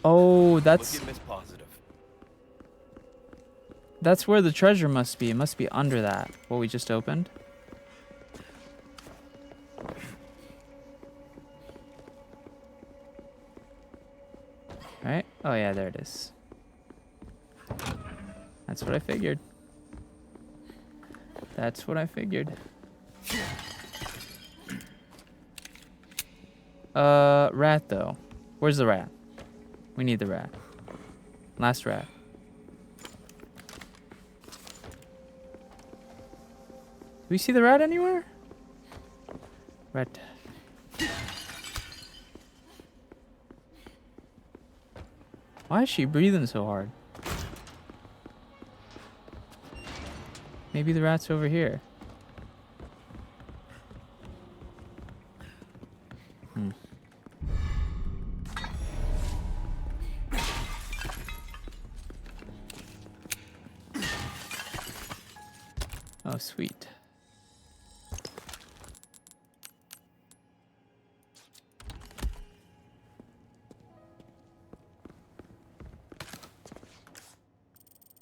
Speaker 1: Oh, that's
Speaker 7: Look at Miss Positive.
Speaker 1: that's where the treasure must be. It must be under that. What we just opened. Right? Oh yeah, there it is. That's what I figured. That's what I figured. Rat though. Where's the rat? We need the rat. Last rat. Do we see the rat anywhere? Rat. Why is she breathing so hard? Maybe the rat's over here. Hmm. Oh, sweet.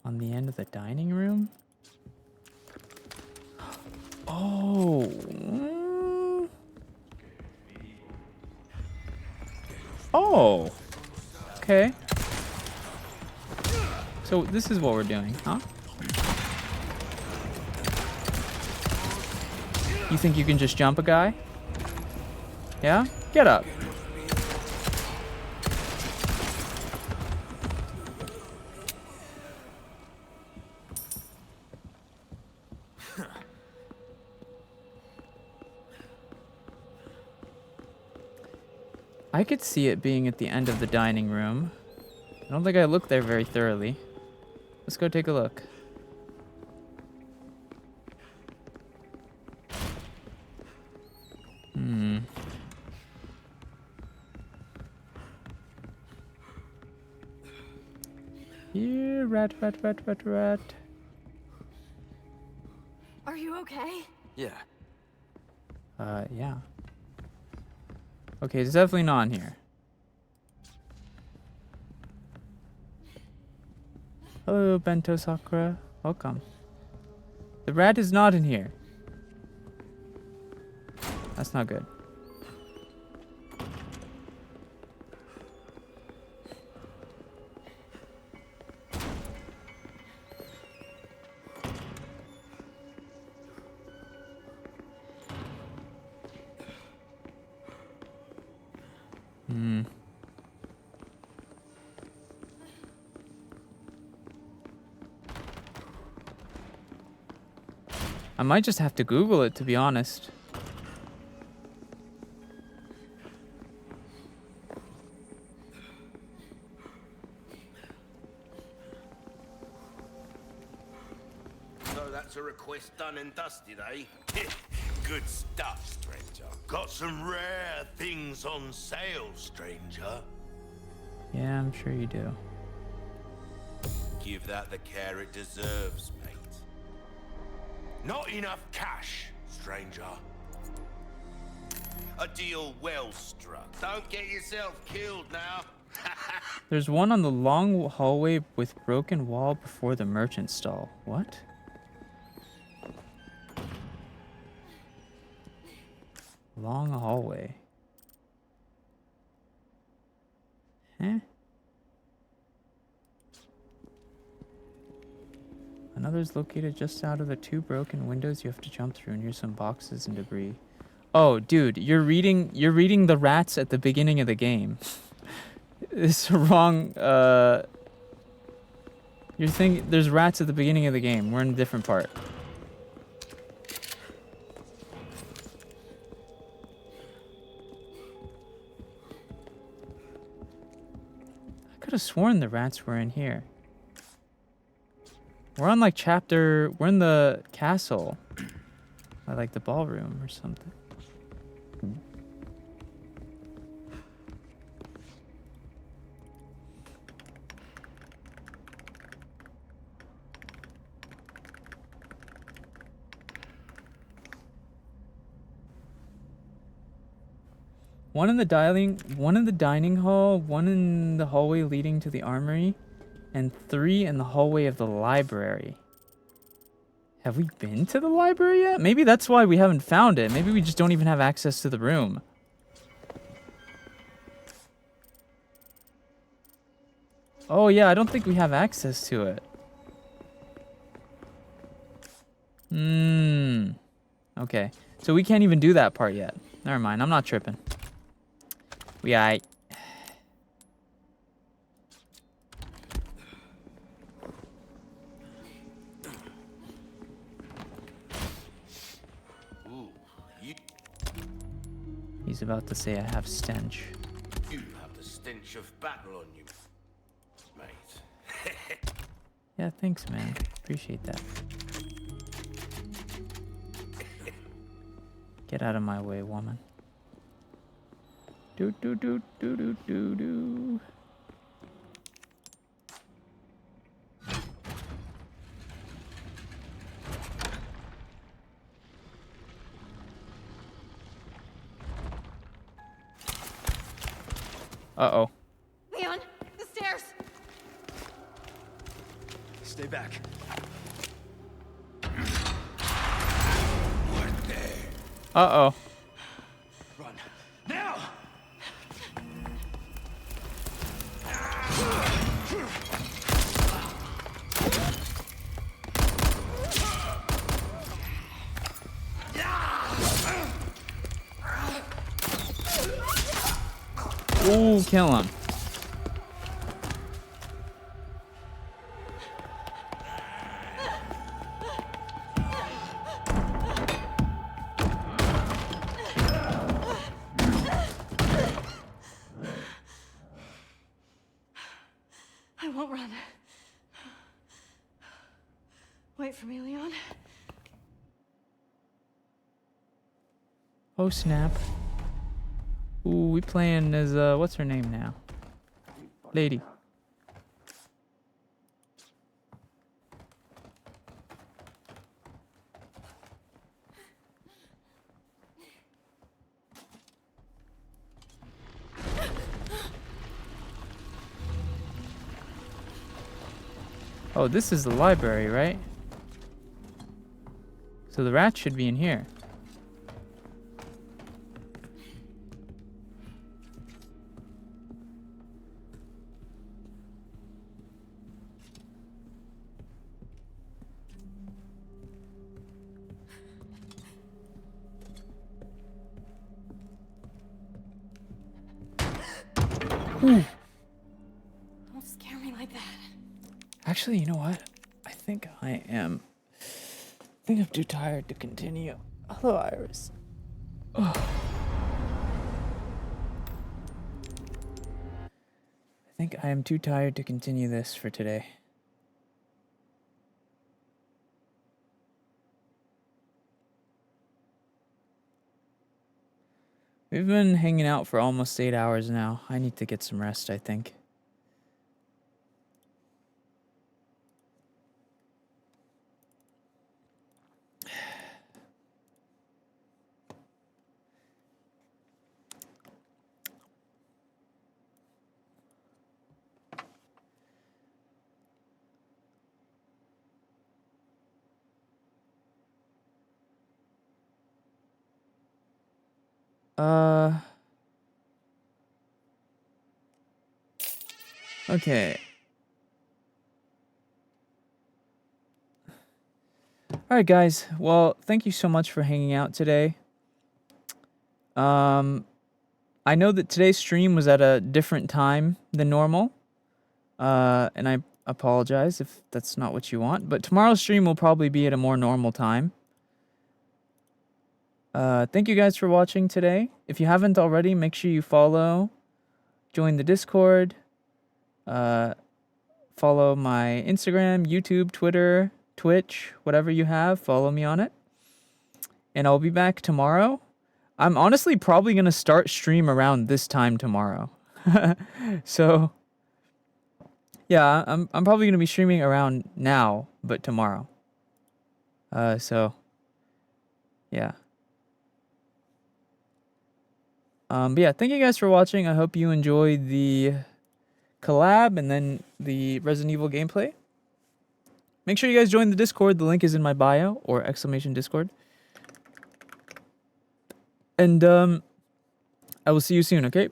Speaker 1: On the end of the dining room? Oh. Oh. Okay. So this is what we're doing, huh? You think you can just jump a guy? Yeah? Get up. I could see it being at the end of the dining room. I don't think I looked there very thoroughly. Let's go take a look. Hmm. Here, rat.
Speaker 7: Yeah.
Speaker 1: Yeah. Okay, it's definitely not in here. Hello, Bento Sakura. Welcome. The rat is not in here. That's not good. Hmm. I might just have to Google it, to be honest.
Speaker 9: So that's a request done and dusted, eh? Good stuff, stranger. Got some rare things on sale, stranger.
Speaker 1: Yeah, I'm sure you do.
Speaker 9: Give that the care it deserves, mate. Not enough cash, stranger. A deal well struck. Don't get yourself killed now.
Speaker 1: There's one on the long hallway with broken wall before the merchant stall. What? Long hallway. Huh? Another's located just out of the 2 broken windows you have to jump through near some boxes and debris. Oh, dude, you're reading the rats at the beginning of the game. It's wrong. You're thinking there's rats at the beginning of the game. We're in a different part. I could have sworn the rats were in here. We're on like we're in the castle. Or like the ballroom or something. One in the dining hall, one in the hallway leading to the armory, and 3 in the hallway of the library. Have we been to the library yet? Maybe that's why we haven't found it. Maybe we just don't even have access to the room. Oh yeah, I don't think we have access to it. Okay. So we can't even do that part yet. Never mind, I'm not tripping. We aight. He's about to say I have stench.
Speaker 9: You have the stench of battle on you, mate.
Speaker 1: Yeah, thanks, man. Appreciate that. Get out of my way, woman. Do do do do do do do. Uh-oh.
Speaker 8: Leon, the stairs.
Speaker 10: Stay back.
Speaker 1: Uh-oh.
Speaker 10: Run. Now!
Speaker 1: Ooh, kill him.
Speaker 8: I won't run. Wait for me, Leon.
Speaker 1: Oh, snap. Ooh, we playing as, what's her name now? Lady. Oh, this is the library, right? So the rat should be in here.
Speaker 8: Don't scare me like that.
Speaker 1: Actually, you know what? I think I'm too tired to continue. Hello, Iris. Oh. I think I am too tired to continue this for today. We've been hanging out for almost 8 hours now. I need to get some rest, I think. Okay. Alright, guys. Well, thank you so much for hanging out today. I know that today's stream was at a different time than normal. And I apologize if that's not what you want. But tomorrow's stream will probably be at a more normal time. Thank you guys for watching today. If you haven't already, make sure you follow, join the Discord, follow my Instagram, YouTube, Twitter, Twitch, whatever you have, follow me on it. And I'll be back tomorrow. I'm honestly probably going to start stream around this time tomorrow. So, yeah, I'm probably going to be streaming around now, but tomorrow. So, yeah. But yeah, thank you guys for watching. I hope you enjoyed the collab and then the Resident Evil gameplay. Make sure you guys join the Discord. The link is in my bio or !Discord. And I will see you soon, okay?